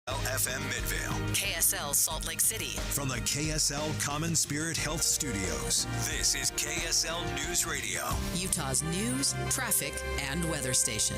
FM Midvale. KSL Salt Lake City. From the KSL Common Spirit Health Studios, this is KSL Newsradio. Utah's news, traffic, and weather station.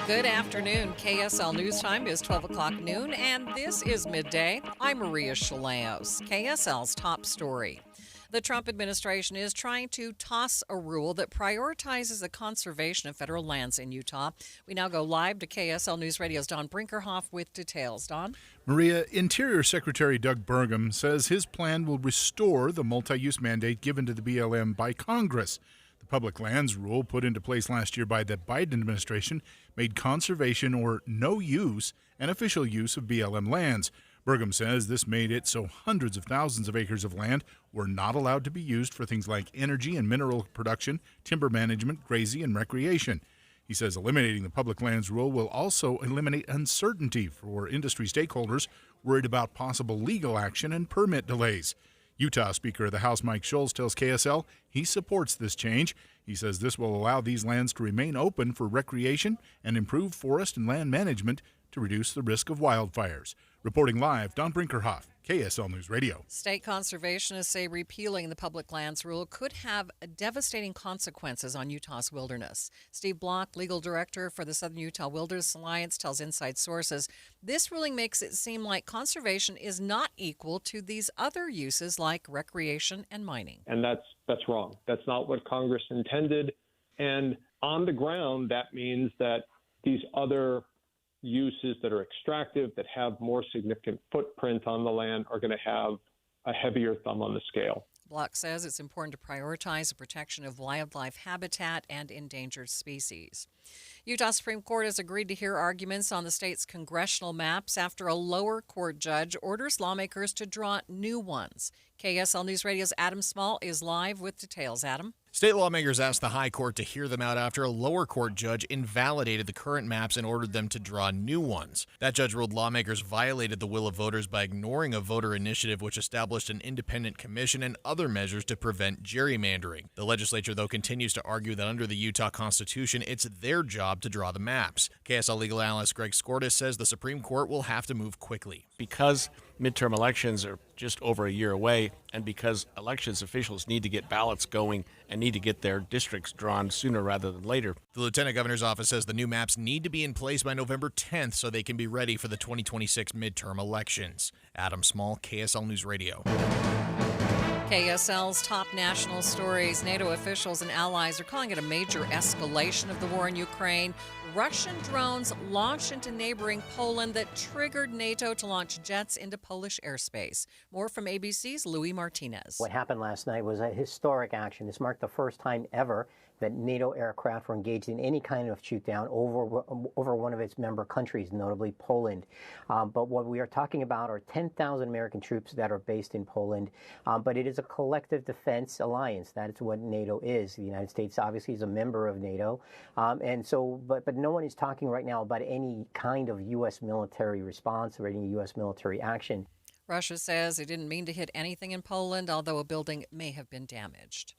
Good afternoon. KSL News Time is 12 o'clock noon, and this is Midday. I'm Maria Chaleos. KSL's top story. The Trump administration is trying to toss a rule that prioritizes the conservation of federal lands in Utah. We now go live to KSL News Radio's Don Brinkerhoff with details. Don? Maria, Interior Secretary Doug Burgum says his plan will restore the multi-use mandate given to the BLM by Congress. The public lands rule put into place last year by the Biden administration made conservation or no use an official use of BLM lands. Burgum says this made it so hundreds of thousands of acres of land were not allowed to be used for things like energy and mineral production, timber management, grazing, and recreation. He says eliminating the public lands rule will also eliminate uncertainty for industry stakeholders worried about possible legal action and permit delays. Utah Speaker of the House Mike Schultz tells KSL he supports this change. He says this will allow these lands to remain open for recreation and improve forest and land management to reduce the risk of wildfires. Reporting live, Don Brinkerhoff, KSL News Radio. State conservationists say repealing the public lands rule could have devastating consequences on Utah's wilderness. Steve Block, legal director for the Southern Utah Wilderness Alliance, tells Inside Sources this ruling makes it seem like conservation is not equal to these other uses like recreation and mining. And that's wrong. That's not what Congress intended. And on the ground, that means that these other uses that are extractive, that have more significant footprint on the land, are going to have a heavier thumb on the scale. Block says it's important to prioritize the protection of wildlife habitat and endangered species. Utah Supreme Court has agreed to hear arguments on the state's congressional maps after a lower court judge orders lawmakers to draw new ones. KSL News Radio's Adam Small is live with details. Adam? State lawmakers asked the high court to hear them out after a lower court judge invalidated the current maps and ordered them to draw new ones. That judge ruled lawmakers violated the will of voters by ignoring a voter initiative which established an independent commission and other measures to prevent gerrymandering. The legislature, though, continues to argue that under the Utah Constitution, it's their job to draw the maps. KSL legal analyst Greg Skordas says the Supreme Court will have to move quickly. Because midterm elections are just over a year away, and because elections officials need to get ballots going and need to get their districts drawn sooner rather than later. The Lieutenant Governor's office says the new maps need to be in place by November 10th so they can be ready for the 2026 midterm elections. Adam Small, KSL News Radio. KSL's top national stories. NATO officials and allies are calling it a major escalation of the war in Ukraine. Russian drones launched into neighboring Poland that triggered NATO to launch jets into Polish airspace. More from ABC's Louis Martinez. What happened last night was a historic action. This marked the first time ever that NATO aircraft were engaged in any kind of shoot-down over one of its member countries, notably Poland. But what we are talking about are 10,000 American troops that are based in Poland. But it is a collective defense alliance. That is what NATO is. The United States obviously is a member of NATO. But no one is talking right now about any kind of U.S. military response or any U.S. military action. Russia says it didn't mean to hit anything in Poland, although a building may have been damaged.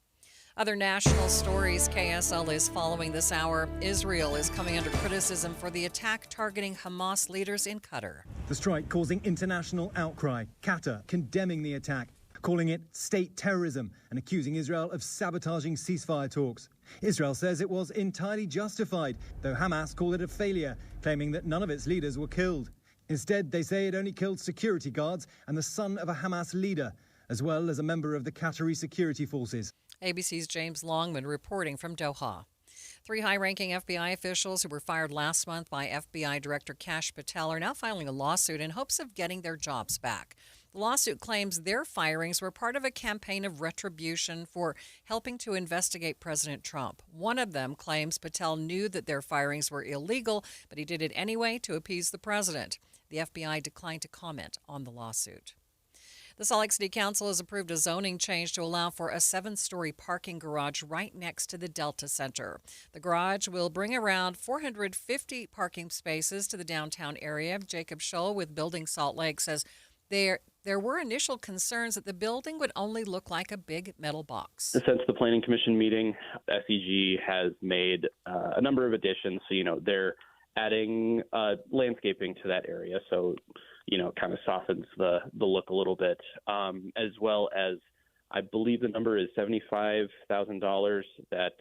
Other national stories KSL is following this hour. Israel is coming under criticism for the attack targeting Hamas leaders in Qatar. The strike causing international outcry. Qatar condemning the attack, calling it state terrorism and accusing Israel of sabotaging ceasefire talks. Israel says it was entirely justified, though Hamas called it a failure, claiming that none of its leaders were killed. Instead, they say it only killed security guards and the son of a Hamas leader, as well as a member of the Qatari security forces. ABC's James Longman reporting from Doha. 3 high-ranking FBI officials who were fired last month by FBI Director Kash Patel are now filing a lawsuit in hopes of getting their jobs back. The lawsuit claims their firings were part of a campaign of retribution for helping to investigate President Trump. One of them claims Patel knew that their firings were illegal, but he did it anyway to appease the president. The FBI declined to comment on the lawsuit. The Salt Lake City Council has approved a zoning change to allow for a 7-story parking garage right next to the Delta Center. The garage will bring around 450 parking spaces to the downtown area. Jacob Scholl with Building Salt Lake says there were initial concerns that the building would only look like a big metal box. Since the Planning Commission meeting, SEG has made a number of additions. So, they're adding landscaping to that area, so kind of softens the look a little bit, as well as I believe the number is $75,000 that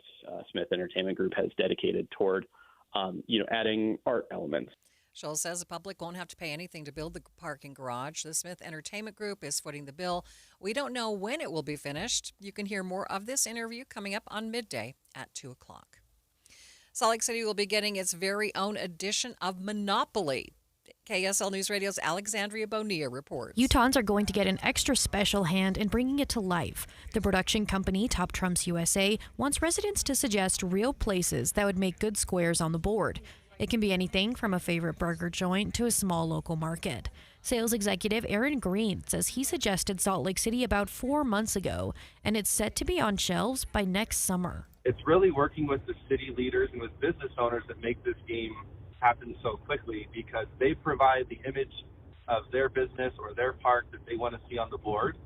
Smith Entertainment Group has dedicated toward adding art elements. Scholl says the public won't have to pay anything to build the parking garage. The Smith Entertainment Group is footing the bill. We don't know when it will be finished. You can hear more of this interview coming up on midday at 2 o'clock. Salt Lake City will be getting its very own edition of Monopoly. KSL News Radio's Alexandria Bonilla reports. Utahns are going to get an extra special hand in bringing it to life. The production company Top Trumps USA wants residents to suggest real places that would make good squares on the board. It can be anything from a favorite burger joint to a small local market. Sales executive Aaron Green says he suggested Salt Lake City about 4 months ago, and it's set to be on shelves by next summer. It's really working with the city leaders and with business owners that make this game happen so quickly, because they provide the image of their business or their park that they want to see on the board.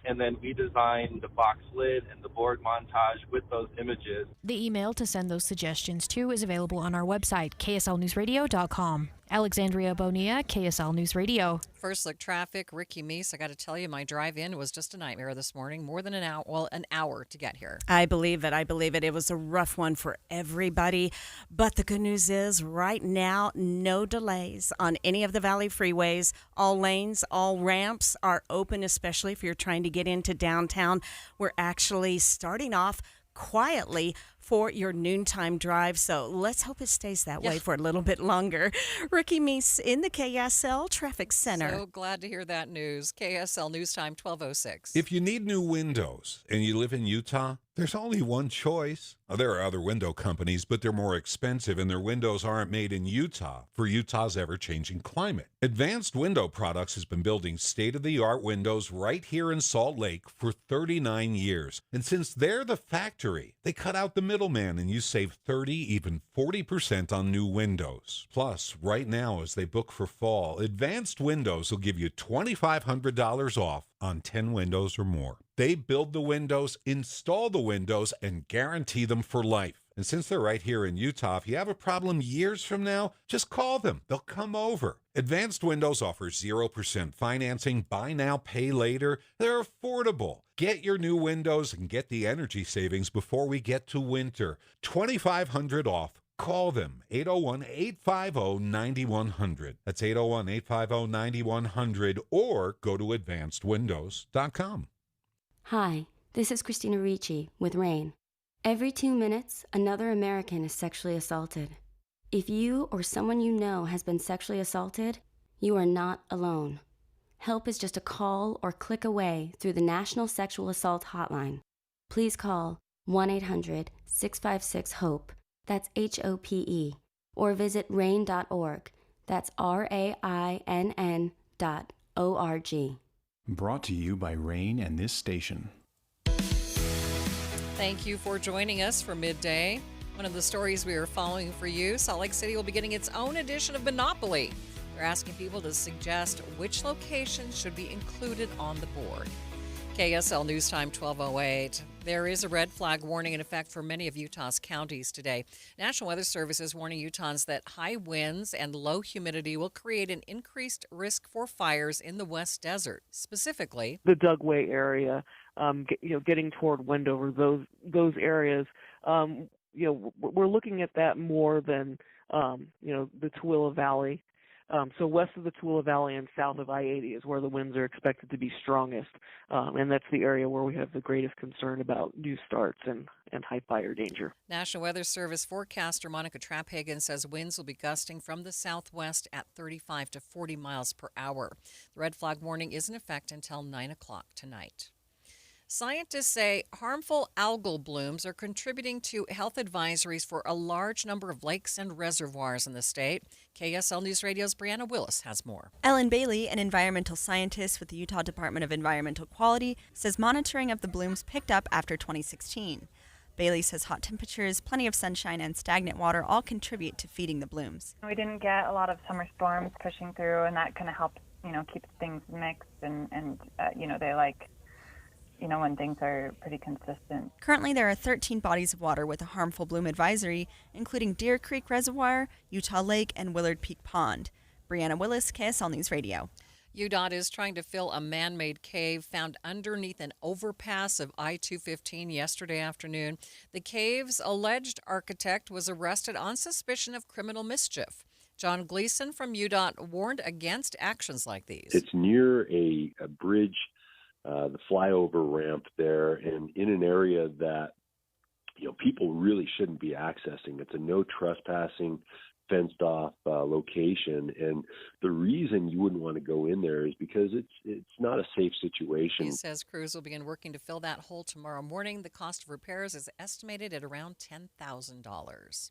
And then we design the box lid and the board montage with those images. The email to send those suggestions to is available on our website, kslnewsradio.com. Alexandria Bonilla, KSL News Radio. First look traffic, Ricky Meese. I got to tell you, my drive-in was just a nightmare this morning. More than an hour to get here. I believe it. It was a rough one for everybody. But the good news is right now, no delays on any of the Valley freeways. All lanes, all ramps are open, especially if you're trying to get into downtown. We're actually starting off quietly for your noontime drive, so let's hope it stays that way for a little bit longer. Ricky Meese in the KSL Traffic Center. So glad to hear that news. KSL News Time 12:06. If you need new windows and you live in Utah, there's only one choice. There are other window companies, but they're more expensive, and their windows aren't made in Utah for Utah's ever-changing climate. Advanced Window Products has been building state-of-the-art windows right here in Salt Lake for 39 years. And since they're the factory, they cut out the middleman, and you save 30, even 40% on new windows. Plus, right now, as they book for fall, Advanced Windows will give you $2,500 off on 10 windows or more. They build the windows, install the windows, and guarantee them for life. And since they're right here in Utah, if you have a problem years from now, just call them. They'll come over. Advanced Windows offers 0% financing, buy now, pay later. They're affordable. Get your new windows and get the energy savings before we get to winter. $2,500 off. Call them, 801-850-9100. That's 801-850-9100, or go to advancedwindows.com. Hi, this is Christina Ricci with RAIN. Every 2 minutes, another American is sexually assaulted. If you or someone you know has been sexually assaulted, you are not alone. Help is just a call or click away through the National Sexual Assault Hotline. Please call 1-800-656-HOPE. That's HOPE, or visit rain.org. That's RAINN.org. Brought to you by RAIN and this station. Thank you for joining us for Midday. One of the stories we are following for you, Salt Lake City will be getting its own edition of Monopoly. They're asking people to suggest which location should be included on the board. KSL News Time 12:08. There is a red flag warning in effect for many of Utah's counties today. National Weather Service is warning Utahns that high winds and low humidity will create an increased risk for fires in the West Desert, specifically the Dugway area. Getting toward Wendover, those areas. We're looking at that more than the Tooele Valley. So west of the Tooele Valley and south of I-80 is where the winds are expected to be strongest, and that's the area where we have the greatest concern about new starts and high fire danger. National Weather Service forecaster Monica Trapphagen says winds will be gusting from the southwest at 35 to 40 miles per hour. The red flag warning is in effect until 9 o'clock tonight. Scientists say harmful algal blooms are contributing to health advisories for a large number of lakes and reservoirs in the state. KSL News Radio's Brianna Willis has more. Ellen Bailey, an environmental scientist with the Utah Department of Environmental Quality, says monitoring of the blooms picked up after 2016. Bailey says hot temperatures, plenty of sunshine, and stagnant water all contribute to feeding the blooms. We didn't get a lot of summer storms pushing through, and that kind of helps, keep things mixed, and they like when things are pretty consistent. Currently, there are 13 bodies of water with a harmful bloom advisory, including Deer Creek Reservoir, Utah Lake, and Willard Peak Pond. Brianna Willis, KSL News Radio. UDOT is trying to fill a man-made cave found underneath an overpass of I-215 yesterday afternoon. The cave's alleged architect was arrested on suspicion of criminal mischief. John Gleason from UDOT warned against actions like these. It's near a bridge, the flyover ramp there, and in an area that people really shouldn't be accessing. It's a no trespassing, fenced off location, and the reason you wouldn't want to go in there is because it's not a safe situation. He says crews will begin working to fill that hole tomorrow morning. The cost of repairs is estimated at around $10,000.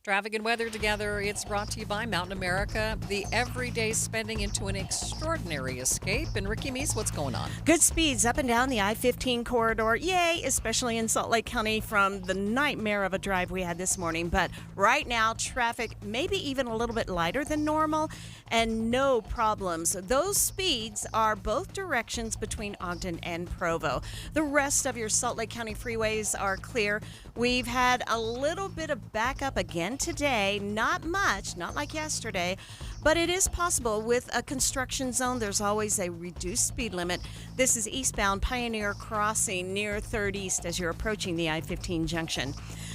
Traffic and weather together. It's brought to you by Mountain America, the everyday spending into an extraordinary escape. And Ricky Meese, what's going on? Good speeds up and down the I-15 corridor. Yay, especially in Salt Lake County from the nightmare of a drive we had this morning. But right now, traffic maybe even a little bit lighter than normal and no problems. Those speeds are both directions between Ogden and Provo. The rest of your Salt Lake County freeways are clear. We've had a little bit of backup again today, not much, not like yesterday, but it is possible. With a construction zone, there's always a reduced speed limit. This is eastbound Pioneer Crossing near 3rd East as you're approaching the I-15 junction.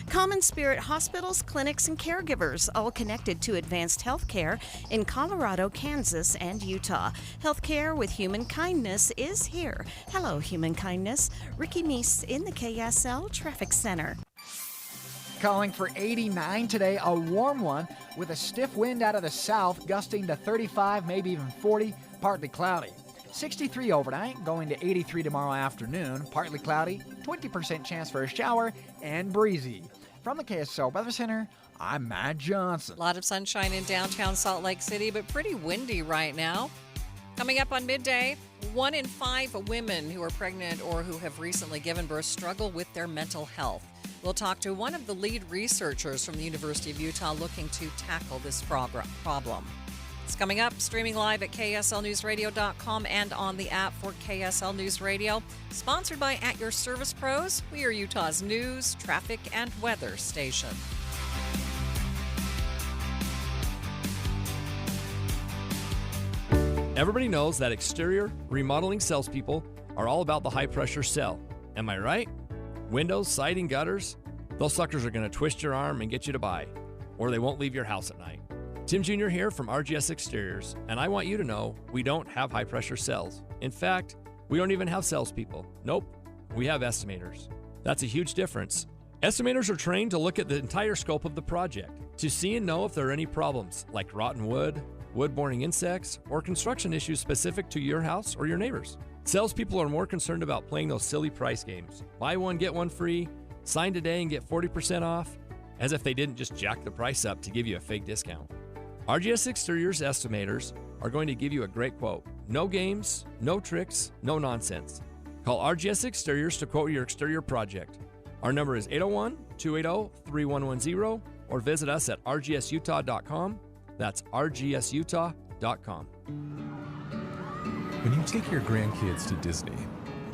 Common Spirit hospitals, clinics, and caregivers, all connected to advanced health care in Colorado, Kansas, and Utah. Healthcare with human kindness is here. Hello, human kindness. Ricky Meese in the KSL Traffic Center. Calling for 89 today, a warm one with a stiff wind out of the south, gusting to 35, maybe even 40, partly cloudy. 63 overnight, going to 83 tomorrow afternoon, partly cloudy, 20% chance for a shower, and breezy. From the KSL Weather Center, I'm Matt Johnson. A lot of sunshine in downtown Salt Lake City, but pretty windy right now. Coming up on midday, 1 in 5 women who are pregnant or who have recently given birth struggle with their mental health. We'll talk to one of the lead researchers from the University of Utah looking to tackle this problem. It's coming up, streaming live at KSLNewsRadio.com and on the app for KSL News Radio. Sponsored by At Your Service Pros. We are Utah's news, traffic, and weather station. Everybody knows that exterior remodeling salespeople are all about the high-pressure sell. Am I right? Windows, siding, gutters, those suckers are going to twist your arm and get you to buy, or they won't leave your house at night. Tim Jr. here from RGS Exteriors, and I want you to know we don't have high-pressure cells. In fact, we don't even have salespeople. Nope, we have estimators. That's a huge difference. Estimators are trained to look at the entire scope of the project, to see and know if there are any problems, like rotten wood, wood-borne insects, or construction issues specific to your house or your neighbors. Salespeople are more concerned about playing those silly price games. Buy one, get one free, sign today and get 40% off, as if they didn't just jack the price up to give you a fake discount. RGS Exteriors estimators are going to give you a great quote. No games, no tricks, no nonsense. Call RGS Exteriors to quote your exterior project. Our number is 801-280-3110 or visit us at rgsutah.com. That's rgsutah.com. When you take your grandkids to Disney,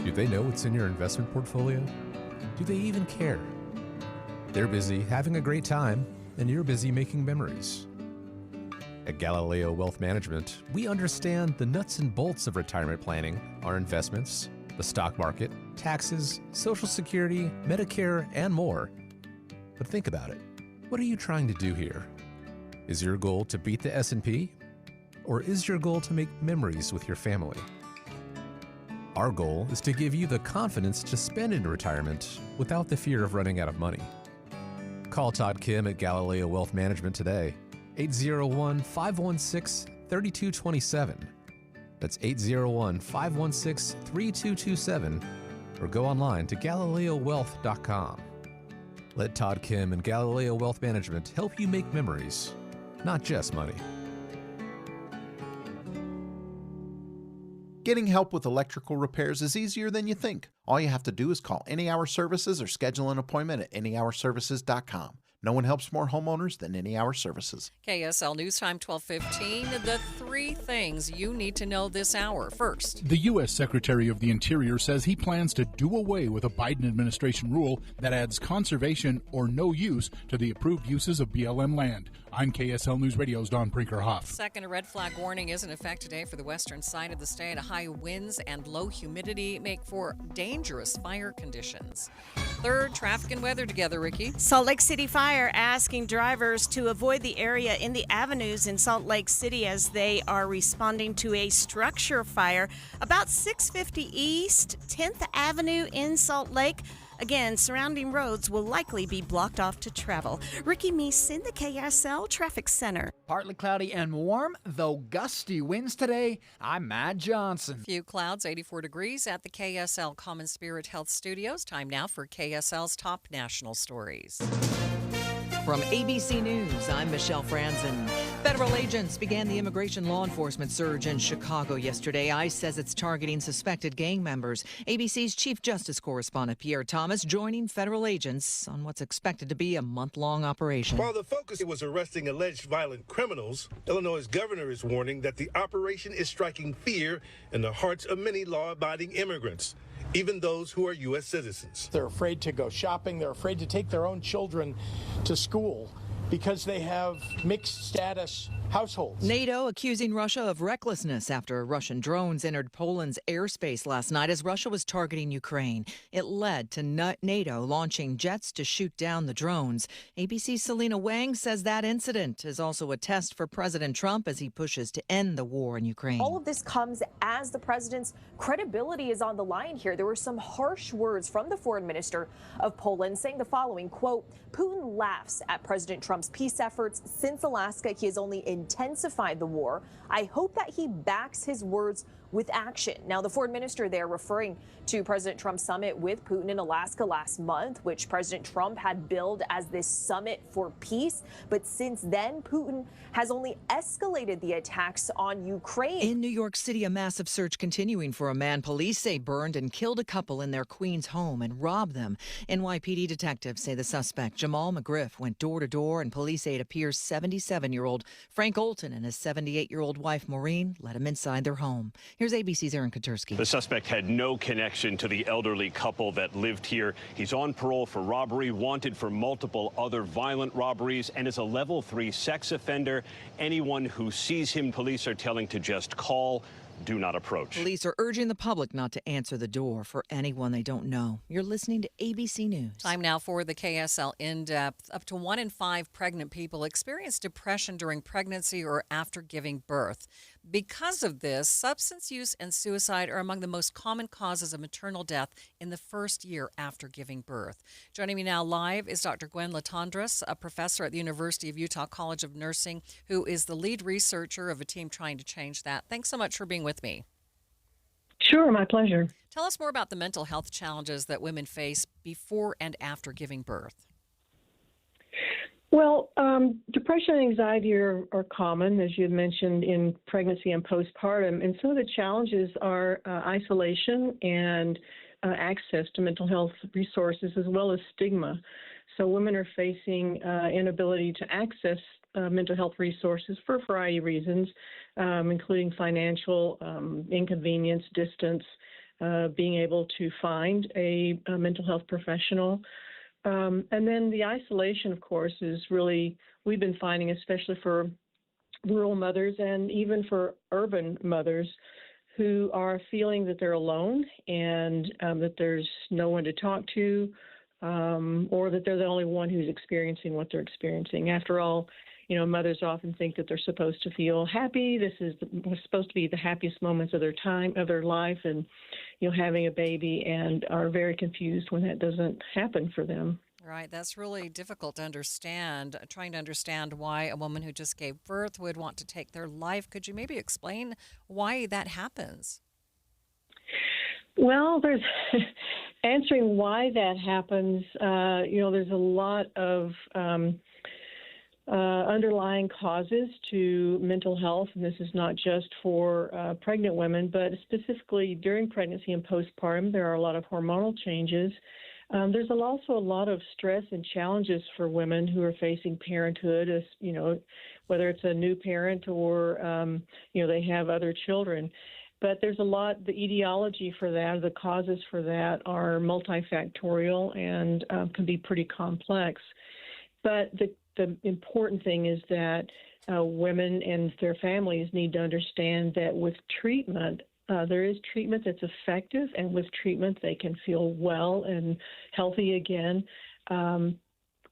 do they know what's in your investment portfolio? Do they even care? They're busy having a great time, and you're busy making memories. At Galileo Wealth Management, we understand the nuts and bolts of retirement planning, our investments, the stock market, taxes, Social Security, Medicare, and more. But think about it. What are you trying to do here? Is your goal to beat the S&P? Or is your goal to make memories with your family? Our goal is to give you the confidence to spend in retirement without the fear of running out of money. Call Todd Kim at Galileo Wealth Management today. 801-516-3227. That's 801-516-3227. Or go online to GalileoWealth.com. Let Todd Kim and Galileo Wealth Management help you make memories, not just money. Getting help with electrical repairs is easier than you think. All you have to do is call Any Hour Services or schedule an appointment at anyhourservices.com. No one helps more homeowners than Any Hour Services. KSL News Time 12:15. The 3 things you need to know this hour. First, the U.S. Secretary of the Interior says he plans to do away with a Biden administration rule that adds conservation or no use to the approved uses of BLM land. I'm KSL Newsradio's Don Brinkerhoff. Second, a red flag warning is in effect today for the western side of the state. High winds and low humidity make for dangerous fire conditions. Third, traffic and weather together, Ricky. Salt Lake City Fire asking drivers to avoid the area in the avenues in Salt Lake City as they are responding to a structure fire about 650 East 10th Avenue in Salt Lake. Again, surrounding roads will likely be blocked off to travel. Ricky Meese in the KSL Traffic Center. Partly cloudy and warm, though gusty winds today. I'm Matt Johnson. Few clouds, 84 degrees at the KSL Common Spirit Health Studios. Time now for KSL's top national stories. From ABC News, I'm Michelle Franzen. Federal agents began the immigration law enforcement surge in Chicago yesterday. ICE says it's targeting suspected gang members. ABC's Chief Justice correspondent Pierre Thomas joining federal agents on what's expected to be a month-long operation. While the focus was arresting alleged violent criminals, Illinois' governor is warning that the operation is striking fear in the hearts of many law-abiding immigrants, even those who are U.S. citizens. They're afraid to go shopping. They're afraid to take their own children to school because they have mixed status households. NATO accusing Russia of recklessness after Russian drones entered Poland's airspace last night as Russia was targeting Ukraine. It led to NATO launching jets to shoot down the drones. ABC's Selena Wang says that incident is also a test for President Trump as he pushes to end the war in Ukraine. All of this comes as the president's credibility is on the line here. There were some harsh words from the foreign minister of Poland saying the following, quote, Putin laughs at President Trump's peace efforts. Since Alaska, he has only intensified the war. I hope that he backs his words with action. Now, the foreign minister there referring to President Trump's summit with Putin in Alaska last month, which President Trump had billed as this summit for peace. But since then, Putin has only escalated the attacks on Ukraine. In New York City, a massive search continuing for a man police say burned and killed a couple in their Queens home and robbed them. NYPD detectives say the suspect, Jamal McGriff, went door to door, and police say it appears 77-year-old Frank Olton and his 78-year-old wife, Maureen, let him inside their home. Here's ABC's Aaron Katursky. The suspect had no connection to the elderly couple that lived here. He's on parole for robbery, wanted for multiple other violent robberies, and is a level 3 sex offender. Anyone who sees him, police are telling to just call. Do not approach. Police are urging the public not to answer the door for anyone they don't know. You're listening to ABC News. Time now for the KSL In-Depth. Up to 1 in 5 pregnant people experience depression during pregnancy or after giving birth. Because of this, substance use and suicide are among the most common causes of maternal death in the first year after giving birth. Joining me now live is Dr. Gwen Latondras, a professor at the University of Utah College of Nursing, who is the lead researcher of a team trying to change that. Thanks so much for being with me. Sure, my pleasure. Tell us more about the mental health challenges that women face before and after giving birth. Well, depression and anxiety are common, as you had mentioned, in pregnancy and postpartum. And some of the challenges are isolation and access to mental health resources, as well as stigma. So women are facing inability to access mental health resources for a variety of reasons, including financial inconvenience, distance, being able to find a mental health professional. And then the isolation, of course, is really, we've been finding, especially for rural mothers and even for urban mothers who are feeling that they're alone and that there's no one to talk to, or that they're the only one who's experiencing what they're experiencing. After all, you know, mothers often think that they're supposed to feel happy. This is supposed to be the happiest moments of their life, and, you know, having a baby, and are very confused when that doesn't happen for them. Right. That's really difficult to understand, trying to understand why a woman who just gave birth would want to take their life. Could you maybe explain why that happens? Well, there's answering why that happens. You know, there's a lot of underlying causes to mental health, and this is not just for pregnant women, but specifically during pregnancy and postpartum, there are a lot of hormonal changes There's also a lot of stress and challenges for women who are facing parenthood, as whether it's a new parent or they have other children. But there's a lot. The etiology for that, the causes for that, are multifactorial and can be pretty complex. But the important thing is that women and their families need to understand that with treatment, there is treatment that's effective, and with treatment they can feel well and healthy again.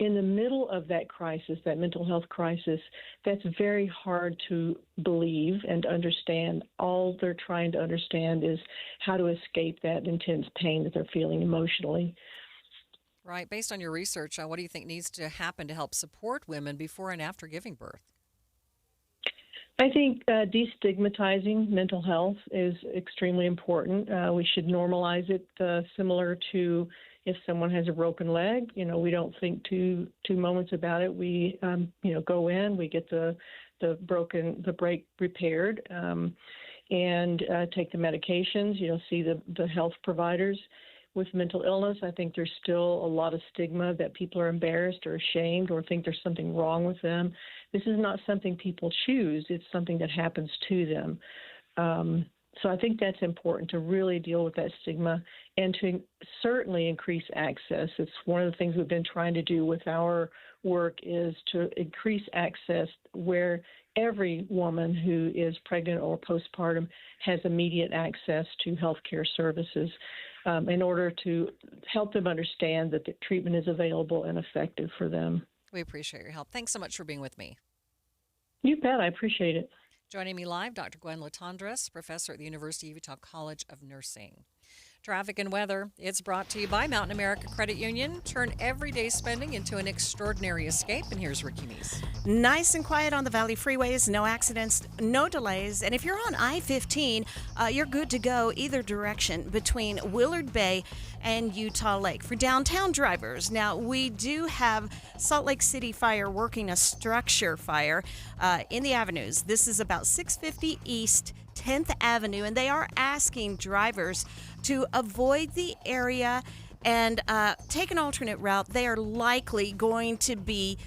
In the middle of that crisis, that mental health crisis, that's very hard to believe and understand. All they're trying to understand is how to escape that intense pain that they're feeling emotionally. Right. Based on your research, what do you think needs to happen to help support women before and after giving birth? I think destigmatizing mental health is extremely important. We should normalize it, similar to if someone has a broken leg. We don't think two moments about it. We go in, we get the break repaired, and take the medications. See the health providers. With mental illness, I think there's still a lot of stigma that people are embarrassed or ashamed or think there's something wrong with them. This is not something people choose. It's something that happens to them. So I think that's important, to really deal with that stigma and to certainly increase access. It's one of the things we've been trying to do with our work, is to increase access where every woman who is pregnant or postpartum has immediate access to healthcare services, in order to help them understand that the treatment is available and effective for them. We appreciate your help. Thanks so much for being with me. You bet. I appreciate it. Joining me live, Dr. Gwen Latondras, professor at the University of Utah College of Nursing. Traffic and weather, it's brought to you by Mountain America Credit Union. Turn everyday spending into an extraordinary escape. And here's Ricky Meese. Nice and quiet on the Valley freeways, no accidents, no delays. And if you're on I-15, you're good to go either direction between Willard Bay and Utah Lake. For downtown drivers, now we do have Salt Lake City Fire working a structure fire in the avenues. This is about 650 East 10th Avenue, and they are asking drivers to avoid the area and take an alternate route. They are likely going to be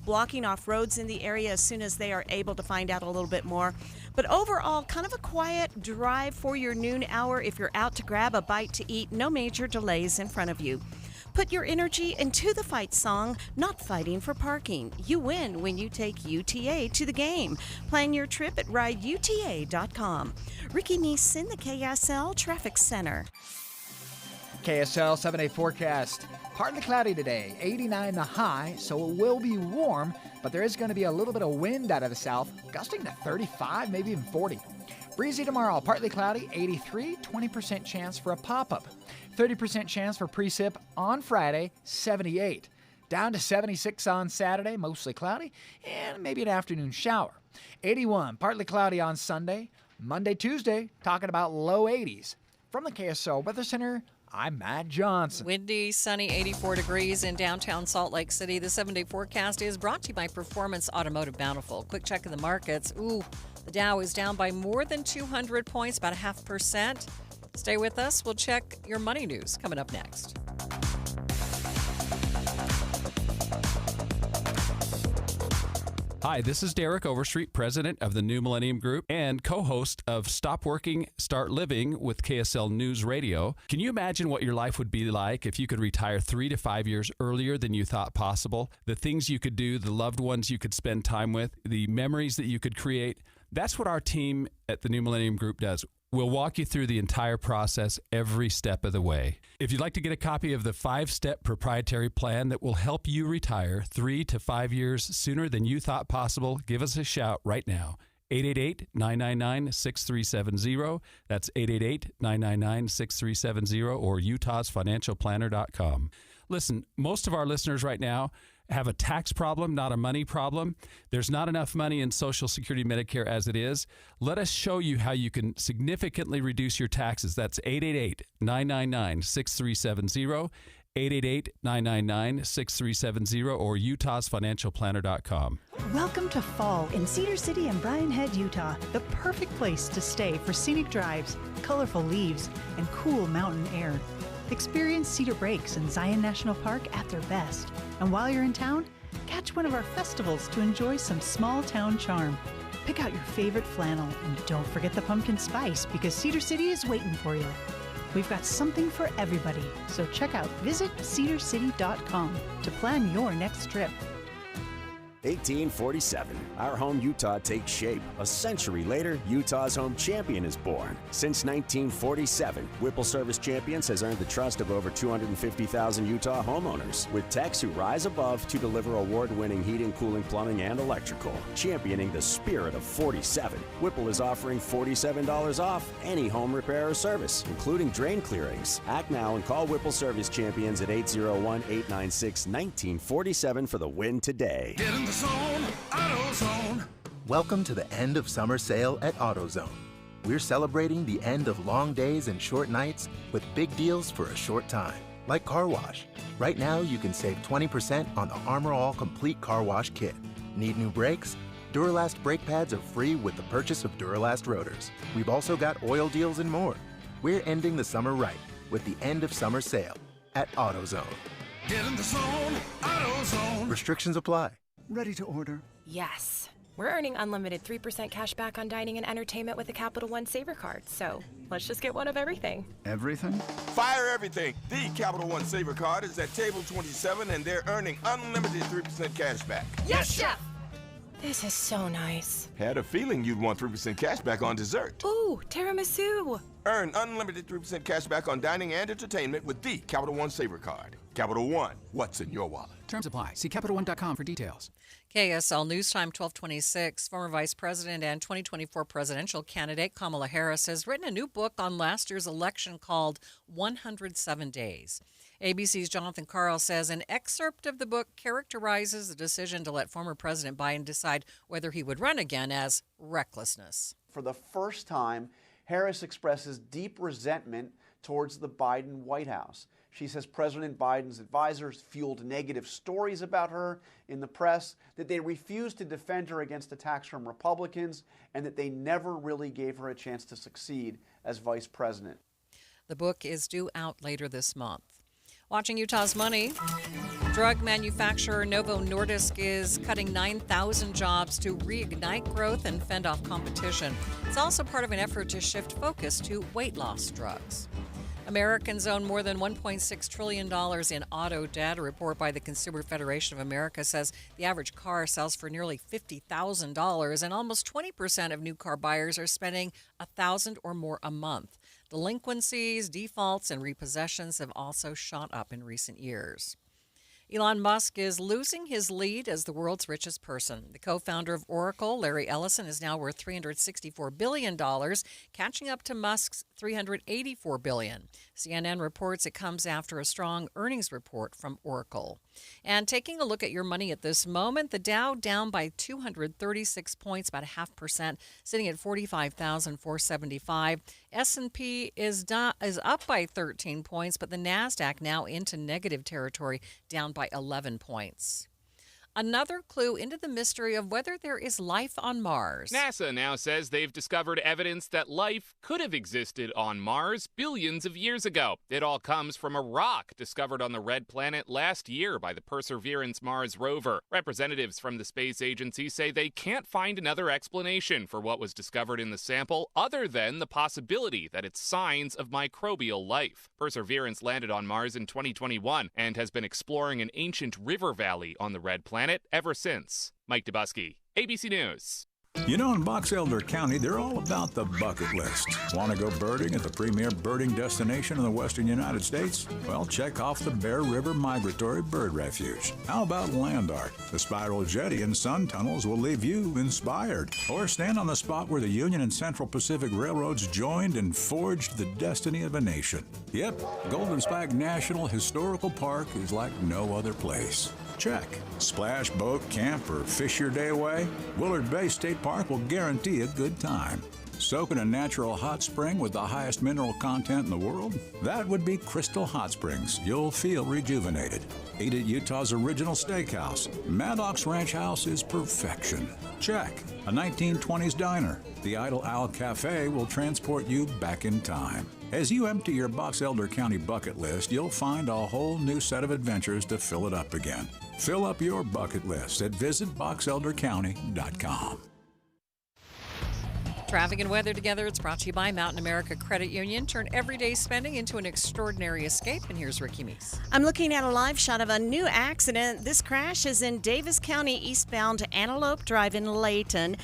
blocking off roads in the area as soon as they are able to find out a little bit more. But overall, kind of a quiet drive for your noon hour if you're out to grab a bite to eat. No major delays in front of you. Put your energy into the fight song, not fighting for parking. You win when you take UTA to the game. Plan your trip at rideuta.com. Ricky Meese in the KSL Traffic Center. KSL 7-day forecast. Partly cloudy today, 89 the high, so it will be warm, but there is going to be a little bit of wind out of the south, gusting to 35, maybe even 40. Breezy tomorrow, partly cloudy, 83, 20% chance for a pop-up. 30% chance for precip on Friday, 78. Down to 76 on Saturday, mostly cloudy, and maybe an afternoon shower. 81, partly cloudy on Sunday. Monday, Tuesday, talking about low 80s. From the KSL Weather Center, I'm Matt Johnson. Windy, sunny, 84 degrees in downtown Salt Lake City. The 7-day forecast is brought to you by Performance Automotive Bountiful. Quick check of the markets. The Dow is down by more than 200 points, about 0.5%. Stay with us. We'll check your money news coming up next. Hi, this is Derek Overstreet, president of the New Millennium Group and co-host of Stop Working, Start Living with KSL Newsradio. Can you imagine what your life would be like if you could retire 3 to 5 years earlier than you thought possible? The things you could do, the loved ones you could spend time with, the memories that you could create. That's what our team at the New Millennium Group does. We'll walk you through the entire process every step of the way. If you'd like to get a copy of the 5-step proprietary plan that will help you retire 3 to 5 years sooner than you thought possible, give us a shout right now. 888-999-6370. That's 888-999-6370 or utahsfinancialplanner.com. Listen, most of our listeners right now have a tax problem, not a money problem. There's not enough money in Social Security Medicare as it is. Let us show you how you can significantly reduce your taxes. That's 888-999-6370, 888-999-6370, or utahsfinancialplanner.com. Welcome to fall in Cedar City and Bryan Head, Utah. The perfect place to stay for scenic drives, colorful leaves, and cool mountain air. Experience Cedar Breaks and Zion National Park at their best. And while you're in town, catch one of our festivals to enjoy some small town charm. Pick out your favorite flannel and don't forget the pumpkin spice because Cedar City is waiting for you. We've got something for everybody, so check out visitcedarcity.com to plan your next trip. 1847. Our home Utah takes shape. A century later, Utah's home champion is born. Since 1947, Whipple Service Champions has earned the trust of over 250,000 Utah homeowners, with techs who rise above to deliver award-winning heating, cooling, plumbing, and electrical. Championing the spirit of 47, Whipple is offering $47 off any home repair or service, including drain clearings. Act now and call Whipple Service Champions at 801-896-1947 for the win today. Get in the zone, AutoZone. Welcome to the end of summer sale at AutoZone. We're celebrating the end of long days and short nights with big deals for a short time, like car wash. Right now, you can save 20% on the Armor All Complete Car Wash Kit. Need new brakes? Duralast brake pads are free with the purchase of Duralast rotors. We've also got oil deals and more. We're ending the summer right with the end of summer sale at AutoZone. Get in the zone, AutoZone. Restrictions apply. Ready to order? Yes. We're earning unlimited 3% cash back on dining and entertainment with the Capital One Saver Card, so let's just get one of everything. Everything? Fire everything! The Capital One Saver Card is at table 27 and they're earning unlimited 3% cash back. Yes, Chef! This is so nice. Had a feeling you'd want 3% cash back on dessert. Ooh, tiramisu! Earn unlimited 3% cash back on dining and entertainment with the Capital One Saver Card. Capital One, what's in your wallet? Terms apply. See CapitalOne.com for details. KSL News Time 1226. Former Vice President and 2024 presidential candidate Kamala Harris has written a new book on last year's election called 107 Days. ABC's Jonathan Carl says an excerpt of the book characterizes the decision to let former President Biden decide whether he would run again as recklessness. For the first time, Harris expresses deep resentment towards the Biden White House. She says President Biden's advisors fueled negative stories about her in the press, that they refused to defend her against attacks from Republicans, and that they never really gave her a chance to succeed as vice president. The book is due out later this month. Watching Utah's money, drug manufacturer Novo Nordisk is cutting 9,000 jobs to reignite growth and fend off competition. It's also part of an effort to shift focus to weight loss drugs. Americans own more than $1.6 trillion in auto debt. A report by the Consumer Federation of America says the average car sells for nearly $50,000, and almost 20% of new car buyers are spending $1,000 or more a month. Delinquencies, defaults, and repossessions have also shot up in recent years. Elon Musk is losing his lead as the world's richest person. The co-founder of Oracle, Larry Ellison, is now worth $364 billion, catching up to Musk's $384 billion. CNN reports it comes after a strong earnings report from Oracle. And taking a look at your money at this moment, the Dow down by 236 points, about 0.5%, sitting at 45,475. S&P is up by 13 points, but the NASDAQ now into negative territory, down by 11 points. Another clue into the mystery of whether there is life on Mars. NASA now says they've discovered evidence that life could have existed on Mars billions of years ago. It all comes from a rock discovered on the red planet last year by the Perseverance Mars rover. Representatives from the space agency say they can't find another explanation for what was discovered in the sample other than the possibility that it's signs of microbial life. Perseverance landed on Mars in 2021 and has been exploring an ancient river valley on the red planet ever since. Mike Dubusky, ABC News. You know, in Box Elder County, they're all about the bucket list. Want to go birding at the premier birding destination in the western United States? Well, check off the Bear River Migratory Bird Refuge. How about land art? The spiral jetty and sun tunnels will leave you inspired. Or stand on the spot where the Union and Central Pacific Railroads joined and forged the destiny of a nation. Yep, Golden Spike National Historical Park is like no other place. Check. Splash, boat, camp, or fish your day away? Willard Bay State Park will guarantee a good time. Soak in a natural hot spring with the highest mineral content in the world? That would be Crystal Hot Springs. You'll feel rejuvenated. Eat at Utah's original steakhouse. Maddox Ranch House is perfection. Check. A 1920s diner. The Idle Owl Cafe will transport you back in time. As you empty your Box Elder County bucket list, you'll find a whole new set of adventures to fill it up again. Fill up your bucket list at visitboxeldercounty.com. Traffic and weather together. It's brought to you by Mountain America Credit Union. Turn everyday spending into an extraordinary escape. And here's Ricky Meese. I'm looking at a live shot of a new accident. This crash is in Davis County, eastbound Antelope Drive in Layton.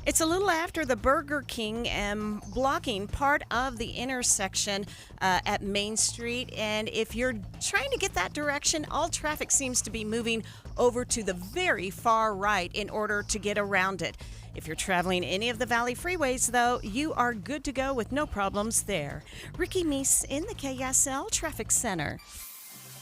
It's a little after the Burger King and blocking part of the intersection at Main Street. And if you're trying to get that direction, all traffic seems to be moving over to the very far right in order to get around it. If you're traveling any of the Valley freeways, though, you are good to go with no problems there. Ricky Meese in the KSL Traffic Center.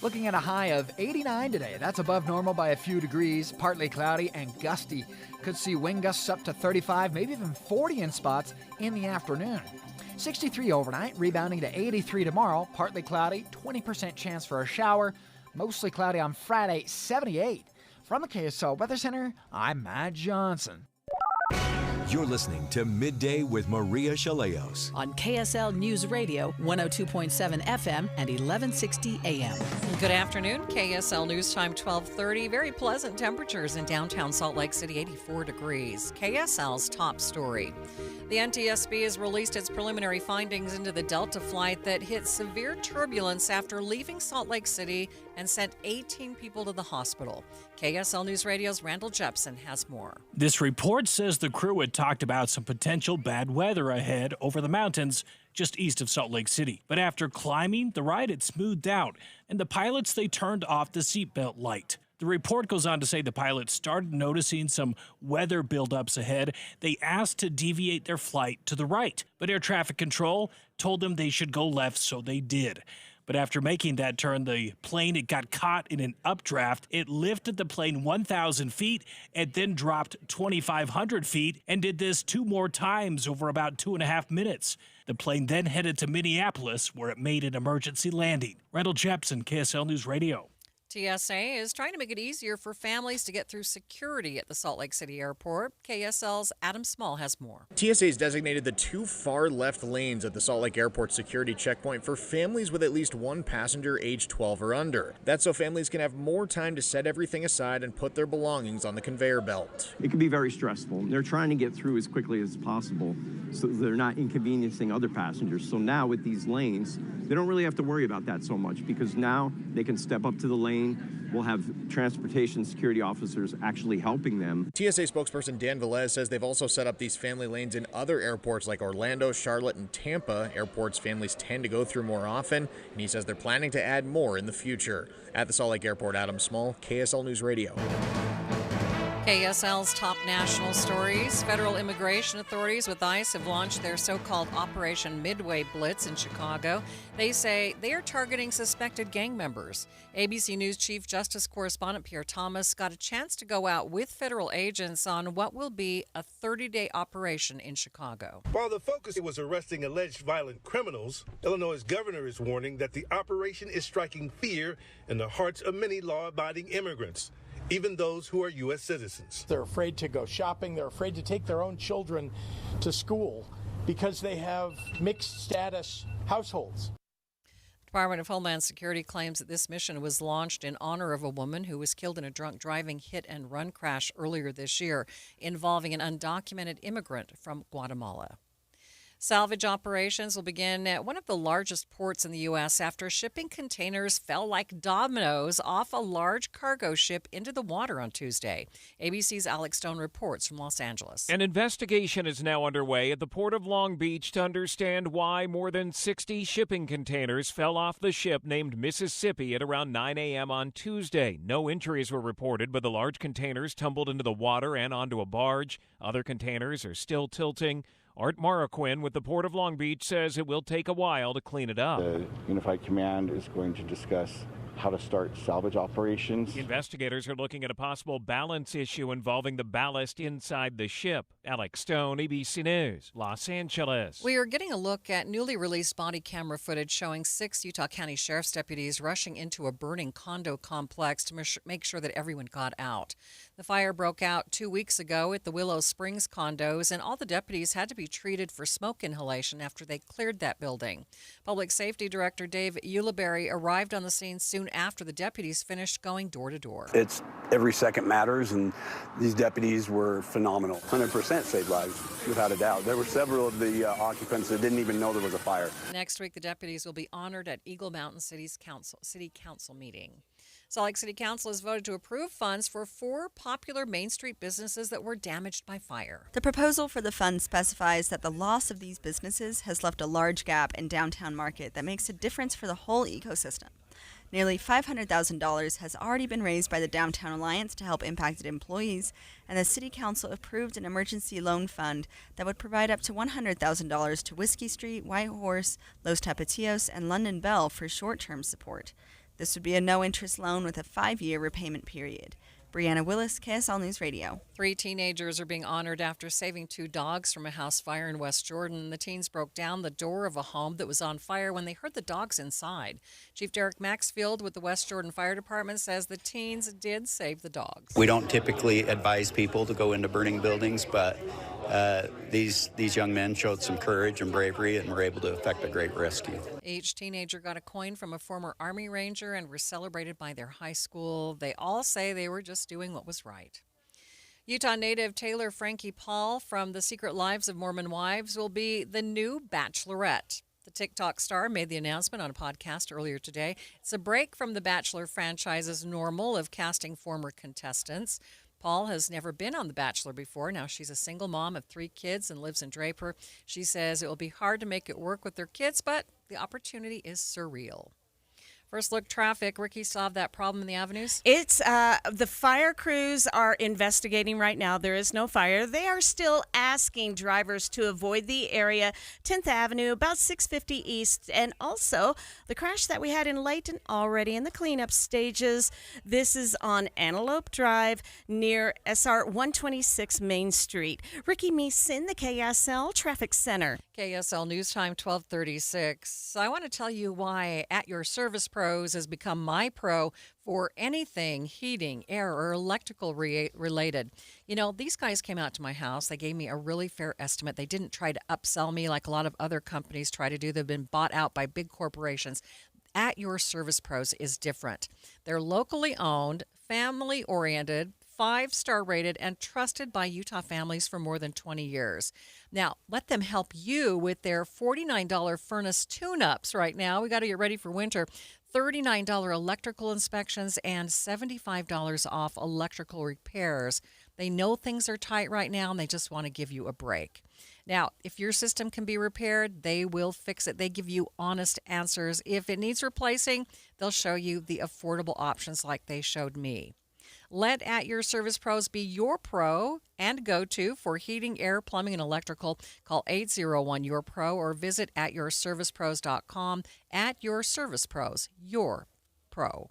Looking at a high of 89 today. That's above normal by a few degrees, partly cloudy and gusty. Could see wind gusts up to 35, maybe even 40 in spots in the afternoon. 63 overnight, rebounding to 83 tomorrow, partly cloudy, 20% chance for a shower, mostly cloudy on Friday, 78. From the KSL Weather Center, I'm Matt Johnson. You're listening to Midday with Maria Chaleos on KSL Newsradio, 102.7 FM and 1160 AM. Good afternoon. KSL News Time 12:30. Very pleasant temperatures in downtown Salt Lake City, 84 degrees. KSL's top story. The NTSB has released its preliminary findings into the Delta flight that hit severe turbulence after leaving Salt Lake City and sent 18 people to the hospital. KSL News Radio's Randall Jepson has more. This report says the crew had talked about some potential bad weather ahead over the mountains just east of Salt Lake City. But after climbing, the ride had smoothed out, and the pilots, they turned off the seatbelt light. The report goes on to say the pilots started noticing some weather buildups ahead. They asked to deviate their flight to the right, but air traffic control told them they should go left, so they did. But after making that turn, the plane, it got caught in an updraft. It lifted the plane 1,000 feet and then dropped 2,500 feet and did this 2 more times over about 2.5 minutes. The plane then headed to Minneapolis, where it made an emergency landing. Randall Jepson, KSL News Radio. TSA is trying to make it easier for families to get through security at the Salt Lake City Airport. KSL's Adam Small has more. TSA has designated the 2 far left lanes at the Salt Lake Airport security checkpoint for families with at least 1 passenger age 12 or under. That's so families can have more time to set everything aside and put their belongings on the conveyor belt. It can be very stressful. They're trying to get through as quickly as possible so they're not inconveniencing other passengers. So now with these lanes, they don't really have to worry about that so much because now they can step up to the lane. We'll have transportation security officers actually helping them. TSA spokesperson Dan Velez says they've also set up these family lanes in other airports like Orlando, Charlotte, and Tampa, airports families tend to go through more often, and he says they're planning to add more in the future. At the Salt Lake Airport, Adam Small, KSL News Radio. KSL's top national stories. Federal immigration authorities with ICE have launched their so-called Operation Midway Blitz in Chicago. They say they are targeting suspected gang members. ABC News Chief Justice Correspondent Pierre Thomas got a chance to go out with federal agents on what will be a 30-day operation in Chicago. While the focus was arresting alleged violent criminals, Illinois' governor is warning that the operation is striking fear in the hearts of many law-abiding immigrants, even those who are U.S. citizens. They're afraid to go shopping. They're afraid to take their own children to school because they have mixed status households. Department of Homeland Security claims that this mission was launched in honor of a woman who was killed in a drunk driving hit-and-run crash earlier this year involving an undocumented immigrant from Guatemala. Salvage operations will begin at one of the largest ports in the U.S. after shipping containers fell like dominoes off a large cargo ship into the water on Tuesday. ABC's Alex Stone reports from Los Angeles. An investigation is now underway at the Port of Long Beach to understand why more than 60 shipping containers fell off the ship named Mississippi at around 9 a.m. on Tuesday. No injuries were reported, but the large containers tumbled into the water and onto a barge. Other containers are still tilting. Art Maraquin with the Port of Long Beach says it will take a while to clean it up. The Unified Command is going to discuss how to start salvage operations. Investigators are looking at a possible balance issue involving the ballast inside the ship. Alex Stone, ABC News, Los Angeles. We are getting a look at newly released body camera footage showing 6 Utah County Sheriff's deputies rushing into a burning condo complex to make sure that everyone got out. The fire broke out 2 weeks ago at the Willow Springs condos, and all the deputies had to be treated for smoke inhalation after they cleared that building. Public Safety Director Dave Ulibarri arrived on the scene soon after the deputies finished going door to door. It's every second matters, and these deputies were phenomenal. 100% saved lives, without a doubt. There were several of the occupants that didn't even know there was a fire. Next week, the deputies will be honored at Eagle Mountain City Council meeting. Salt Lake City Council has voted to approve funds for 4 popular Main Street businesses that were damaged by fire. The proposal for the fund specifies that the loss of these businesses has left a large gap in downtown market that makes a difference for the whole ecosystem. Nearly $500,000 has already been raised by the Downtown Alliance to help impacted employees, and the City Council approved an emergency loan fund that would provide up to $100,000 to Whiskey Street, White Horse, Los Tapatios, and London Bell for short-term support. This would be a no-interest loan with a 5-year repayment period. Brianna Willis, KSL News Radio. 3 teenagers are being honored after saving 2 dogs from a house fire in West Jordan. The teens broke down the door of a home that was on fire when they heard the dogs inside. Chief Derek Maxfield with the West Jordan Fire Department says the teens did save the dogs. We don't typically advise people to go into burning buildings, but these young men showed some courage and bravery and were able to effect a great rescue. Each teenager got a coin from a former Army Ranger and were celebrated by their high school. They all say they were just doing what was right. Utah native Taylor Frankie Paul from The Secret Lives of Mormon Wives will be the new Bachelorette. The TikTok star made the announcement on a podcast earlier today. It's a break from the Bachelor franchise's normal of casting former contestants. Paul has never been on The Bachelor before. Now she's a single mom of 3 kids and lives in Draper. She says it will be hard to make it work with their kids, but the opportunity is surreal. First look traffic. Ricky, solved that problem in the avenues? It's the fire crews are investigating right now. There is no fire. They are still asking drivers to avoid the area. 10th Avenue, about 650 East. And also the crash that we had in Layton already in the cleanup stages. This is on Antelope Drive near SR 126 Main Street. Ricky Meeson, the KSL Traffic Center. KSL News Time 1236. I want to tell you why At Your Service Pros has become my pro for anything heating, air, or electrical related. You know, these guys came out to my house. They gave me a really fair estimate. They didn't try to upsell me like a lot of other companies try to do. They've been bought out by big corporations. At Your Service Pros is different. They're locally owned, family-oriented, 5-star rated, and trusted by Utah families for more than 20 years. Now, let them help you with their $49 furnace tune-ups right now. We got to get ready for winter. $39 electrical inspections and $75 off electrical repairs. They know things are tight right now, and they just want to give you a break. Now, if your system can be repaired, they will fix it. They give you honest answers. If it needs replacing, they'll show you the affordable options like they showed me. Let At Your Service Pros be your pro and go-to for heating, air, plumbing, and electrical. Call 801-YOUR-PRO or visit atyourservicepros.com. At Your Service Pros, your pro.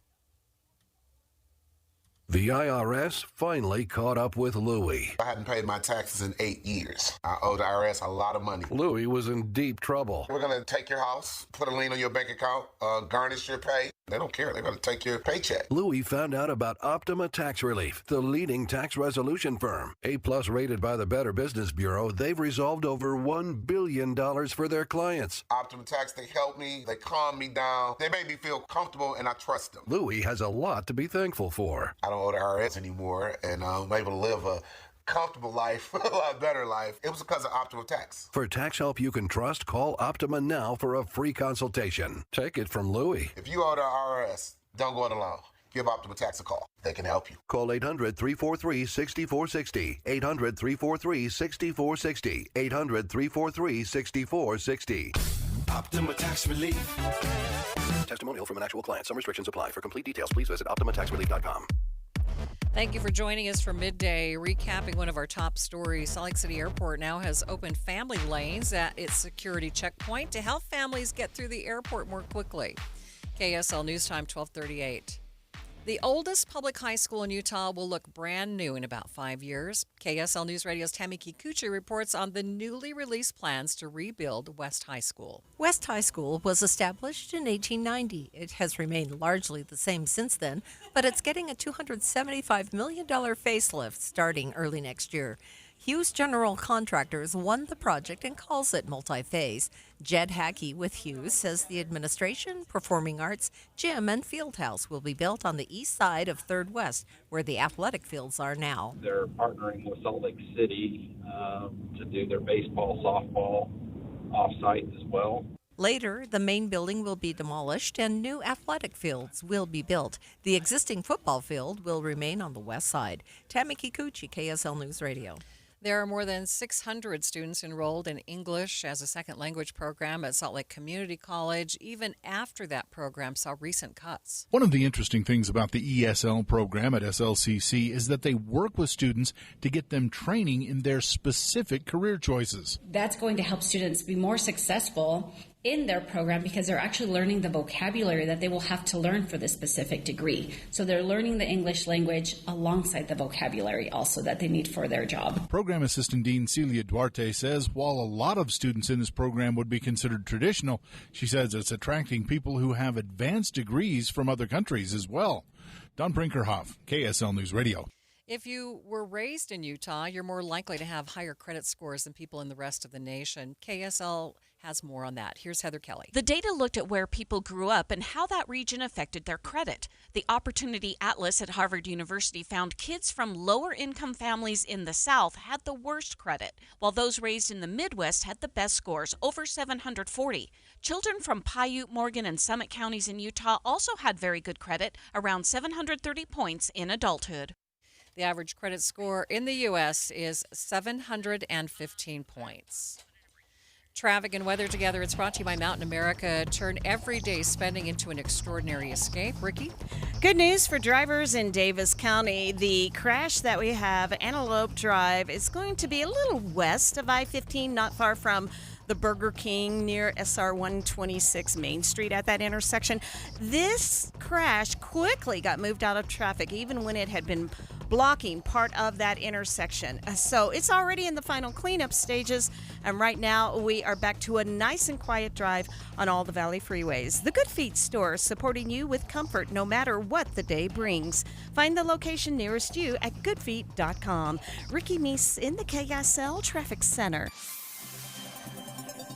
The IRS finally caught up with Louie. I hadn't paid my taxes in 8 years. I owe the IRS a lot of money. Louie was in deep trouble. We're going to take your house, put a lien on your bank account, garnish your pay. They don't care. They're going to take your paycheck. Louie found out about Optima Tax Relief, the leading tax resolution firm. A-plus rated by the Better Business Bureau, they've resolved over $1 billion for their clients. Optima Tax, they help me. They calm me down. They make me feel comfortable, and I trust them. Louie has a lot to be thankful for. I don't owe the IRS anymore, and I'm able to live a comfortable life, a lot better life. It was because of Optima Tax. For tax help you can trust, call Optima now for a free consultation. Take it from Louie. If you owe the IRS, don't go it alone. Give Optima Tax a call. They can help you. Call 800-343-6460. 800-343-6460. 800-343-6460. Optima Tax Relief. Testimonial from an actual client. Some restrictions apply. For complete details, please visit OptimaTaxRelief.com. Thank you for joining us for Midday. Recapping one of our top stories, Salt Lake City Airport now has opened family lanes at its security checkpoint to help families get through the airport more quickly. KSL News Time, 1238. The oldest public high school in Utah will look brand new in about 5 years. KSL News Radio's Tammy Kikuchi reports on the newly released plans to rebuild West High School. West High School was established in 1890. It has remained largely the same since then, but it's getting a $275 million facelift starting early next year. Hughes General Contractors won the project and calls it multi-phase. Jed Hackey with Hughes says the administration, performing arts, gym, and field house will be built on the east side of 3rd West, where the athletic fields are now. They're partnering with Salt Lake City to do their baseball, softball off-site as well. Later, the main building will be demolished and new athletic fields will be built. The existing football field will remain on the west side. Tammy Kikuchi, KSL News Radio. There are more than 600 students enrolled in English as a second language program at Salt Lake Community College, even after that program saw recent cuts. One of the interesting things about the ESL program at SLCC is that they work with students to get them training in their specific career choices. That's going to help students be more successful in their program because they're actually learning the vocabulary that they will have to learn for this specific degree. So they're learning the English language alongside the vocabulary also that they need for their job. Program Assistant Dean Celia Duarte says while a lot of students in this program would be considered traditional, she says it's attracting people who have advanced degrees from other countries as well. Don Brinkerhoff, KSL News Radio. If you were raised in Utah, you're more likely to have higher credit scores than people in the rest of the nation. KSL has more on that. Here's Heather Kelly. The data looked at where people grew up and how that region affected their credit. The Opportunity Atlas at Harvard University found kids from lower income families in the South had the worst credit, while those raised in the Midwest had the best scores, over 740. Children from Paiute, Morgan, and Summit counties in Utah also had very good credit, around 730 points in adulthood. The average credit score in the U.S. is 715 points. Traffic and weather together. It's brought to you by Mountain America. Turn everyday spending into an extraordinary escape. Ricky? Good news for drivers in Davis County. The crash that we have, Antelope Drive, is going to be a little west of I-15, not far from the Burger King near SR 126 Main Street at that intersection. This crash quickly got moved out of traffic, even when it had been blocking part of that intersection. So it's already in the final cleanup stages, and right now we are back to a nice and quiet drive on all the Valley freeways. The Good Feet store, supporting you with comfort no matter what the day brings. Find the location nearest you at goodfeet.com. Ricky Meese in the KSL Traffic Center.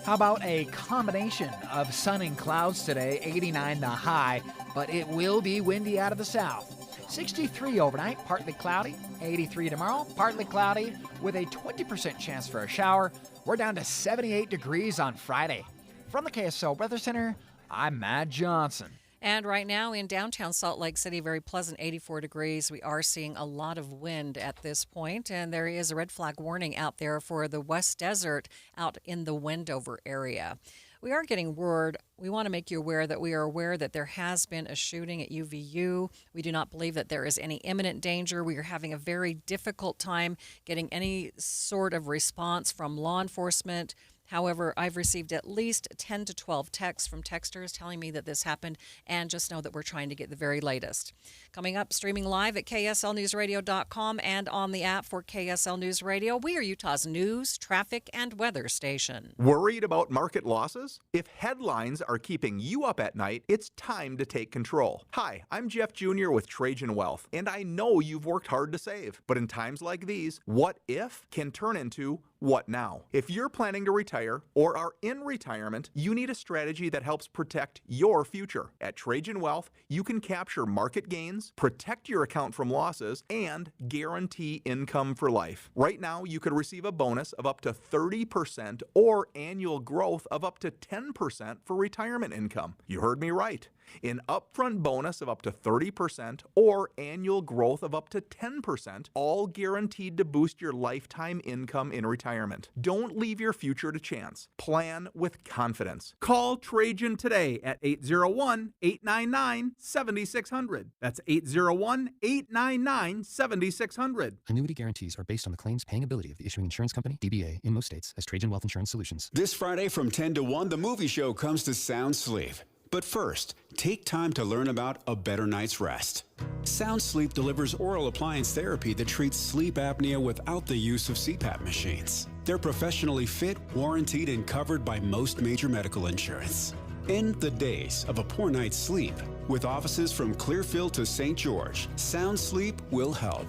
How about a combination of sun and clouds today, 89 the high, but it will be windy out of the south. 63 overnight, partly cloudy. 83 tomorrow, partly cloudy with a 20% chance for a shower. We're down to 78 degrees on Friday. From the KSL Weather Center, I'm Matt Johnson. And right now in downtown Salt Lake City, very pleasant 84 degrees. We are seeing a lot of wind at this point, and there is a red flag warning out there for the West Desert out in the Wendover area. We are getting word. We want to make you aware that we are aware that there has been a shooting at UVU. We do not believe that there is any imminent danger. We are having a very difficult time getting any sort of response from law enforcement. However, I've received at least 10 to 12 texts from texters telling me that this happened, and just know that we're trying to get the very latest. Coming up, streaming live at KSLNewsRadio.com and on the app for KSL News Radio, we are Utah's news, traffic, and weather station. Worried about market losses? If headlines are keeping you up at night, it's time to take control. Hi, I'm Jeff Jr. with Trajan Wealth, and I know you've worked hard to save. But in times like these, what if can turn into what now? If you're planning to retire or are in retirement, you need a strategy that helps protect your future. At Trajan Wealth, you can capture market gains, protect your account from losses, and guarantee income for life. Right now, you could receive a bonus of up to 30% or annual growth of up to 10% for retirement income. You heard me right. An upfront bonus of up to 30% or annual growth of up to 10%, all guaranteed to boost your lifetime income in retirement. Don't leave your future to chance. Plan with confidence. Call Trajan today at 801-899-7600. That's 801-899-7600. Annuity guarantees are based on the claims paying ability of the issuing insurance company, DBA, in most states as Trajan Wealth Insurance Solutions. This Friday from 10 to 1, the movie show comes to Sound Sleep. But first, take time to learn about a better night's rest. Sound Sleep delivers oral appliance therapy that treats sleep apnea without the use of CPAP machines. They're professionally fit, warranted, and covered by most major medical insurance. End the days of a poor night's sleep. With offices from Clearfield to St. George, Sound Sleep will help.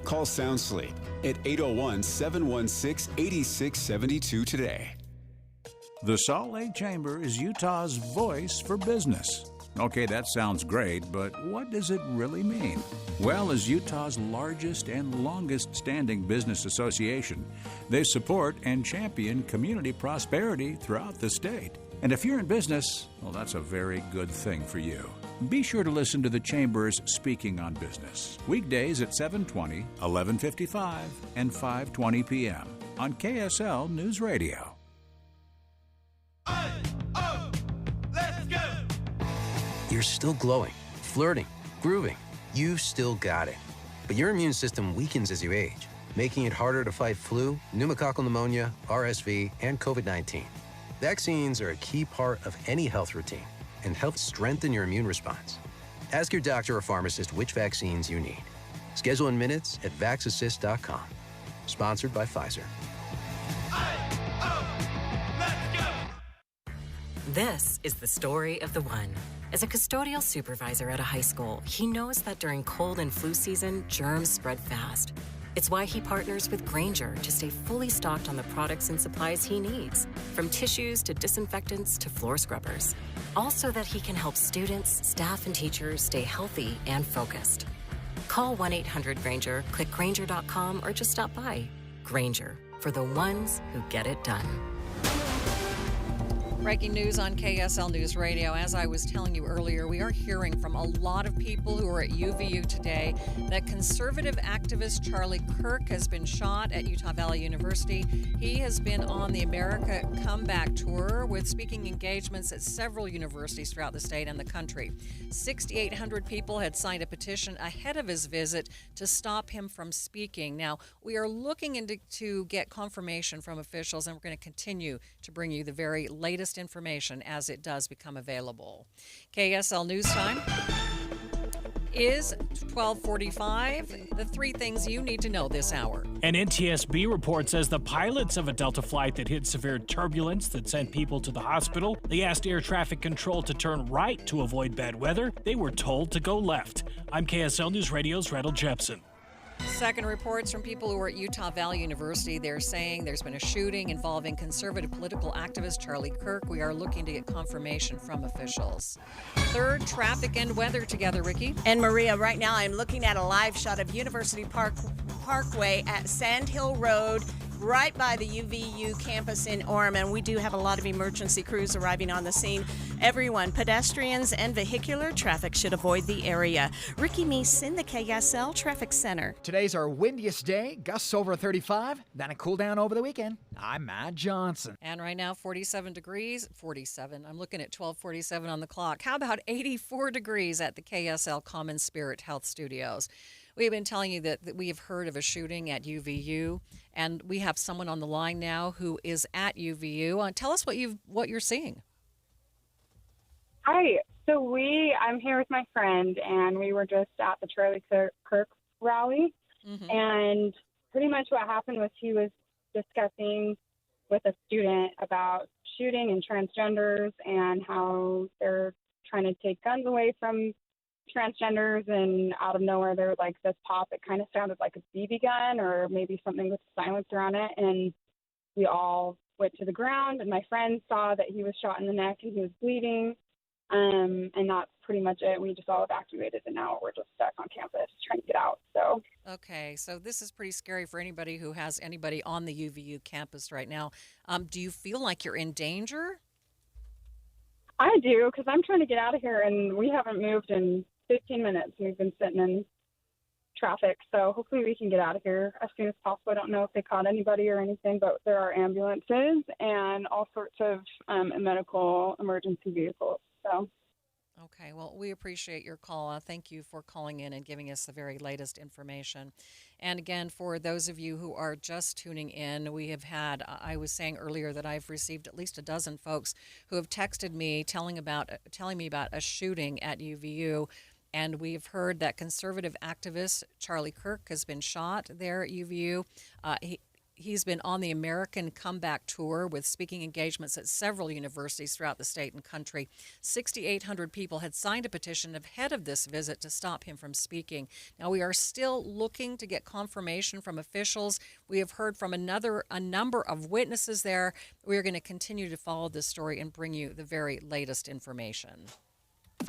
Call Sound Sleep at 801-716-8672 today. The Salt Lake Chamber is Utah's voice for business. Okay, that sounds great, but what does it really mean? Well, as Utah's largest and longest standing business association, they support and champion community prosperity throughout the state. And if you're in business, well, that's a very good thing for you. Be sure to listen to the Chamber's Speaking on Business, weekdays at 7:20, 11:55, and 5:20 p.m. on KSL Newsradio. You're still glowing, flirting, grooving. You've still got it. But your immune system weakens as you age, making it harder to fight flu, pneumococcal pneumonia, RSV, and COVID-19. Vaccines are a key part of any health routine and help strengthen your immune response. Ask your doctor or pharmacist which vaccines you need. Schedule in minutes at vaxassist.com. Sponsored by Pfizer. This is the story of the one. As a custodial supervisor at a high school, he knows that during cold and flu season, germs spread fast. It's why he partners with Grainger to stay fully stocked on the products and supplies he needs, from tissues to disinfectants to floor scrubbers. All so that he can help students, staff, and teachers stay healthy and focused. Call 1-800-GRAINGER, click Grainger.com, or just stop by. Grainger, for the ones who get it done. Breaking news on KSL News Radio. As I was telling you earlier, we are hearing from a lot of people who are at UVU today that conservative activist Charlie Kirk has been shot at Utah Valley University. He has been on the America Comeback Tour with speaking engagements at several universities throughout the state and the country. 6,800 people had signed a petition ahead of his visit to stop him from speaking. Now, we are looking to get confirmation from officials, and we're going to continue to bring you the very latest information as it does become available. KSL News Time is 12:45. The three things you need to know this hour. An NTSB report says the pilots of a Delta flight that hit severe turbulence that sent people to the hospital, they asked air traffic control to turn right to avoid bad weather. They were told to go left. I'm KSL News Radio's Randall Jepson. Second reports from people who are at Utah Valley University. They're saying there's been a shooting involving conservative political activist Charlie Kirk. We are looking to get confirmation from officials. Third, traffic and weather together, Ricky. And Maria, right now I'm looking at a live shot of University Parkway at Sand Hill Road, right by the UVU campus in Orem, and we do have a lot of emergency crews arriving on the scene. Everyone, pedestrians and vehicular traffic should avoid the area. Ricky Meese in the KSL Traffic Center. Today's our windiest day, gusts over 35, then a cool down over the weekend. I'm Matt Johnson. And right now, 47 degrees, 47. I'm looking at 12:47 on the clock. How about 84 degrees at the KSL Common Spirit Health Studios? We've been telling you that we have heard of a shooting at UVU, and we have someone on the line now who is at UVU. Tell us what you're seeing. Hi. So I'm here with my friend, and we were just at the Charlie Kirk rally. Mm-hmm. And pretty much what happened was he was discussing with a student about shooting and transgenders and how they're trying to take guns away from transgenders, and out of nowhere there was like this pop. It kind of sounded like a BB gun or maybe something with a silencer on it, and we all went to the ground, and my friend saw that he was shot in the neck and he was bleeding, and that's pretty much it. We just all evacuated, and now we're just stuck on campus trying to get out. So okay, so this is pretty scary for anybody who has anybody on the UVU campus right now. Do you feel like you're in danger? I do, because I'm trying to get out of here, and we haven't moved in 15 minutes. We've been sitting in traffic, so hopefully we can get out of here as soon as possible. I don't know if they caught anybody or anything, but there are ambulances and all sorts of medical emergency vehicles. So Okay, well, we appreciate your call. Thank you for calling in and giving us the very latest information. And again, for those of you who are just tuning in, we have had, I was saying earlier that I've received at least a dozen folks who have texted me telling me about a shooting at UVU. And we've heard that conservative activist Charlie Kirk has been shot there at UVU. He's been on the American Comeback Tour with speaking engagements at several universities throughout the state and country. 6,800 people had signed a petition ahead of this visit to stop him from speaking. Now, we are still looking to get confirmation from officials. We have heard from a number of witnesses there. We are going to continue to follow this story and bring you the very latest information.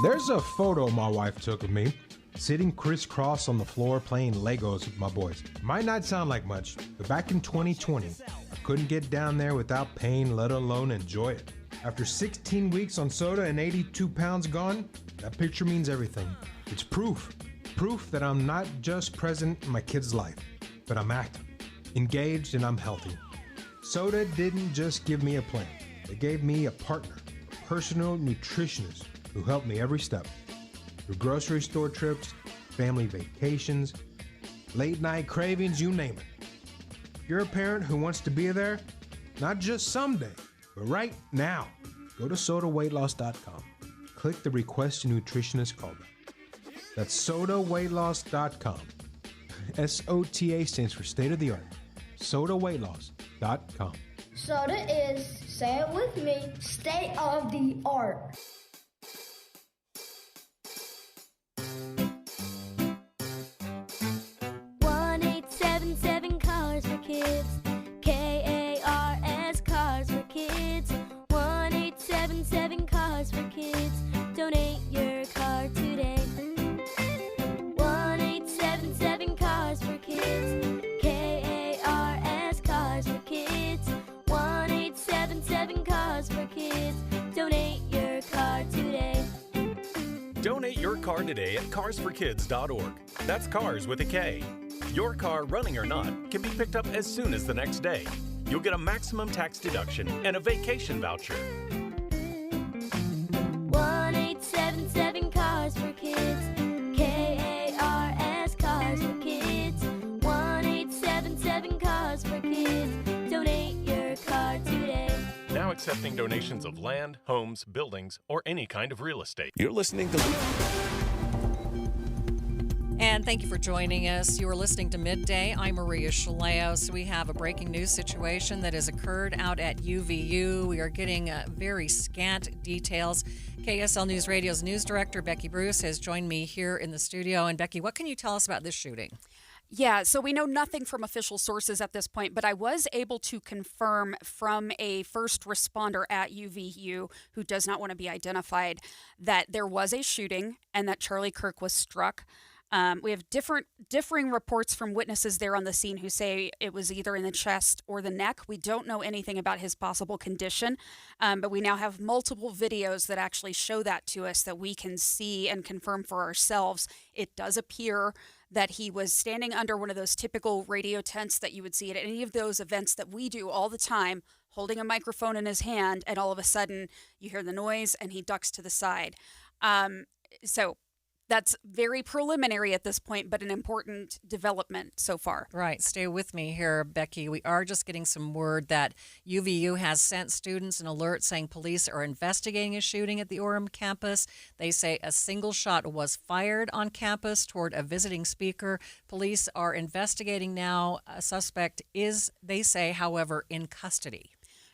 There's a photo my wife took of me, sitting crisscross on the floor playing Legos with my boys. Might not sound like much, but back in 2020, I couldn't get down there without pain, let alone enjoy it. After 16 weeks on soda and 82 pounds gone, that picture means everything. It's proof that I'm not just present in my kid's life, but I'm active, engaged, and I'm healthy. Soda didn't just give me a plan. It gave me a partner, a personal nutritionist who helped me every step. Through grocery store trips, family vacations, late night cravings, you name it. If you're a parent who wants to be there, not just someday, but right now, go to sodaweightloss.com. Click the Request a Nutritionist callback. That's sodaweightloss.com. SOTA stands for state of the art. sodaweightloss.com. Soda is, say it with me, state of the art. 1-877 Cars for Kids. KARS Cars for Kids. 1-877 Cars for Kids. Donate your car today. 1-877 Cars for Kids. KARS Cars for Kids. 1-877 Cars for Kids. Donate your car today. Donate your car today at carsforkids.org. That's cars with a K. Your car, running or not, can be picked up as soon as the next day. You'll get a maximum tax deduction and a vacation voucher. 1-877 Cars for Kids. KARS Cars for Kids. 1-877 Cars for Kids. Donate your car today. Now accepting donations of land, homes, buildings, or any kind of real estate. You're listening to... And thank you for joining us. You are listening to Midday. I'm Maria Chaleos. We have a breaking news situation that has occurred out at UVU. We are getting very scant details. KSL Newsradio's news director, Becky Bruce, has joined me here in the studio. And Becky, what can you tell us about this shooting? Yeah, so we know nothing from official sources at this point, but I was able to confirm from a first responder at UVU who does not want to be identified that there was a shooting and that Charlie Kirk was struck. We have differing reports from witnesses there on the scene who say it was either in the chest or the neck. We don't know anything about his possible condition, but we now have multiple videos that actually show that to us that we can see and confirm for ourselves. It does appear that he was standing under one of those typical radio tents that you would see at any of those events that we do all the time, holding a microphone in his hand, and all of a sudden you hear the noise and he ducks to the side. So that's very preliminary at this point, but an important development so far. Right. Stay with me here, Becky. We are just getting some word that UVU has sent students an alert saying police are investigating a shooting at the Orem campus. They say a single shot was fired on campus toward a visiting speaker. Police are investigating now. A suspect is, they say, however, in custody.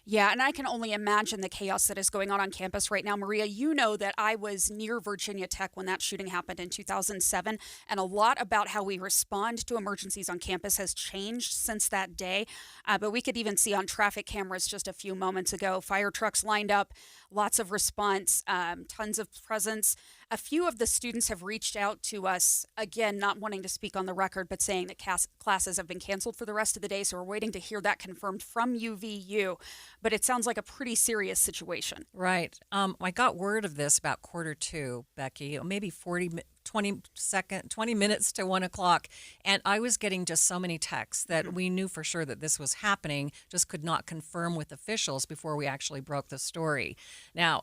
Yeah, and I can only imagine the chaos that is going on campus right now. Maria, you know that I was near Virginia Tech when that shooting happened in 2007, and a lot about how we respond to emergencies on campus has changed since that day. But we could even see on traffic cameras just a few moments ago, fire trucks lined up, lots of response, tons of presence. A few of the students have reached out to us, again, not wanting to speak on the record, but saying that classes have been canceled for the rest of the day, so we're waiting to hear that confirmed from UVU. But it sounds like a pretty serious situation. Right. I got word of this about 1:45, Becky, maybe 40 20 minutes to 1 o'clock. And I was getting just so many texts that we knew for sure that this was happening, just could not confirm with officials before we actually broke the story. Now,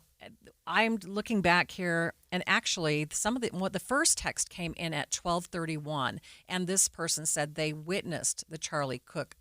I'm looking back here, and actually, the first text came in at 12:31, and this person said they witnessed the Charlie Kirk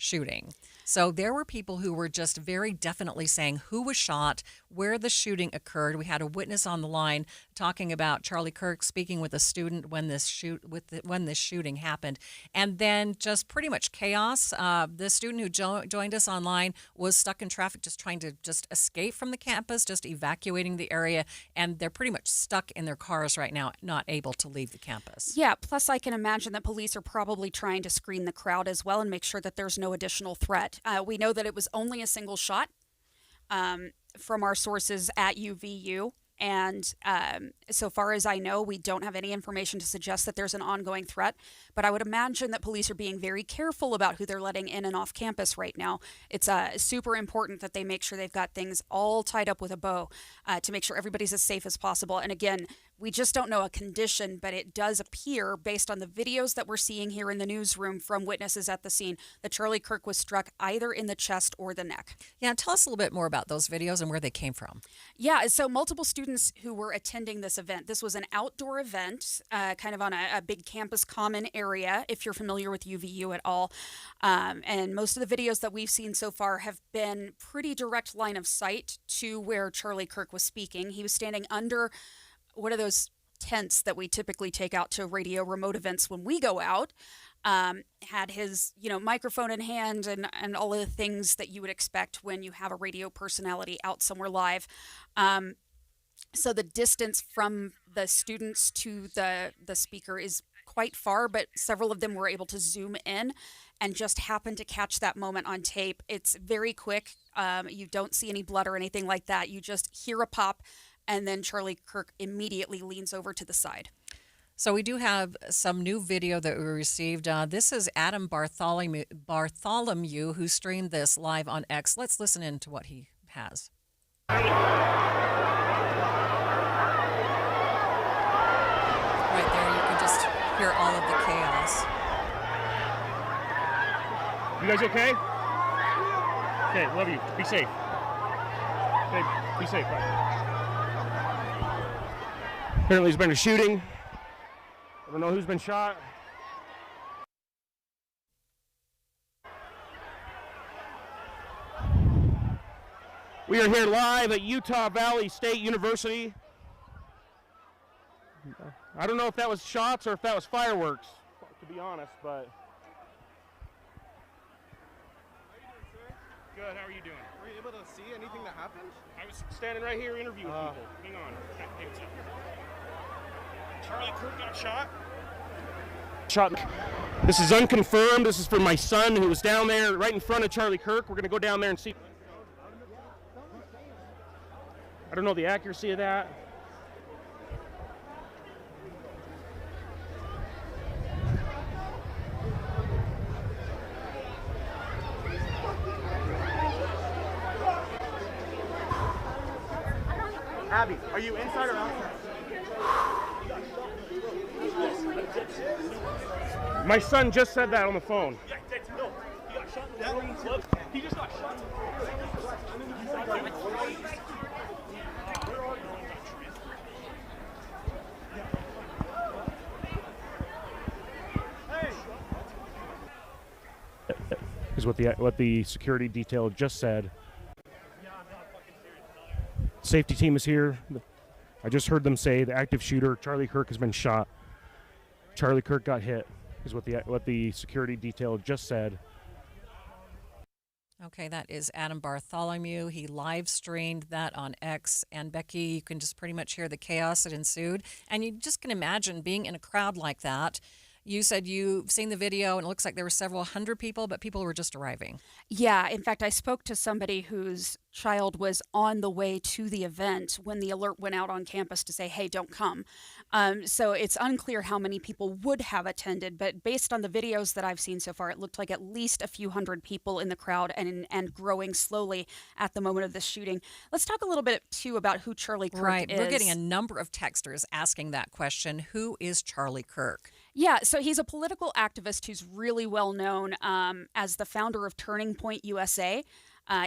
shooting. So there were people who were just very definitely saying who was shot, where the shooting occurred. We had a witness on the line talking about Charlie Kirk speaking with a student when this shooting happened, and then just pretty much chaos. The student who joined us online was stuck in traffic, just trying to just escape from the campus, just evacuating the area, and they're pretty much stuck in their cars right now, not able to leave the campus. Yeah. Plus, I can imagine that police are probably trying to screen the crowd as well and make sure that there's no additional threat. We know that it was only a single shot from our sources at UVU. And so far as I know, we don't have any information to suggest that there's an ongoing threat. But I would imagine that police are being very careful about who they're letting in and off campus right now. It's super important that they make sure they've got things all tied up with a bow to make sure everybody's as safe as possible. And again, we just don't know a condition, but it does appear, based on the videos that we're seeing here in the newsroom from witnesses at the scene, that Charlie Kirk was struck either in the chest or the neck. Yeah, tell us a little bit more about those videos and where they came from. Yeah, so multiple students who were attending this event. This was an outdoor event, kind of on a big campus common area, if you're familiar with UVU at all. And most of the videos that we've seen so far have been pretty direct line of sight to where Charlie Kirk was speaking. He was standing under one of those tents that we typically take out to radio remote events when we go out. Had his, microphone in hand and all of the things that you would expect when you have a radio personality out somewhere live. So the distance from the students to the speaker is quite far, but several of them were able to zoom in and just happened to catch that moment on tape. It's very quick. You don't see any blood or anything like that. You just hear a pop, and then Charlie Kirk immediately leans over to the side. So we do have some new video that we received. This is Adam Bartholomew, who streamed this live on X. Let's listen in to what he has. Right there, you can just hear all of the chaos. You guys okay? Okay, love you. Be safe. Okay, be safe. Bye. Apparently there's been a shooting. I don't know who's been shot. We are here live at Utah Valley State University. I don't know if that was shots or if that was fireworks, to be honest, but... Good, how are you doing? Were you able to see anything that happened? I was standing right here interviewing people. Hang on. Hey, what's up? Charlie Kirk got shot? Shot. This is unconfirmed. This is from my son who was down there right in front of Charlie Kirk. We're going to go down there and see. I don't know the accuracy of that. Abby, are you inside or outside? My son just said that on the phone. Yeah, no, he got shot in the club. He just got shot. Is what the security detail just said. Safety team is here. I just heard them say the active shooter, Charlie Kirk, has been shot. Charlie Kirk got hit, is what the security detail just said. Okay, that is Adam Bartholomew. He live streamed that on X. And Becky, you can just pretty much hear the chaos that ensued. And you just can imagine being in a crowd like that. You said you've seen the video, and it looks like there were several hundred people, but people were just arriving. Yeah, in fact, I spoke to somebody whose child was on the way to the event when the alert went out on campus to say, hey, don't come. So it's unclear how many people would have attended, but based on the videos that I've seen so far, it looked like at least a few hundred people in the crowd and growing slowly at the moment of the shooting. Let's talk a little bit, too, about who Charlie Kirk is. We're getting a number of texters asking that question. Who is Charlie Kirk? Yeah, so he's a political activist who's really well known as the founder of Turning Point USA.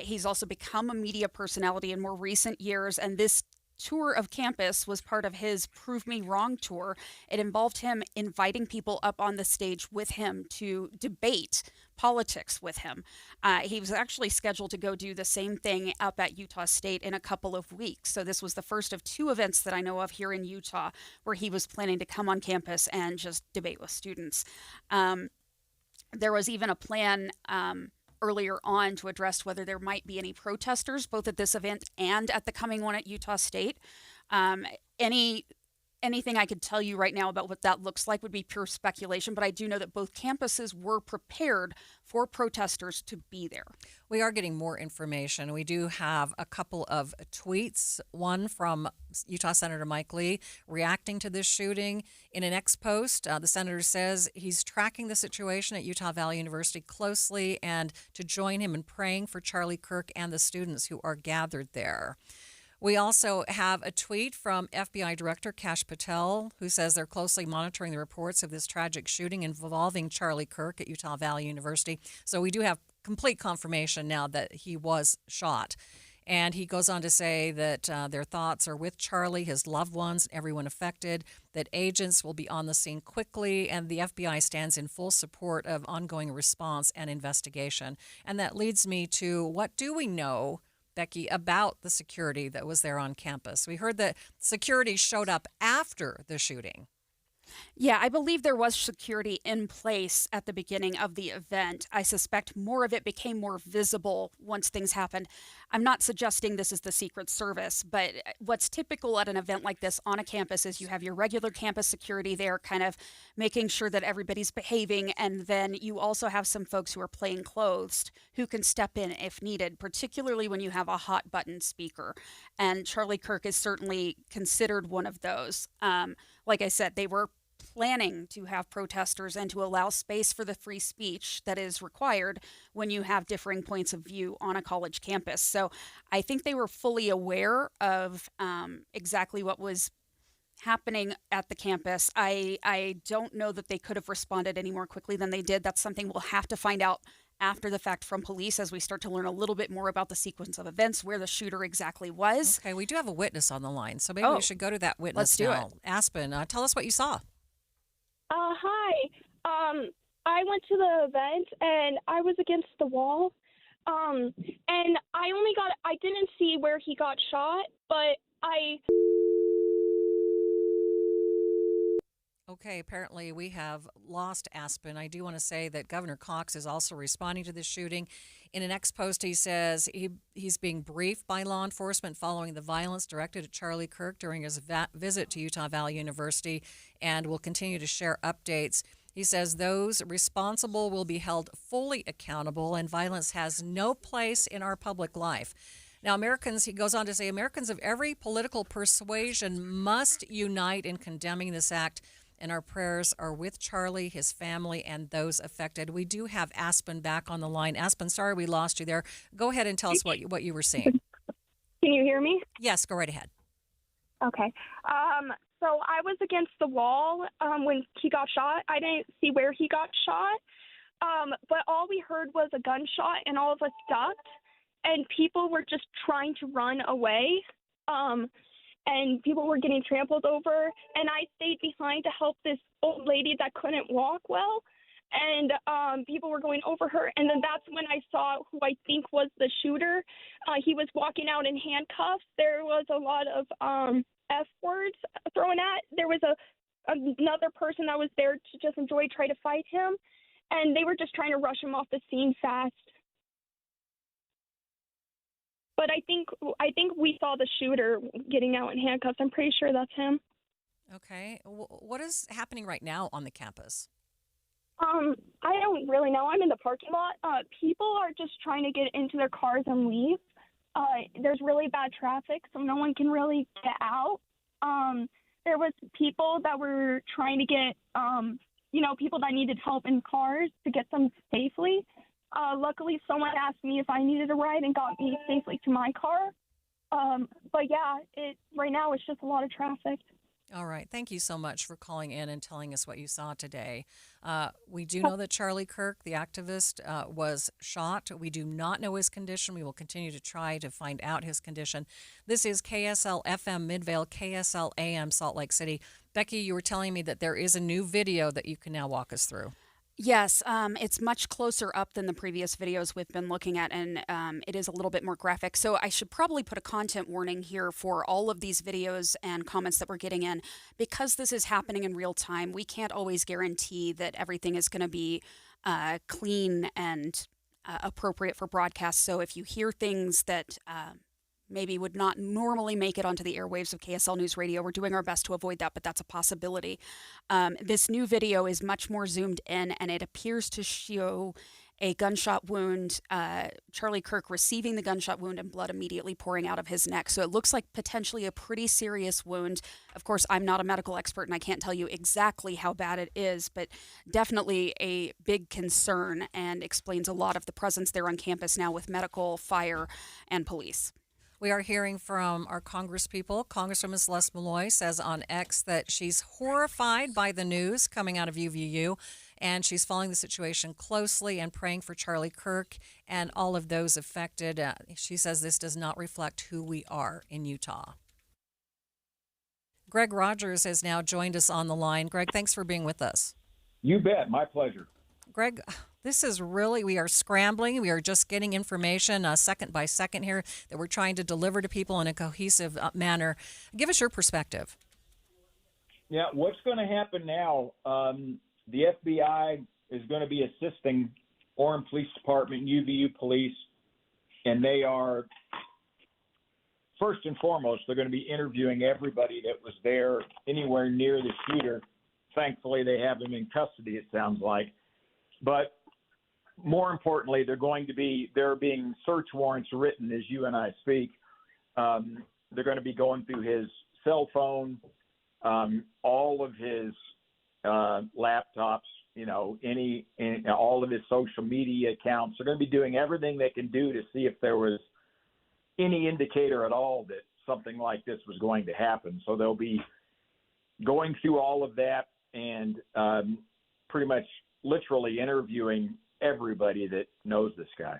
He's also become a media personality in more recent years, and this tour of campus was part of his Prove Me Wrong tour. It involved him inviting people up on the stage with him to debate politics with him. He was actually scheduled to go do the same thing up at Utah State in a couple of weeks. So this was the first of two events that I know of here in Utah where he was planning to come on campus and just debate with students. There was even a plan earlier on to address whether there might be any protesters, both at this event and at the coming one at Utah State. Anything I could tell you right now about what that looks like would be pure speculation, but I do know that both campuses were prepared for protesters to be there. We are getting more information. We do have a couple of tweets, one from Utah Senator Mike Lee reacting to this shooting. In an ex-post, the senator says he's tracking the situation at Utah Valley University closely and to join him in praying for Charlie Kirk and the students who are gathered there. We also have a tweet from FBI Director Kash Patel, who says they're closely monitoring the reports of this tragic shooting involving Charlie Kirk at Utah Valley University. So we do have complete confirmation now that he was shot. And he goes on to say that their thoughts are with Charlie, his loved ones, and everyone affected, that agents will be on the scene quickly, and the FBI stands in full support of ongoing response and investigation. And that leads me to, what do we know, Becky, about the security that was there on campus? We heard that security showed up after the shooting. Yeah, I believe there was security in place at the beginning of the event. I suspect more of it became more visible once things happened. I'm not suggesting this is the Secret Service, but what's typical at an event like this on a campus is you have your regular campus security there kind of making sure that everybody's behaving, and then you also have some folks who are plainclothes who can step in if needed, particularly when you have a hot button speaker. And Charlie Kirk is certainly considered one of those. Like I said, they were planning to have protesters and to allow space for the free speech that is required when you have differing points of view on a college campus. So I think they were fully aware of exactly what was happening at the campus. I don't know that they could have responded any more quickly than they did. That's something we'll have to find out after the fact from police as we start to learn a little bit more about the sequence of events, where the shooter exactly was. Okay, we do have a witness on the line, so maybe we should go to that witness. Let's do now. it. Aspen, tell us what you saw. Hi. I went to the event and I was against the wall. And I didn't see where he got shot, but Okay, apparently we have lost Aspen. I do want to say that Governor Cox is also responding to this shooting. In an ex-post, he says he's being briefed by law enforcement following the violence directed at Charlie Kirk during his visit to Utah Valley University, and will continue to share updates. He says those responsible will be held fully accountable, and violence has no place in our public life. Now, he goes on to say, Americans of every political persuasion must unite in condemning this act, and our prayers are with Charlie, his family, and those affected. We do have Aspen back on the line. Aspen, sorry we lost you there. Go ahead and tell us what you were seeing. Can you hear me? Yes, go right ahead. Okay. So I was against the wall when he got shot. I didn't see where he got shot, but all we heard was a gunshot, and all of us ducked, and people were just trying to run away. And people were getting trampled over, and I stayed behind to help this old lady that couldn't walk well, and people were going over her, and then that's when I saw who I think was the shooter. He was walking out in handcuffs. There was a lot of F words thrown at. There was another person that was there to just try to fight him, and they were just trying to rush him off the scene fast. But I think we saw the shooter getting out in handcuffs. I'm pretty sure that's him. Okay. What is happening right now on the campus? I don't really know. I'm in the parking lot. People are just trying to get into their cars and leave. There's really bad traffic, so no one can really get out. There was people that were trying to get, people that needed help in cars to get them safely. Luckily, someone asked me if I needed a ride and got me safely to my car. But yeah, right now it's just a lot of traffic. All right. Thank you so much for calling in and telling us what you saw today. We do know that Charlie Kirk, the activist, was shot. We do not know his condition. We will continue to try to find out his condition. This is KSL FM Midvale, KSL AM Salt Lake City. Becky, you were telling me that there is a new video that you can now walk us through. Yes, it's much closer up than the previous videos we've been looking at, and it is a little bit more graphic. So I should probably put a content warning here for all of these videos and comments that we're getting in. Because this is happening in real time, we can't always guarantee that everything is going to be clean and appropriate for broadcast. So if you hear things that maybe would not normally make it onto the airwaves of KSL Newsradio, we're doing our best to avoid that, but that's a possibility. This new video is much more zoomed in, and it appears to show a gunshot wound, Charlie Kirk receiving the gunshot wound and blood immediately pouring out of his neck. So it looks like potentially a pretty serious wound. Of course, I'm not a medical expert, and I can't tell you exactly how bad it is, but definitely a big concern, and explains a lot of the presence there on campus now with medical, fire, and police. We are hearing from our congresspeople. Congresswoman Celeste Malloy says on X that she's horrified by the news coming out of UVU, and she's following the situation closely and praying for Charlie Kirk and all of those affected. She says this does not reflect who we are in Utah. Greg Rogers has now joined us on the line. Greg, thanks for being with us. You bet. My pleasure. Greg, this is really, we are scrambling. We are just getting information second by second here that we're trying to deliver to people in a cohesive manner. Give us your perspective. Yeah, what's going to happen now, the FBI is going to be assisting Orem Police Department, UVU Police, and they are, first and foremost, they're going to be interviewing everybody that was there anywhere near the shooter. Thankfully, they have him in custody, it sounds like. But more importantly, there are being search warrants written as you and I speak. They're going to be going through his cell phone, all of his laptops, all of his social media accounts. They're going to be doing everything they can do to see if there was any indicator at all that something like this was going to happen. So they'll be going through all of that and pretty much literally interviewing everybody that knows this guy.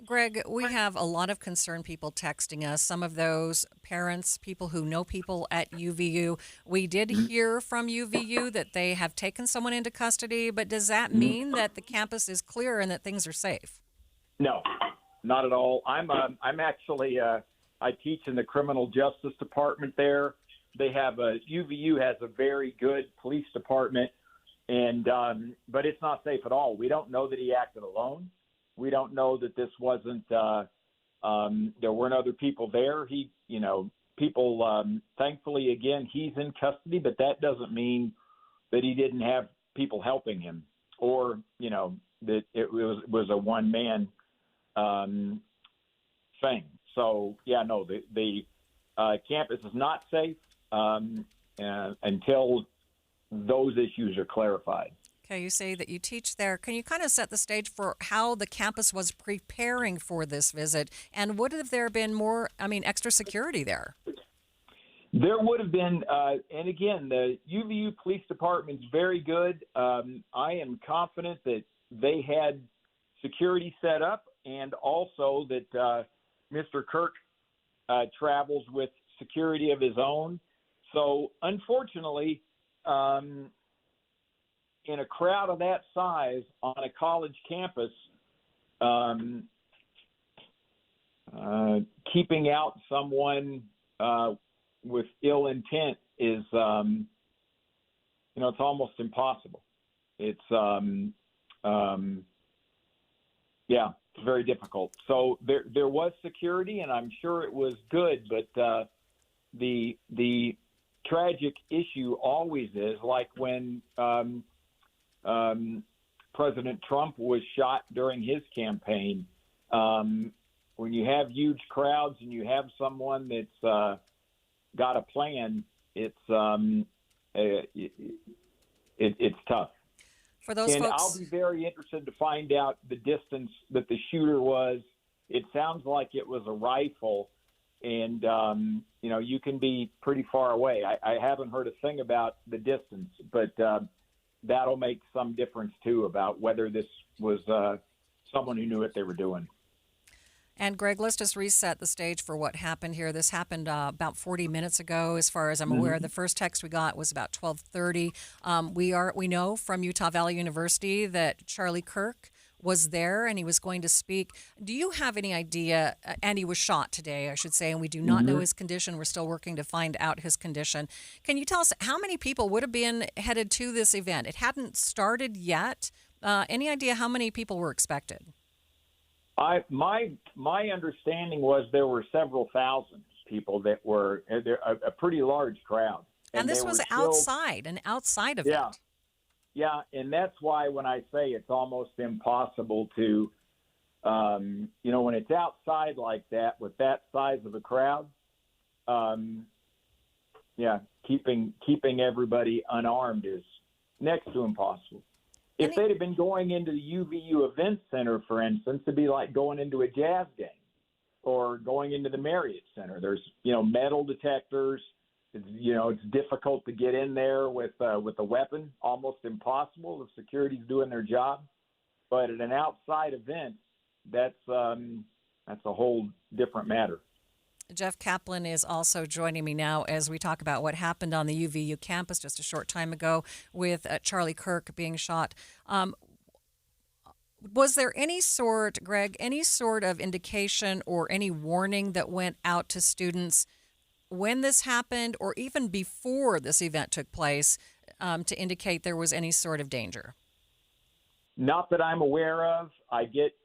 Greg, we have a lot of concerned people texting us. Some of those parents, people who know people at UVU. We did hear from UVU that they have taken someone into custody, but does that mean that the campus is clear and that things are safe? No, not at all. I'm actually I teach in the criminal justice department there. UVU has a very good police department. But it's not safe at all. We don't know that he acted alone. We don't know that this wasn't, there weren't other people there. Thankfully, again, he's in custody, but that doesn't mean that he didn't have people helping him or, that it was a one-man thing. So, yeah, no, the campus is not safe until those issues are clarified. Okay, you say that you teach there. Can you kind of set the stage for how the campus was preparing for this visit? And would have there been more, extra security there? There would have been, and again, the UVU Police Department's very good. I am confident that they had security set up and also that Mr. Kirk travels with security of his own. So, unfortunately, in a crowd of that size on a college campus, keeping out someone with ill intent is, it's almost impossible. It's, it's very difficult. So there was security, and I'm sure it was good, but the tragic issue always is like when President Trump was shot during his campaign. When you have huge crowds and you have someone that's got a plan, it's tough. For those and folks, I'll be very interested to find out the distance that the shooter was. It sounds like it was a rifle, and you can be pretty far away. I haven't heard a thing about the distance, but that'll make some difference too about whether this was someone who knew what they were doing. And Greg, let's just reset the stage for what happened here. This happened about 40 minutes ago, as far as I'm aware. The first text we got was about 12:30. We know from Utah Valley University that Charlie Kirk was there and he was going to speak. Do you have any idea? And he was shot today, I should say, and we do not know his condition. We're still working to find out his condition. Can you tell us how many people would have been headed to this event? It hadn't started yet. Any idea how many people were expected? My understanding was there were several thousand people that were a pretty large crowd. And this was outside, an outside event. Yeah, and that's why when I say it's almost impossible to, when it's outside like that with that size of a crowd, keeping everybody unarmed is next to impossible. If they'd have been going into the UVU Event Center, for instance, it'd be like going into a jazz game or going into the Marriott Center. There's, metal detectors. It's difficult to get in there with a weapon, almost impossible if security's doing their job. But at an outside event, that's a whole different matter. Jeff Kaplan is also joining me now as we talk about what happened on the UVU campus just a short time ago with Charlie Kirk being shot. Was there any sort of indication or any warning that went out to students when this happened or even before this event took place to indicate there was any sort of danger? Not that I'm aware of. I get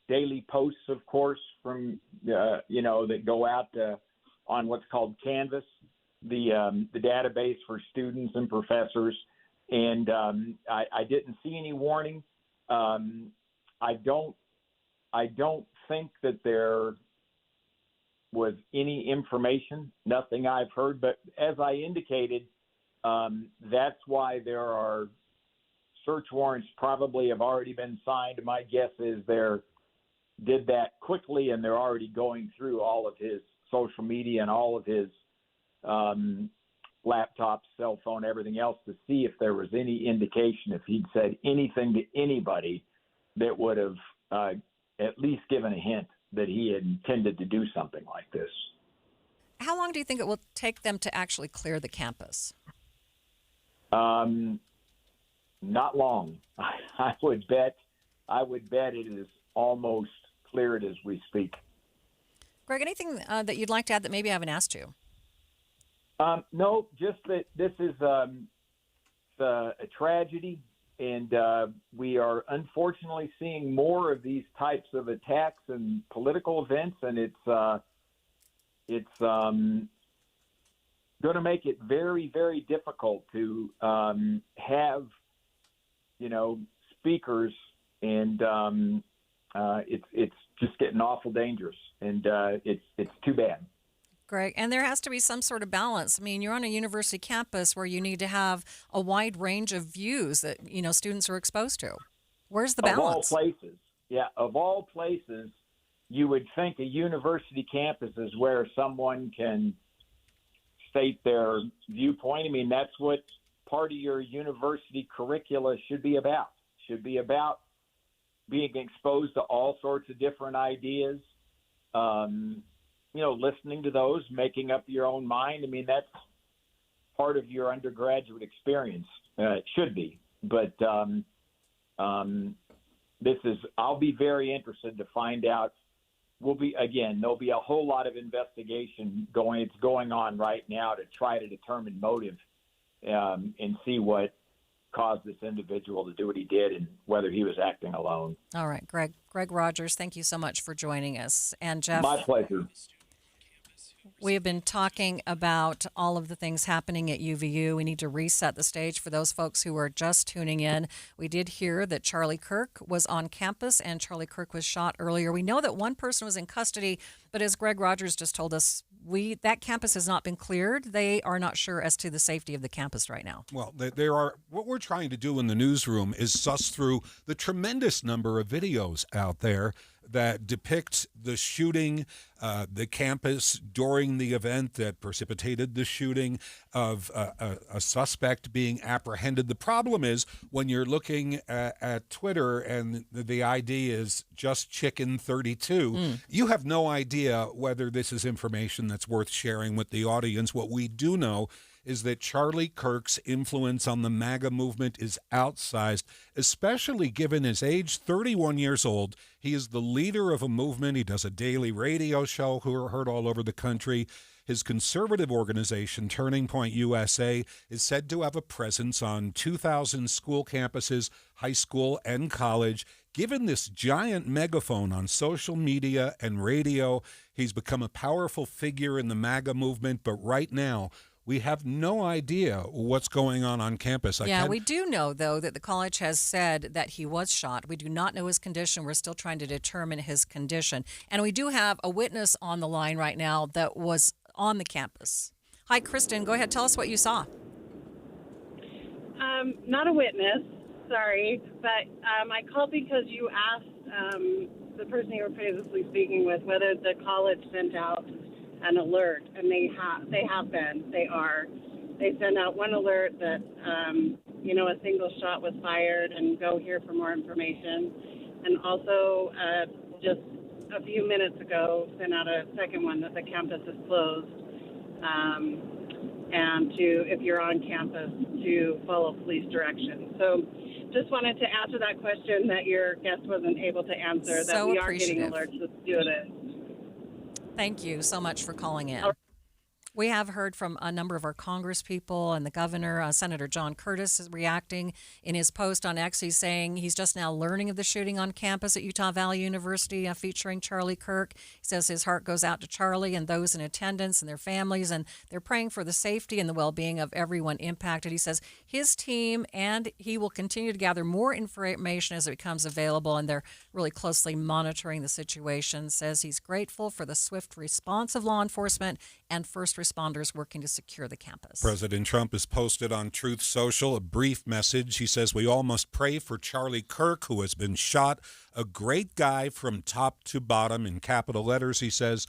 daily posts, of course, from that go out on what's called Canvas, the database for students and professors, and I didn't see any warning. I don't think that there was any information, nothing I've heard, but as I indicated, that's why there are search warrants probably have already been signed. My guess is did that quickly, and they're already going through all of his social media and all of his laptop, cell phone, everything else to see if there was any indication, if he'd said anything to anybody that would have at least given a hint that he had intended to do something like this. How long do you think it will take them to actually clear the campus? Not long. I would bet it is almost cleared as we speak. Greg, anything that you'd like to add that maybe I haven't asked you? No, just that this is a tragedy, and we are unfortunately seeing more of these types of attacks and political events, and it's going to make it very, very difficult to have speakers, and it's just getting awful dangerous, and it's too bad. Greg, and there has to be some sort of balance. I mean, you're on a university campus where you need to have a wide range of views that students are exposed to. Where's the balance? Of all places, you would think a university campus is where someone can state their viewpoint. I mean, that's what part of your university curricula should be about. Should be about being exposed to all sorts of different ideas, listening to those, making up your own mind. I mean, that's part of your undergraduate experience. It should be. But I'll be very interested to find out. There'll be a whole lot of investigation going on right now to try to determine motive and see what caused this individual to do what he did and whether he was acting alone. All right, Greg Rogers, thank you so much for joining us. And Jeff, my pleasure. We have been talking about all of the things happening at UVU. We need to reset the stage for those folks who are just tuning in. We did hear that Charlie Kirk was on campus and Charlie Kirk was shot earlier. We know that one person was in custody, but as Greg Rogers just told us, that campus has not been cleared. They are not sure as to the safety of the campus right now. Well, what we're trying to do in the newsroom is suss through the tremendous number of videos out there that depict the shooting, the campus during the event that precipitated the shooting of a suspect being apprehended. The problem is when you're looking at Twitter and the ID is just chicken 32, you have no idea whether this is information that's worth sharing with the audience. What we do know is that Charlie Kirk's influence on the MAGA movement is outsized, especially given his age, 31 years old. He is the leader of a movement. He does a daily radio show who are heard all over the country. His conservative organization, Turning Point USA, is said to have a presence on 2,000 school campuses, high school and college. Given this giant megaphone on social media and radio, he's become a powerful figure in the MAGA movement. But right now, we have no idea what's going on campus. We do know, though, that the college has said that he was shot. We do not know his condition. We're still trying to determine his condition. And we do have a witness on the line right now that was on the campus. Hi, Kristen. Go ahead. Tell us what you saw. Not a witness, sorry, but I called because you asked the person you were previously speaking with whether the college sent out an alert, and they sent out one alert that a single shot was fired and go here for more information, and also just a few minutes ago sent out a second one that the campus is closed, and if you're on campus to follow police directions. So just wanted to answer that question that your guest wasn't able to answer, that we are getting alerts with students. Thank you so much for calling in. We have heard from a number of our Congress people and the governor. Senator John Curtis is reacting in his post on X. He's saying he's just now learning of the shooting on campus at Utah Valley University featuring Charlie Kirk. He says his heart goes out to Charlie and those in attendance and their families, and they're praying for the safety and the well-being of everyone impacted. He says his team and he will continue to gather more information as it becomes available, and they're really closely monitoring the situation. Says he's grateful for the swift response of law enforcement and first responders working to secure the campus. President Trump has posted on Truth Social a brief message. He says, "We all must pray for Charlie Kirk, who has been shot. A great guy from top to bottom," in capital letters. He says,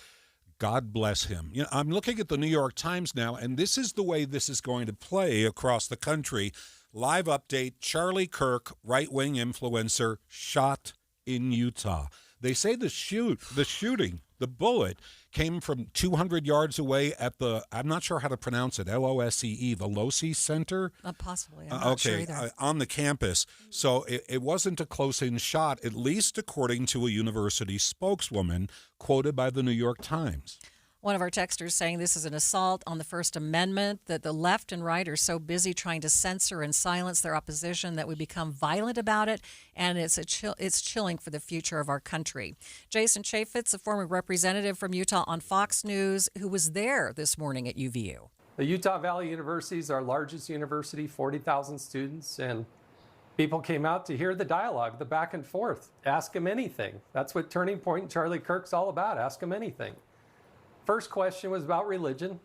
God bless him. I'm looking at the New York Times now, and this is the way this is going to play across the country. Live update, Charlie Kirk, right-wing influencer, shot in Utah. They say the shooting, the bullet, came from 200 yards away at the, I'm not sure how to pronounce it, LOSCE, the Losi Center? Possibly. I'm not sure either. On the campus. So it wasn't a close-in shot, at least according to a university spokeswoman quoted by the New York Times. One of our texters saying this is an assault on the First Amendment, that the left and right are so busy trying to censor and silence their opposition that we become violent about it, and it's chilling for the future of our country. Jason Chaffetz, a former representative from Utah on Fox News, who was there this morning at UVU. The Utah Valley University is our largest university, 40,000 students, and people came out to hear the dialogue, the back and forth. Ask them anything. That's what Turning Point and Charlie Kirk's all about. Ask them anything. First question was about religion.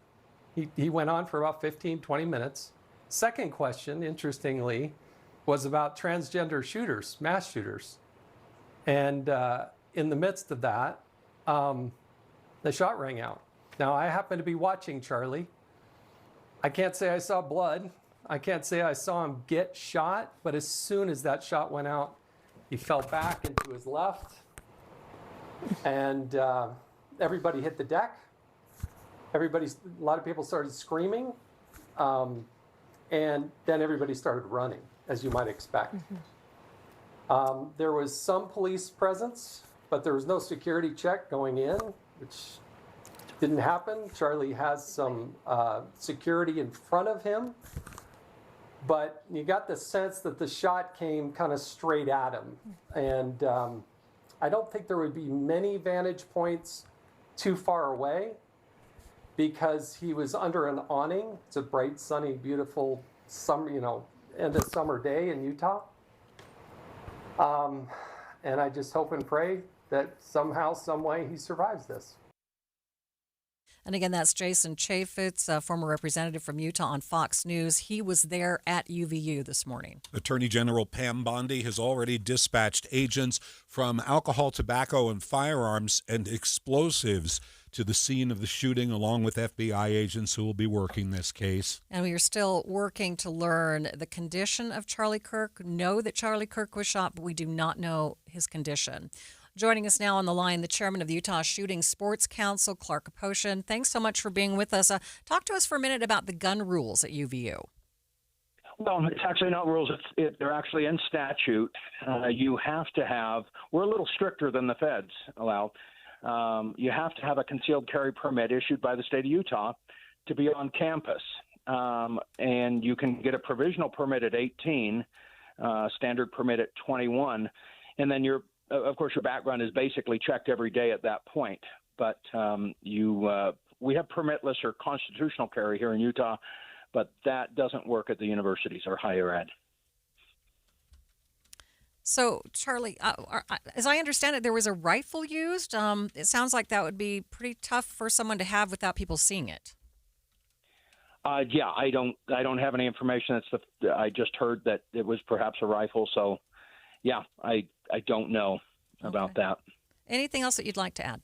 He went on for about 15, 20 minutes. Second question, interestingly, was about transgender shooters, mass shooters. And in the midst of that, the shot rang out. Now, I happen to be watching Charlie. I can't say I saw blood. I can't say I saw him get shot, but as soon as that shot went out, he fell back into his left, and everybody hit the deck. A lot of people started screaming, and then everybody started running, as you might expect. There was some police presence, but there was no security check going in, which didn't happen. Charlie has some security in front of him, but you got the sense that the shot came kind of straight at him. And I don't think there would be many vantage points too far away. because he was under an awning. It's a bright, sunny, beautiful summer, end of summer day in Utah. And I just hope and pray that somehow, some way, he survives this. And again, that's Jason Chaffetz, a former representative from Utah on Fox News. He was there at UVU this morning. Attorney General Pam Bondi has already dispatched agents from alcohol, tobacco, and firearms and explosives to the scene of the shooting, along with FBI agents who will be working this case. And we are still working to learn the condition of Charlie Kirk. Know that Charlie Kirk was shot, but we do not know his condition. Joining us now on the line, the chairman of the Utah Shooting Sports Council, Clark Aposhian. Thanks so much for being with us. Talk to us for a minute about the gun rules at UVU. Well, it's actually not rules. They're actually in statute. You have to have – we're a little stricter than the feds allow. You have to have a concealed carry permit issued by the state of Utah to be on campus. And you can get a provisional permit at 18, standard permit at 21, and then of course, your background is basically checked every day at that point. But we have permitless or constitutional carry here in Utah, but that doesn't work at the universities or higher ed. So, Charlie, as I understand it, there was a rifle used. It sounds like that would be pretty tough for someone to have without people seeing it. Yeah, I don't have any information. I just heard that it was perhaps a rifle. So, yeah, I don't know about that. Anything else that you'd like to add?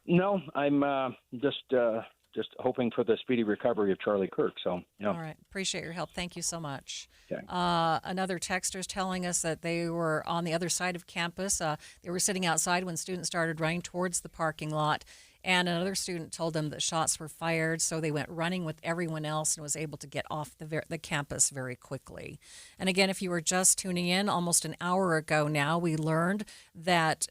No, I'm just hoping for the speedy recovery of Charlie Kirk. So, yeah. All right. Appreciate your help. Thank you so much. Okay. Another texter is telling us that they were on the other side of campus. They were sitting outside when students started running towards the parking lot. And another student told them that shots were fired, so they went running with everyone else and was able to get off the campus very quickly. And again, if you were just tuning in, almost an hour ago now, we learned that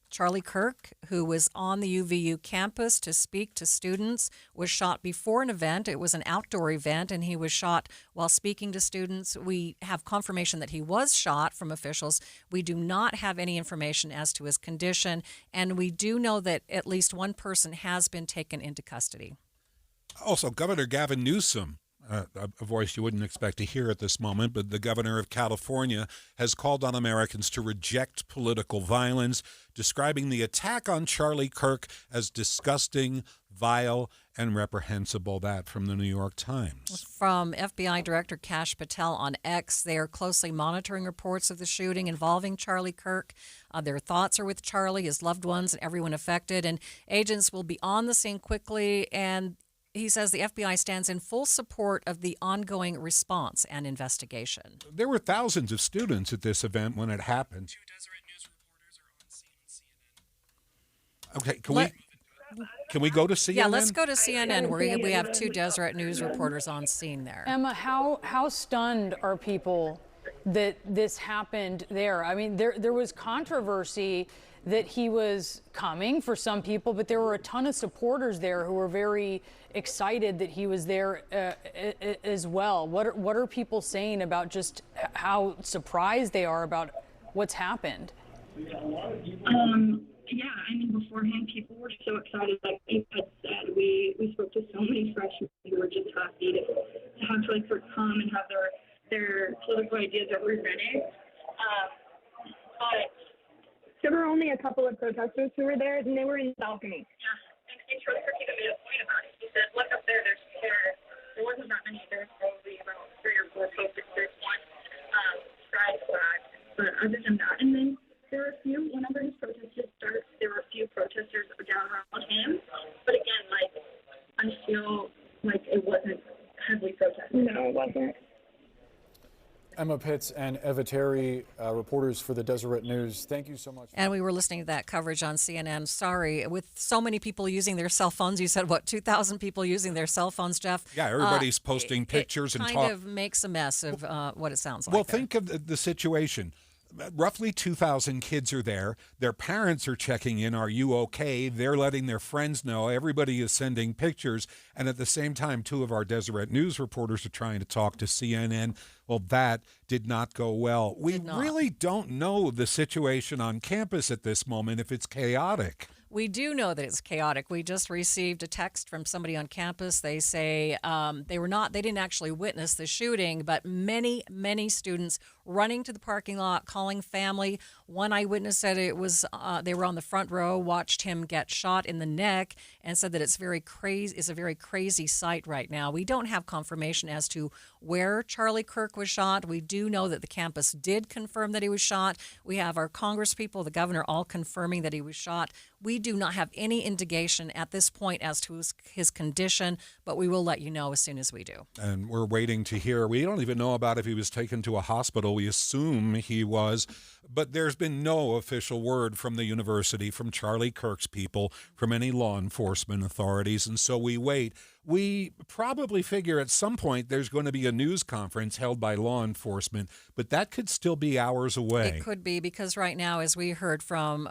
Charlie Kirk, who was on the UVU campus to speak to students, was shot before an event. It was an outdoor event, and he was shot while speaking to students. We have confirmation that he was shot from officials. We do not have any information as to his condition, and we do know that at least one person has been taken into custody. Also, Governor Gavin Newsom, a voice you wouldn't expect to hear at this moment, but the governor of California has called on Americans to reject political violence, describing the attack on Charlie Kirk as disgusting, vile, and reprehensible. That from the New York Times. From FBI Director Kash Patel on X, they are closely monitoring reports of the shooting involving Charlie Kirk. Their thoughts are with Charlie, his loved ones, and everyone affected, and agents will be on the scene quickly. And he says the FBI stands in full support of the ongoing response and investigation. There were thousands of students at this event when it happened. 2 Deseret News reporters are on scene. Okay, can we go to CNN? Yeah, let's go to CNN where we have 2 Deseret News reporters on scene there. Emma, how stunned are people that this happened there? I mean, there was controversy that he was coming for some people, but there were a ton of supporters there who were very excited that he was there as well. What are people saying about just how surprised they are about what's happened? Yeah, I mean, beforehand, people were so excited. Like Abe had said, we spoke to so many freshmen who were just happy to have Charlie Kirk come and have their political ideas represented. But there were only a couple of protesters who were there, and they were in the balcony. Yeah, and Charlie Kirk even made a point about it. He said, look up there, there wasn't that many. There's probably about 3 or 4 posters. There's one pride flag. But other than that, and then there were a few, whenever his protesters start, there were a few protesters down around him. But again, I feel like it wasn't heavily protested. No, it wasn't. Emma Pitts and Eva Terry, reporters for the Deseret News. Thank you so much. And we were listening to that coverage on CNN. Sorry, with so many people using their cell phones, you said, 2,000 people using their cell phones, Jeff? Yeah, everybody's posting pictures and kind of makes a mess of what it sounds like. Well, think of the situation. Roughly 2,000 kids are there. Their parents are checking in. Are you okay? They're letting their friends know. Everybody is sending pictures. And at the same time, 2 of our Deseret News reporters are trying to talk to CNN. Well, that did not go well. We really don't know the situation on campus at this moment, if it's chaotic. We do know that it's chaotic. We just received a text from somebody on campus. They say they didn't actually witness the shooting, but many students running to the parking lot, calling family. One eyewitness said it was they were on the front row, watched him get shot in the neck, and said that it's a very crazy sight right now. We don't have confirmation as to where Charlie Kirk was shot. We do know that the campus did confirm that he was shot. We have our congresspeople, the governor, all confirming that he was shot. We do not have any indication at this point as to his condition, but we will let you know as soon as we do. And we're waiting to hear. We don't even know about if he was taken to a hospital. We assume he was, but there's been no official word from the university, from Charlie Kirk's people, from any law enforcement authorities, and so we wait. We probably figure at some point there's going to be a news conference held by law enforcement, but that could still be hours away. It could be, because right now, as we heard from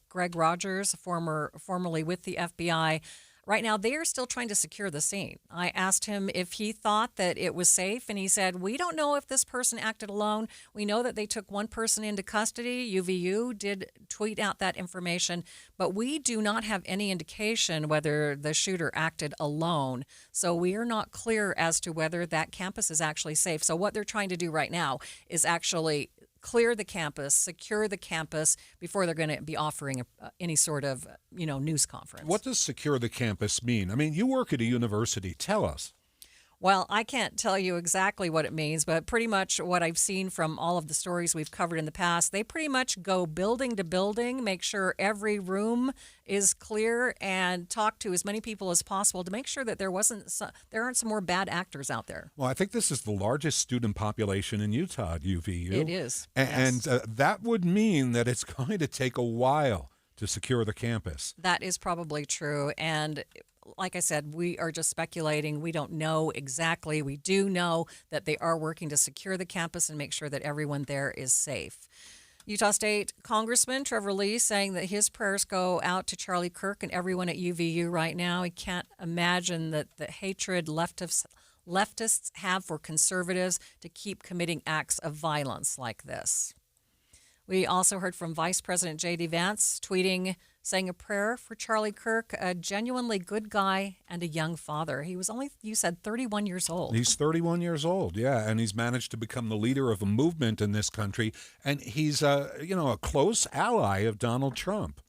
Greg Rogers, formerly with the FBI, right now they are still trying to secure the scene. I asked him if he thought that it was safe, and he said, we don't know if this person acted alone. We know that they took one person into custody. UVU did tweet out that information, but we do not have any indication whether the shooter acted alone. So we are not clear as to whether that campus is actually safe. So what they're trying to do right now is actually clear the campus, secure the campus before they're going to be offering any sort of, news conference. What does secure the campus mean? I mean, you work at a university. Tell us. Well, I can't tell you exactly what it means, but pretty much what I've seen from all of the stories we've covered in the past, they pretty much go building to building, make sure every room is clear, and talk to as many people as possible to make sure that there aren't some more bad actors out there. Well, I think this is the largest student population in Utah at UVU. It is. And that would mean that it's going to take a while to secure the campus. That is probably true. And like I said, we are just speculating. We don't know exactly. We do know that they are working to secure the campus and make sure that everyone there is safe. Utah State Congressman Trevor Lee saying that his prayers go out to Charlie Kirk and everyone at UVU right now. He can't imagine that the hatred leftists have for conservatives to keep committing acts of violence like this. We also heard from Vice President J.D. Vance tweeting, saying a prayer for Charlie Kirk, a genuinely good guy and a young father. He was only, you said, 31 years old. He's 31 years old, yeah, and he's managed to become the leader of a movement in this country, and he's a close ally of Donald Trump.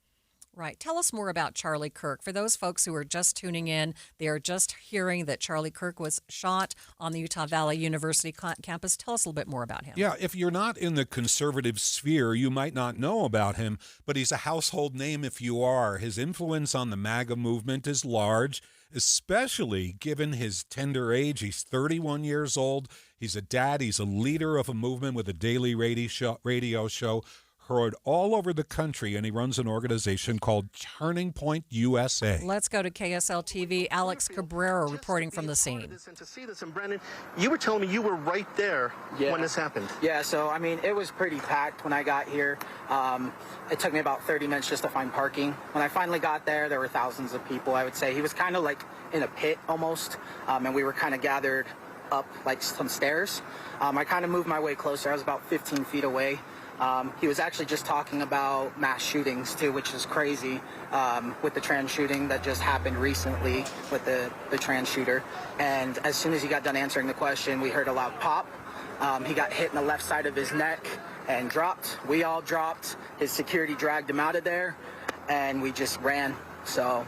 Right. Tell us more about Charlie Kirk. For those folks who are just tuning in, they are just hearing that Charlie Kirk was shot on the Utah Valley University campus. Tell us a little bit more about him. Yeah, if you're not in the conservative sphere, you might not know about him, but he's a household name if you are. His influence on the MAGA movement is large, especially given his tender age. He's 31 years old. He's a dad. He's a leader of a movement with a daily radio show heard all over the country, and he runs an organization called Turning Point USA. Let's go to KSL TV. Alex Cabrera reporting from the scene. And to see this, and Brennan, you were telling me you were right there when this happened. Yeah, so I mean, it was pretty packed when I got here. It took me about 30 minutes just to find parking. When I finally got there were thousands of people, I would say. He was kind of like in a pit almost, and we were kind of gathered up like some stairs. I kind of moved my way closer. I was about 15 feet away. He was actually just talking about mass shootings, too, which is crazy, with the trans shooting that just happened recently with the trans shooter. And as soon as he got done answering the question, we heard a loud pop. He got hit in the left side of his neck and dropped. We all dropped. His security dragged him out of there, and we just ran. So,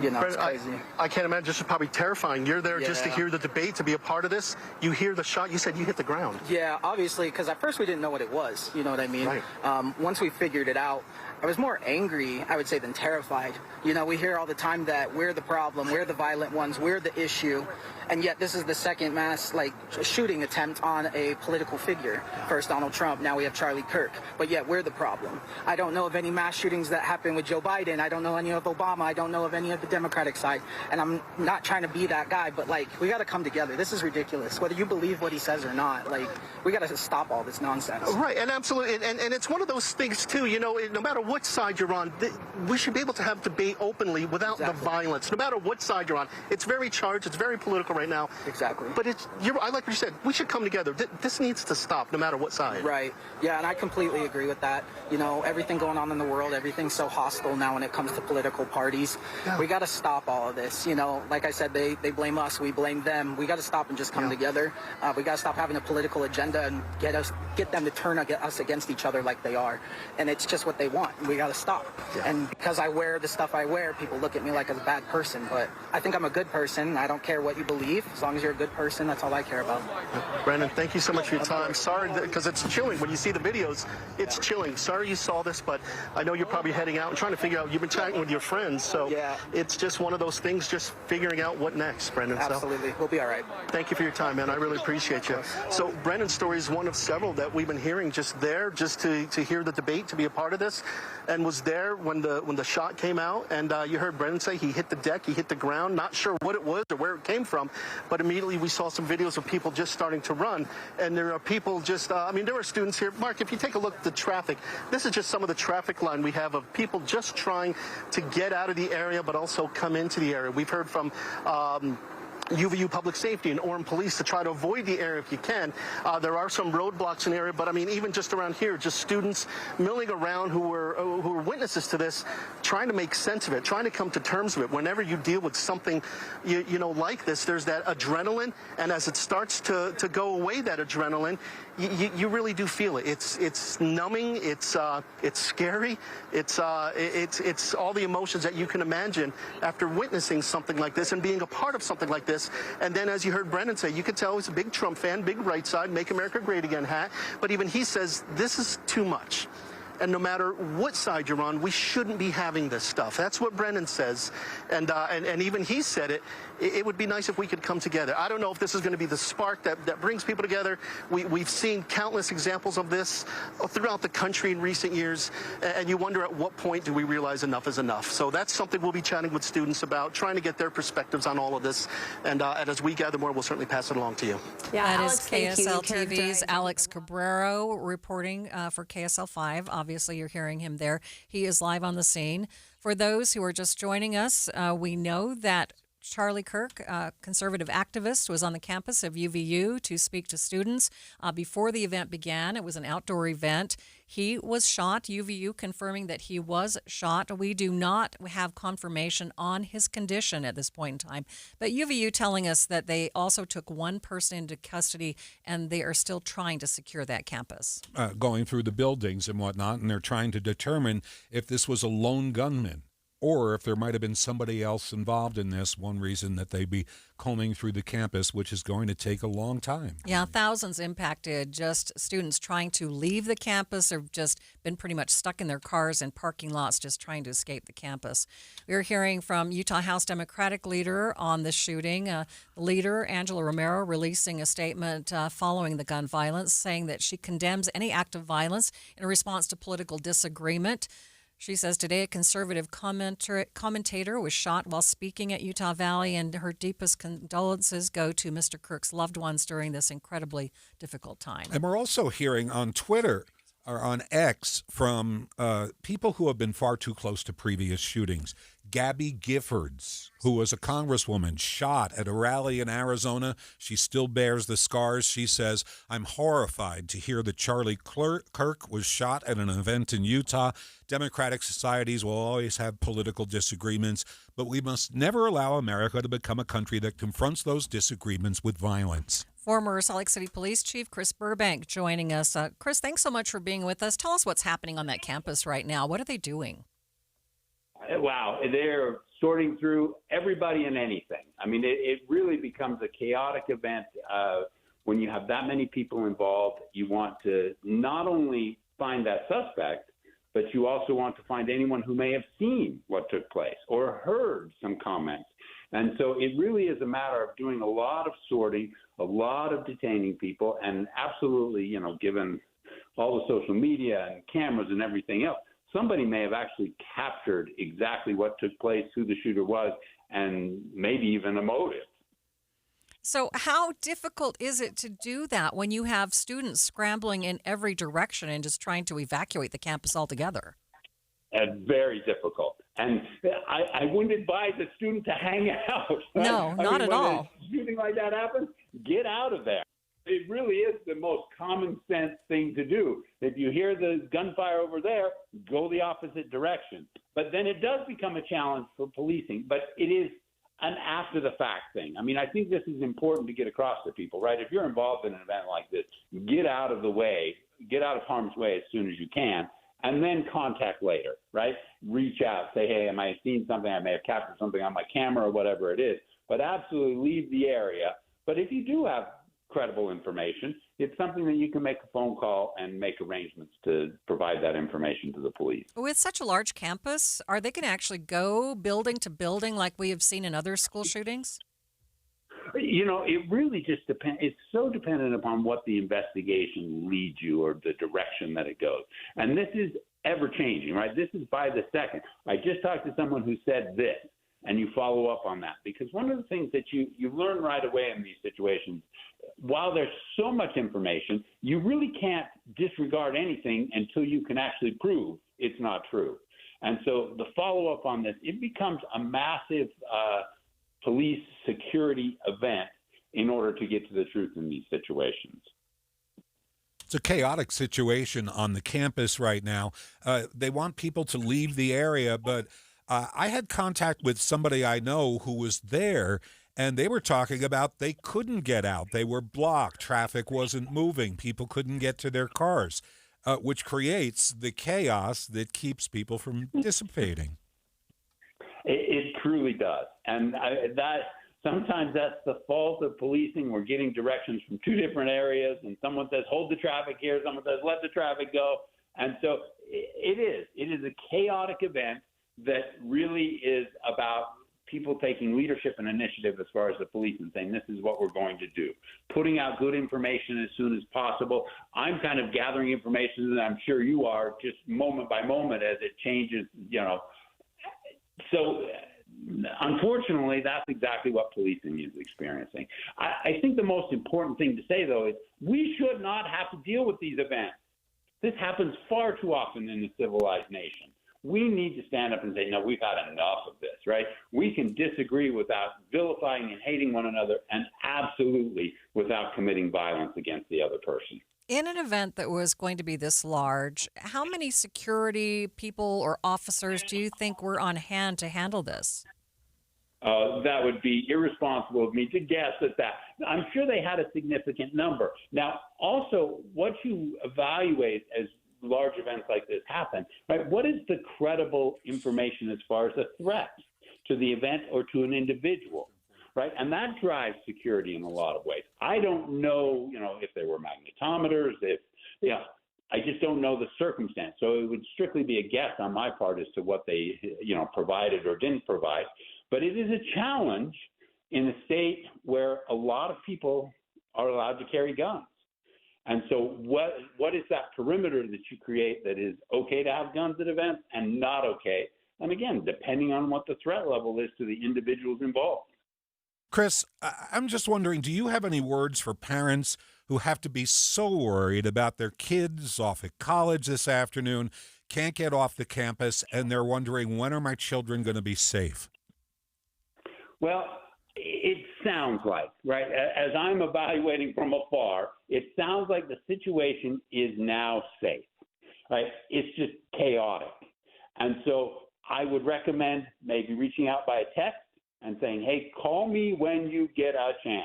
it's crazy. I can't imagine. This is probably terrifying. You're there just to hear the debate, to be a part of this. You hear the shot. You said you hit the ground. Yeah, obviously, because at first we didn't know what it was. You know what I mean? Right. Once we figured it out, I was more angry, I would say, than terrified. We hear all the time that we're the problem, we're the violent ones, we're the issue. And yet this is the second mass shooting attempt on a political figure. First Donald Trump, now we have Charlie Kirk. But yet we're the problem. I don't know of any mass shootings that happened with Joe Biden. I don't know any of Obama. I don't know of any of the Democratic side. And I'm not trying to be that guy, but we got to come together. This is ridiculous. Whether you believe what he says or not, we got to stop all this nonsense. Right, and absolutely. And it's one of those things, too, no matter what side you're on, we should be able to have debate openly without the violence, no matter what side you're on. It's very charged. It's very political right now. Exactly. But I like what you said. We should come together. This needs to stop, no matter what side. Right. Yeah, and I completely agree with that. You know, everything going on in the world, everything's so hostile now when it comes to political parties. Yeah. We got to stop all of this. You know, like I said, they blame us. We blame them. We got to stop and just come together. We got to stop having a political agenda and get them to turn us against each other like they are. And it's just what they want. We got to stop. Yeah. And because I wear the stuff I wear, people look at me like a bad person. But I think I'm a good person. I don't care what you believe. As long as you're a good person, that's all I care about. Brandon, thank you so much for your time. Sorry, because it's chilling. When you see the videos, it's chilling. Sorry you saw this, but I know you're probably heading out and trying to figure out. You've been chatting with your friends, so it's just one of those things, just figuring out what next, Brendan. Absolutely. We'll be all right. Thank you for your time, man. I really appreciate you. So Brendan's story is one of several that we've been hearing just to hear the debate, to be a part of this, and was there when the shot came out. And you heard Brendan say he hit the deck, he hit the ground, not sure what it was or where it came from, but immediately we saw some videos of people just starting to run. And there are people just, there are students here. Mark, if you take a look at the traffic, this is just some of the traffic line we have of people just trying to get out of the area, but also come into the area. We've heard from UVU Public Safety and Orem Police to try to avoid the area if you can. There are some roadblocks in the area, but I mean, even just around here, just students milling around who were witnesses to this, trying to make sense of it, trying to come to terms with it. Whenever you deal with something, you know, like this, there's that adrenaline, and as it starts to go away, that adrenaline, you really do feel it. It's numbing. It's scary. It's all the emotions that you can imagine after witnessing something like this and being a part of something like this. And then, as you heard Brendan say, you could tell he's a big Trump fan, big right side, Make America Great Again hat. But even he says this is too much. And no matter what side you're on, we shouldn't be having this stuff. That's what Brendan says. And even he said it. It would be nice if we could come together. I don't know if this is going to be the spark that brings people together. We've seen countless examples of this throughout the country in recent years. And you wonder at what point do we realize enough is enough. So that's something we'll be chatting with students about, trying to get their perspectives on all of this. And as we gather more, we'll certainly pass it along to you. Yeah, that Alex, is KSL TV's Alex Cabrero reporting for KSL 5. Obviously, you're hearing him there. He is live on the scene. For those who are just joining us, we know that Charlie Kirk, a conservative activist, was on the campus of UVU to speak to students before the event began. It was an outdoor event. He was shot, UVU confirming that he was shot. We do not have confirmation on his condition at this point in time, but UVU telling us that they also took one person into custody and they are still trying to secure that campus. Going through the buildings and whatnot, and they're trying to determine if this was a lone gunman, or if there might have been somebody else involved in this. One reason that they'd be combing through the campus, which is going to take a long time. Yeah, thousands impacted. Just students trying to leave the campus have just been pretty much stuck in their cars and parking lots just trying to escape the campus. We're hearing from Utah House Democratic leader on the shooting. Leader Angela Romero releasing a statement following the gun violence, saying that she condemns any act of violence in response to political disagreement. She says today a conservative commentator was shot while speaking at Utah Valley, and her deepest condolences go to Mr. Kirk's loved ones during this incredibly difficult time. And we're also hearing on Twitter or on X from people who have been far too close to previous shootings. Gabby Giffords, who was a congresswoman, shot at a rally in Arizona. She still bears the scars. She says, "I'm horrified to hear that Charlie Kirk was shot at an event in Utah. Democratic societies will always have political disagreements, but we must never allow America to become a country that confronts those disagreements with violence." Former Salt Lake City Police Chief Chris Burbank joining us. Chris, thanks so much for being with us. Tell us what's happening on that campus right now. What are they doing? Wow, they're sorting through everybody and anything. I mean, it really becomes a chaotic event. When you have that many people involved, you want to not only find that suspect, but you also want to find anyone who may have seen what took place or heard some comments. And so it really is a matter of doing a lot of sorting, a lot of detaining people, and absolutely, you know, given all the social media and cameras and everything else, somebody may have actually captured exactly what took place, who the shooter was, and maybe even a motive. So how difficult is it to do that when you have students scrambling in every direction and just trying to evacuate the campus altogether? very difficult. And I wouldn't advise a student to hang out. Right? No, not at all. When a shooting like that happens, get out of there. It really is the most common sense thing to do. If you hear the gunfire over there, go the opposite direction. But then it does become a challenge for policing, but it is an after the fact thing. I mean, I think this is important to get across to people, right? If you're involved in an event like this, get out of the way, get out of harm's way as soon as you can, and then contact later, right? Reach out, say, hey, am I seeing something? I may have captured something on my camera or whatever it is, but absolutely leave the area. But if you do have credible information, it's something that you can make a phone call and make arrangements to provide that information to the police. With such a large campus, are they going to actually go building to building like we have seen in other school shootings? You know, it really just depends. It's so dependent upon what the investigation leads you or the direction that it goes. And this is ever changing, right? This is by the second. I just talked to someone who said this, and you follow up on that. Because one of the things that you learn right away in these situations, while there's so much information, you really can't disregard anything until you can actually prove it's not true. And so the follow-up on this, it becomes a massive police security event in order to get to the truth in these situations. It's a chaotic situation on the campus right now. They want people to leave the area, but I had contact with somebody I know who was there, and they were talking about they couldn't get out. They were blocked. Traffic wasn't moving. People couldn't get to their cars, which creates the chaos that keeps people from dissipating. It truly does. And sometimes that's the fault of policing. We're getting directions from two different areas, and someone says, hold the traffic here. Someone says, let the traffic go. And so it is a chaotic event that really is about people taking leadership and initiative as far as the police and saying, this is what we're going to do. Putting out good information as soon as possible. I'm kind of gathering information, and I'm sure you are, just moment by moment as it changes, you know. So unfortunately, that's exactly what policing is experiencing. I think the most important thing to say, though, is we should not have to deal with these events. This happens far too often in a civilized nation. We need to stand up and say, no, we've had enough of this, right? We can disagree without vilifying and hating one another, and absolutely without committing violence against the other person. In an event that was going to be this large, how many security people or officers do you think were on hand to handle this? That would be irresponsible of me to guess at that. I'm sure they had a significant number. Now, also, what you evaluate as large events like this happen, right? What is the credible information as far as a threat to the event or to an individual, right? And that drives security in a lot of ways. I don't know, if there were magnetometers, I just don't know the circumstance. So it would strictly be a guess on my part as to what they, provided or didn't provide. But it is a challenge in a state where a lot of people are allowed to carry guns. And so what is that perimeter that you create that is okay to have guns at events and not okay? And again, depending on what the threat level is to the individuals involved. Chris, I'm just wondering, do you have any words for parents who have to be so worried about their kids off at college this afternoon, can't get off the campus, and they're wondering, when are my children going to be safe? Well, it sounds like, right, as I'm evaluating from afar, it sounds like the situation is now safe, right? It's just chaotic. And so I would recommend maybe reaching out by a text and saying, hey, call me when you get a chance.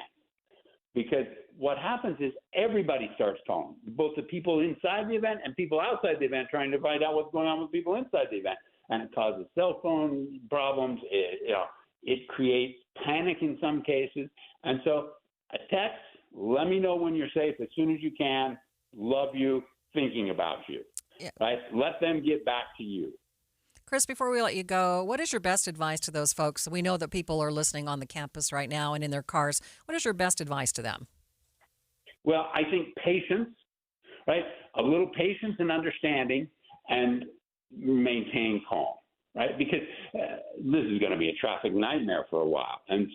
Because what happens is everybody starts calling, both the people inside the event and people outside the event, trying to find out what's going on with people inside the event. And it causes cell phone problems. It creates panic in some cases. And so a text, let me know when you're safe as soon as you can. Love you, thinking about you. Yeah. Right? Let them get back to you. Chris, before we let you go, what is your best advice to those folks? We know that people are listening on the campus right now and in their cars. What is your best advice to them? Well, I think patience, right? A little patience and understanding, and maintain calm. Right, because this is going to be a traffic nightmare for a while. And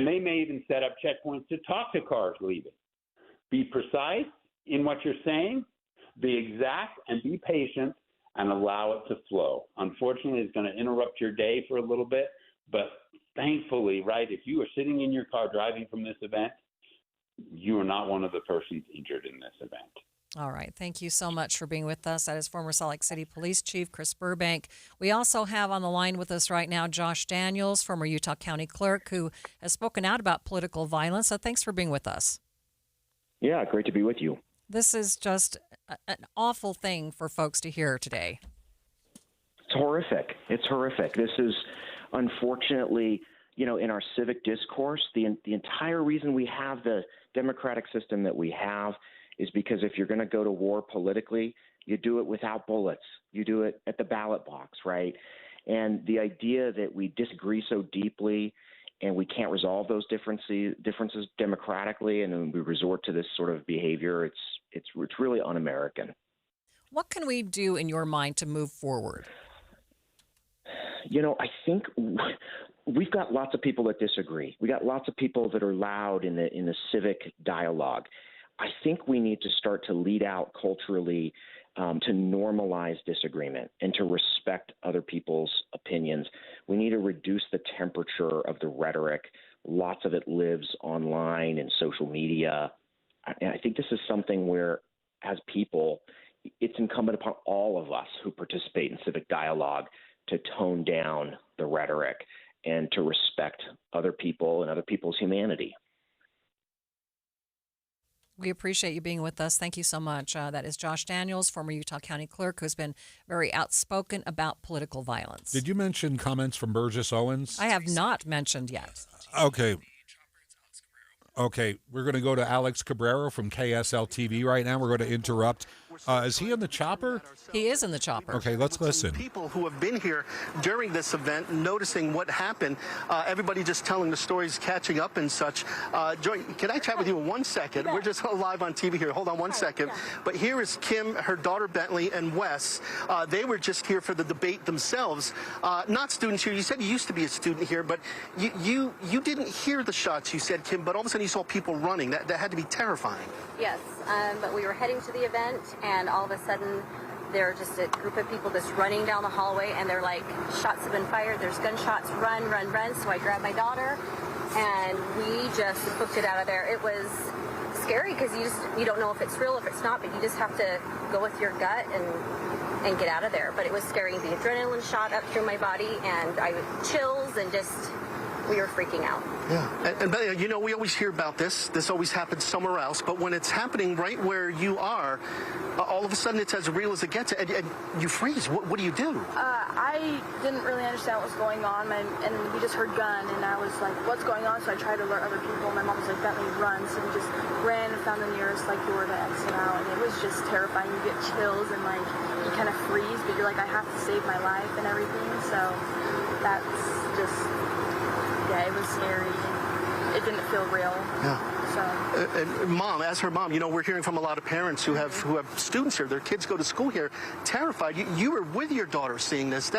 they may even set up checkpoints to talk to cars leaving. Be precise in what you're saying, be exact, and be patient, and allow it to flow. Unfortunately, it's going to interrupt your day for a little bit, but thankfully, right, if you are sitting in your car driving from this event, you are not one of the persons injured in this event. All right. Thank you so much for being with us. That is former Salt Lake City Police Chief Chris Burbank. We also have on the line with us right now Josh Daniels, former Utah County Clerk, who has spoken out about political violence. So thanks for being with us. Yeah, great to be with you. This is just an awful thing for folks to hear today. It's horrific. It's horrific. This is, unfortunately, in our civic discourse, the entire reason we have the democratic system that we have is because if you're going to go to war politically, you do it without bullets. You do it at the ballot box, right? And the idea that we disagree so deeply and we can't resolve those differences democratically, and then we resort to this sort of behavior, it's really un-American. What can we do in your mind to move forward? I think we've got lots of people that disagree. We got lots of people that are loud in the civic dialogue. I think we need to start to lead out culturally to normalize disagreement and to respect other people's opinions. We need to reduce the temperature of the rhetoric. Lots of it lives online and social media. And I think this is something where, as people, it's incumbent upon all of us who participate in civic dialogue to tone down the rhetoric and to respect other people and other people's humanity. We appreciate you being with us. Thank you so much. That is Josh Daniels, former Utah County Clerk, who's been very outspoken about political violence. Did you mention comments from Burgess Owens? I have not mentioned yet. Okay, we're going to go to Alex Cabrera from KSL TV right now. We're going to interrupt. Is he in the chopper? He is in the chopper. Okay, let's listen. People who have been here during this event, noticing what happened, everybody just telling the stories, catching up and such. Joy, can I chat with you in 1 second? We're just live on TV here. Hold on 1 second. But here is Kim, her daughter Bentley, and Wes. They were just here for the debate themselves. Not students here. You said you used to be a student here, but you didn't hear the shots, you said, Kim, but all of a sudden you saw people running. That had to be terrifying. Yes, but we were heading to the event, and all of a sudden there are just a group of people just running down the hallway, and they're like, shots have been fired, there's gunshots, run, run, run. So I grabbed my daughter, and we just booked it out of there. It was scary because you don't know if it's real, if it's not, but you just have to go with your gut and get out of there. But it was scary. The adrenaline shot up through my body, and I chills, and just we were freaking out. Yeah, and we always hear about this. This always happens somewhere else, but when it's happening right where you are, all of a sudden it's as real as it gets, and you freeze. What do you do? I didn't really understand what was going on, and we just heard gun, and I was like, what's going on? So I tried to alert other people. My mom was like, Bentley, run. So we just ran and found the nearest door to exit out, and it was just terrifying. You get chills, and you kind of freeze, but you're like, I have to save my life and everything. So that's just... Yeah, it was scary. It didn't feel real. Yeah. So. And Mom, as her mom, we're hearing from a lot of parents who have students here. Their kids go to school here, terrified. You were with your daughter seeing this.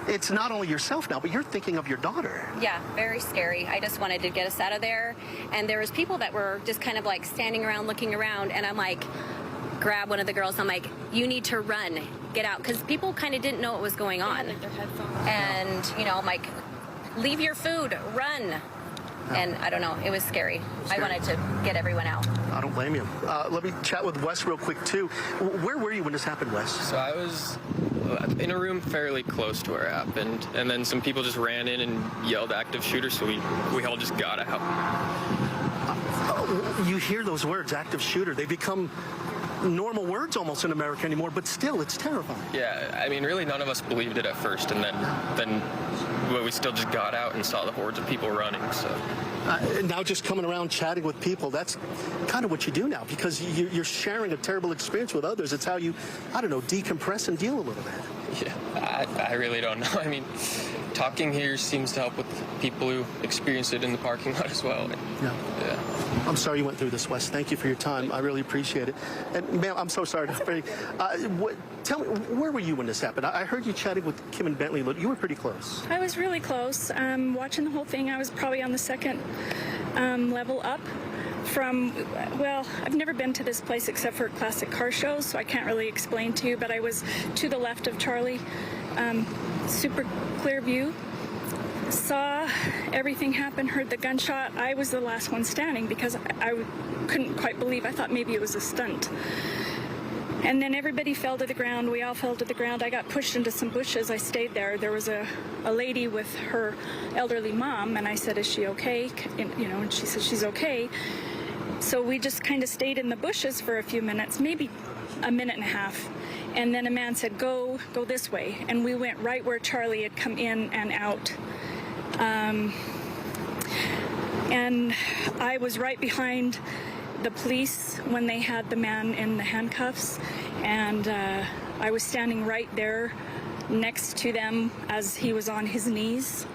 It's not only yourself now, but you're thinking of your daughter. Yeah, very scary. I just wanted to get us out of there, and there was people that were just kind of like standing around, looking around, and I'm like, grab one of the girls. I'm like, you need to run, get out, because people kind of didn't know what was going on. Their headphones. And I'm like, leave your food, run. And I don't know, it was scary. I wanted to get everyone out. I don't blame you. Let me chat with Wes real quick, too. Where were you when this happened, Wes? So I was in a room fairly close to where it happened, and then some people just ran in and yelled active shooter, so we all just got out. You hear those words, active shooter. They become normal words almost in America anymore, but still, it's terrifying. Yeah, I mean, really none of us believed it at first, and then we still just got out and saw the hordes of people running. So now just coming around chatting with people, that's kind of what you do now, because you're sharing a terrible experience with others. It's how you, decompress and deal a little bit. Yeah, I really don't know. I mean, talking here seems to help with people who experience it in the parking lot as well. Yeah. I'm sorry you went through this, Wes. Thank you for your time. I really appreciate it. And, ma'am, I'm so sorry. Tell me, where were you when this happened? I heard you chatting with Kim and Bentley. You were pretty close. I was really close. Watching the whole thing, I was probably on the second level up well, I've never been to this place except for classic car shows, so I can't really explain to you, but I was to the left of Charlie, super clear view, saw everything happen, heard the gunshot. I was the last one standing because I couldn't quite believe. I thought maybe it was a stunt. And then everybody fell to the ground. We all fell to the ground. I got pushed into some bushes. I stayed there. There was a lady with her elderly mom, and I said, "Is she okay?" And she said, "She's okay." So we just kind of stayed in the bushes for a few minutes, maybe a minute and a half. And then a man said, go this way. And we went right where Charlie had come in and out. And I was right behind the police when they had the man in the handcuffs. And I was standing right there next to them as he was on his knees.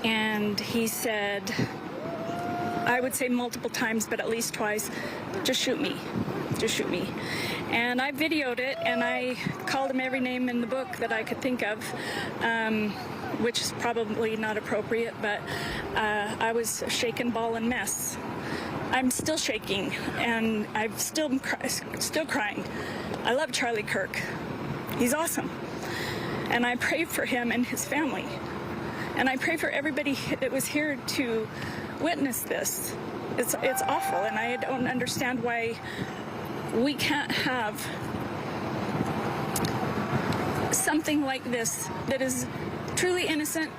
And he said, I would say multiple times, but at least twice, "Just shoot me. Just shoot me." And I videoed it, and I called him every name in the book that I could think of, which is probably not appropriate, but I was a shaken ball and mess. I'm still shaking, and I'm still crying. I love Charlie Kirk. He's awesome. And I pray for him and his family. And I pray for everybody that was here to witness this. It's awful, and I don't understand why we can't have something like this that is truly innocent.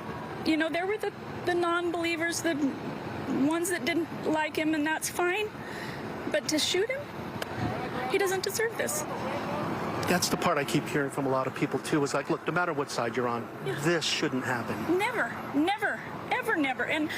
There were the non-believers, the ones that didn't like him, and that's fine. But to shoot him, he doesn't deserve this. That's the part I keep hearing from a lot of people, too, is like, look, no matter what side you're on, this shouldn't happen. Never, never, ever, never. And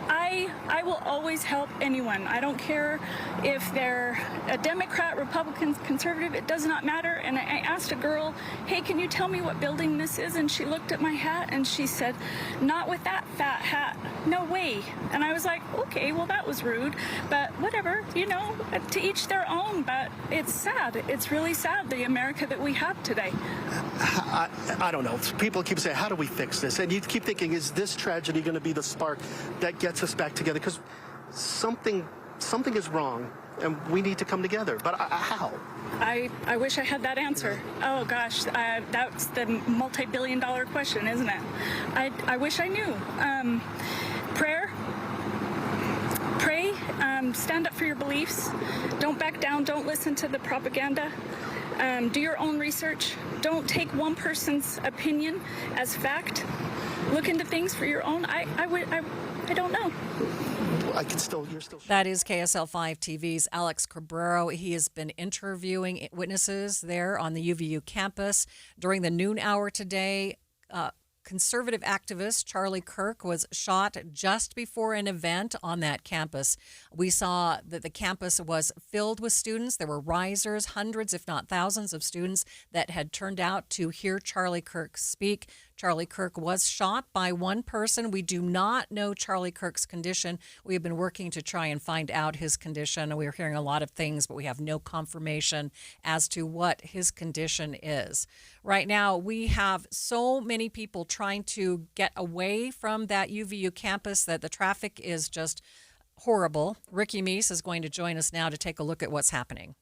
I will always help anyone. I don't care if they're a Democrat, Republican, conservative, it does not matter. And I asked a girl, "Hey, can you tell me what building this is?" And she looked at my hat and she said, "Not with that fat hat. No way." And I was like, okay, well, that was rude, but whatever, to each their own. But it's sad. It's really sad, the America that we have today. I don't know. People keep saying, how do we fix this? And you keep thinking, is this tragedy going to be the spark that gets us back together? Because something is wrong, and we need to come together. But how? I wish I had that answer. Oh, gosh, that's the multi-billion-dollar question, isn't it? I wish I knew. Prayer. Pray. Stand up for your beliefs. Don't back down. Don't listen to the propaganda. Do your own research. Don't take one person's opinion as fact. Look into things for your own. I don't know. That is KSL 5 TV's Alex Cabrero. He has been interviewing witnesses there on the UVU campus during the noon hour today. Conservative activist Charlie Kirk was shot just before an event on that campus. We saw that the campus was filled with students. There were risers, hundreds, if not thousands of students that had turned out to hear Charlie Kirk speak. Charlie Kirk was shot by one person. We do not know Charlie Kirk's condition. We have been working to try and find out his condition. We're hearing a lot of things, but we have no confirmation as to what his condition is. Right now, we have so many people trying to get away from that UVU campus that the traffic is just horrible. Ricky Meese is going to join us now to take a look at what's happening.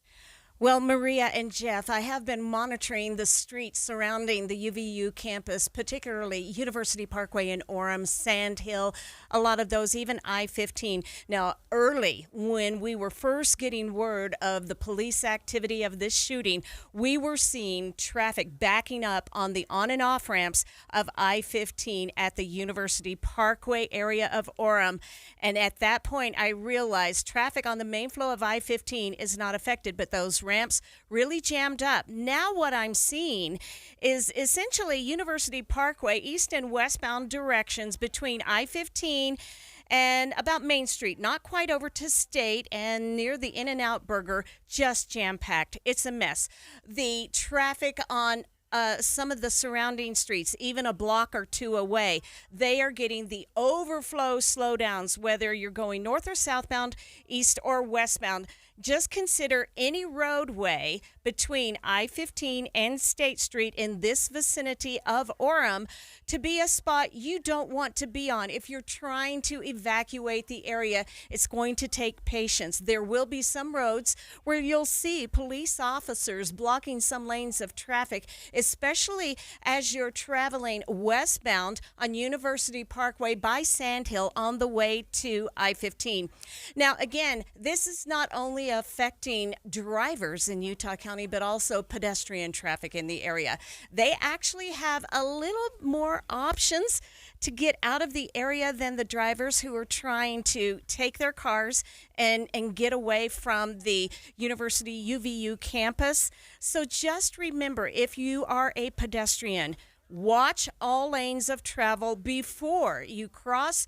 Well, Maria and Jeff, I have been monitoring the streets surrounding the UVU campus, particularly University Parkway in Orem, Sand Hill, a lot of those, even I-15. Now, early, when we were first getting word of the police activity of this shooting, we were seeing traffic backing up on the on and off ramps of I-15 at the University Parkway area of Orem. And at that point, I realized traffic on the main flow of I-15 is not affected, but those ramps really jammed up. Now what I'm seeing is essentially University Parkway, east and westbound directions between I-15 and about Main Street, not quite over to State and near the In-N-Out Burger, just jam-packed. It's a mess. The traffic on some of the surrounding streets, even a block or two away, they are getting the overflow slowdowns, whether you're going north or southbound, east or westbound. Just consider any roadway between I-15 and State Street in this vicinity of Orem to be a spot you don't want to be on. If you're trying to evacuate the area, it's going to take patience. There will be some roads where you'll see police officers blocking some lanes of traffic, especially as you're traveling westbound on University Parkway by Sandhill on the way to I-15. Now, again, this is not only affecting drivers in Utah County, but also pedestrian traffic in the area. They actually have a little more options to get out of the area than the drivers who are trying to take their cars and get away from the University UVU campus. So just remember, if you are a pedestrian, watch all lanes of travel before you cross.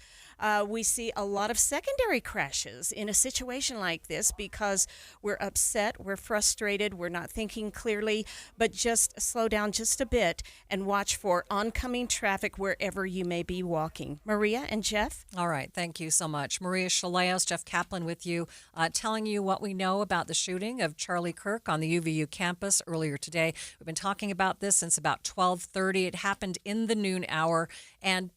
We see a lot of secondary crashes in a situation like this because we're upset, we're frustrated, we're not thinking clearly, but just slow down just a bit and watch for oncoming traffic wherever you may be walking. Maria and Jeff? All right, thank you so much. Maria Chaleos, Jeff Kaplan with you, telling you what we know about the shooting of Charlie Kirk on the UVU campus earlier today. We've been talking about this since about 12:30. It happened in the noon hour, and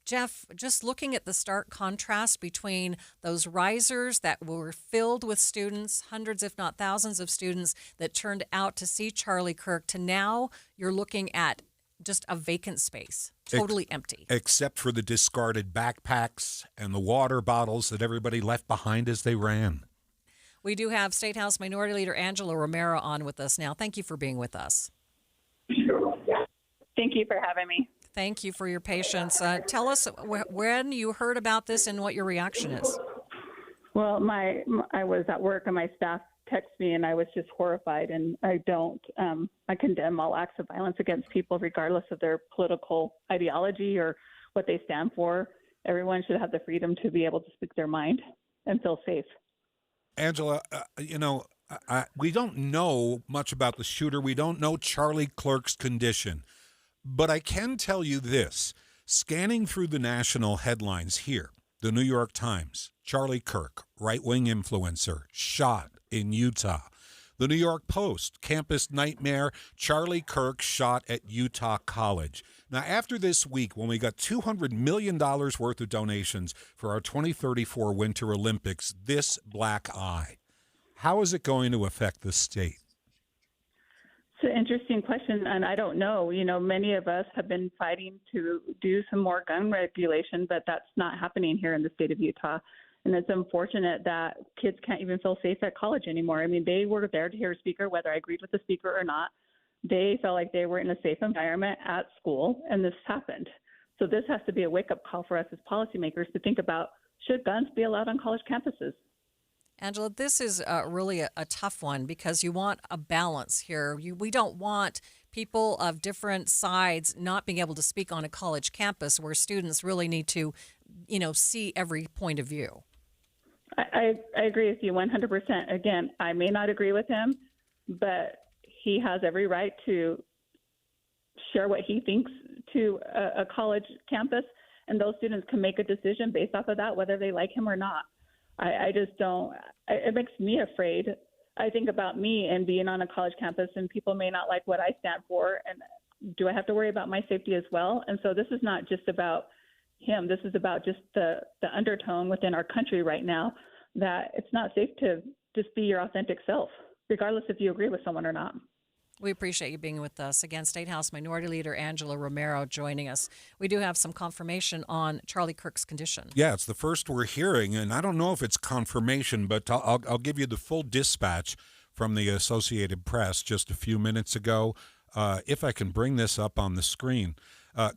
Jeff, just looking at the stark contrast between those risers that were filled with students, hundreds if not thousands of students that turned out to see Charlie Kirk, to now you're looking at just a vacant space, totally empty. Except for the discarded backpacks and the water bottles that everybody left behind as they ran. We do have State House Minority Leader Angela Romero on with us now. Thank you for being with us. Thank you for having me. Thank you for your patience. Tell us when you heard about this and what your reaction is. Well, I was at work and my staff texted me and I was just horrified. And I condemn all acts of violence against people regardless of their political ideology or what they stand for. Everyone should have the freedom to be able to speak their mind and feel safe. Angela, we don't know much about the shooter. We don't know Charlie Kirk's condition. But I can tell you this, scanning through the national headlines here, the New York Times, Charlie Kirk, right-wing influencer, shot in Utah. The New York Post, campus nightmare, Charlie Kirk shot at Utah College. Now, after this week, when we got $200 million worth of donations for our 2034 Winter Olympics, this black eye, how is it going to affect the state? It's an interesting question, and I don't know. Many of us have been fighting to do some more gun regulation, but that's not happening here in the state of Utah. And it's unfortunate that kids can't even feel safe at college anymore. I mean, they were there to hear a speaker, whether I agreed with the speaker or not. They felt like they were in a safe environment at school, and this happened. So this has to be a wake-up call for us as policymakers to think about, should guns be allowed on college campuses? Angela, this is really a tough one because you want a balance here. We don't want people of different sides not being able to speak on a college campus where students really need to, see every point of view. I agree with you 100%. Again, I may not agree with him, but he has every right to share what he thinks to a college campus, and those students can make a decision based off of that, whether they like him or not. I just don't. It makes me afraid. I think about me and being on a college campus, and people may not like what I stand for. And do I have to worry about my safety as well? And so this is not just about him. This is about just the undertone within our country right now that it's not safe to just be your authentic self, regardless if you agree with someone or not. We appreciate you being with us. Again, State House Minority Leader Angela Romero joining us. We do have some confirmation on Charlie Kirk's condition. Yeah, it's the first we're hearing, and I don't know if it's confirmation, but I'll give you the full dispatch from the Associated Press just a few minutes ago. If I can bring this up on the screen.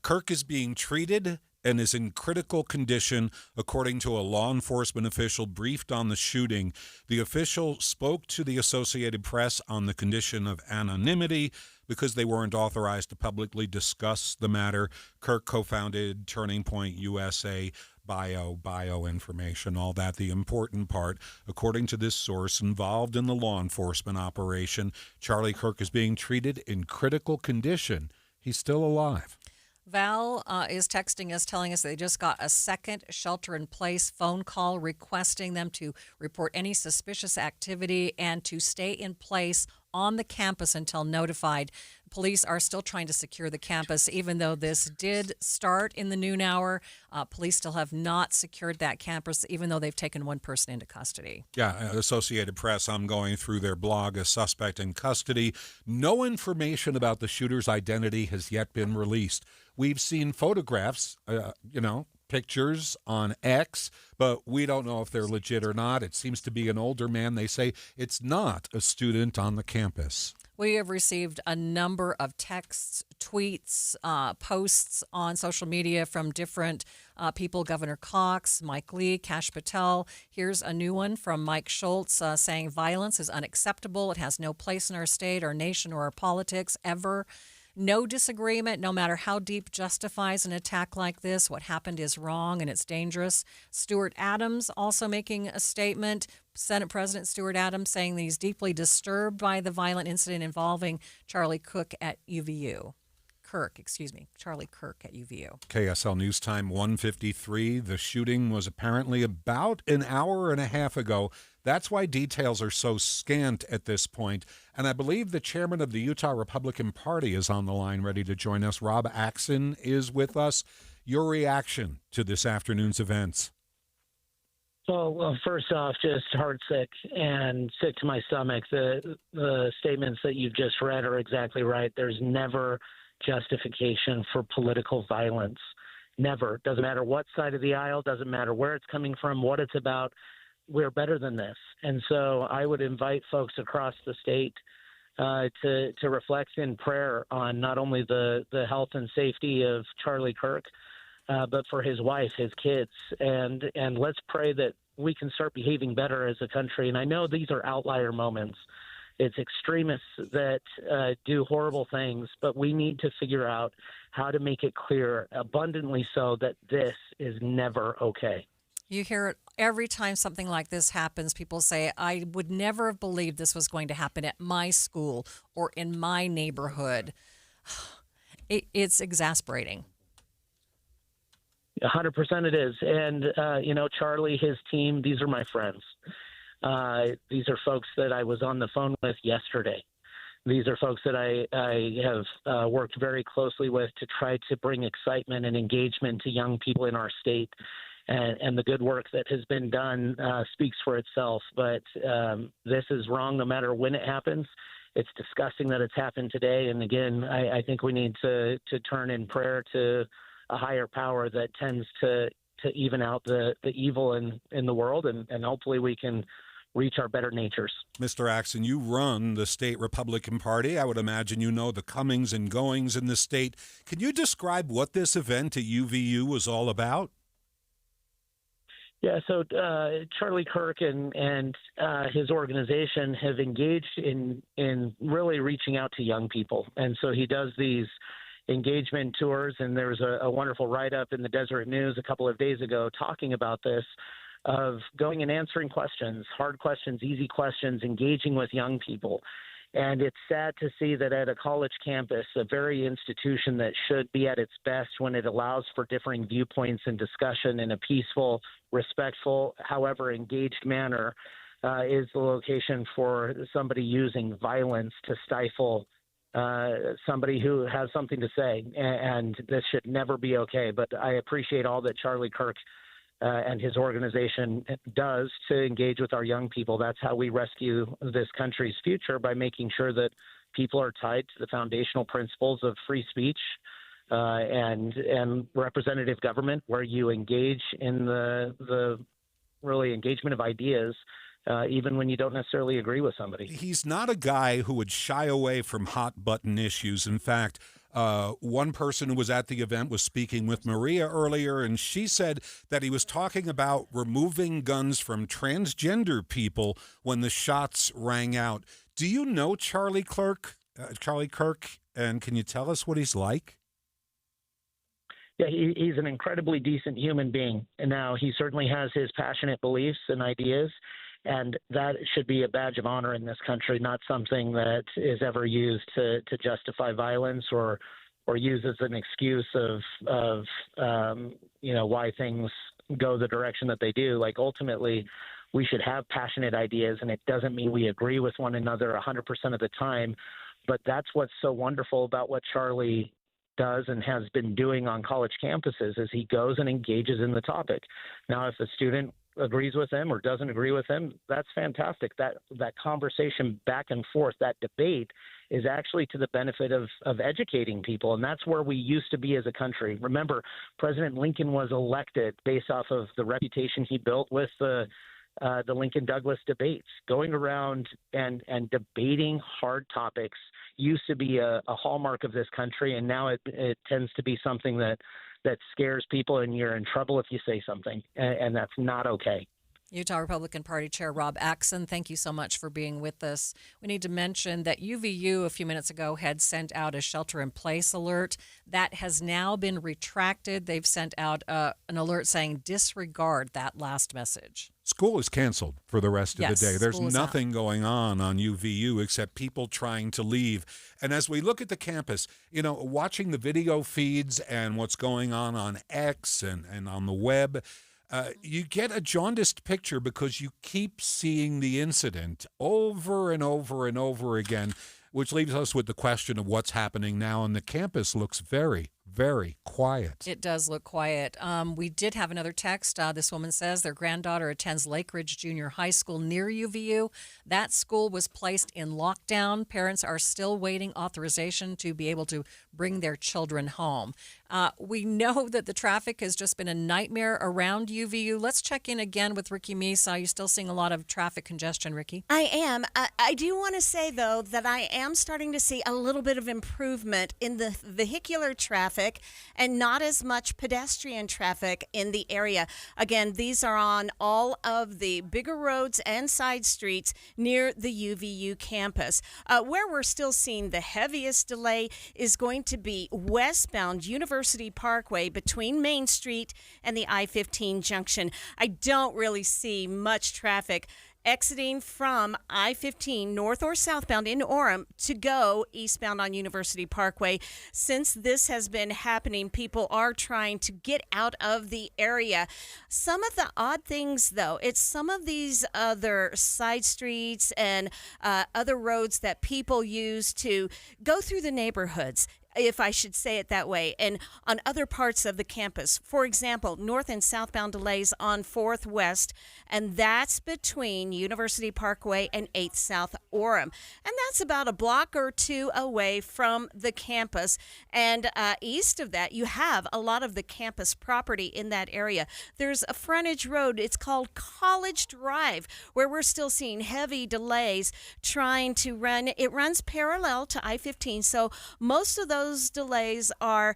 Kirk is being treated and is in critical condition, according to a law enforcement official briefed on the shooting. The official spoke to the Associated Press on the condition of anonymity because they weren't authorized to publicly discuss the matter. Kirk co-founded Turning Point USA, bio information, all that. The important part, according to this source involved in the law enforcement operation, Charlie Kirk is being treated in critical condition. He's still alive. Val is texting us, telling us they just got a second shelter-in-place phone call requesting them to report any suspicious activity and to stay in place on the campus until notified. Police are still trying to secure the campus, even though this did start in the noon hour. Police still have not secured that campus, even though they've taken one person into custody. Yeah, Associated Press, I'm going through their blog, a suspect in custody. No information about the shooter's identity has yet been released. We've seen photographs, pictures on X, but we don't know if they're legit or not. It seems to be an older man. They say it's not a student on the campus. We have received a number of texts, tweets, posts on social media from different people. Governor Cox, Mike Lee, Kash Patel. Here's a new one from Mike Schultz saying violence is unacceptable. It has no place in our state, our nation, or our politics ever. No disagreement, no matter how deep, justifies an attack like this. What happened is wrong and it's dangerous. Stuart Adams also making a statement. Senate President Stuart Adams saying that he's deeply disturbed by the violent incident involving Charlie Kirk at UVU. Charlie Kirk at UVU. KSL News Time 1:53. The shooting was apparently about an hour and a half ago. That's why details are so scant at this point. And I believe the chairman of the Utah Republican Party is on the line ready to join us. Rob Axon is with us. Your reaction to this afternoon's events? Well, first off, just heartsick and sick to my stomach. The statements that you've just read are exactly right. There's never justification for political violence. Never. Doesn't matter what side of the aisle, doesn't matter where it's coming from, what it's about. We're better than this. And so I would invite folks across the state to reflect in prayer on not only the health and safety of Charlie Kirk, but for his wife, his kids. And let's pray that we can start behaving better as a country. And I know these are outlier moments. It's extremists that do horrible things, but we need to figure out how to make it clear, abundantly so, that this is never okay. You hear it every time something like this happens. People say, I would never have believed this was going to happen at my school or in my neighborhood. It's exasperating. 100% it is. And, Charlie, his team, these are my friends. These are folks that I was on the phone with yesterday. These are folks that I have worked very closely with to try to bring excitement and engagement to young people in our state. And the good work that has been done speaks for itself. But this is wrong no matter when it happens. It's disgusting that it's happened today. And again, I think we need to turn in prayer to a higher power that tends to even out the evil in the world. And hopefully we can reach our better natures. Mr. Axon, you run the state Republican Party. I would imagine you know the comings and goings in the state. Can you describe what this event at UVU was all about? Yeah, so Charlie Kirk and his organization have engaged in really reaching out to young people. And so he does these engagement tours, and there was a wonderful write-up in the Deseret News a couple of days ago talking about this, of going and answering questions, hard questions, easy questions, engaging with young people. And it's sad to see that at a college campus, a very institution that should be at its best when it allows for differing viewpoints and discussion in a peaceful, respectful, however engaged manner, is the location for somebody using violence to stifle somebody who has something to say. And this should never be okay. But I appreciate all that Charlie Kirk and his organization does to engage with our young people. That's how we rescue this country's future, by making sure that people are tied to the foundational principles of free speech and representative government, where you engage in the really engagement of ideas, even when you don't necessarily agree with somebody. He's not a guy who would shy away from hot-button issues. In fact, One person who was at the event was speaking with Maria earlier, and she said that he was talking about removing guns from transgender people when the shots rang out. Do you know Charlie Kirk? And can you tell us what he's like? Yeah, he's an incredibly decent human being. And now he certainly has his passionate beliefs and ideas, and that should be a badge of honor in this country, not something that is ever used to justify violence or used as an excuse of why things go the direction that they do. Like, ultimately, we should have passionate ideas, and it doesn't mean we agree with one another 100% of the time. But that's what's so wonderful about what Charlie does and has been doing on college campuses, is he goes and engages in the topic. Now, if a student agrees with him or doesn't agree with him, that's fantastic. That conversation back and forth, that debate, is actually to the benefit of educating people. And that's where we used to be as a country. Remember, President Lincoln was elected based off of the reputation he built with the Lincoln-Douglas debates. Going around and debating hard topics used to be a hallmark of this country, and now it tends to be something that scares people, and you're in trouble if you say something, and that's not okay. Utah Republican Party Chair Rob Axson, thank you so much for being with us. We need to mention that UVU a few minutes ago had sent out a shelter-in-place alert. That has now been retracted. They've sent out an alert saying disregard that last message. School is canceled for the rest of the day. There's nothing out. going on UVU except people trying to leave. And as we look at the campus, watching the video feeds and what's going on X and on the web, you get a jaundiced picture because you keep seeing the incident over and over and over again, which leaves us with the question of what's happening now. And the campus looks very, very quiet. It does look quiet. We did have another text. This woman says their granddaughter attends Lake Ridge Junior High School near UVU. That school was placed in lockdown. Parents are still waiting authorization to be able to bring their children home. We know that the traffic has just been a nightmare around UVU. Let's check in again with Ricky Mesa. Are you still seeing a lot of traffic congestion, Ricky? I am. I do want to say, though, that I am starting to see a little bit of improvement in the vehicular traffic and not as much pedestrian traffic in the area. Again, these are on all of the bigger roads and side streets near the UVU campus. Where we're still seeing the heaviest delay is going to be westbound University Parkway between Main Street and the I-15 junction. I don't really see much traffic exiting from I-15 north or southbound in Orem to go eastbound on University Parkway. Since this has been happening, people are trying to get out of the area. Some of the odd things, though, it's some of these other side streets and other roads that people use to go through the neighborhoods, if I should say it that way, and on other parts of the campus. For example, north and southbound delays on 4th West, and that's between University Parkway and 8th South Orem. And that's about a block or two away from the campus. And east of that, you have a lot of the campus property in that area. There's a frontage road. It's called College Drive, where we're still seeing heavy delays trying to run. It runs parallel to I-15, so most of those delays are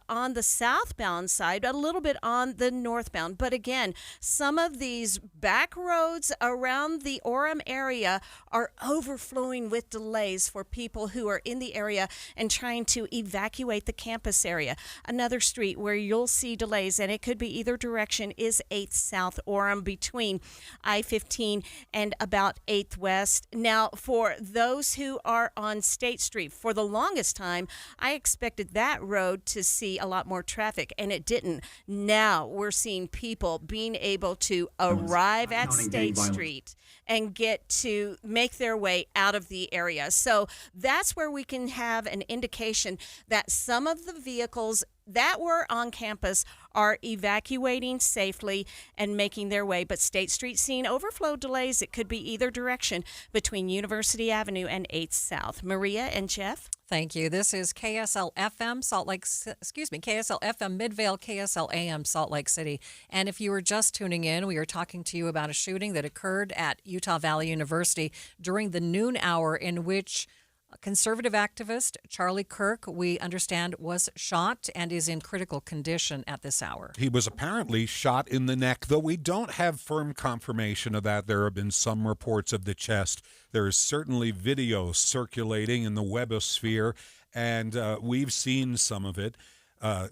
on the southbound side, a little bit on the northbound. But again, some of these back roads around the Orem area are overflowing with delays for people who are in the area and trying to evacuate the campus area. Another street where you'll see delays, and it could be either direction, is 8th South Orem between I-15 and about 8th West. Now, for those who are on State Street, for the longest time, I expected that road to see a lot more traffic, and it didn't. Now we're seeing people being able to arrive at State Street and get to make their way out of the area. So that's where we can have an indication that some of the vehicles that were on campus are evacuating safely and making their way. But State Street seeing overflow delays. It could be either direction between University Avenue and 8th South. Maria and Jeff? Thank you. This is KSL FM KSL FM Midvale, KSL AM Salt Lake City. And if you were just tuning in, we are talking to you about a shooting that occurred at Utah Valley University during the noon hour, in which A conservative activist, Charlie Kirk, we understand, was shot and is in critical condition at this hour. He was apparently shot in the neck, though we don't have firm confirmation of that. There have been some reports of the chest. There is certainly video circulating in the webosphere, and we've seen some of it.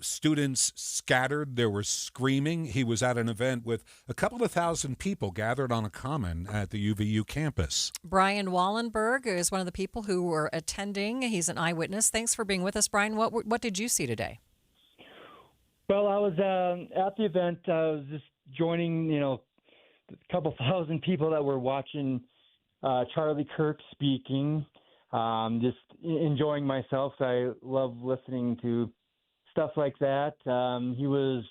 Students scattered. There was screaming. He was at an event with a couple of thousand people gathered on a common at the UVU campus. Brian Wallenberg is one of the people who were attending. He's an eyewitness. Thanks for being with us, Brian. What did you see today? Well, I was at the event. I was just joining, a couple thousand people that were watching Charlie Kirk speaking. Just enjoying myself. I love listening to stuff like that. He was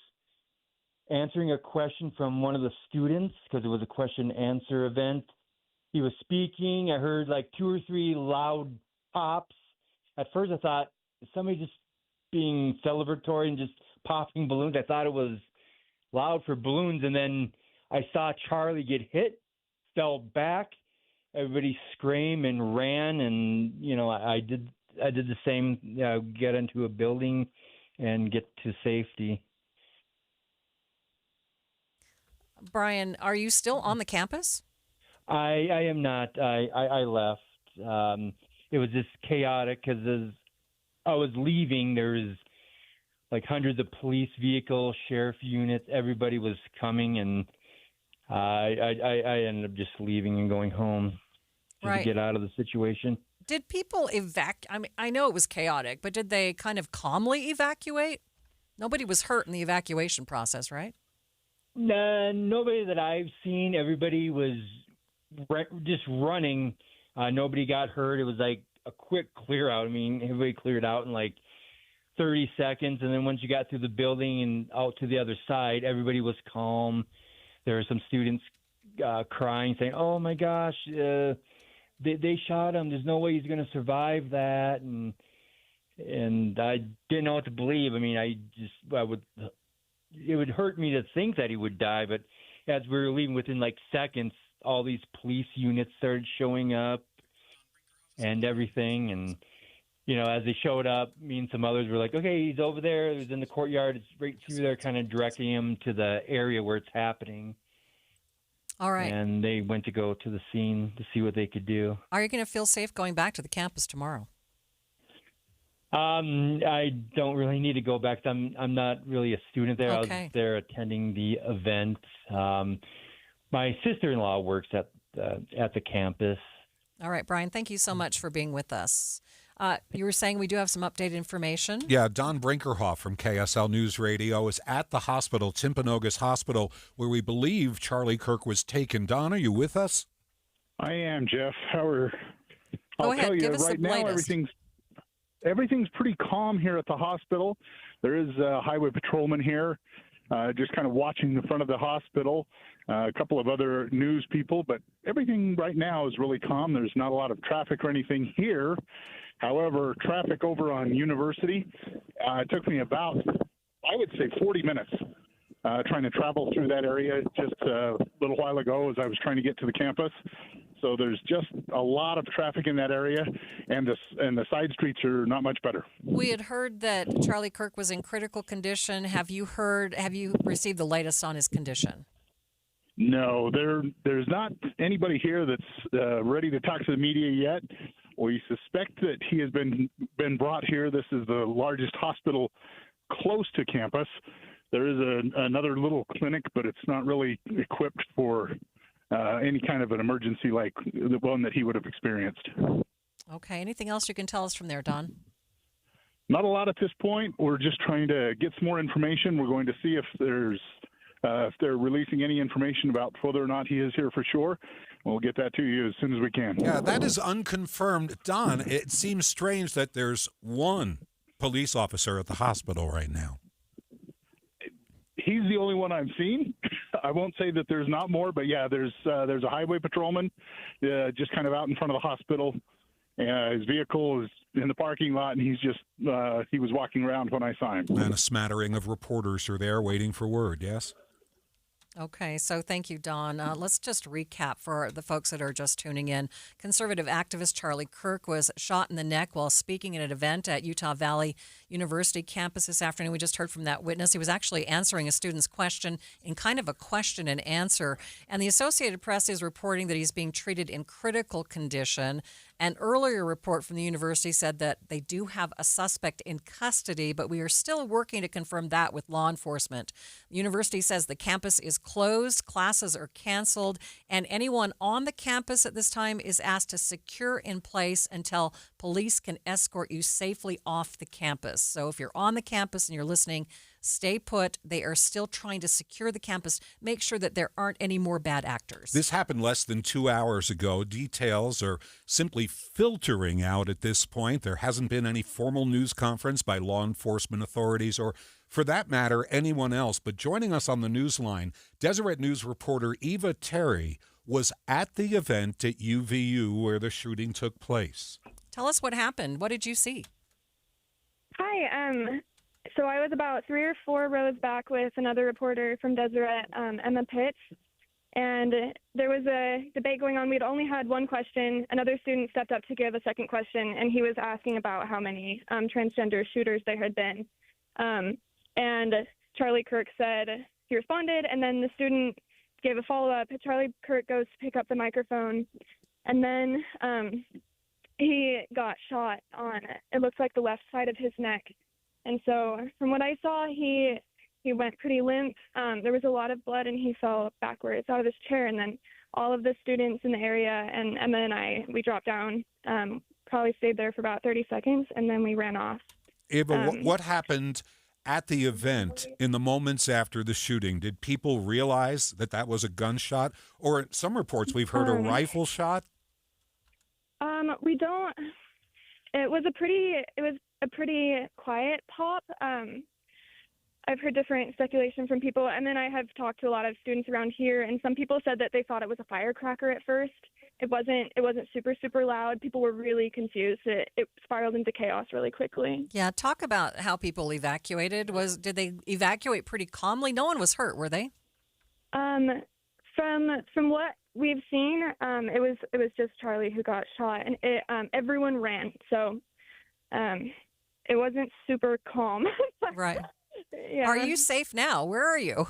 answering a question from one of the students because it was a question-answer event. He was speaking. I heard like 2 or 3 loud pops. At first I thought, is somebody just being celebratory and just popping balloons? I thought it was loud for balloons. And then I saw Charlie get hit, fell back. Everybody screamed and ran. And, I did the same, get into a building and get to safety. Brian, are you still on the campus? I am not. I left. It was just chaotic because as I was leaving, there was like hundreds of police vehicles, sheriff units. Everybody was coming, and I ended up just leaving and going home to get out of the situation. Did people evacuate? I mean, I know it was chaotic, but did they kind of calmly evacuate? Nobody was hurt in the evacuation process, right? Nobody that I've seen. Everybody was just running. Nobody got hurt. It was like a quick clear out. I mean, everybody cleared out in like 30 seconds. And then once you got through the building and out to the other side, everybody was calm. There were some students crying, saying, "Oh my gosh, they shot him. There's no way he's going to survive that." And I didn't know what to believe. I mean, it would hurt me to think that he would die. But as we were leaving, within like seconds, all these police units started showing up and everything. And, as they showed up, me and some others were like, okay, he's over there. He's in the courtyard. It's right through there, kind of directing him to the area where it's happening. All right. And they went to go to the scene to see what they could do. Are you going to feel safe going back to the campus tomorrow? I don't really need to go back. I'm not really a student there. Okay. I was there attending the event. My sister-in-law works at the campus. All right, Brian, thank you so much for being with us. You were saying we do have some updated information? Yeah, Don Brinkerhoff from KSL Newsradio is at the hospital, Timpanogos Hospital, where we believe Charlie Kirk was taken. Don, are you with us? I am, Jeff. I'll ahead. tell you, Give us right the now latest. everything's pretty calm here at the hospital. There is a highway patrolman here, just kind of watching the front of the hospital. A couple of other news people, but everything right now is really calm. There's not a lot of traffic or anything here. However, traffic over on University, it took me about, I would say, 40 minutes trying to travel through that area just a little while ago as I was trying to get to the campus. So there's just a lot of traffic in that area, and the side streets are not much better. We had heard that Charlie Kirk was in critical condition. Have you received the latest on his condition? No, there's not anybody here that's ready to talk to the media yet. We suspect that he has been brought here. This is the largest hospital close to campus. There is another little clinic, but it's not really equipped for any kind of an emergency like the one that he would have experienced. Okay. Anything else you can tell us from there, Don? Not a lot at this point. We're just trying to get some more information. We're going to see if they're releasing any information about whether or not he is here for sure. We'll get that to you as soon as we can. Yeah, that is unconfirmed. Don, it seems strange that there's one police officer at the hospital right now. He's the only one I've seen. I won't say that there's not more, but yeah, there's a highway patrolman just kind of out in front of the hospital. His vehicle is in the parking lot, and he was walking around when I saw him. And a smattering of reporters are there waiting for word, yes? Okay, so thank you, Dawn. Let's just recap for the folks that are just tuning in. Conservative activist Charlie Kirk was shot in the neck while speaking at an event at Utah Valley University campus this afternoon. We just heard from that witness. He was actually answering a student's question in kind of a question and answer. And the Associated Press is reporting that he's being treated in critical condition. An earlier report from the university said that they do have a suspect in custody, but we are still working to confirm that with law enforcement. The university says the campus is closed, classes are canceled, and anyone on the campus at this time is asked to secure in place until police can escort you safely off the campus. So if you're on the campus and you're listening, stay put. They are still trying to secure the campus, make sure that there aren't any more bad actors. This happened less than 2 hours ago. Details are simply filtering out at this point. There hasn't been any formal news conference by law enforcement authorities or, for that matter, anyone else. But joining us on the news line, Deseret News reporter Eva Terry was at the event at UVU where the shooting took place. Tell us what happened. What did you see? Hi. So I was about 3 or 4 rows back with another reporter from Deseret, Emma Pitts, and there was a debate going on. We'd only had one question. Another student stepped up to give a second question, and he was asking about how many transgender shooters there had been. And Charlie Kirk said he responded, and then the student gave a follow-up. Charlie Kirk goes to pick up the microphone, and then he got shot on, it looks like, the left side of his neck. And so from what I saw, he went pretty limp. There was a lot of blood, and he fell backwards out of his chair. And then all of the students in the area and Emma and we dropped down, probably stayed there for about 30 seconds, and then we ran off. Eva, what happened at the event in the moments after the shooting? Did people realize that that was a gunshot? Or in some reports we've heard a rifle shot? We don't. It was a pretty quiet pop. I've heard different speculation from people, and then I have talked to a lot of students around here, and some people said that they thought it was a firecracker at first. It wasn't super loud. People were really confused. It spiraled into chaos really quickly. Yeah, talk about how people evacuated. Did they evacuate pretty calmly? No one was hurt, were they? From what we've seen, it was just Charlie who got shot, and everyone ran. So it wasn't super calm. Right. Yeah. Are you safe now? Where are you?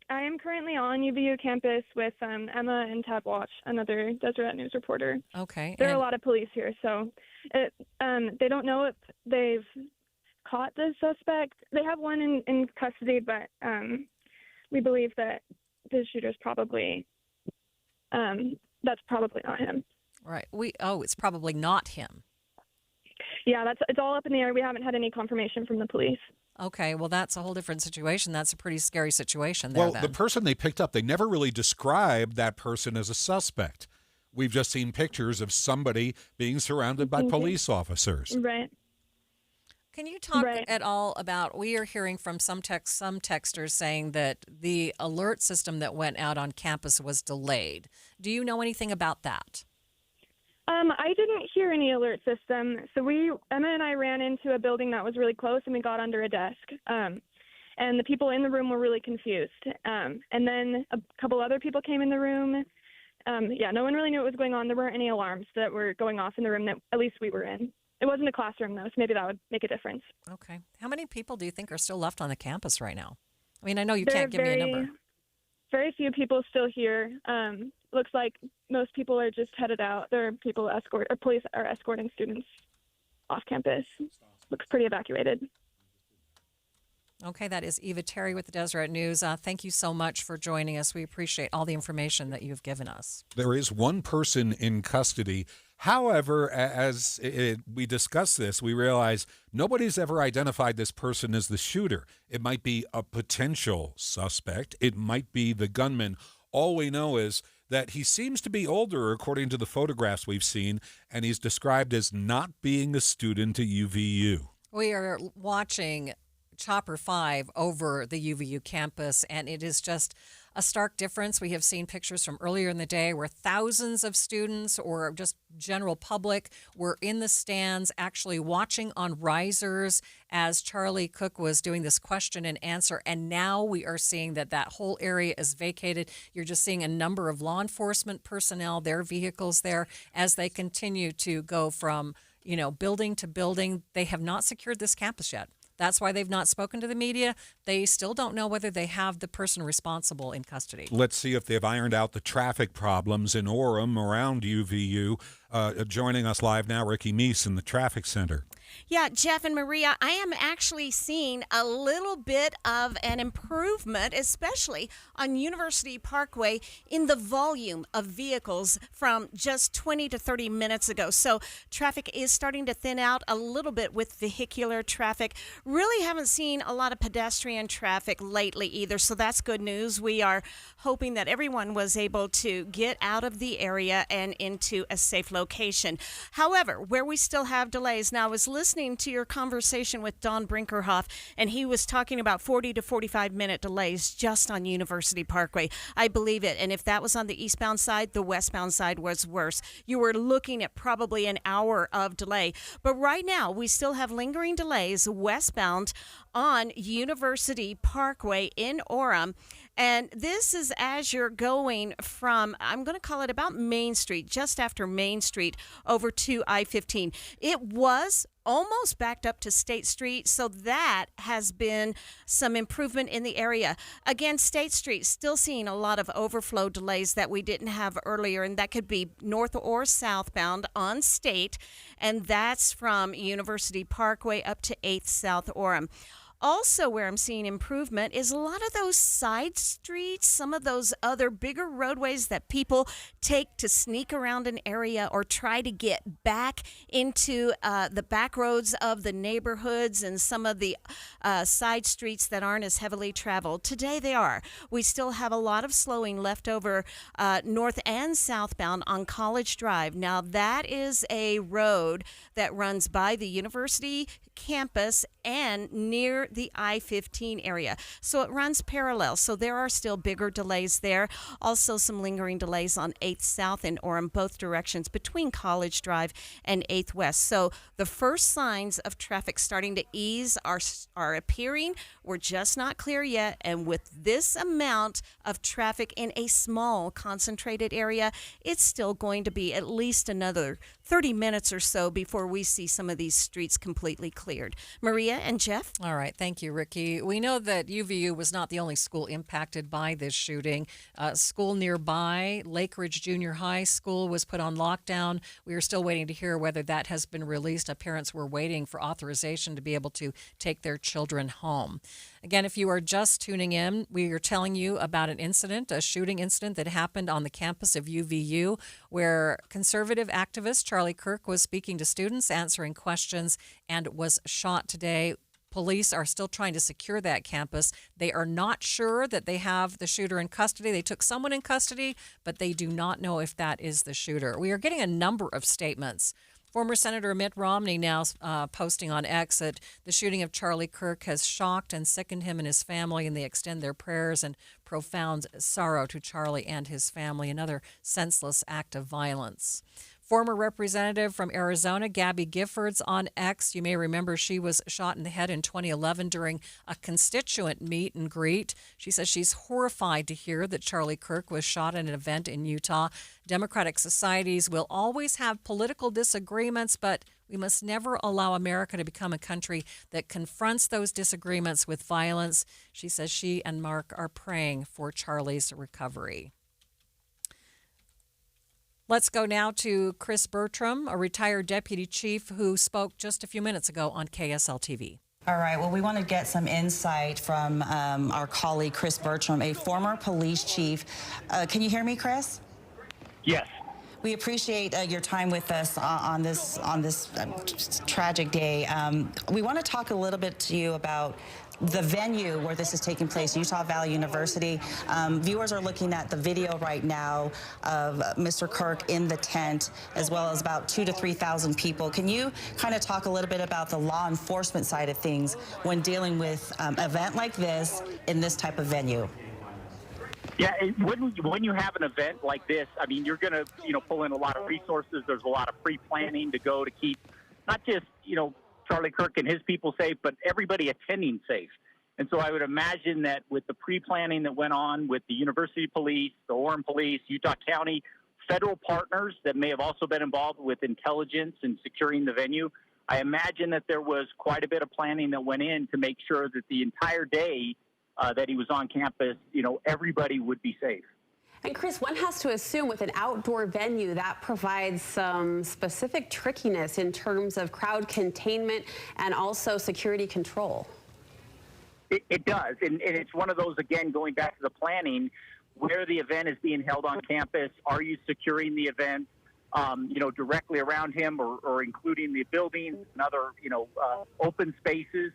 I am currently on UVU campus with Emma and Tab Watch, another Deseret News reporter. Okay. There are a lot of police here, so they don't know if they've caught the suspect. They have one in custody, but we believe that the shooter's probably that's probably not him. Right. It's probably not him. Yeah, it's all up in the air. We haven't had any confirmation from the police. Okay, well, that's a whole different situation. That's a pretty scary situation there, then. The person they picked up, they never really described that person as a suspect. We've just seen pictures of somebody being surrounded by police officers. Right. Can you talk at all about, we are hearing from some texters saying that the alert system that went out on campus was delayed. Do you know anything about that? I didn't hear any alert system. So Emma and I ran into a building that was really close, and we got under a desk. And the people in the room were really confused. And then a couple other people came in the room. No one really knew what was going on. There weren't any alarms that were going off in the room that at least we were in. It wasn't a classroom, though, so maybe that would make a difference. Okay. How many people do you think are still left on the campus right now? I mean, I know you can't give me a number. Very few people still here. Looks like most people are just headed out. There are police are escorting students off campus. Looks pretty evacuated. Okay, that is Eva Terry with the Deseret News. Thank you so much for joining us. We appreciate all the information that you've given us. There is one person in custody. However, as we discuss this, we realize nobody's ever identified this person as the shooter. It might be a potential suspect. It might be the gunman. All we know is that he seems to be older, according to the photographs we've seen, and he's described as not being a student at UVU. We are watching Chopper 5 over the UVU campus, and it is just a stark difference. We have seen pictures from earlier in the day where thousands of students or just general public were in the stands actually watching on risers as Charlie Kirk was doing this question and answer. And now we are seeing that that whole area is vacated. You're just seeing a number of law enforcement personnel, their vehicles there, as they continue to go from, building to building. They have not secured this campus yet. That's why they've not spoken to the media. They still don't know whether they have the person responsible in custody. Let's see if they've ironed out the traffic problems in Orem around UVU. Joining us live now, Ricky Meese in the traffic center. Yeah, Jeff and Maria, I am actually seeing a little bit of an improvement, especially on University Parkway, in the volume of vehicles from just 20 to 30 minutes ago. So traffic is starting to thin out a little bit with vehicular traffic. Really haven't seen a lot of pedestrian traffic lately either, so that's good news. We are hoping that everyone was able to get out of the area and into a safe location. However, where we still have delays, now I was listening to your conversation with Don Brinkerhoff, and he was talking about 40 to 45-minute delays just on University Parkway. I believe it, and if that was on the eastbound side, the westbound side was worse. You were looking at probably an hour of delay. But right now, we still have lingering delays westbound on University Parkway in Orem. And this is as you're going from, I'm going to call it about Main Street, just after Main Street, over to I-15. It was almost backed up to State Street, so that has been some improvement in the area. Again, State Street, still seeing a lot of overflow delays that we didn't have earlier, and that could be north or southbound on State, and that's from University Parkway up to 8th South Orem. Also, where I'm seeing improvement is a lot of those side streets, some of those other bigger roadways that people take to sneak around an area or try to get back into the back roads of the neighborhoods and some of the side streets that aren't as heavily traveled. Today they are. We still have a lot of slowing left over north and southbound on College Drive. Now, that is a road that runs by the university campus and near the I-15 area. So it runs parallel. So there are still bigger delays there. Also some lingering delays on 8th South and Orem, both directions between College Drive and 8th West. So the first signs of traffic starting to ease are appearing. We're just not clear yet. And with this amount of traffic in a small concentrated area, it's still going to be at least another 30 minutes or so before we see some of these streets completely cleared. Maria and Jeff? All right. Thank you, Ricky. We know that UVU was not the only school impacted by this shooting. School nearby, Lake Ridge Junior High School, was put on lockdown. We are still waiting to hear whether that has been released. Parents were waiting for authorization to be able to take their children home. Again, if you are just tuning in, we are telling you about an incident, a shooting incident that happened on the campus of UVU, where conservative activist Charlie Kirk was speaking to students, answering questions, and was shot today. Police are still trying to secure that campus. They are not sure that they have the shooter in custody. They took someone in custody, but they do not know if that is the shooter. We are getting a number of statements. Former Senator Mitt Romney now posting on X that the shooting of Charlie Kirk has shocked and sickened him and his family, and they extend their prayers and profound sorrow to Charlie and his family. Another senseless act of violence. Former representative from Arizona, Gabby Giffords, on X. You may remember she was shot in the head in 2011 during a constituent meet and greet. She says she's horrified to hear that Charlie Kirk was shot at an event in Utah. Democratic societies will always have political disagreements, but we must never allow America to become a country that confronts those disagreements with violence. She says she and Mark are praying for Charlie's recovery. Let's go now to Chris Bertram, a retired deputy chief who spoke just a few minutes ago on KSL TV. All right, well, we want to get some insight from our colleague Chris Bertram, a former police chief. Can you hear me, Chris? Yes. We appreciate your time with us on this tragic day. We want to talk a little bit to you about the venue where this is taking place, Utah Valley University. Viewers are looking at the video right now of Mr. Kirk in the tent, as well as about 2,000 to 3,000 people. Can you kind of talk a little bit about the law enforcement side of things when dealing with an event like this in this type of venue? Yeah, when you have an event like this, I mean, you're going to, pull in a lot of resources. There's a lot of pre-planning to go to keep not just, Charlie Kirk and his people safe, but everybody attending safe. And so I would imagine that with the pre-planning that went on with the university police, the Orem police, Utah County, federal partners that may have also been involved with intelligence and securing the venue, I imagine that there was quite a bit of planning that went in to make sure that the entire day that he was on campus, everybody would be safe. And Chris, one has to assume with an outdoor venue that provides some specific trickiness in terms of crowd containment and also security control. It does, and it's one of those, again, going back to the planning, where the event is being held on campus. Are you securing the event, directly around him, or including the buildings and other, open spaces?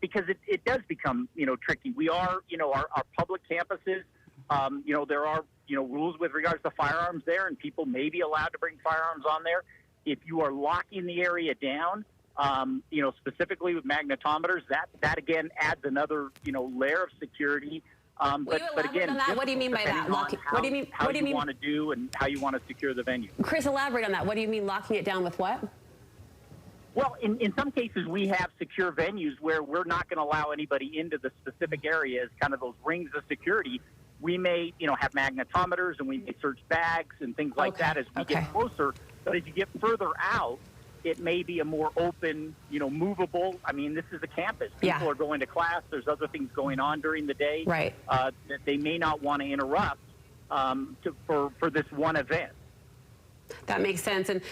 Because it does become, tricky. We are, our public campuses, there are, rules with regards to firearms there, and people may be allowed to bring firearms on there. If you are locking the area down, specifically with magnetometers, that again adds another, layer of security. But again, on that? What do you mean by that? What do you mean? How you want to do and how you want to secure the venue. Chris, elaborate on that. What do you mean locking it down with what? Well, in some cases, we have secure venues where we're not going to allow anybody into the specific areas, kind of those rings of security. We may, have magnetometers, and we may search bags and things like that as we get closer. But as you get further out, it may be a more open, movable. I mean, this is a campus. People are going to class. There's other things going on during the day that they may not want to interrupt for this one event. That makes sense. And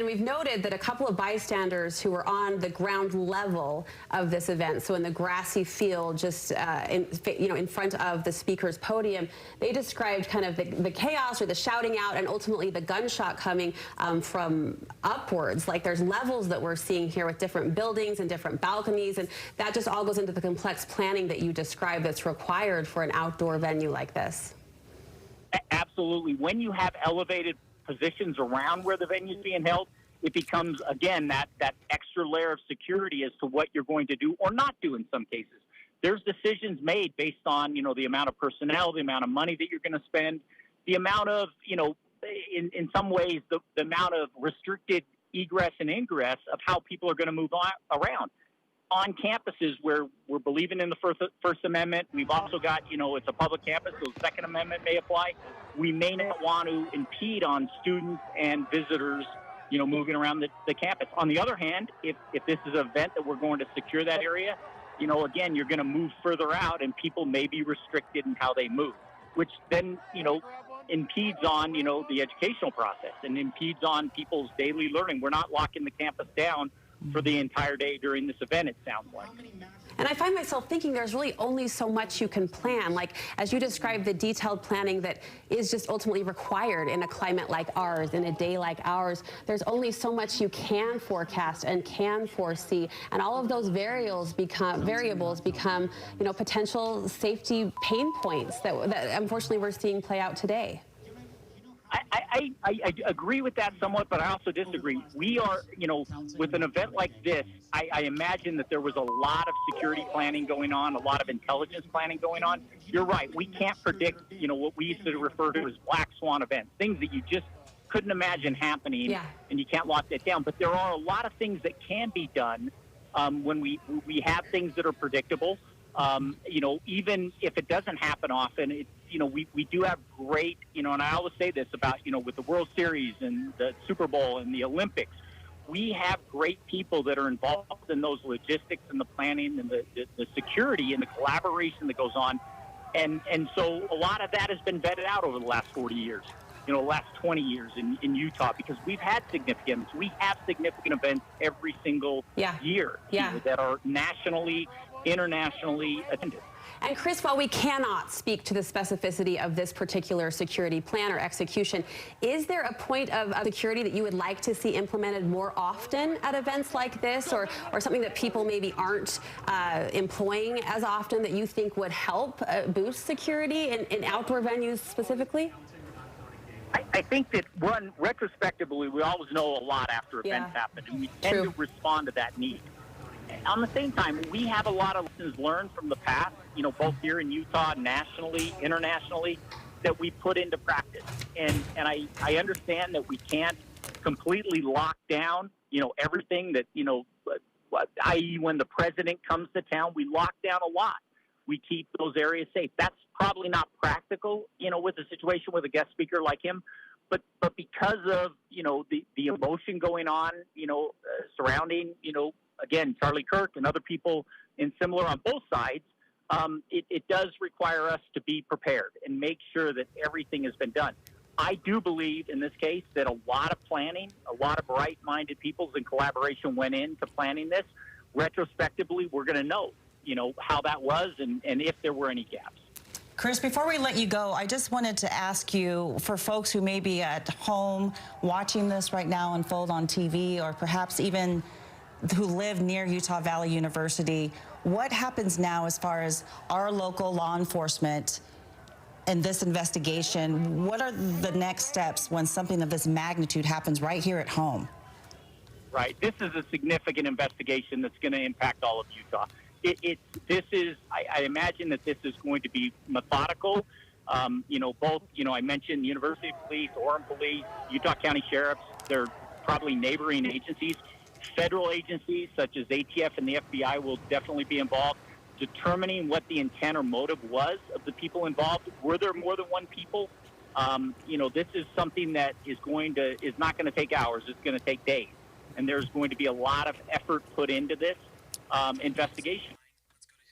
we've noted that a couple of bystanders who were on the ground level of this event, so in the grassy field just in front of the speaker's podium, they described kind of the chaos or the shouting out and ultimately the gunshot coming from upwards. Like there's levels that we're seeing here with different buildings and different balconies, and that just all goes into the complex planning that you described that's required for an outdoor venue like this. Absolutely. When you have elevated positions around where the venue is being held, it becomes, again, that extra layer of security as to what you're going to do or not do in some cases. There's decisions made based on, the amount of personnel, the amount of money that you're going to spend, the amount of, in some ways, the amount of restricted egress and ingress of how people are going to move around. On campuses where we're believing in the First Amendment, we've also got, it's a public campus, so the Second Amendment may apply. We may not want to impede on students and visitors, moving around the campus. On the other hand, if this is an event that we're going to secure that area, again, you're going to move further out and people may be restricted in how they move, which then, impedes on, the educational process and impedes on people's daily learning. We're not locking the campus down for the entire day during this event, it sounds like. And I find myself thinking there's really only so much you can plan. Like, as you described, the detailed planning that is just ultimately required in a climate like ours, in a day like ours, there's only so much you can forecast and can foresee. And all of those variables become, potential safety pain points that unfortunately we're seeing play out today. I agree with that somewhat, but I also disagree. We are, with an event like this, I imagine that there was a lot of security planning going on, a lot of intelligence planning going on. You're right. We can't predict, what we used to refer to as black swan events, things that you just couldn't imagine happening, and you can't lock that down. But there are a lot of things that can be done when we have things that are predictable. Even if it doesn't happen often, we do have great, and I always say this about, with the World Series and the Super Bowl and the Olympics, we have great people that are involved in those logistics and the planning and the security and the collaboration that goes on. And so a lot of that has been vetted out over the last 40 years, last 20 years in Utah, because we have significant events every single year that are nationally, internationally attended. And Chris, while we cannot speak to the specificity of this particular security plan or execution, is there a point of security that you would like to see implemented more often at events like this, or something that people maybe aren't employing as often that you think would help boost security in outdoor venues specifically? I think that, one, retrospectively, we always know a lot after events happen, and we tend to respond to that need. On the same time, we have a lot of lessons learned from the past, both here in Utah, nationally, internationally, that we put into practice. And I understand that we can't completely lock down, everything that, i.e. when the president comes to town, we lock down a lot. We keep those areas safe. That's probably not practical, with a situation with a guest speaker like him. But because of, the emotion going on, surrounding, again, Charlie Kirk and other people in similar on both sides, it does require us to be prepared and make sure that everything has been done. I do believe in this case that a lot of planning, a lot of right-minded peoples in collaboration went into planning this. Retrospectively, we're going to know, how that was and if there were any gaps. Chris, before we let you go, I just wanted to ask you, for folks who may be at home watching this right now unfold on TV, or perhaps even who live near Utah Valley University, what happens now as far as our local law enforcement and this investigation? What are the next steps when something of this magnitude happens right here at home? Right. This is a significant investigation that's going to impact all of Utah. I imagine that this is going to be methodical. Both, I mentioned University Police, Orem Police, Utah County Sheriffs, they're probably neighboring agencies. Federal agencies such as ATF and the FBI will definitely be involved, determining what the intent or motive was of the people involved. Were there more than one people? This is something that is not going to take hours. It's going to take days. And there's going to be a lot of effort put into this investigation.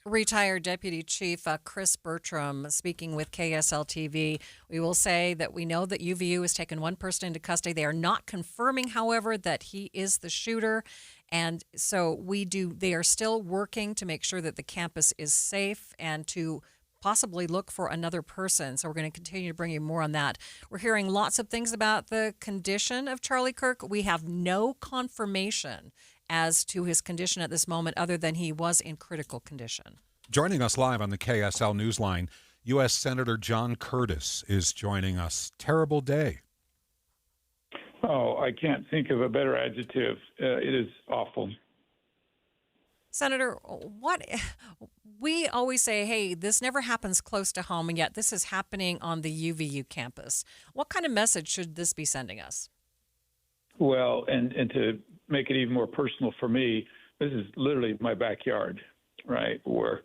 Retired Deputy Chief Chris Bertram speaking with KSL TV. We will say that we know that UVU has taken one person into custody. They are not confirming, however, that he is the shooter. And so they are still working to make sure that the campus is safe and to possibly look for another person. So we're going to continue to bring you more on that. We're hearing lots of things about the condition of Charlie Kirk. We have no confirmation as to his condition at this moment, other than he was in critical condition. Joining us live on the KSL Newsline, U.S. Senator John Curtis is joining us. Terrible day. Oh, I can't think of a better adjective. It is awful. Senator, we always say, hey, this never happens close to home, and yet this is happening on the UVU campus. What kind of message should this be sending us? Well, and to make it even more personal for me, this is literally my backyard, right? We're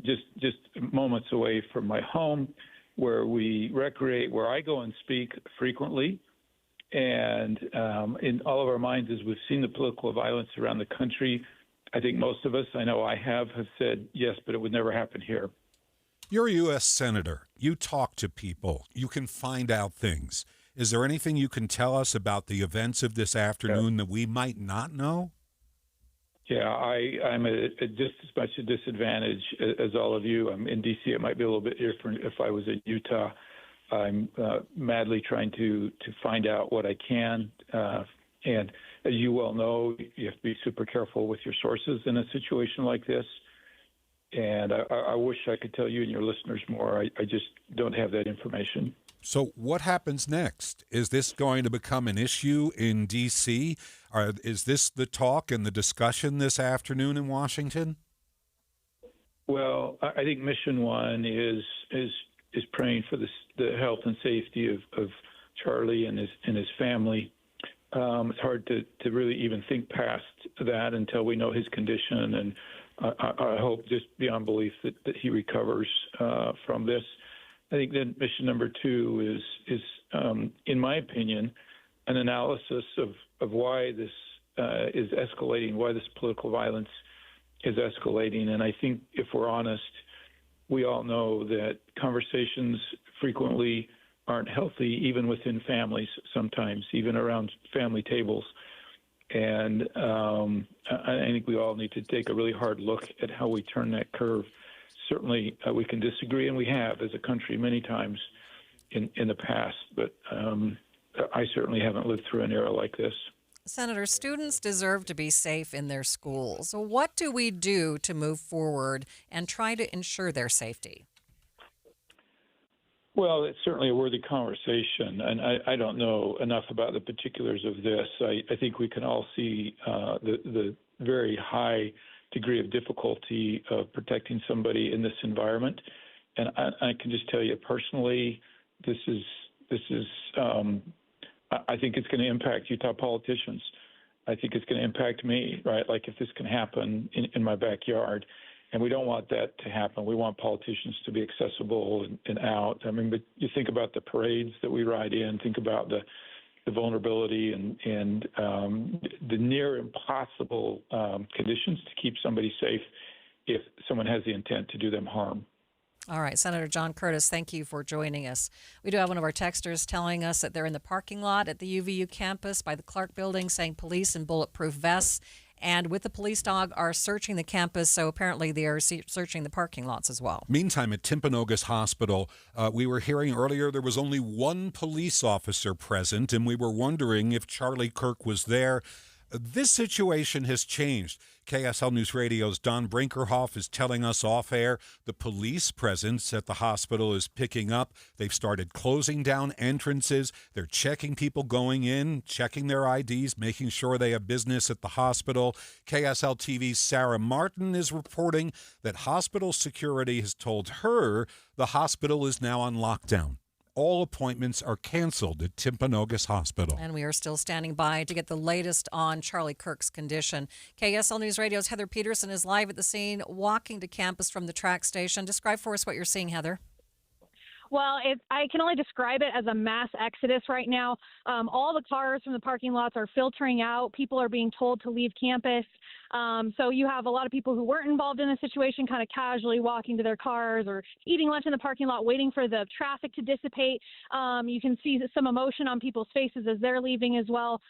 just moments away from my home, where we recreate, where I go and speak frequently. And in all of our minds, as we've seen the political violence around the country, I think most of us, I know I have said, yes, but it would never happen here. You're a U.S. Senator. You talk to people. You can find out things. Is there anything you can tell us about the events of this afternoon that we might not know? Yeah, I'm at just as much a disadvantage as all of you. I'm in D.C. It might be a little bit different if I was in Utah. I'm madly trying to find out what I can. And as you well know, you have to be super careful with your sources in a situation like this. And I wish I could tell you and your listeners more. I just don't have that information. So what happens next? Is this going to become an issue in D.C.? Is this the talk and the discussion this afternoon in Washington? Well, I think mission one is praying for the health and safety of Charlie and his family. It's hard to really even think past that until we know his condition, and I hope just beyond belief that he recovers from this. I think then mission number two is in my opinion, an analysis of why this is escalating, why this political violence is escalating. And I think if we're honest, we all know that conversations frequently aren't healthy, even within families sometimes, even around family tables. And I think we all need to take a really hard look at how we turn that curve. certainly we can disagree, and we have as a country many times in the past. But I certainly haven't lived through an era like this. Senator, students deserve to be safe in their schools. So what do we do to move forward and try to ensure their safety? Well, it's certainly a worthy conversation, and I don't know enough about the particulars of this. I think we can all see the very high degree of difficulty of protecting somebody in this environment. And I can just tell you personally, this is I think it's going to impact Utah politicians. I think it's going to impact me, right? Like if this can happen in my backyard, and we don't want that to happen. We want politicians to be accessible and out. I mean, but you think about the parades that we ride in, think about the vulnerability and the near impossible conditions to keep somebody safe if someone has the intent to do them harm. All right, Senator John Curtis, thank you for joining us. We do have one of our texters telling us that they're in the parking lot at the UVU campus by the Clark building saying police in bulletproof vests and with the police dog are searching the campus, so apparently they are searching the parking lots as well. Meantime, at Timpanogos Hospital, we were hearing earlier there was only one police officer present, and we were wondering if Charlie Kirk was there. This situation has changed. KSL News Radio's Don Brinkerhoff is telling us off air the police presence at the hospital is picking up. They've started closing down entrances. They're checking people going in, checking their IDs, making sure they have business at the hospital. KSL TV's Sarah Martin is reporting that hospital security has told her the hospital is now on lockdown. All appointments are canceled at Timpanogos Hospital. And we are still standing by to get the latest on Charlie Kirk's condition. KSL News Radio's Heather Peterson is live at the scene, walking to campus from the track station. Describe for us what you're seeing, Heather. Well, I can only describe it as a mass exodus right now. All the cars from the parking lots are filtering out. People are being told to leave campus. So you have a lot of people who weren't involved in the situation kind of casually walking to their cars or eating lunch in the parking lot, waiting for the traffic to dissipate. You can see some emotion on people's faces as they're leaving as well,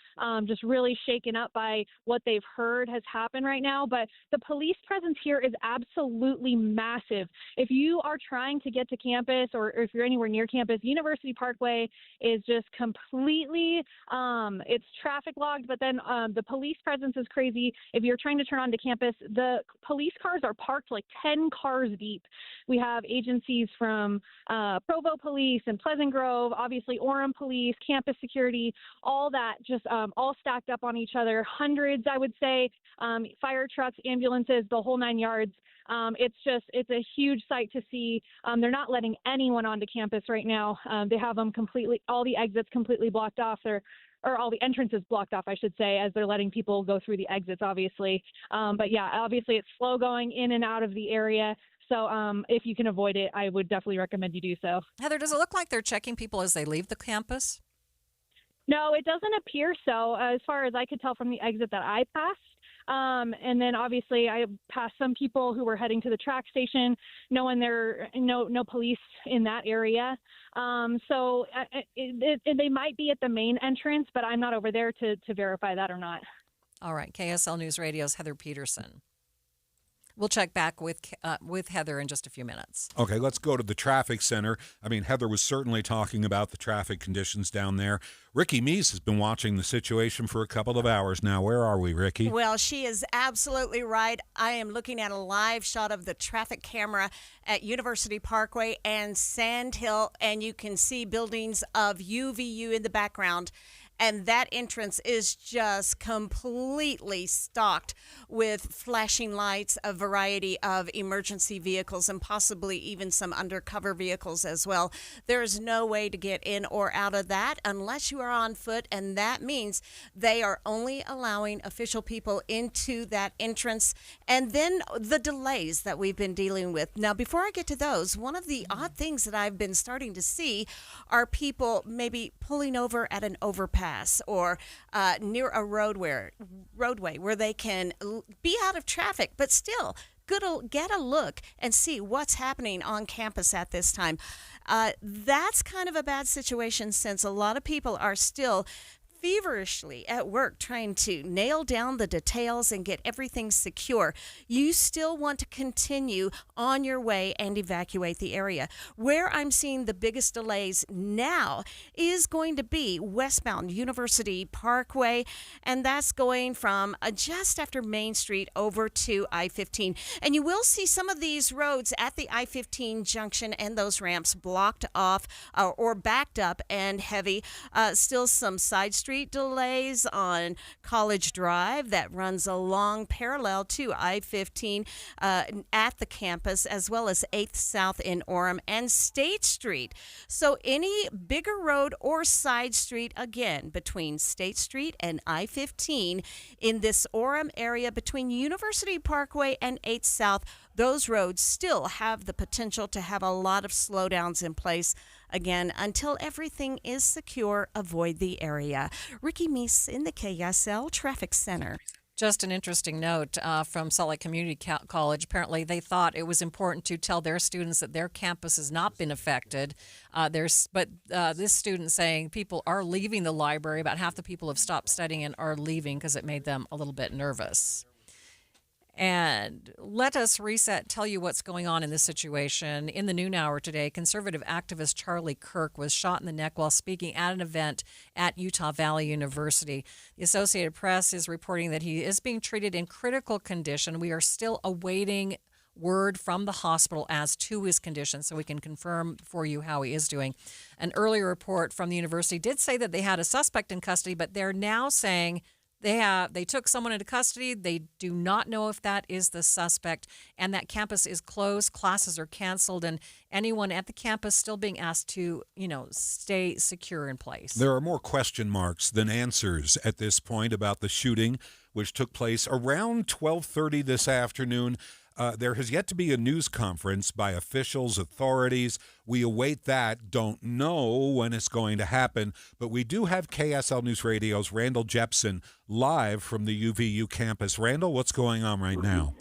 just really shaken up by what they've heard has happened right now. But the police presence here is absolutely massive. If you are trying to get to campus or if you're anywhere near campus, University Parkway is just completely, it's traffic logged, but then the police presence is crazy. If you're trying to turn onto campus, the police cars are parked like 10 cars deep. We have agencies from Provo Police and Pleasant Grove, obviously Orem Police, campus security, all that just all stacked up on each other. Hundreds, I would say, fire trucks, ambulances, the whole 9 yards. It's a huge sight to see. They're not letting anyone onto campus right now. They have them completely, all the exits completely blocked off. Or all the entrances blocked off, I should say, as they're letting people go through the exits, obviously. But yeah, obviously it's slow going in and out of the area. So if you can avoid it, I would definitely recommend you do so. Heather, does it look like they're checking people as they leave the campus? No, it doesn't appear so, as far as I could tell from the exit that I passed. And then obviously I passed some people who were heading to the track station, knowing there no police in that area. So they might be at the main entrance, but I'm not over there to verify that or not. All right. KSL News Radio's Heather Peterson. We'll check back with Heather in just a few minutes. Okay, let's go to the traffic center. I mean, Heather was certainly talking about the traffic conditions down there. Ricky Meese has been watching the situation for a couple of hours now. Where are we, Ricky? Well, she is absolutely right. I am looking at a live shot of the traffic camera at University Parkway and Sand Hill, and you can see buildings of UVU in the background. And that entrance is just completely stocked with flashing lights, a variety of emergency vehicles, and possibly even some undercover vehicles as well. There is no way to get in or out of that unless you are on foot, and that means they are only allowing official people into that entrance. And then the delays that we've been dealing with. Now, before I get to those, one of the odd things that I've been starting to see are people maybe pulling over at an overpass or near a roadway where they can be out of traffic, but still get a look and see what's happening on campus at this time. That's kind of a bad situation since a lot of people are still feverishly at work trying to nail down the details and get everything secure, you still want to continue on your way and evacuate the area. Where I'm seeing the biggest delays now is going to be westbound University Parkway, and that's going from just after Main Street over to I-15. And you will see some of these roads at the I-15 junction and those ramps blocked off or backed up and heavy. Still some side street delays on College Drive that runs along parallel to I-15 at the campus, as well as 8th South in Orem and State Street. So any bigger road or side street, again, between State Street and I-15 in this Orem area between University Parkway and 8th South, those roads still have the potential to have a lot of slowdowns in place. Again, until everything is secure, avoid the area. Ricky Meese in the KSL Traffic Center. Just an interesting note from Salt Lake Community College. Apparently, they thought it was important to tell their students that their campus has not been affected. But this student saying people are leaving the library. About half the people have stopped studying and are leaving because it made them a little bit nervous. And let us tell you what's going on in this situation. In the noon hour today, conservative activist Charlie Kirk was shot in the neck while speaking at an event at Utah Valley University. The Associated Press is reporting that he is being treated in critical condition. We are still awaiting word from the hospital as to his condition, so we can confirm for you how he is doing. An earlier report from the university did say that they had a suspect in custody, but they're now saying they took someone into custody. They do not know if that is the suspect, and that campus is closed. Classes are canceled, and anyone at the campus still being asked to, stay secure in place. There are more question marks than answers at this point about the shooting, which took place around 12:30 this afternoon. There has yet to be a news conference by officials, authorities. We await that. Don't know when it's going to happen. But we do have KSL Newsradio's Randall Jepson live from the UVU campus. Randall, what's going on right now?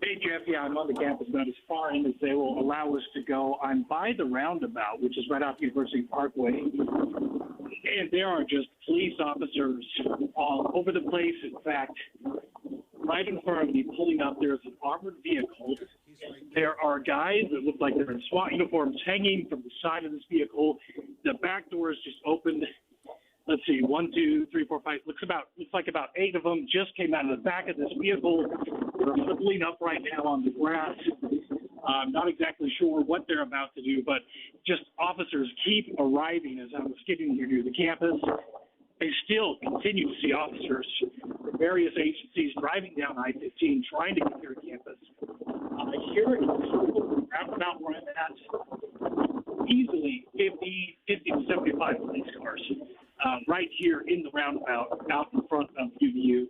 Hey, Jeff. Yeah, I'm on the campus, not as far in as they will allow us to go. I'm by the roundabout, which is right off University Parkway. And there are just police officers all over the place. In fact, right in front of me, pulling up, there's an armored vehicle. There are guys that look like they're in SWAT uniforms hanging from the side of this vehicle. The back door is just opened. Let's see, 1, 2, 3, 4, 5. Looks like about 8 of them just came out of the back of this vehicle. They're huddling up right now on the grass. I'm not exactly sure what they're about to do, but just officers keep arriving as I was getting here near the campus. I still continue to see officers from various agencies driving down I-15 trying to get here to campus. Here in the roundabout where I'm at, easily 50 to 75 police cars right here in the roundabout out in front of UVU.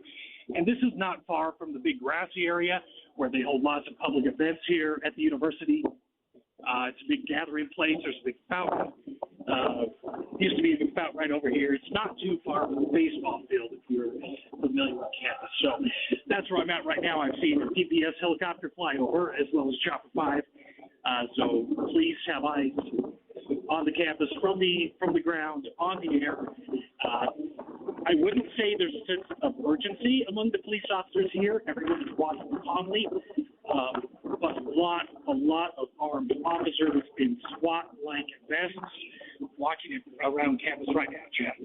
And this is not far from the big grassy area where they hold lots of public events here at the university. It's a big gathering place. There's a big fountain. Used to be a big fountain right over here. It's not too far from the baseball field if you're familiar with campus. So that's where I'm at right now. I've seen a PPS helicopter fly over as well as Chopper 5. So please have eyes on the campus from the ground, on the air. I wouldn't say there's a sense of urgency among the police officers here. Everyone is walking calmly. But a lot of armed officers in SWAT-like vests walking around campus right now, Jeff.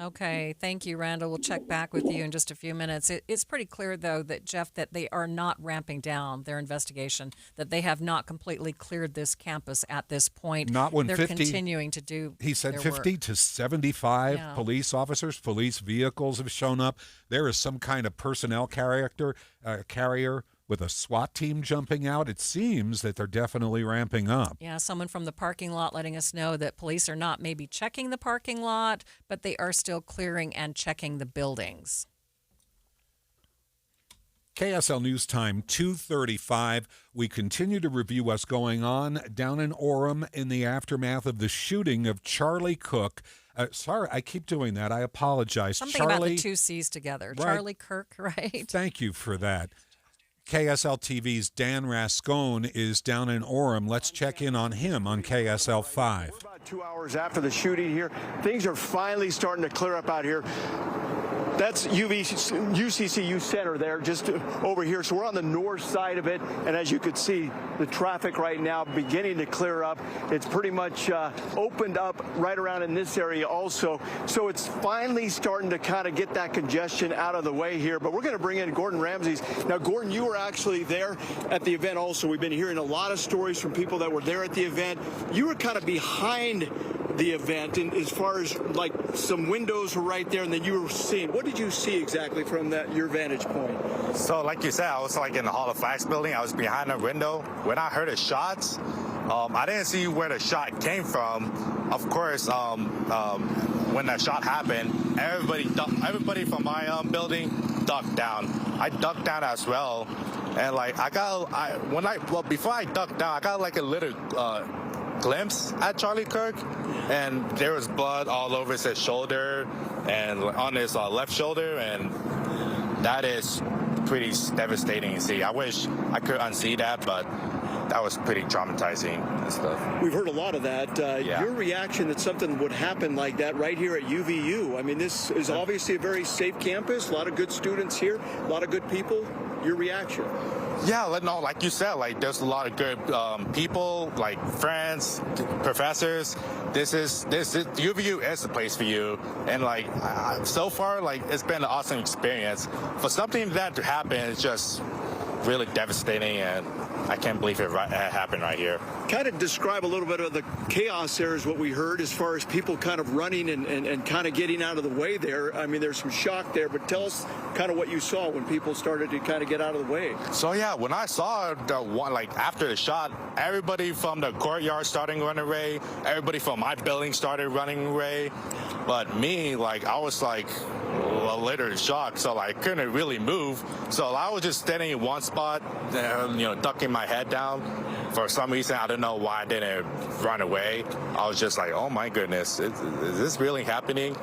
Okay, thank you, Randall. We'll check back with you in just a few minutes. It's pretty clear, though, that, Jeff, that they are not ramping down their investigation, that they have not completely cleared this campus at this point. Not when they're 50, continuing to do he said their 50 work. to 75 Yeah. police officers, police vehicles have shown up. There is some kind of personnel carrier with a SWAT team jumping out. It seems that they're definitely ramping up. Yeah, someone from the parking lot letting us know that police are not maybe checking the parking lot, but they are still clearing and checking the buildings. KSL News Time, 2:35. We continue to review what's going on down in Orem in the aftermath of the shooting of Charlie Kirk. Sorry, I keep doing that. I apologize. Something about the two C's together. Right. Charlie Kirk, right? Thank you for that. KSL TV's Dan Rascone is down in Orem. Let's check in on him on KSL 5. about 2 hours after the shooting here. Things are finally starting to clear up out here. That's UCCU Center there, just over here. So we're on the north side of it, and as you could see, the traffic right now beginning to clear up. It's pretty much opened up right around in this area also. So it's finally starting to kind of get that congestion out of the way here. But we're going to bring in Gordon Ramses. Now, Gordon, you were actually there at the event also. We've been hearing a lot of stories from people that were there at the event. You were kind of behind the event, and as far as like some windows were right there, and then you were seeing. What did you see exactly from your vantage point? So, like you said, I was like in the Hall of Flags building. I was behind a window. When I heard the shots, I didn't see where the shot came from. Of course, when that shot happened, everybody from my building ducked down. I ducked down as well, and like before I ducked down, I got like a little glimpse at Charlie Kirk, and there was blood all over his shoulder and on his left shoulder, and that is pretty devastating to see. I wish I could unsee that, but that was pretty traumatizing and stuff. We've heard a lot of that. Your reaction that something would happen like that right here at UVU. I mean, this is obviously a very safe campus, a lot of good students here, a lot of good people. Your reaction? Yeah, no, like you said, like there's a lot of good people, like friends, professors. This UVU is the place for you, and like so far, like it's been an awesome experience. For something like that to happen, it's just really devastating, and I can't believe it happened right here. Kind of describe a little bit of the chaos there is what we heard as far as people kind of running and kind of getting out of the way there. I mean, there's some shock there, but tell us kind of what you saw when people started to kind of get out of the way. So yeah, when I saw the one, like after the shot, everybody from the courtyard started running away. Everybody from my building started running away. But me, like I was like a little shocked, so like, I couldn't really move. So I was just standing in one spot, ducking my head down. For some reason, I don't know why I didn't run away. I was just like, oh my goodness, is this really happening?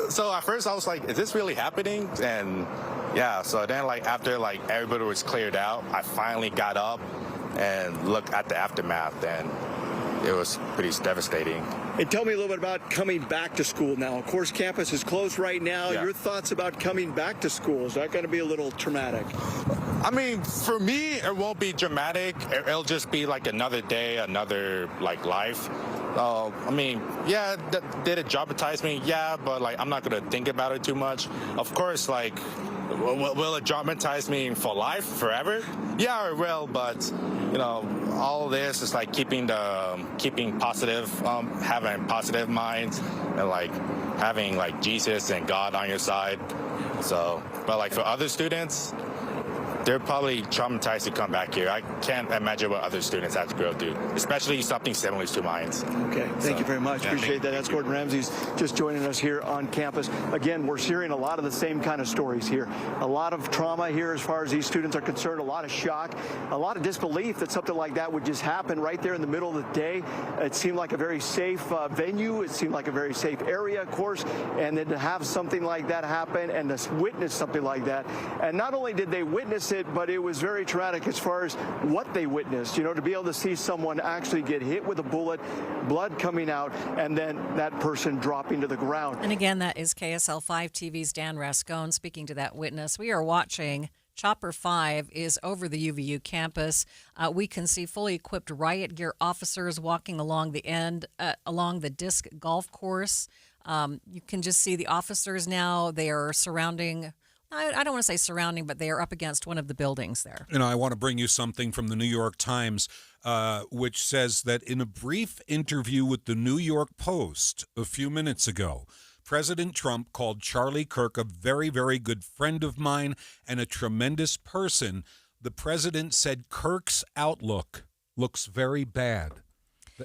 So at first I was like, is this really happening? And yeah, so then like after like everybody was cleared out, I finally got up and looked at the aftermath, and it was pretty devastating. And tell me a little bit about coming back to school now. Of course, campus is closed right now. Yeah. Your thoughts about coming back to school? Is that going to be a little traumatic? I mean, for me, it won't be dramatic. It'll just be like another day, another like life. I mean, yeah, did it traumatize me? Yeah, but like I'm not going to think about it too much. Of course, like, will it traumatize me for life, forever? Yeah, it will, but all this is like keeping positive, having positive minds, and like having like Jesus and God on your side. So, but like for other students, they're probably traumatized to come back here. I can't imagine what other students have to go through, especially something similar to mine. Okay, thank you very much. Yeah, appreciate that. That's Gordon Ramses just joining us here on campus. Again, we're hearing a lot of the same kind of stories here. A lot of trauma here as far as these students are concerned, a lot of shock, a lot of disbelief that something like that would just happen right there in the middle of the day. It seemed like a very safe venue. It seemed like a very safe area, of course, and then to have something like that happen and to witness something like that. And not only did they witness it, but it was very traumatic as far as what they witnessed. To be able to see someone actually get hit with a bullet, blood coming out, and then that person dropping to the ground. And again, that is KSL 5 TV's Dan Rascone speaking to that witness. We are watching. Chopper 5 is over the UVU campus. We can see fully equipped riot gear officers walking along the disc golf course. You can just see the officers now. They are surrounding. I don't want to say surrounding, but they are up against one of the buildings there. I want to bring you something from the New York Times, which says that in a brief interview with the New York Post a few minutes ago, President Trump called Charlie Kirk a very, very good friend of mine and a tremendous person. The president said Kirk's outlook looks very bad.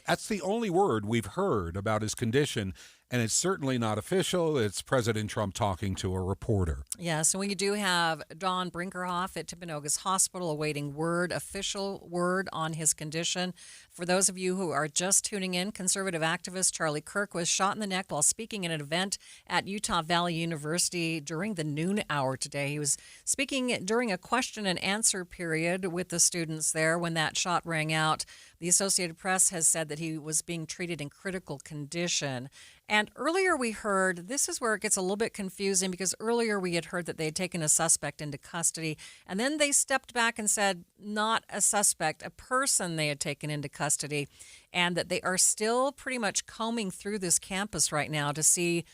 That's the only word we've heard about his condition. And it's certainly not official. It's President Trump talking to a reporter. Yes, and we do have Don Brinkerhoff at Timpanogos Hospital awaiting official word on his condition. For those of you who are just tuning in, conservative activist Charlie Kirk was shot in the neck while speaking at an event at Utah Valley University during the noon hour today. He was speaking during a question and answer period with the students there when that shot rang out. The Associated Press has said that he was being treated in critical condition. And earlier we heard, this is where it gets a little bit confusing, because earlier we had heard that they had taken a suspect into custody, and then they stepped back and said not a suspect, a person they had taken into custody, and that they are still pretty much combing through this campus right now to see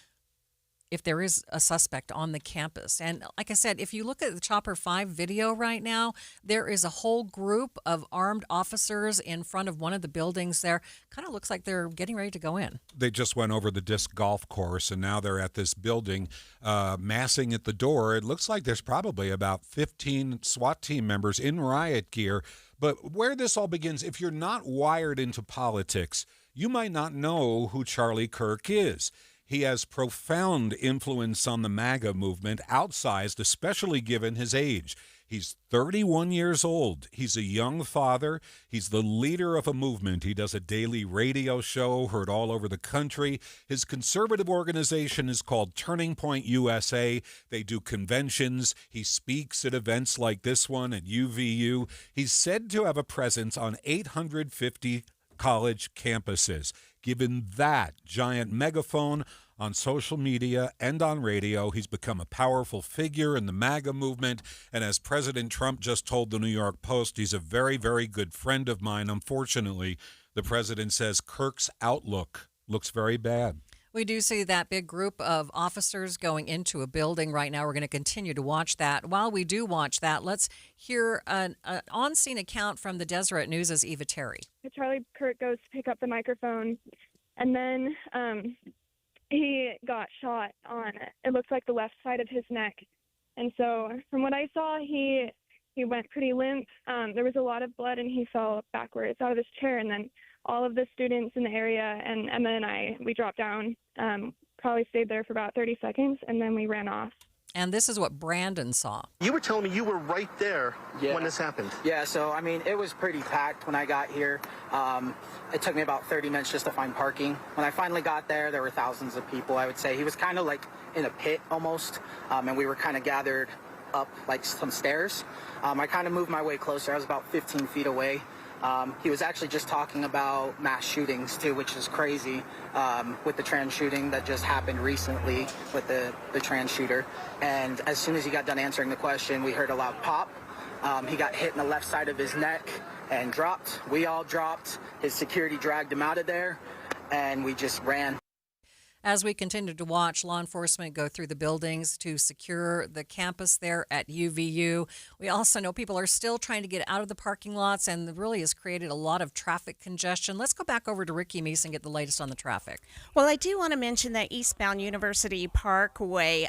if there is a suspect on the campus. And like I said, if you look at the Chopper 5 video right now, there is a whole group of armed officers in front of one of the buildings there. Kind of looks like they're getting ready to go in. They just went over the disc golf course, and now they're at this building, massing at the door. It looks like there's probably about 15 SWAT team members in riot gear. But where this all begins, if you're not wired into politics, you might not know who Charlie Kirk is. He has profound influence on the MAGA movement, outsized, especially given his age. He's 31 years old. He's a young father. He's the leader of a movement. He does a daily radio show heard all over the country. His conservative organization is called Turning Point USA. They do conventions. He speaks at events like this one at UVU. He's said to have a presence on 850 college campuses. Given that giant megaphone on social media and on radio, he's become a powerful figure in the MAGA movement. And as President Trump just told the New York Post, he's a very, very good friend of mine. Unfortunately, the president says Kirk's outlook looks very bad. We do see that big group of officers going into a building right now. We're going to continue to watch that. While we do watch that, let's hear an on-scene account from the Deseret News' Eva Terry. Charlie Kirk goes to pick up the microphone, and then he got shot on, it looks like, the left side of his neck. And so from what I saw, he went pretty limp. There was a lot of blood, and he fell backwards out of his chair. And then all of the students in the area and Emma and we dropped down, probably stayed there for about 30 seconds, and then we ran off. And this is what Brandon saw. You were telling me you were right there when this happened. Yeah, so, I mean, it was pretty packed when I got here. It took me about 30 minutes just to find parking. When I finally got there, there were thousands of people, I would say. He was kind of like in a pit almost, and we were kind of gathered up like some stairs. I kind of moved my way closer. I was about 15 feet away. He was actually just talking about mass shootings too, which is crazy, with the trans shooting that just happened recently with the trans shooter. And as soon as he got done answering the question, we heard a loud pop. He got hit in the left side of his neck and dropped. We all dropped. His security dragged him out of there, and we just ran. As we continue to watch law enforcement go through the buildings to secure the campus there at UVU, we also know people are still trying to get out of the parking lots, and really has created a lot of traffic congestion. Let's go back over to Ricky Meese and get the latest on the traffic. Well, I do want to mention that eastbound University Parkway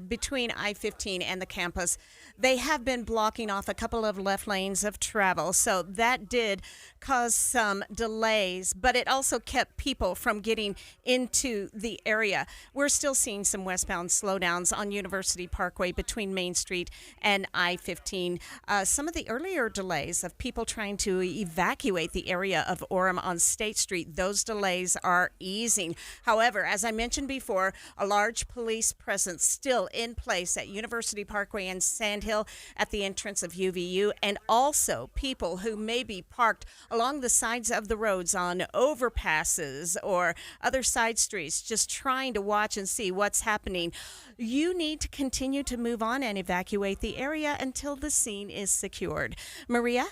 between I-15 and the campus, they have been blocking off a couple of left lanes of travel. So that did cause some delays, but it also kept people from getting into the area. We're still seeing some westbound slowdowns on University Parkway between Main Street and I-15. Some of the earlier delays of people trying to evacuate the area of Orem on State Street, those delays are easing. However, as I mentioned before, a large police presence still in place at University Parkway and Sandhill at the entrance of UVU, and also people who may be parked along the sides of the roads on overpasses or other side streets, just trying to watch and see what's happening. You need to continue to move on and evacuate the area until the scene is secured. Maria?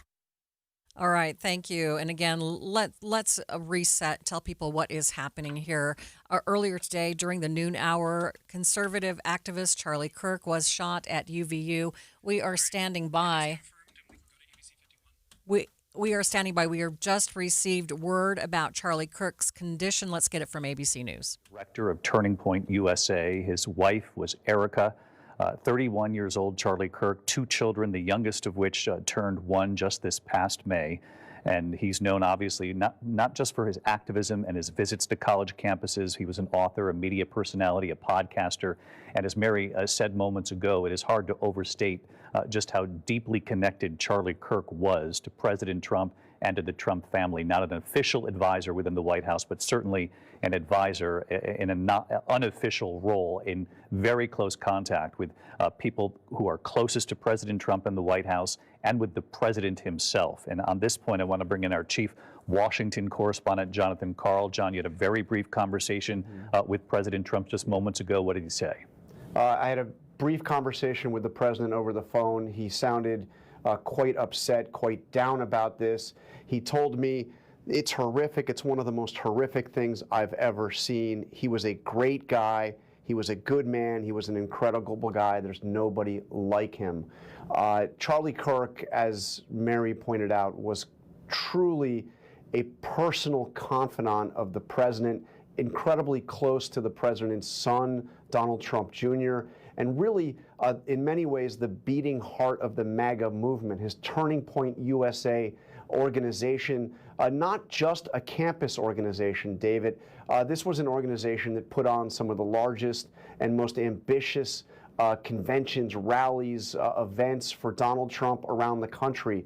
All right, thank you. And again, let's reset, tell people what is happening here. Earlier today, during the noon hour, conservative activist Charlie Kirk was shot at UVU. We are standing by. We are standing by. We have just received word about Charlie Kirk's condition. Let's get it from ABC News. Director of Turning Point USA. His wife was Erica. 31 years old, Charlie Kirk, 2 children, the youngest of which turned 1 just this past May. And he's known, obviously, not just for his activism and his visits to college campuses. He was an author, a media personality, a podcaster. And as Mary said moments ago, it is hard to overstate just how deeply connected Charlie Kirk was to President Trump and to the Trump family. Not an official advisor within the White House, but certainly an advisor in an unofficial role, in very close contact with people who are closest to President Trump in the White House and with the president himself. And on this point, I want to bring in our chief Washington correspondent, Jonathan Karl. John, you had a very brief conversation with President Trump just moments ago. What did he say? I had a brief conversation with the president over the phone. He sounded quite upset, quite down about this. He told me it's horrific. It's one of the most horrific things I've ever seen. He was a great guy. He was a good man. He was an incredible guy. There's nobody like him. Charlie Kirk, as Mary pointed out, was truly a personal confidant of the president, incredibly close to the president's son, Donald Trump Jr., and really, in many ways, the beating heart of the MAGA movement, his Turning Point USA organization, not just a campus organization, David. This was an organization that put on some of the largest and most ambitious conventions, rallies, events for Donald Trump around the country,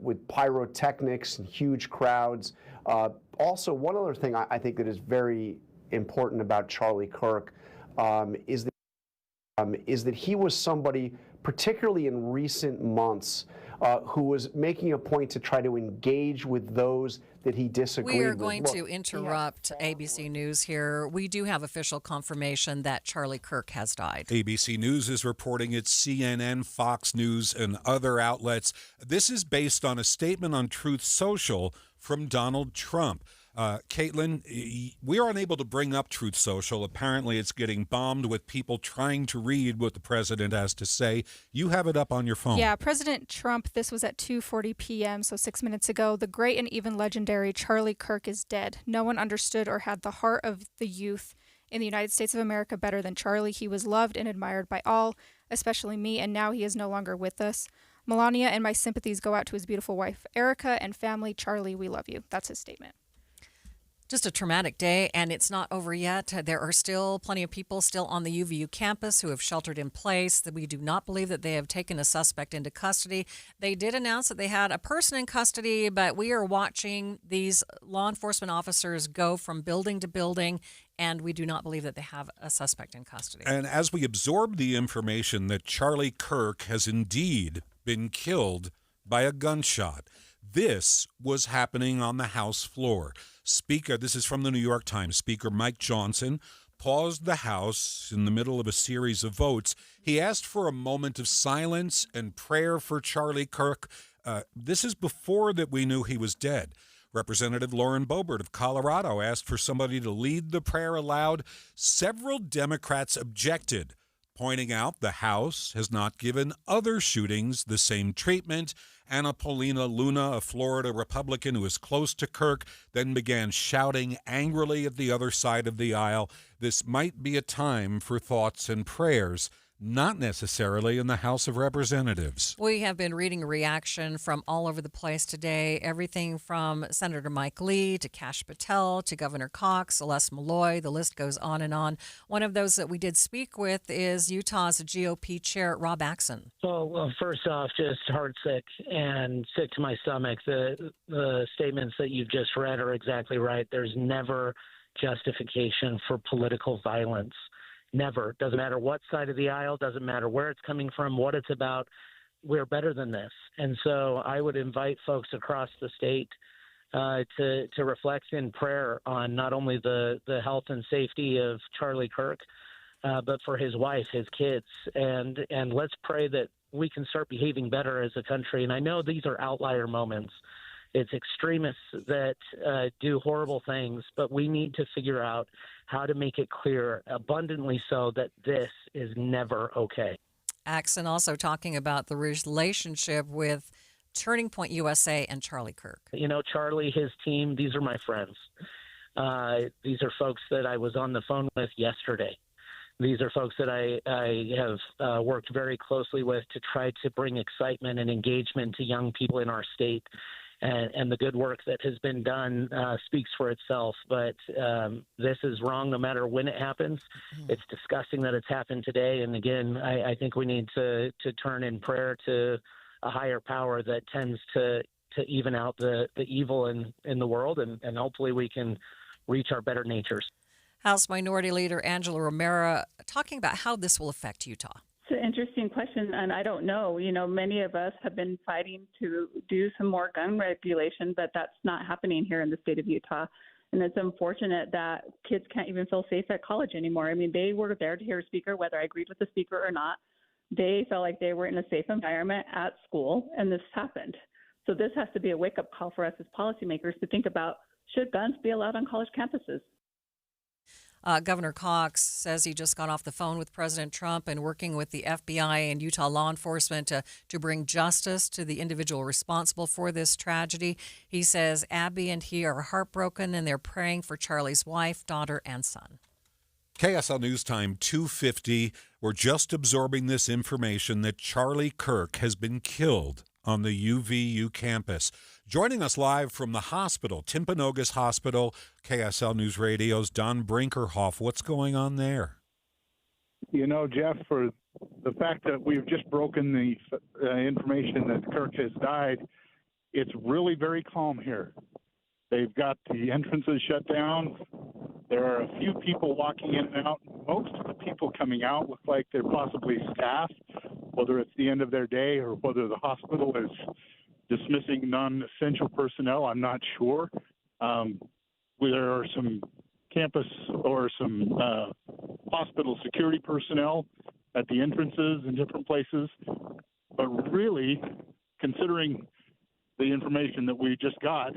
with pyrotechnics and huge crowds. Also, one other thing I think that is very important about Charlie Kirk is that he was somebody, particularly in recent months, who was making a point to try to engage with those that he disagreed with. We are going to interrupt ABC News here. We do have official confirmation that Charlie Kirk has died. ABC News is reporting it, CNN, Fox News, and other outlets. This is based on a statement on Truth Social from Donald Trump. Caitlin, we are unable to bring up Truth Social. Apparently, it's getting bombed with people trying to read what the president has to say. You have it up on your phone. Yeah, President Trump, this was at 2:40 p.m., so 6 minutes ago. The great and even legendary Charlie Kirk is dead. No one understood or had the heart of the youth in the United States of America better than Charlie. He was loved and admired by all, especially me, and now he is no longer with us. Melania and my sympathies go out to his beautiful wife, Erica, and family. Charlie, we love you. That's his statement. Just a traumatic day, and it's not over yet. There are still plenty of people still on the UVU campus who have sheltered in place. We do not believe that they have taken a suspect into custody. They did announce that they had a person in custody, but we are watching these law enforcement officers go from building to building, and we do not believe that they have a suspect in custody. And as we absorb the information that Charlie Kirk has indeed been killed by a gunshot, this was happening on the House floor. Speaker, this is from the New York Times, Speaker Mike Johnson paused the House in the middle of a series of votes. He asked for a moment of silence and prayer for Charlie Kirk. This is before that we knew he was dead. Representative Lauren Boebert of Colorado asked for somebody to lead the prayer aloud. Several Democrats objected, pointing out the House has not given other shootings the same treatment. Anna Paulina Luna, a Florida Republican who is close to Kirk, then began shouting angrily at the other side of the aisle. This might be a time for thoughts and prayers, not necessarily in the House of Representatives. We have been reading a reaction from all over the place today, everything from Senator Mike Lee to Kash Patel to Governor Cox, Celeste Malloy, the list goes on and on. One of those that we did speak with is Utah's GOP chair, Rob Axson. Well, first off, just heartsick and sick to my stomach. The statements that you've just read are exactly right. There's never justification for political violence. Never. Doesn't matter what side of the aisle, doesn't matter where it's coming from, what it's about. We're better than this. And so I would invite folks across the state to reflect in prayer on not only the health and safety of Charlie Kirk, but for his wife, his kids. And let's pray that we can start behaving better as a country. And I know these are outlier moments. It's extremists that do horrible things, but we need to figure out how to make it clear, abundantly so, that this is never okay. Axson also talking about the relationship with Turning Point USA and Charlie Kirk. You know, Charlie, his team, these are my friends. These are folks that I was on the phone with yesterday. These are folks that I have worked very closely with to try to bring excitement and engagement to young people in our state. and the good work that has been done speaks for itself. But this is wrong no matter when it happens. It's disgusting that it's happened today. And again, I think we need to turn in prayer to a higher power that tends to even out the evil in the world, and hopefully we can reach our better natures. House Minority Leader Angela Romero talking about how this will affect Utah. It's an interesting question, and I don't know. Many of us have been fighting to do some more gun regulation, but that's not happening here in the state of Utah. And it's unfortunate that kids can't even feel safe at college anymore. I mean, they were there to hear a speaker, whether I agreed with the speaker or not. They felt like they were in a safe environment at school, and this happened. So this has to be a wake-up call for us as policymakers to think about, should guns be allowed on college campuses? Governor Cox says he just got off the phone with President Trump and working with the FBI and Utah law enforcement to bring justice to the individual responsible for this tragedy. He says Abby and he are heartbroken and they're praying for Charlie's wife, daughter, and son. KSL News Time 2:50. We're just absorbing this information that Charlie Kirk has been killed on the UVU campus. Joining us live from the hospital, Timpanogos Hospital, KSL News Radio's Don Brinkerhoff. What's going on there? Jeff, for the fact that we've just broken the information that Kirk has died, it's really very calm here. They've got the entrances shut down. There are a few people walking in and out. Most of the people coming out look like they're possibly staff, whether it's the end of their day or whether the hospital is dismissing non-essential personnel. I'm not sure. There are some campus or some hospital security personnel at the entrances in different places. But really, considering the information that we just got,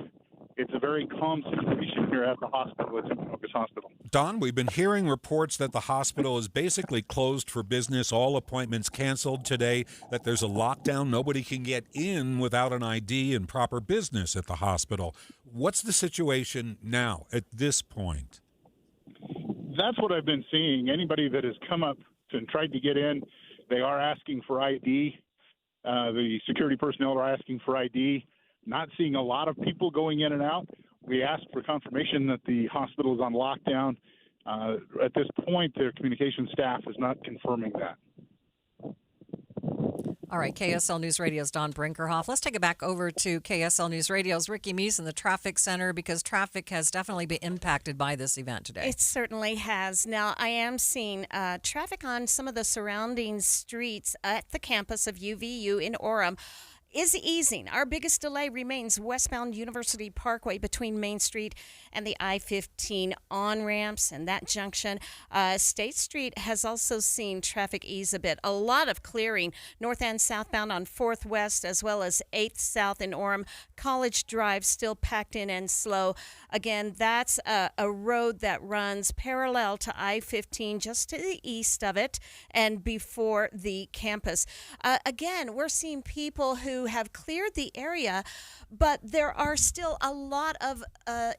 it's a very calm situation here at the hospital, at Timpanogos Hospital. Don, we've been hearing reports that the hospital is basically closed for business, all appointments canceled today, that there's a lockdown, nobody can get in without an ID and proper business at the hospital. What's the situation now at this point? That's what I've been seeing. Anybody that has come up and tried to get in, they are asking for ID. The security personnel are asking for ID. Not seeing a lot of people going in and out. We asked for confirmation that the hospital is on lockdown. At this point, their communication staff is not confirming that. All right, KSL News Radio's Don Brinkerhoff. Let's take it back over to KSL News Radio's Ricky Meese in the traffic center, because traffic has definitely been impacted by this event today. It certainly has. Now, I am seeing traffic on some of the surrounding streets at the campus of UVU in Orem is easing. Our biggest delay remains westbound University Parkway between Main Street and the I-15 on-ramps and that junction. State Street has also seen traffic ease a bit. A lot of clearing north and southbound on 4th West as well as 8th South in Orem. College Drive still packed in and slow. Again, that's a road that runs parallel to I-15 just to the east of it and before the campus. Again, we're seeing people who have cleared the area, but there are still a lot of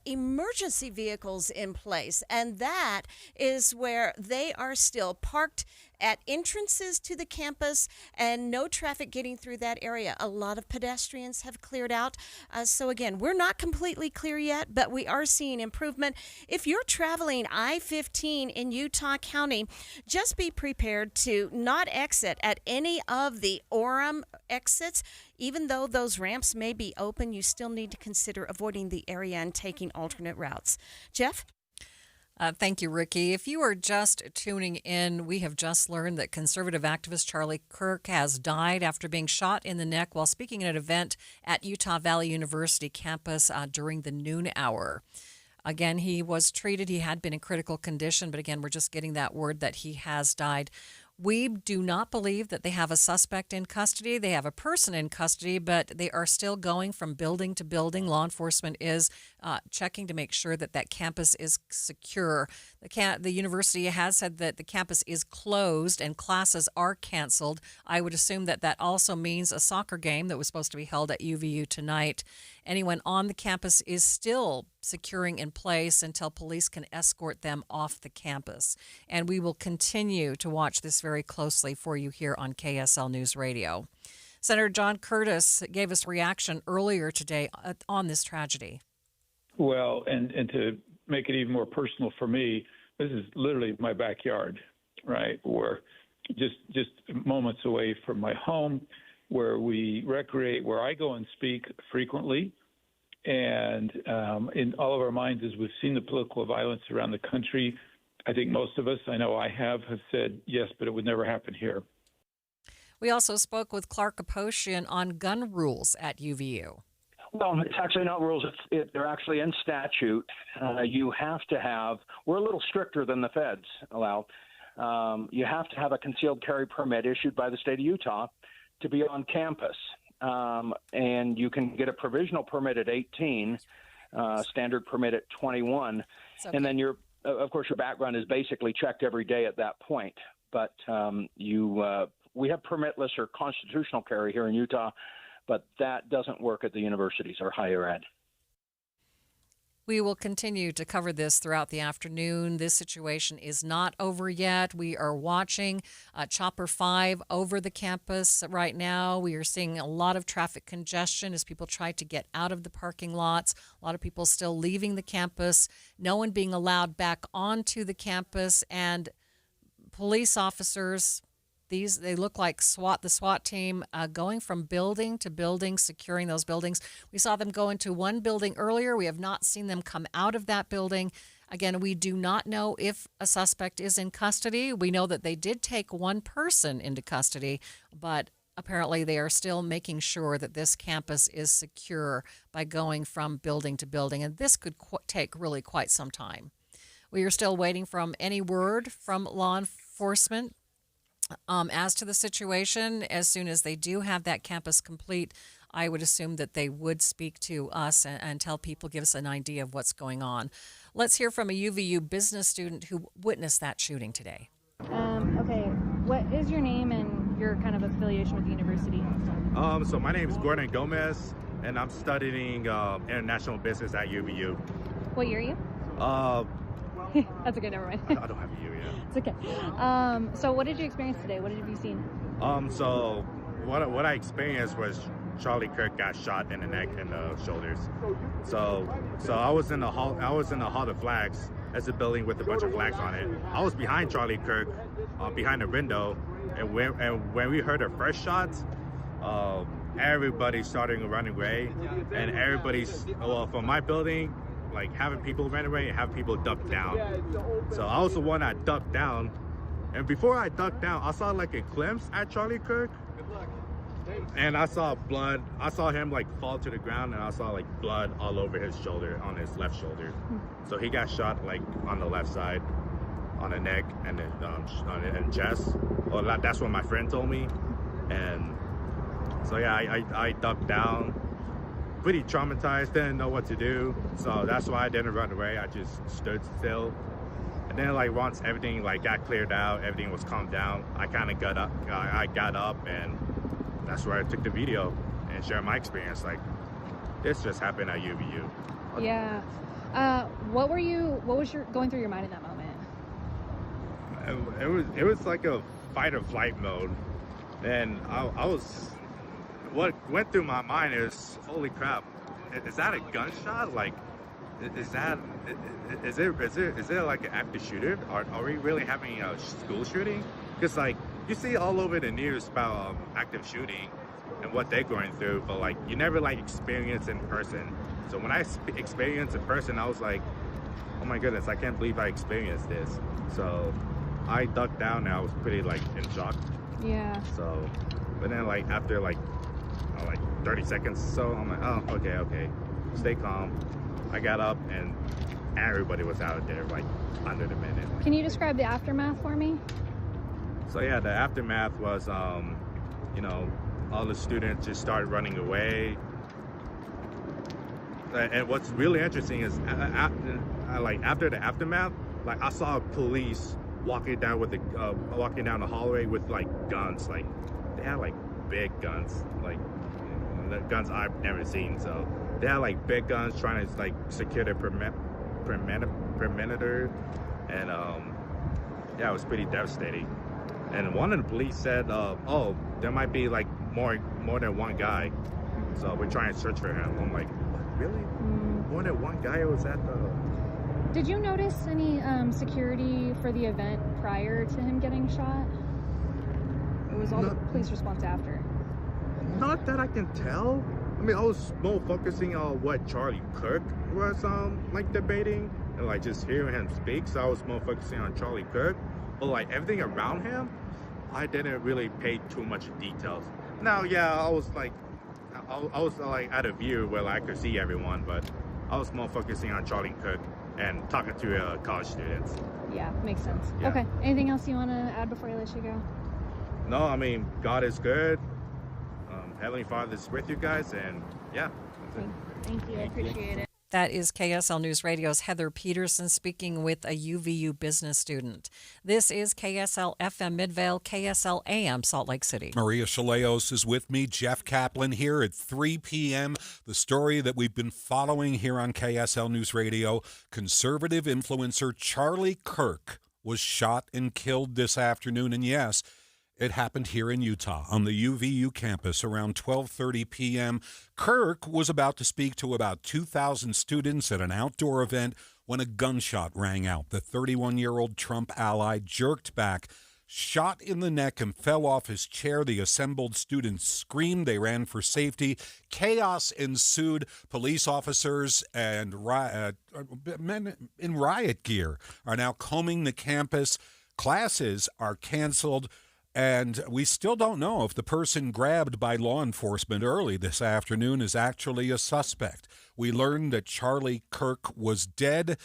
emergency vehicles in place, and that is where they are still parked at entrances to the campus and no traffic getting through that area. A lot of pedestrians have cleared out. So again, we're not completely clear yet, but we are seeing improvement. If you're traveling I-15 in Utah County, just be prepared to not exit at any of the Orem exits. Even though those ramps may be open, you still need to consider avoiding the area and taking alternate routes. Jeff? Thank you, Ricky. If you are just tuning in, we have just learned that conservative activist Charlie Kirk has died after being shot in the neck while speaking at an event at Utah Valley University campus during the noon hour. Again, he was treated. He had been in critical condition, but again, we're just getting that word that he has died. We do not believe that they have a suspect in custody. They have a person in custody, but they are still going from building to building. Law enforcement is checking to make sure that that campus is secure. The university has said that the campus is closed and classes are canceled. I would assume that that also means a soccer game that was supposed to be held at UVU tonight. Anyone on the campus is still securing in place until police can escort them off the campus. And we will continue to watch this very closely for you here on KSL News Radio. Senator John Curtis gave us reaction earlier today on this tragedy. Well, and to make it even more personal for me, this is literally my backyard, right? We're just moments away from my home, where we recreate, where I go and speak frequently. And in all of our minds, as we've seen the political violence around the country, I think most of us, I know I have said, yes, but it would never happen here. We also spoke with Clark Aposhian on gun rules at UVU. Well, it's actually not rules. They're actually in statute. You have to have, we're a little stricter than the feds allow. You have to have a concealed carry permit issued by the state of Utah to be on campus. And you can get a provisional permit at 18, standard permit at 21. Okay. And then of course, your background is basically checked every day at that point. But we have permitless or constitutional carry here in Utah, but that doesn't work at the universities or higher ed. We will continue to cover this throughout the afternoon. This situation is not over yet. We are watching Chopper 5 over the campus right now. We are seeing a lot of traffic congestion as people try to get out of the parking lots. A lot of people still leaving the campus, no one being allowed back onto the campus, and police officers, they look like the SWAT team going from building to building, securing those buildings. We saw them go into one building earlier. We have not seen them come out of that building. Again, we do not know if a suspect is in custody. We know that they did take one person into custody, but apparently they are still making sure that this campus is secure by going from building to building, and this could take really quite some time. We are still waiting from any word from law enforcement as to the situation. As soon as they do have that campus complete, I would assume that they would speak to us and tell people, give us an idea of what's going on. Let's hear from a UVU business student who witnessed that shooting today. Okay, what is your name and your kind of affiliation with the university? So my name is Gordon Gomez, and I'm studying international business at UVU. What year are you? That's okay, never mind. I don't have a year yet. It's okay. So what did you experience today? What have you seen? So what I experienced was Charlie Kirk got shot in the neck and the shoulders. So I was in the hall of flags. That's a building with a bunch of flags on it. I was behind Charlie Kirk, behind the window, and when we heard the first shots, everybody started running away, and from my building, like having people run away and having people duck down. So I was the one that ducked down, and before I ducked down, I saw like a glimpse at Charlie Kirk, and I saw blood. I saw him like fall to the ground, and I saw like blood all over his shoulder, on his left shoulder. So he got shot like on the left side, on the neck and the chest. Well, that's what my friend told me, and so yeah, I ducked down. Pretty traumatized, didn't know what to do, so that's why I didn't run away. I just stood still, and then like once everything like got cleared out, everything was calmed down, I kind of got up. I got up, and that's where I took the video and shared my experience. Like, this just happened at UVU. Yeah. What was going through your mind in that moment? It was like a fight or flight mode, and I was. What went through my mind is, holy crap, is that a gunshot? Like, is it like an active shooter? Are we really having a school shooting? Because like you see all over the news about active shooting and what they're going through, but like you never like experience in person. So when I experienced in person, I was like, oh my goodness, I can't believe I experienced this. So I ducked down and I was pretty like in shock. Yeah. So, but then like after like 30 seconds or so, I'm like, oh, okay, stay calm. I got up and everybody was out there like under the minute. Can you describe the aftermath for me? So yeah, the aftermath was, all the students just started running away. And what's really interesting is after the aftermath, like I saw police walking down the hallway with like guns. Like they had like big guns, like the guns I've never seen. So they had like big guns trying to like secure the perimeter, and yeah, it was pretty devastating. And one of the police said, oh, there might be like more than one guy. So we're trying to search for him. I'm like, really? More than one guy was at the... Did you notice any security for the event prior to him getting shot? It was all the police response after. Not that I can tell. I mean, I was more focusing on what Charlie Kirk was like debating and like just hearing him speak. So I was more focusing on Charlie Kirk. But like everything around him, I didn't really pay too much details. Now, yeah, I was like out of view where I could see everyone, but I was more focusing on Charlie Kirk and talking to college students. Yeah, makes sense. Yeah. Okay. Anything else you want to add before I let you go? No, I mean, God is good. Heavenly Father is with you guys, and yeah. Thank you. I appreciate it. That is KSL News Radio's Heather Peterson speaking with a UVU business student. This is KSL FM Midvale, KSL AM Salt Lake City. Maria Chaleos is with me. Jeff Kaplan here at 3 p.m. The story that we've been following here on KSL News Radio, conservative influencer Charlie Kirk was shot and killed this afternoon. And yes, it happened here in Utah on the UVU campus around 12:30 p.m. Kirk was about to speak to about 2,000 students at an outdoor event when a gunshot rang out. The 31-year-old Trump ally jerked back, shot in the neck, and fell off his chair. The assembled students screamed. They ran for safety. Chaos ensued. Police officers and men in riot gear are now combing the campus. Classes are canceled. And we still don't know if the person grabbed by law enforcement early this afternoon is actually a suspect. We learned that Charlie Kirk was dead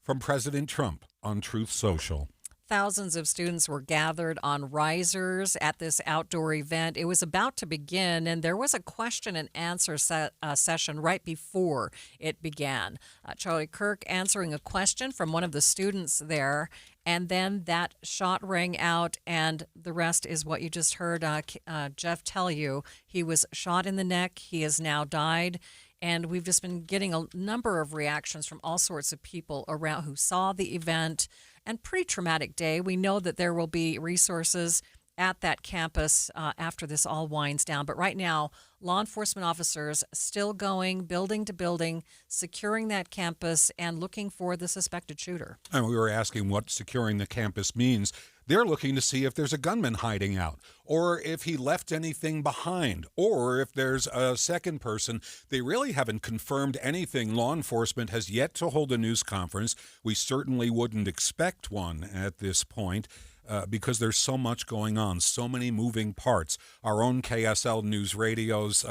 from President Trump on Truth Social. Thousands of students were gathered on risers at this outdoor event. It was about to begin, and there was a question and answer session right before it began. Charlie Kirk answering a question from one of the students there, and then that shot rang out, and the rest is what you just heard Jeff tell you. He was shot in the neck. He has now died. And we've just been getting a number of reactions from all sorts of people around who saw the event. And pretty traumatic day. We know that there will be resources at that campus after this all winds down. But right now, law enforcement officers still going building to building, securing that campus and looking for the suspected shooter. And we were asking what securing the campus means. They're looking to see if there's a gunman hiding out, or if he left anything behind, or if there's a second person. They really haven't confirmed anything. Law enforcement has yet to hold a news conference. We certainly wouldn't expect one at this point. Because there's so much going on, so many moving parts. Our own KSL News Radio's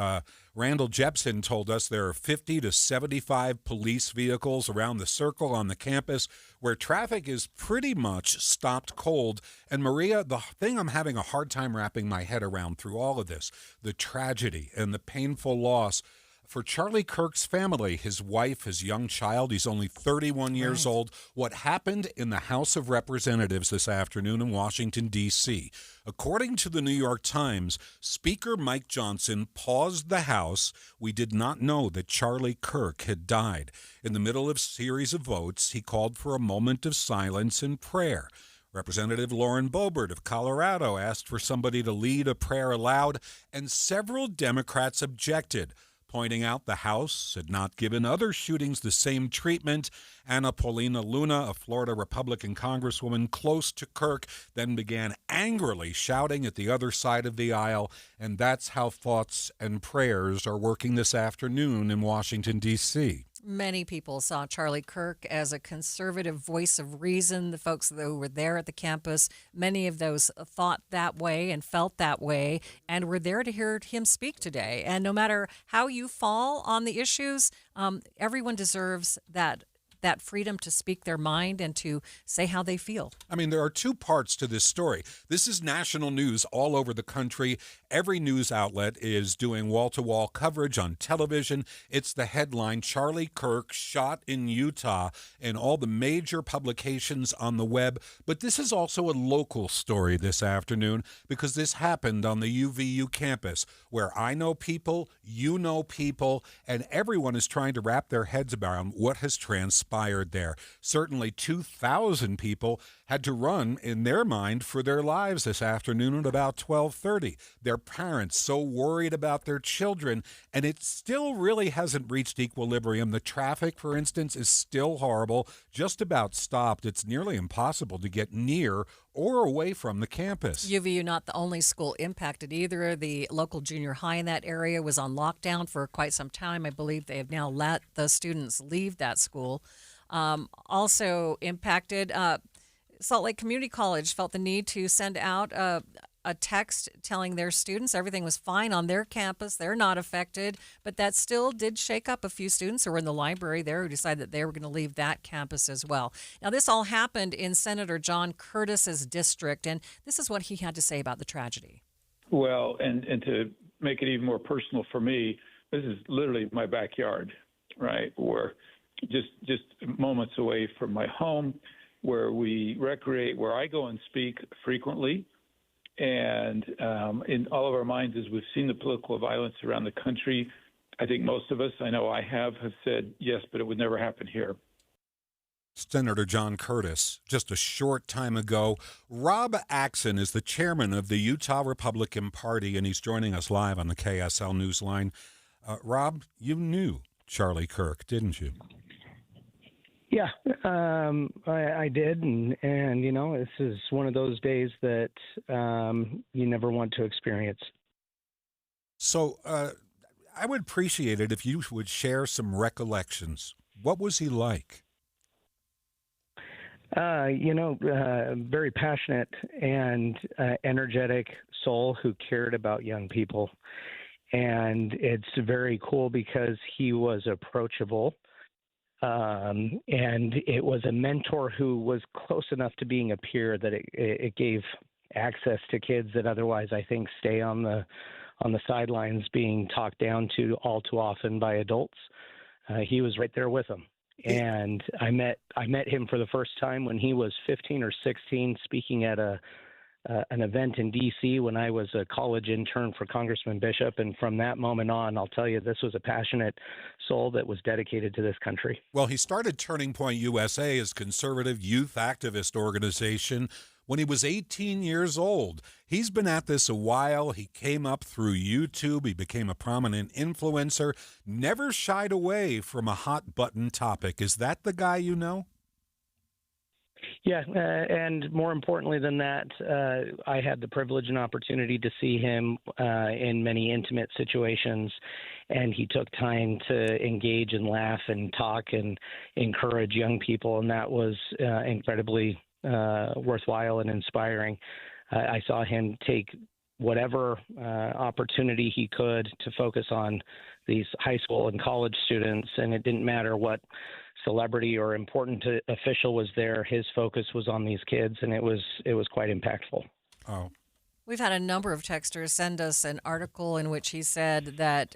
Randall Jepson told us there are 50 to 75 police vehicles around the circle on the campus where traffic is pretty much stopped cold. And Maria, the thing I'm having a hard time wrapping my head around through all of this, the tragedy and the painful loss for Charlie Kirk's family, his wife, his young child. He's only 31 years old. What happened in the House of Representatives this afternoon in Washington, D.C. According to the New York Times, Speaker Mike Johnson paused the House. We did not know that Charlie Kirk had died. In the middle of a series of votes, he called for a moment of silence and prayer. Representative Lauren Boebert of Colorado asked for somebody to lead a prayer aloud, and several Democrats objected, pointing out the House had not given other shootings the same treatment. Anna Paulina Luna, a Florida Republican congresswoman close to Kirk, then began angrily shouting at the other side of the aisle. And that's how thoughts and prayers are working this afternoon in Washington, D.C. Many people saw Charlie Kirk as a conservative voice of reason. The folks who were there at the campus, many of those thought that way and felt that way and were there to hear him speak today. And no matter how you fall on the issues, everyone deserves that freedom to speak their mind and to say how they feel. I mean, there are two parts to this story. This is national news all over the country. Every news outlet is doing wall-to-wall coverage on television. It's the headline, Charlie Kirk shot in Utah, in all the major publications on the web. But this is also a local story this afternoon because this happened on the UVU campus where I know people, you know people, and everyone is trying to wrap their heads around what has transpired. transpired there. Certainly 2,000 people had to run, in their mind, for their lives this afternoon at about 12:30. Their parents so worried about their children, and it still really hasn't reached equilibrium. The traffic, for instance, is still horrible, just about stopped. It's nearly impossible to get near or away from the campus. UVU not the only school impacted either. The local junior high in that area was on lockdown for quite some time. I believe they have now let the students leave that school. Also impacted, Salt Lake Community College felt the need to send out a text telling their students everything was fine on their campus. They're not affected, but that still did shake up a few students who were in the library there who decided that they were going to leave that campus as well. Now, this all happened in Senator John Curtis's district, and this is what he had to say about the tragedy. Well, and to make it even more personal for me, this is literally my backyard, right? We're just moments away from my home, where we recreate, where I go and speak frequently. And in all of our minds, as we've seen the political violence around the country, I think most of us, I know I have said, yes, but it would never happen here. Senator John Curtis, just a short time ago. Rob Axon is the chairman of the Utah Republican Party, and he's joining us live on the KSL Newsline. Rob, you knew Charlie Kirk, didn't you? Yeah, I did, and you know, this is one of those days that you never want to experience. So I would appreciate it if you would share some recollections. What was he like? Very passionate and energetic soul who cared about young people. And it's very cool because he was approachable. And it was a mentor who was close enough to being a peer that it gave access to kids that otherwise, I think, stay on the sidelines being talked down to all too often by adults. He was right there with them. And I met him for the first time when he was 15 or 16, speaking at an event in D.C. when I was a college intern for Congressman Bishop. And from that moment on, I'll tell you, this was a passionate soul that was dedicated to this country. Well, he started Turning Point USA as conservative youth activist organization when he was 18 years old. He's been at this a while. He came up through YouTube. He became a prominent influencer, never shied away from a hot button topic. Is that the guy you know? Yeah, and more importantly than that, I had the privilege and opportunity to see him in many intimate situations, and he took time to engage and laugh and talk and encourage young people, and that was incredibly worthwhile and inspiring. I saw him take whatever opportunity he could to focus on these high school and college students, and it didn't matter what celebrity or important official was there. His focus was on these kids, and it was quite impactful. Oh, we've had a number of texters send us an article in which he said that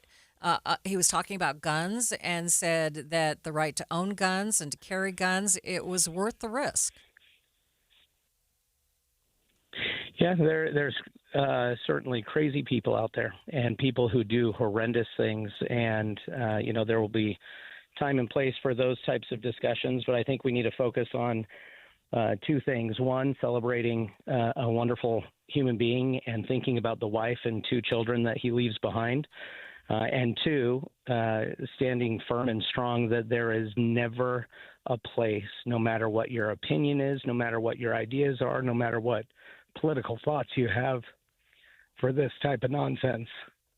he was talking about guns and said that the right to own guns and to carry guns, it was worth the risk. Yeah, there's certainly crazy people out there and people who do horrendous things, and there will be time and place for those types of discussions, but I think we need to focus on two things. One, celebrating a wonderful human being and thinking about the wife and two children that he leaves behind. And two, standing firm and strong that there is never a place, no matter what your opinion is, no matter what your ideas are, no matter what political thoughts you have, for this type of nonsense.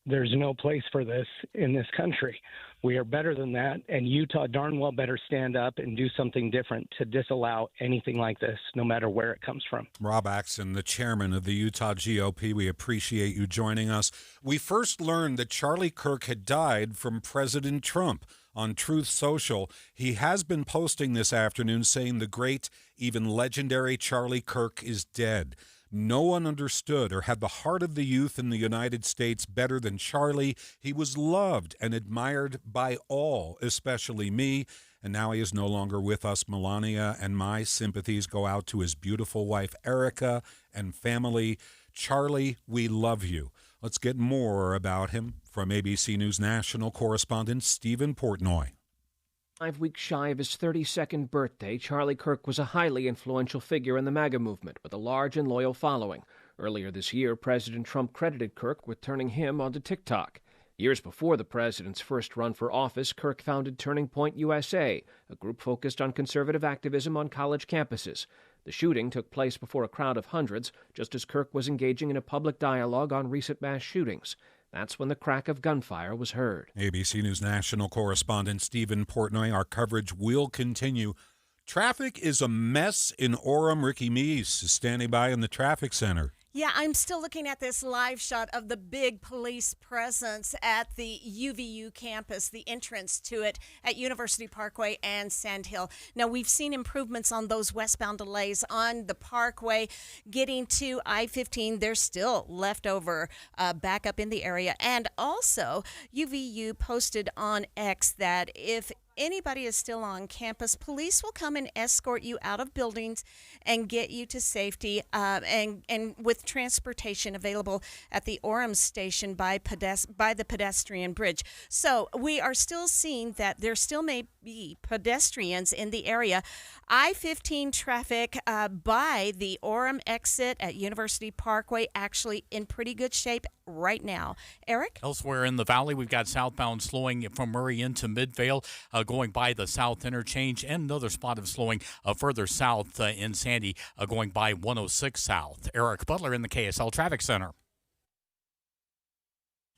There's no place for this in this country. We are better than that, and Utah darn well better stand up and do something different to disallow anything like this, no matter where it comes from. Rob Axon, the chairman of the Utah GOP, we appreciate you joining us. We first learned that Charlie Kirk had died from President Trump on Truth Social. He has been posting this afternoon saying the great, even legendary Charlie Kirk is dead. No one understood or had the heart of the youth in the United States better than Charlie. He was loved and admired by all, especially me. And now he is no longer with us. Melania and my sympathies go out to his beautiful wife, Erica, and family. Charlie, we love you. Let's get more about him from ABC News national correspondent Stephen Portnoy. 5 weeks shy of his 32nd birthday, Charlie Kirk was a highly influential figure in the MAGA movement with a large and loyal following. Earlier this year, President Trump credited Kirk with turning him onto TikTok. Years before the president's first run for office, Kirk founded Turning Point USA, a group focused on conservative activism on college campuses. The shooting took place before a crowd of hundreds, just as Kirk was engaging in a public dialogue on recent mass shootings. That's when the crack of gunfire was heard. ABC News national correspondent Stephen Portnoy, our coverage will continue. Traffic is a mess in Orem. Ricky Meese is standing by in the traffic center. Yeah, I'm still looking at this live shot of the big police presence at the UVU campus, the entrance to it at University Parkway and Sand Hill. Now, we've seen improvements on those westbound delays on the Parkway. Getting to I-15, there's still leftover backup in the area. And also, UVU posted on X that if anybody is still on campus, police will come and escort you out of buildings and get you to safety, and with transportation available at the Orem station by the pedestrian bridge. So we are still seeing that there still may be pedestrians in the area. I-15 traffic by the Orem exit at University Parkway actually in pretty good shape right now. Eric? Elsewhere in the valley, we've got southbound slowing from Murray into Midvale, going by the South Interchange, and another spot of slowing further south in Sandy, going by 106 South. Eric Butler in the KSL Traffic Center.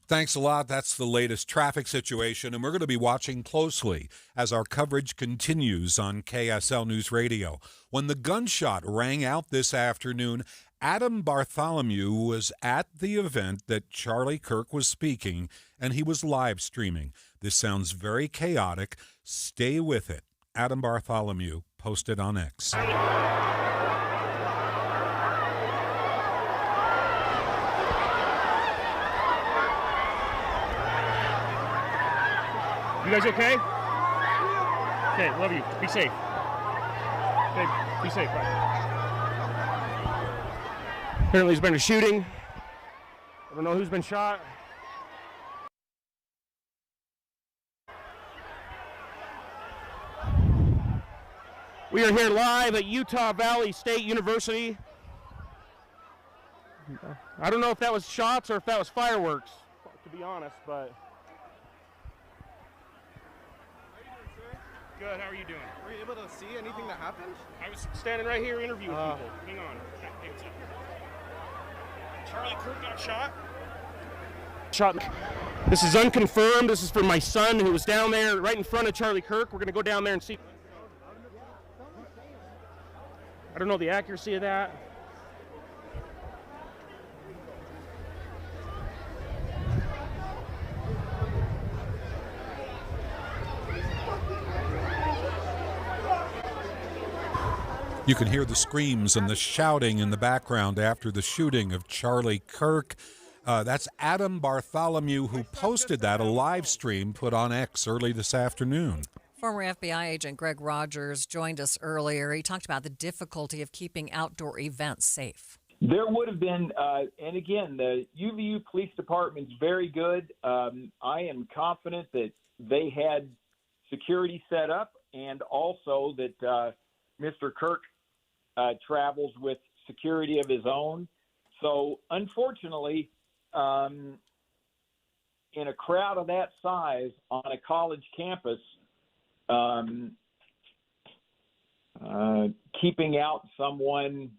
Thanks a lot. That's the latest traffic situation, and we're going to be watching closely as our coverage continues on KSL Newsradio. When the gunshot rang out this afternoon, Adam Bartholomew was at the event that Charlie Kirk was speaking, and he was live streaming. This sounds very chaotic. Stay with it. Adam Bartholomew posted on X. You guys okay? Okay, love you. Be safe. Okay, be safe. Bye. Apparently there's been a shooting. I don't know who's been shot. We are here live at Utah Valley State University. I don't know if that was shots or if that was fireworks, to be honest, but... Good, how are you doing? Were you able to see anything that happened? I was standing right here interviewing people. Hang on. Charlie Kirk got shot? This is unconfirmed. This is for my son who was down there right in front of Charlie Kirk. We're going to go down there and see. I don't know the accuracy of that. You can hear the screams and the shouting in the background after the shooting of Charlie Kirk. That's Adam Bartholomew, who posted that, a live stream put on X early this afternoon. Former FBI agent Greg Rogers joined us earlier. He talked about the difficulty of keeping outdoor events safe. There would have been, and again, the UVU Police Department's very good. I am confident that they had security set up, and also that Mr. Kirk travels with security of his own. So, unfortunately, in a crowd of that size on a college campus, keeping out someone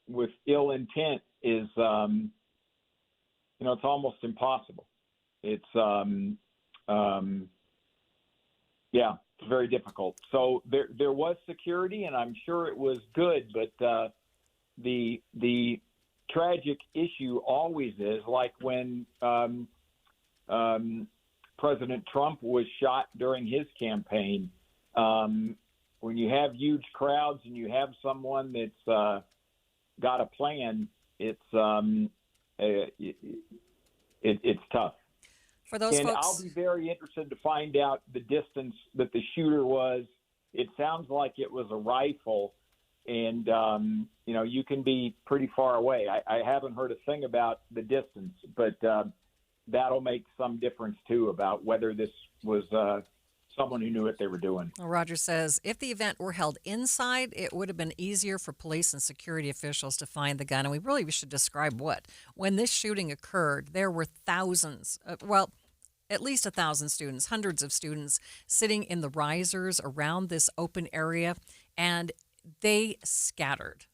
with ill intent is, it's almost impossible. It's, it's very difficult. So there was security, and I'm sure it was good, but the tragic issue always is, like when President Trump was shot during his campaign. When you have huge crowds and you have someone that's got a plan, it's tough. For those and folks, I'll be very interested to find out the distance that the shooter was. It sounds like it was a rifle, and you can be pretty far away. I haven't heard a thing about the distance, but that'll make some difference too about whether this was someone who knew what they were doing. Well, Roger says if the event were held inside, it would have been easier for police and security officials to find the gun. And we should describe what. When this shooting occurred, there were thousands, at least 1,000 students, hundreds of students sitting in the risers around this open area, and they scattered.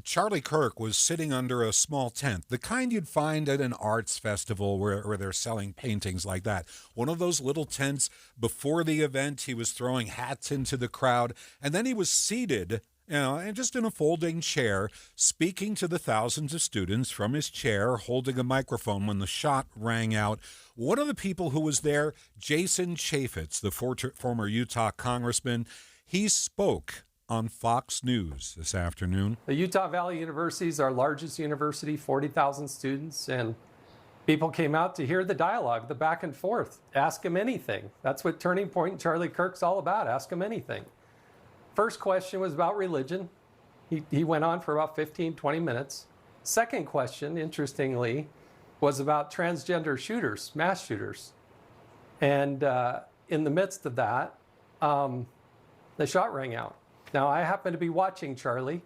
Charlie Kirk was sitting under a small tent, the kind you'd find at an arts festival where they're selling paintings like that. One of those little tents. Before the event, he was throwing hats into the crowd, and then he was seated, and just in a folding chair, speaking to the thousands of students from his chair, holding a microphone when the shot rang out. One of the people who was there, Jason Chaffetz, the former Utah congressman, he spoke on Fox News this afternoon. The Utah Valley University is our largest university, 40,000 students, and people came out to hear the dialogue, the back and forth. Ask him anything. That's what Turning Point and Charlie Kirk's all about. Ask him anything. First question was about religion. He went on for about 15, 20 minutes. Second question, interestingly, was about transgender shooters, mass shooters. And in the midst of that, the shot rang out. Now, I happen to be watching Charlie.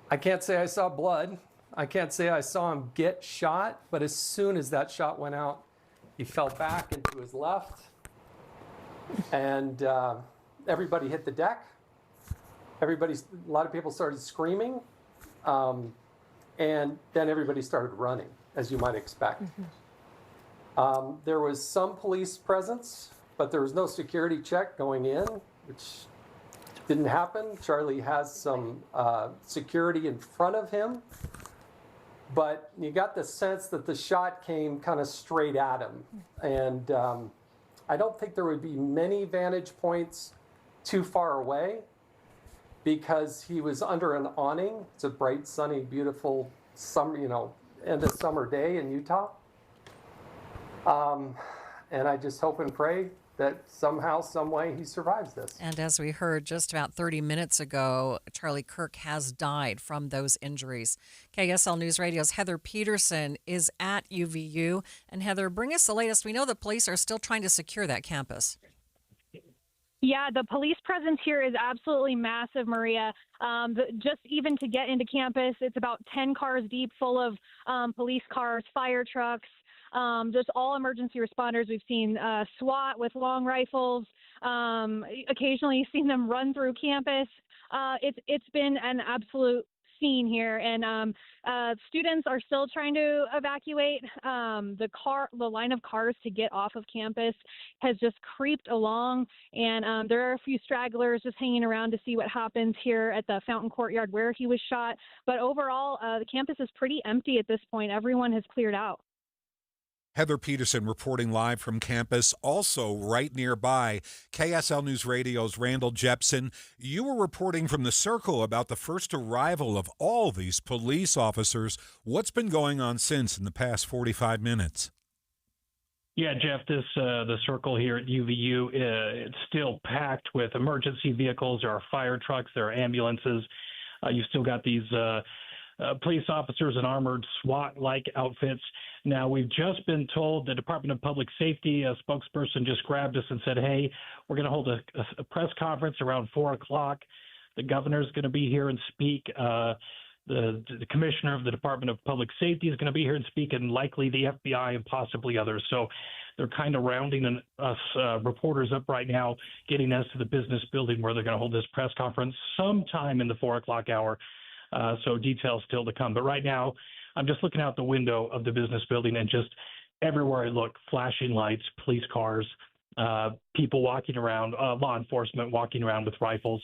I can't say I saw blood. I can't say I saw him get shot, but as soon as that shot went out, he fell back into his left, and everybody hit the deck. A lot of people started screaming, and then everybody started running, as you might expect. There was some police presence, but there was no security check going in, which didn't happen. Charlie has some security in front of him, but you got the sense that the shot came kind of straight at him. And I don't think there would be many vantage points too far away because he was under an awning. It's a bright, sunny, beautiful summer, end of summer day in Utah. And I just hope and pray that somehow, some way, he survives this. And as we heard just about 30 minutes ago, Charlie Kirk has died from those injuries. KSL Newsradio's Heather Peterson is at UVU. And Heather, bring us the latest. We know the police are still trying to secure that campus. Yeah, the police presence here is absolutely massive, Maria. Just even to get into campus, it's about 10 cars deep full of police cars, fire trucks, just all emergency responders. We've seen SWAT with long rifles. Occasionally you've seen them run through campus. It's been an absolute scene here, and students are still trying to evacuate. The line of cars to get off of campus has just creeped along, and there are a few stragglers just hanging around to see what happens here at the Fountain Courtyard where he was shot. But overall, the campus is pretty empty at this point. Everyone has cleared out. Heather Peterson reporting live from campus. Also right nearby, KSL News Radio's Randall Jepson. You were reporting from the Circle about the first arrival of all these police officers. What's been going on since in the past 45 minutes? Yeah, Jeff, the Circle here at UVU, it's still packed with emergency vehicles. There are fire trucks, there are ambulances. You've still got these police officers in armored SWAT-like outfits. Now, we've just been told the Department of Public Safety, a spokesperson just grabbed us and said, hey, we're going to hold a press conference around 4 o'clock. The governor's going to be here and speak. The commissioner of the Department of Public Safety is going to be here and speak, and likely the FBI and possibly others. So they're kind of rounding us reporters up right now, getting us to the business building where they're going to hold this press conference sometime in the 4 o'clock hour. So details still to come. But right now, I'm just looking out the window of the business building, and just everywhere I look, flashing lights, police cars, people walking around, law enforcement walking around with rifles.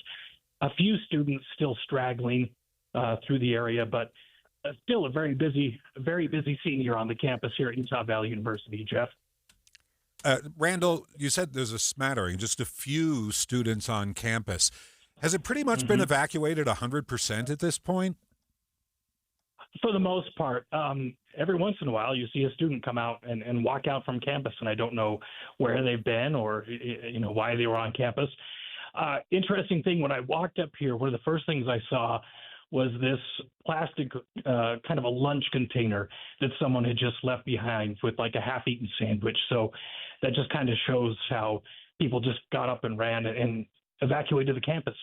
A few students still straggling through the area, but still a very busy scene here on the campus here at Utah Valley University, Jeff. Randall, you said there's a smattering, just a few students on campus. Has it pretty much been evacuated 100% at this point? For the most part. Every once in a while, you see a student come out and walk out from campus, and I don't know where they've been or why they were on campus. Interesting thing, when I walked up here, one of the first things I saw was this plastic kind of a lunch container that someone had just left behind with like a half-eaten sandwich. So that just kind of shows how people just got up and ran and evacuated the campus.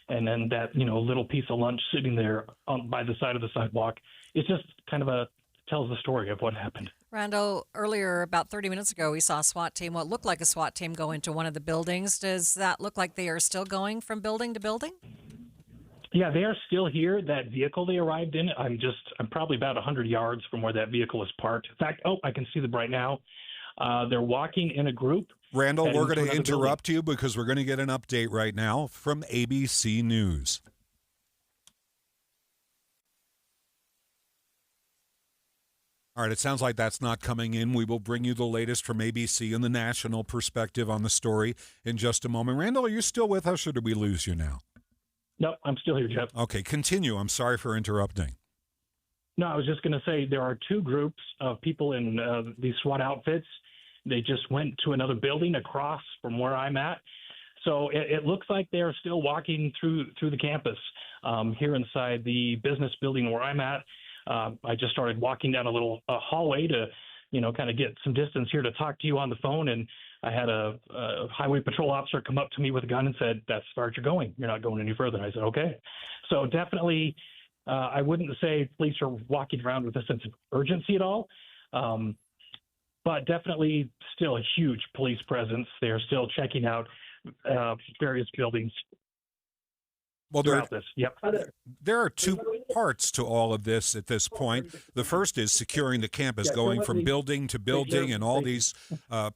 And then that, little piece of lunch sitting there by the side of the sidewalk, it's just kind of tells the story of what happened. Randall, earlier, about 30 minutes ago, we saw a SWAT team, what looked like a SWAT team, go into one of the buildings. Does that look like they are still going from building to building? Yeah, they are still here. That vehicle they arrived in, I'm probably about 100 yards from where that vehicle is parked. In fact, I can see them right now. They're walking in a group. Randall, we're going to interrupt you because we're going to get an update right now from ABC News. All right, it sounds like that's not coming in. We will bring you the latest from ABC and the national perspective on the story in just a moment. Randall, are you still with us, or did we lose you now? No, I'm still here, Jeff. Okay, continue. I'm sorry for interrupting. No, I was just going to say there are two groups of people in these SWAT outfits. They just went to another building across from where I'm at. So it looks like they are still walking through the campus here inside the business building where I'm at. I just started walking down a little hallway to, kind of get some distance here to talk to you on the phone. And I had a highway patrol officer come up to me with a gun and said, "That's as far as you're going. You're not going any further." And I said, "Okay." So definitely, I wouldn't say police are walking around with a sense of urgency at all. But definitely still a huge police presence. They are still checking out various buildings. Well, there are two Yep. parts to all of this at this point. The first is securing the campus, going from building to building, and all these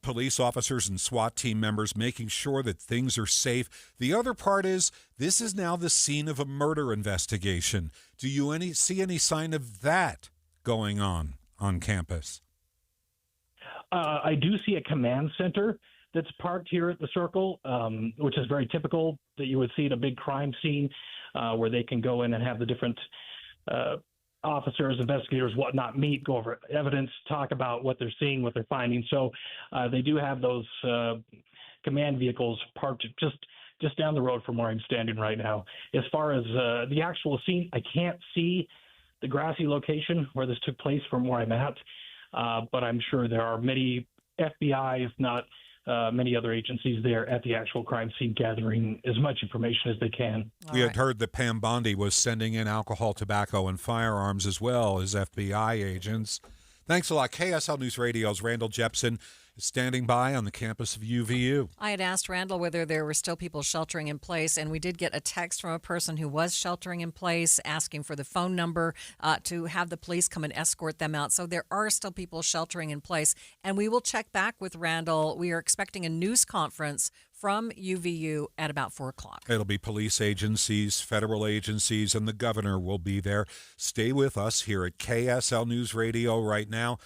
police officers and SWAT team members making sure that things are safe. The other part is this is now the scene of a murder investigation. Do you see any sign of that going on campus? I do see a command center that's parked here at the Circle, which is very typical that you would see at a big crime scene where they can go in and have the different officers, investigators, whatnot, meet, go over evidence, talk about what they're seeing, what they're finding. So they do have those command vehicles parked just down the road from where I'm standing right now. As far as the actual scene, I can't see the grassy location where this took place from where I'm at, but I'm sure there are many FBI, if not many other agencies there at the actual crime scene gathering as much information as they can. We had heard that Pam Bondi was sending in alcohol, tobacco, and firearms as well as FBI agents. Thanks a lot. KSL News Radio's Randall Jepson is standing by on the campus of UVU. I had asked Randall whether there were still people sheltering in place, and we did get a text from a person who was sheltering in place asking for the phone number to have the police come and escort them out. So there are still people sheltering in place, and we will check back with Randall. We are expecting a news conference from UVU at about 4 o'clock. It'll be police agencies, federal agencies, and the governor will be there. Stay with us here at KSL News Radio right now.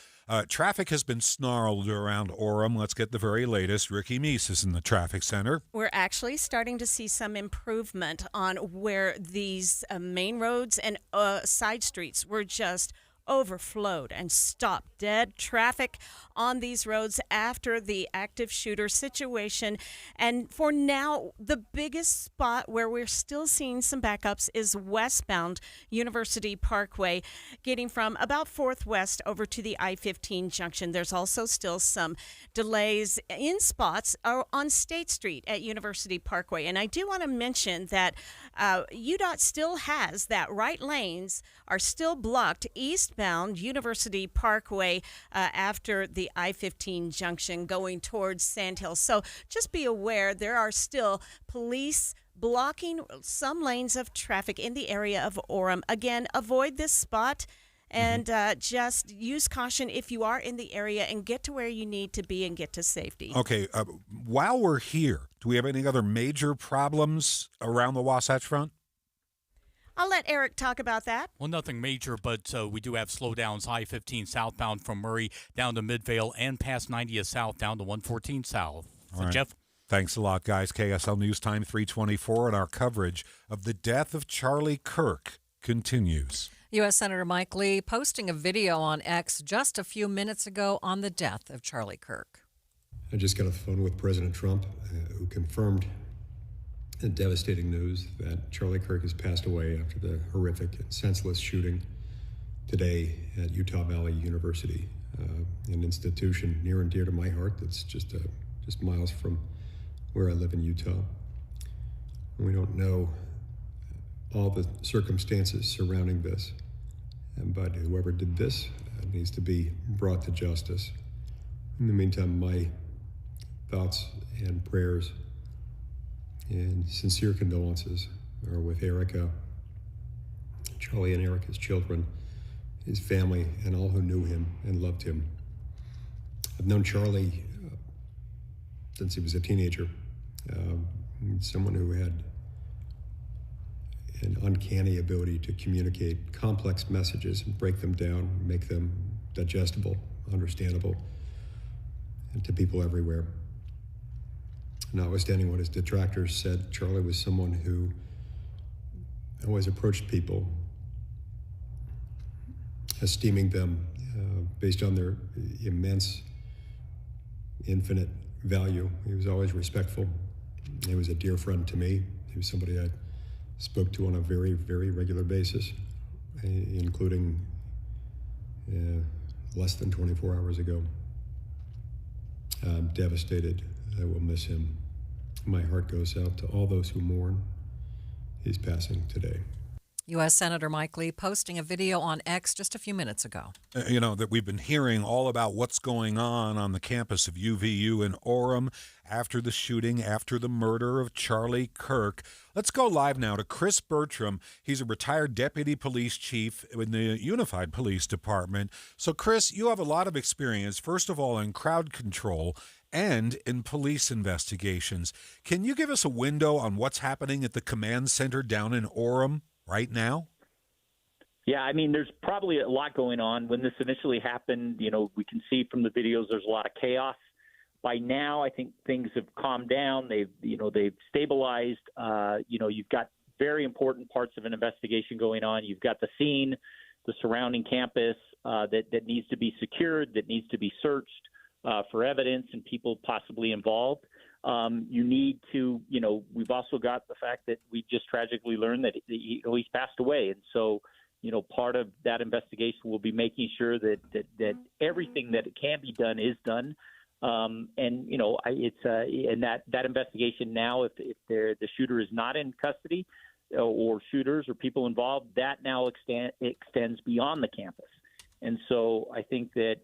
Traffic has been snarled around Orem. Let's get the very latest. Ricky Meese is in the traffic center. We're actually starting to see some improvement on where these main roads and side streets were just overflowed and stopped dead traffic on these roads after the active shooter situation. And for now, the biggest spot where we're still seeing some backups is westbound University Parkway, getting from about 4th West over to the I-15 junction. There's also still some delays in spots on State Street at University Parkway. And I do want to mention that UDOT still has that right lanes are still blocked eastbound University Parkway after the I-15 junction going towards Sandhill. So just be aware there are still police blocking some lanes of traffic in the area of Orem. Again, avoid this spot and just use caution if you are in the area and get to where you need to be and get to safety. Okay, while we're here, do we have any other major problems around the Wasatch Front? I'll let Eric talk about that. Well, nothing major, but we do have slowdowns. I-15 southbound from Murray down to Midvale and past 90th south down to 114 south. All right. Jeff? Thanks a lot, guys. KSL News Time 324, and our coverage of the death of Charlie Kirk continues. U.S. Senator Mike Lee posting a video on X just a few minutes ago on the death of Charlie Kirk. I just got a phone with President Trump, who confirmed the devastating news that Charlie Kirk has passed away after the horrific and senseless shooting today at Utah Valley University, an institution near and dear to my heart that's just miles from where I live in Utah. We don't know all the circumstances surrounding this, but whoever did this needs to be brought to justice. In the meantime, my thoughts and prayers and sincere condolences are with Erica, Charlie and Erica's children, his family, and all who knew him and loved him. I've known Charlie since he was a teenager, someone who had an uncanny ability to communicate complex messages and break them down, make them digestible, understandable, and to people everywhere. Notwithstanding what his detractors said, Charlie was someone who always approached people, esteeming them based on their immense, infinite value. He was always respectful. He was a dear friend to me. He was somebody I spoke to on a very, very regular basis, including less than 24 hours ago. I'm devastated. I will miss him. My heart goes out to all those who mourn his passing today. U.S. Senator Mike Lee posting a video on X just a few minutes ago. That we've been hearing all about what's going on the campus of UVU in Orem after the shooting, after the murder of Charlie Kirk. Let's go live now to Chris Bertram. He's a retired deputy police chief in the Unified Police Department. So, Chris, you have a lot of experience, first of all, in crowd control and in police investigations. Can you give us a window on what's happening at the command center down in Orem right now? Yeah, I mean, there's probably a lot going on. When this initially happened, we can see from the videos there's a lot of chaos. By now, I think things have calmed down. They've stabilized. You've got very important parts of an investigation going on. You've got the scene, the surrounding campus that needs to be secured, that needs to be searched for evidence and people possibly involved. You need to, we've also got the fact that we just tragically learned that he's passed away. And so, part of that investigation will be making sure that everything that can be done is done. And that investigation now, if the shooter is not in custody or shooters or people involved, that now extends beyond the campus. And so I think that,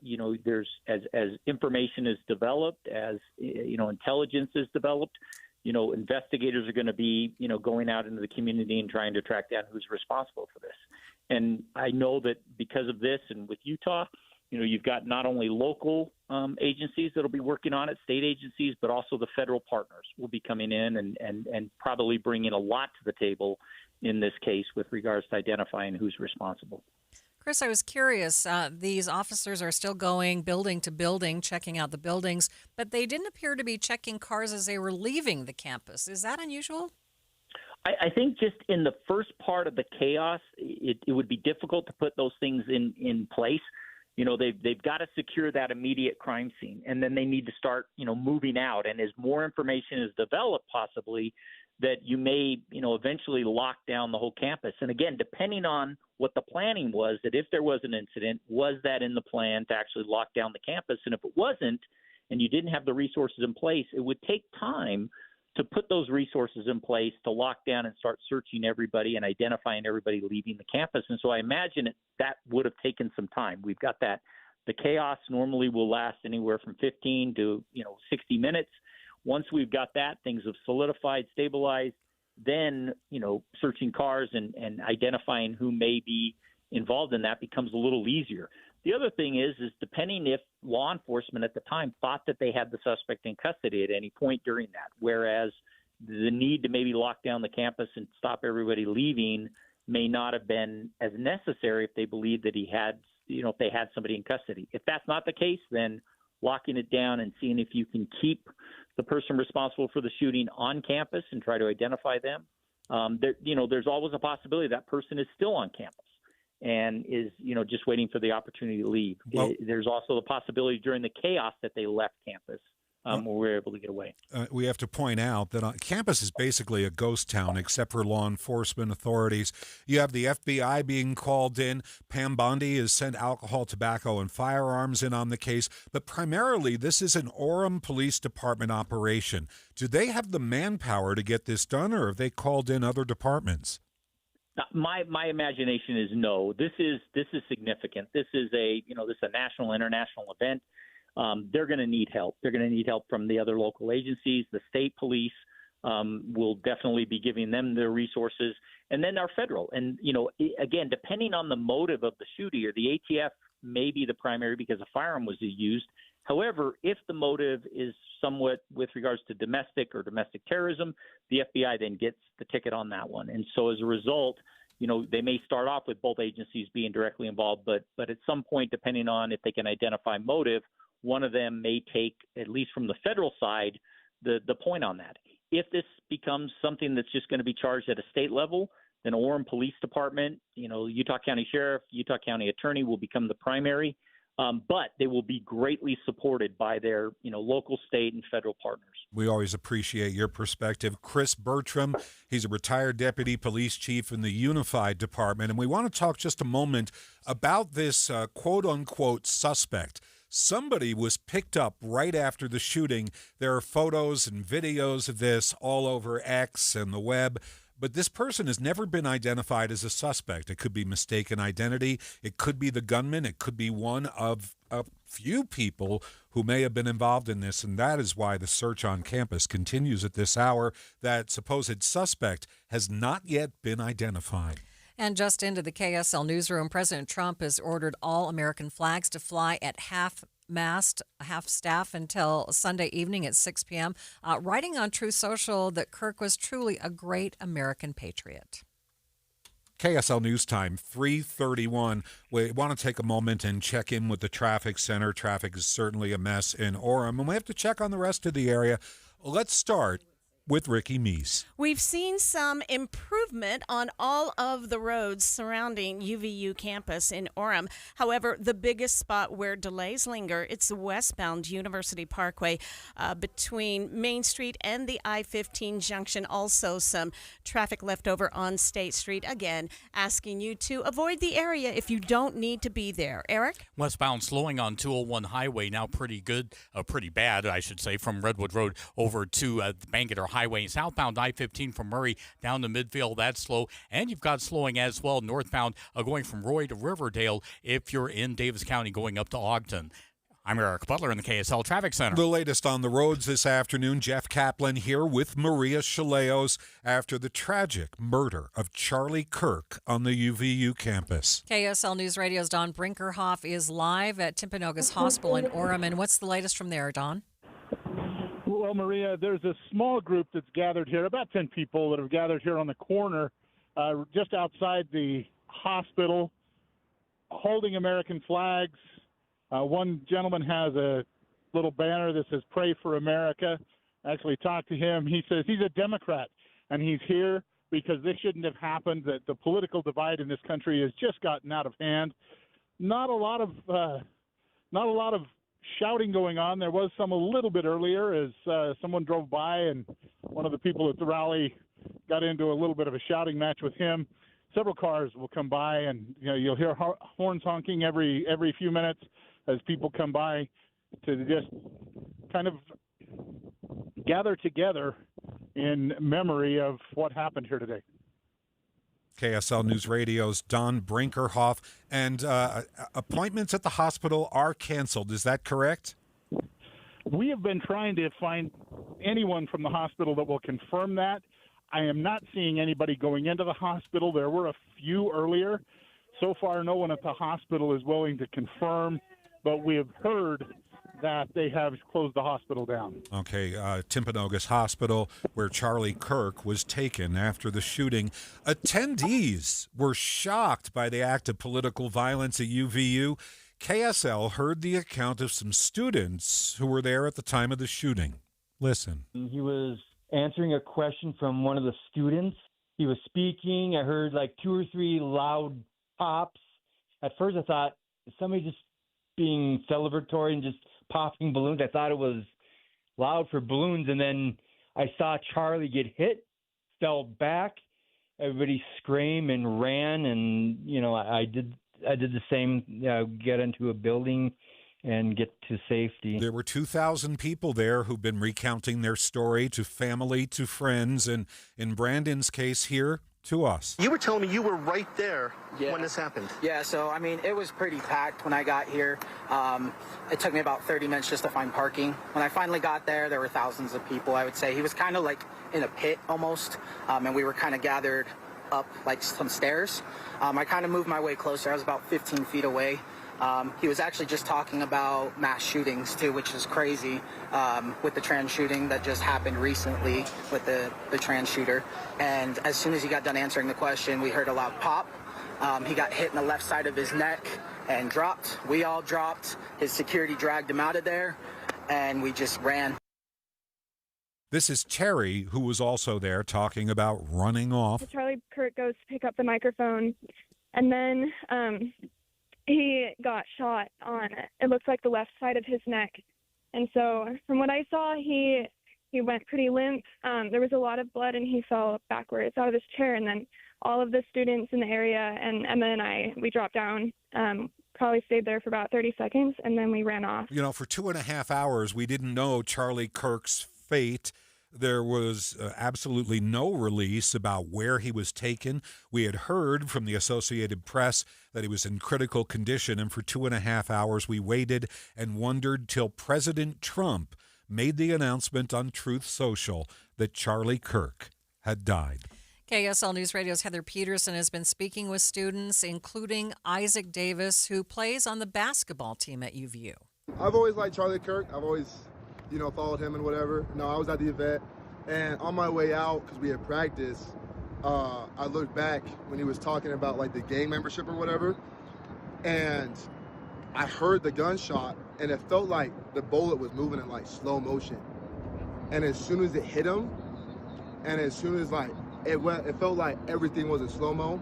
there's as information is developed, as, intelligence is developed, investigators are going to be, going out into the community and trying to track down who's responsible for this. And I know that because of this and with Utah, you've got not only local agencies that will be working on it, state agencies, but also the federal partners will be coming in and probably bringing a lot to the table in this case with regards to identifying who's responsible. Chris, I was curious. These officers are still going building to building, checking out the buildings, but they didn't appear to be checking cars as they were leaving the campus. Is that unusual? I think just in the first part of the chaos, it would be difficult to put those things in place. They've got to secure that immediate crime scene, and then they need to start, moving out. And as more information is developed, possibly, that you may, eventually lock down the whole campus. And again, depending on what the planning was, that if there was an incident, was that in the plan to actually lock down the campus? And if it wasn't, and you didn't have the resources in place, it would take time to put those resources in place to lock down and start searching everybody and identifying everybody leaving the campus. And so I imagine that would have taken some time. We've got that. The chaos normally will last anywhere from 15 to 60 minutes. Once we've got that, things have solidified, stabilized, then, searching cars and identifying who may be involved in that becomes a little easier. The other thing is depending if law enforcement at the time thought that they had the suspect in custody at any point during that, whereas the need to maybe lock down the campus and stop everybody leaving may not have been as necessary if they believed that if they had somebody in custody. If that's not the case, then locking it down and seeing if you can keep the person responsible for the shooting on campus and try to identify them. There's always a possibility that person is still on campus and is, just waiting for the opportunity to leave. Well, there's also the possibility during the chaos that they left campus where we were able to get away. We have to point out that campus is basically a ghost town except for law enforcement authorities. You have the FBI being called in. Pam Bondi has sent alcohol, tobacco, and firearms in on the case. But primarily, this is an Orem Police Department operation. Do they have the manpower to get this done, or have they called in other departments? My imagination is no. This is significant. This is a national, international event. They're going to need help. They're going to need help from the other local agencies. The state police will definitely be giving them their resources, and then our federal. And again, depending on the motive of the shooter, the ATF may be the primary because a firearm was used. However, if the motive is somewhat with regards to domestic terrorism, the FBI then gets the ticket on that one. And so as a result, they may start off with both agencies being directly involved, but at some point, depending on if they can identify motive, one of them may take, at least from the federal side, the point on that. If this becomes something that's just going to be charged at a state level, then Orem Police Department, Utah County Sheriff, Utah County Attorney will become the primary. But they will be greatly supported by their, local, state, and federal partners. We always appreciate your perspective. Chris Bertram, he's a retired deputy police chief in the Unified Department, and we want to talk just a moment about this quote-unquote suspect. Somebody was picked up right after the shooting. There are photos and videos of this all over X and the web. But this person has never been identified as a suspect. It could be mistaken identity. It could be the gunman. It could be one of a few people who may have been involved in this, and that is why the search on campus continues at this hour. That supposed suspect has not yet been identified. And just into the KSL Newsroom, President Trump has ordered all American flags to fly at half-mast, half-staff until Sunday evening at 6 p.m., writing on Truth Social that Kirk was truly a great American patriot. KSL News Time, 3:31. We want to take a moment and check in with the traffic center. Traffic is certainly a mess in Orem, and we have to check on the rest of the area. Let's start with Ricky Meese. We've seen some improvement on all of the roads surrounding UVU campus in Orem. However, the biggest spot where delays linger, it's the westbound University Parkway between Main Street and the I-15 junction. Also some traffic left over on State Street. Again, asking you to avoid the area if you don't need to be there. Eric? Westbound slowing on 201 Highway, now pretty bad, I should say, from Redwood Road over to the Bangerter Highway. Southbound I-15 from Murray down to Midvale, that's slow. And you've got slowing as well northbound going from Roy to Riverdale if you're in Davis County going up to Ogden. I'm Eric Butler in the KSL Traffic Center. The latest on the roads this afternoon. Jeff Kaplan here with Maria Chaleos after the tragic murder of Charlie Kirk on the UVU campus. KSL News Radio's Don Brinkerhoff is live at Timpanogos Hospital in Orem. And what's the latest from there, Don? Well, Maria, there's a small group that's gathered here, about 10 people that have gathered here on the corner just outside the hospital, holding American flags. One gentleman has a little banner that says "Pray for America." I actually talked to him. He says he's a Democrat, and he's here because this shouldn't have happened, that the political divide in this country has just gotten out of hand. Not a lot of shouting going on. There was some a little bit earlier as someone drove by and one of the people at the rally got into a little bit of a shouting match with him. Several cars will come by, and you'll hear horns honking every few minutes as people come by to just kind of gather together in memory of what happened here today. KSL News Radio's Don Brinkerhoff. And appointments at the hospital are canceled. Is that correct? We have been trying to find anyone from the hospital that will confirm that. I am not seeing anybody going into the hospital. There were a few earlier. So far, no one at the hospital is willing to confirm, but we have heard that they have closed the hospital down. Okay, Timpanogos Hospital, where Charlie Kirk was taken after the shooting. Attendees were shocked by the act of political violence at UVU. KSL heard the account of some students who were there at the time of the shooting. Listen. He was answering a question from one of the students. He was speaking. I heard like 2 or 3 loud pops. At first I thought, is somebody just being celebratory and just popping balloons? I thought it was loud for balloons, and then I saw Charlie get hit, fell back. Everybody screamed and ran, and I did the same. Get into a building and get to safety. There were 2,000 people there who've been recounting their story to family, to friends, and in Brandon's case here, to us. You were telling me you were right there when this happened. Yeah, so, it was pretty packed when I got here. It took me about 30 minutes just to find parking. When I finally got there, there were thousands of people, I would say. He was kind of like in a pit almost, and we were kind of gathered up like some stairs. I kind of moved my way closer. I was about 15 feet away. He was actually just talking about mass shootings too, which is crazy, with the trans shooting that just happened recently with the trans shooter. And as soon as he got done answering the question, we heard a loud pop. He got hit in the left side of his neck and dropped. We all dropped. His security dragged him out of there, and we just ran. This is Terry, who was also there talking about running off. Charlie Kirk goes to pick up the microphone, and then he got shot on, it looks like the left side of his neck. And so from what I saw, he went pretty limp. There was a lot of blood, and he fell backwards out of his chair. And then all of the students in the area and Emma and we dropped down, probably stayed there for about 30 seconds, and then we ran off. For 2.5 hours, we didn't know Charlie Kirk's fate. There was absolutely no release about where he was taken. We had heard from the Associated Press that he was in critical condition, and for 2.5 hours we waited and wondered till President Trump made the announcement on Truth Social that Charlie Kirk had died. KSL Newsradio's Heather Peterson has been speaking with students, including Isaac Davis, who plays on the basketball team at UVU. I've always liked Charlie Kirk. I've always followed him and whatever. No, I was at the event, and on my way out, because we had practice, I looked back when he was talking about like the gang membership or whatever, and I heard the gunshot, and it felt like the bullet was moving in like slow motion. And as soon as it hit him, and as soon as it felt like everything was in slow-mo.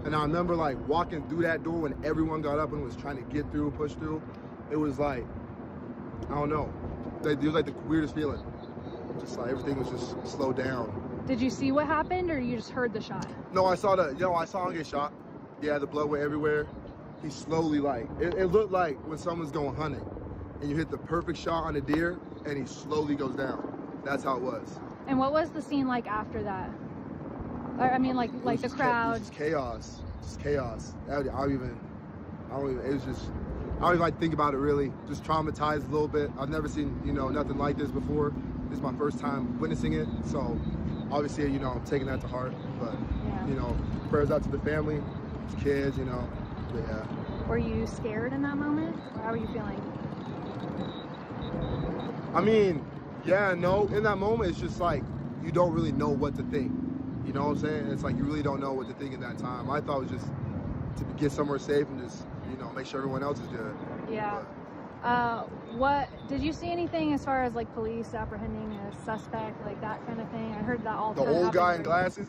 And I remember like walking through that door when everyone got up and was trying to get through, push through. It was like, I don't know. It was like the weirdest feeling. Just like everything was just slowed down. Did you see what happened, or you just heard the shot? No, I saw him get shot. Yeah, the blood went everywhere. He slowly it looked like when someone's going hunting and you hit the perfect shot on a deer and he slowly goes down. That's how it was. And what was the scene like after that? I mean, like the crowd. Just chaos. Just chaos. I don't even think about it really. Just traumatized a little bit. I've never seen, nothing like this before. This is my first time witnessing it. So obviously, I'm taking that to heart. But, prayers out to the family, his kids, yeah. Were you scared in that moment? Or how were you feeling? I mean, yeah, no. In that moment, it's just like you don't really know what to think. You know what I'm saying? It's like you really don't know what to think in that time. I thought it was just to get somewhere safe and just, make sure everyone else is good. Yeah. What did you see anything as far as like police apprehending a suspect, like that kind of thing? I heard that all the time. The old guy in glasses?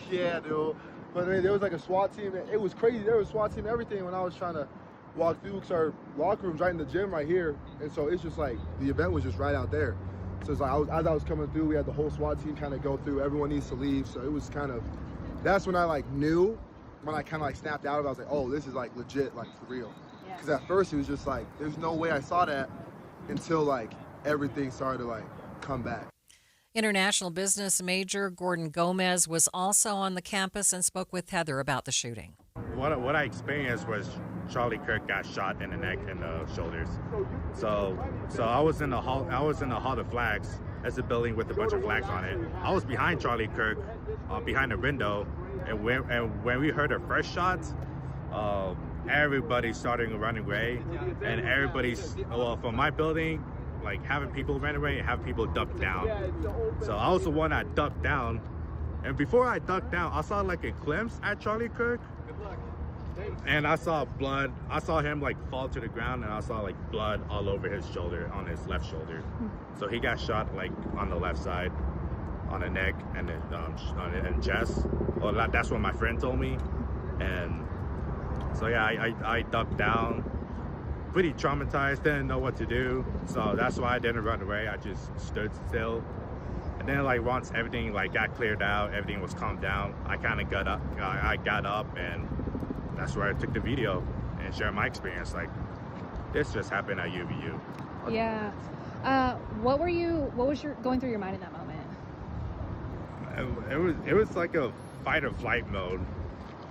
Yeah, dude. But I mean, there was like a SWAT team. It was crazy. There was a SWAT team and everything when I was trying to walk through, because our locker room's right in the gym right here. And so it's just like the event was just right out there. So it's like as I was coming through, we had the whole SWAT team kind of go through. Everyone needs to leave. So it was kind of, that's when I knew, when I kind of snapped out of it. I was like, oh, this is legit, for real. Because at first it was just there's no way I saw that until everything started to come back. International business major Gordon Gomez was also on the campus and spoke with Heather about the shooting. What I experienced was Charlie Kirk got shot in the neck and the shoulders. So I was in the hall of flags. That's a building with a bunch of flags on it. I was behind Charlie Kirk, behind the window, and when we heard the first shots, everybody started running away, and from my building, having people run away and have people duck down. So I was the one that ducked down, and before I ducked down, I saw a glimpse at Charlie Kirk, and I saw blood. I saw him fall to the ground, and I saw blood all over his shoulder, on his left shoulder. So he got shot on the left side, on the neck and the chest. Well, that's what my friend told me, and so yeah, I ducked down, pretty traumatized, didn't know what to do. So that's why I didn't run away. I just stood still. And then like once everything like got cleared out, everything was calmed down, I kind of got up. I got up, and that's where I took the video and shared my experience. Like, this just happened at UVU. Yeah. What was going through your mind in that moment? It was like a fight or flight mode,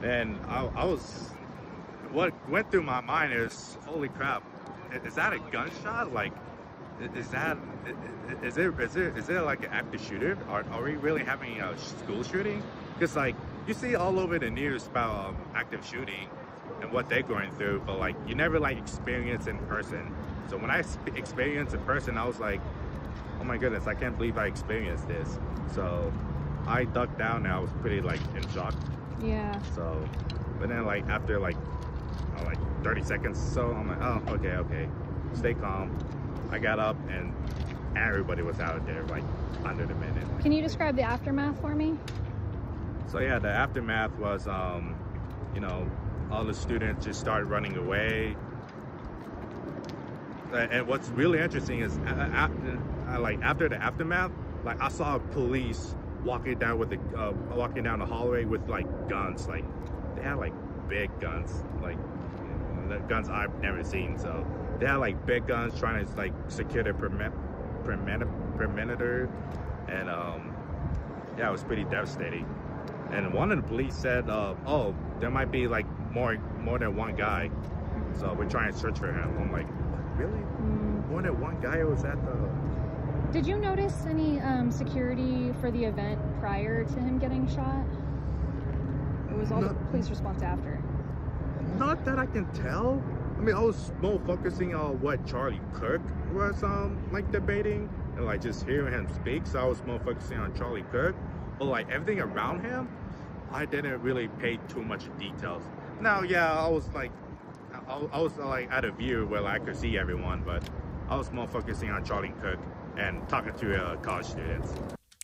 and I was. What went through my mind is, holy crap, is that a gunshot? Like, is there like an active shooter? Are we really having a school shooting? Because like you see all over the news about active shooting and what they're going through, but like you never like experience in person. So when I experienced in person, I was like, oh my goodness, I can't believe I experienced this. So I ducked down and I was pretty like in shock. Yeah. So, but then like after like 30 seconds or so, I'm like, oh, okay, stay calm. I got up and everybody was out there like under the minute. Can you describe the aftermath for me? So yeah, the aftermath was, you know, all the students just started running away. And what's really interesting is, after the aftermath, like I saw police walking down the hallway with like guns. Like they had like big guns, like the guns I've never seen. So they had like big guns trying to like secure the perimeter, and yeah, it was pretty devastating. And one of the police said, "Oh, there might be like more than one guy, so we're trying to search for him." I'm like, really? More than one guy was at the... Did you notice any security for the event prior to him getting shot? It was all the police response after. Not that I can tell. I mean, I was more focusing on what Charlie Kirk was like debating and like just hearing him speak. So I was more focusing on Charlie Kirk, but like everything around him, I didn't really pay too much details. Now, yeah, I was like at a view where I could see everyone, but I was more focusing on Charlie Kirk and talking to college students.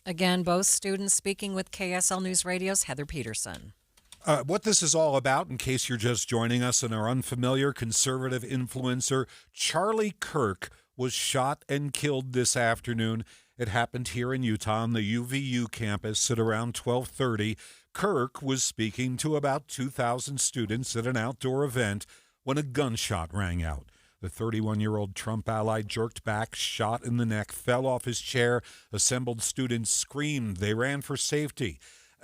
Again, both students speaking with KSL Newsradio's Heather Peterson. What this is all about, in case you're just joining us and are unfamiliar, conservative influencer Charlie Kirk was shot and killed this afternoon. It happened here in Utah on the UVU campus at around 12:30. Kirk was speaking to about 2,000 students at an outdoor event when a gunshot rang out. The 31-year-old Trump ally jerked back, shot in the neck, fell off his chair. Assembled students screamed. They ran for safety.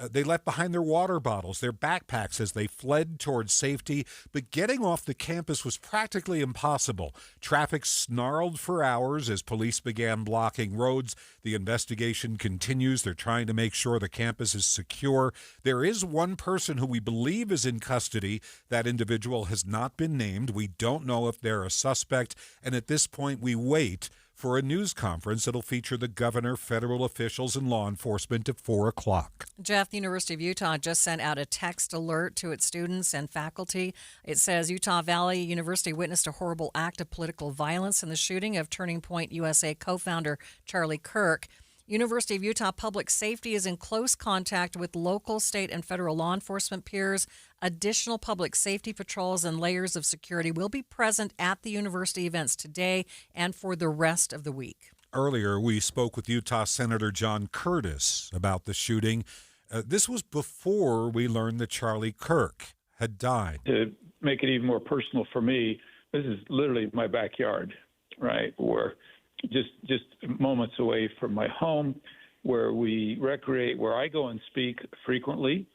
They left behind their water bottles, their backpacks as they fled towards safety, but getting off the campus was practically impossible. Traffic snarled for hours as police began blocking roads. The investigation continues. They're trying to make sure the campus is secure. There is one person who we believe is in custody. That individual has not been named. We don't know if they're a suspect, and at this point we wait for a news conference that'll feature the governor, federal officials, and law enforcement at 4 o'clock. Jeff, the University of Utah just sent out a text alert to its students and faculty. It says Utah Valley University witnessed a horrible act of political violence in the shooting of Turning Point USA co-founder Charlie Kirk. University of Utah Public Safety is in close contact with local, state, and federal law enforcement peers. Additional public safety patrols and layers of security will be present at the university events today and for the rest of the week. Earlier, we spoke with Utah Senator John Curtis about the shooting. This was before we learned that Charlie Kirk had died. To make it even more personal for me, this is literally my backyard, right? Where just moments away from my home, where we recreate, where I go and speak frequently.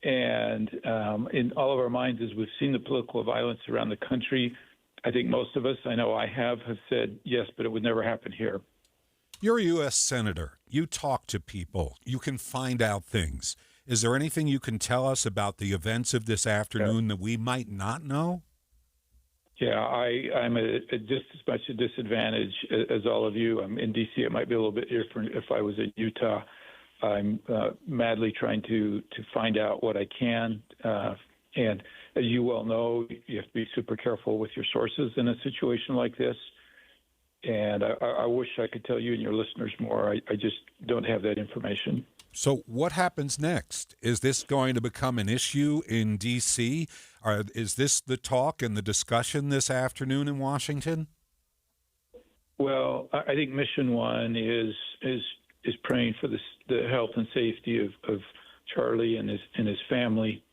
And in all of our minds, as we've seen the political violence around the country, I think most of us, I know I have said, yes, but it would never happen here. You're a U.S. Senator. You talk to people. You can find out things. Is there anything you can tell us about the events of this afternoon that we might not know? Yeah, I'm at just as much a disadvantage as all of you. I'm in D.C. It might be a little bit different if I was in Utah. I'm madly trying to find out what I can. And as you well know, you have to be super careful with your sources in a situation like this. And I wish I could tell you and your listeners more. I just don't have that information. So what happens next? Is this going to become an issue in D.C.? Is this the talk and the discussion this afternoon in Washington? Well, I think mission one is praying for the health and safety of Charlie and his family.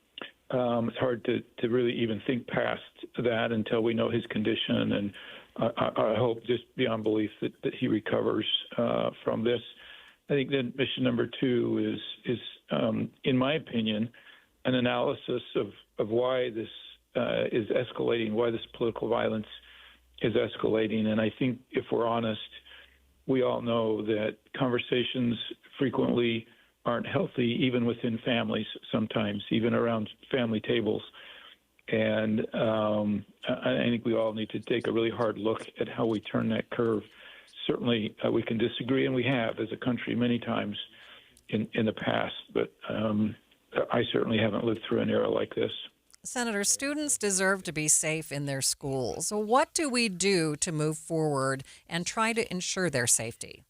It's hard to really even think past that until we know his condition, and I hope just beyond belief that he recovers from this. I think then mission number two is in my opinion, an analysis of why this is escalating, why this political violence is escalating. And I think if we're honest, we all know that conversations frequently aren't healthy, even within families, sometimes, even around family tables. And I think we all need to take a really hard look at how we turn that curve. Certainly, we can disagree, and we have as a country many times in the past, but I certainly haven't lived through an era like this. Senator, students deserve to be safe in their schools. So what do we do to move forward and try to ensure their safety?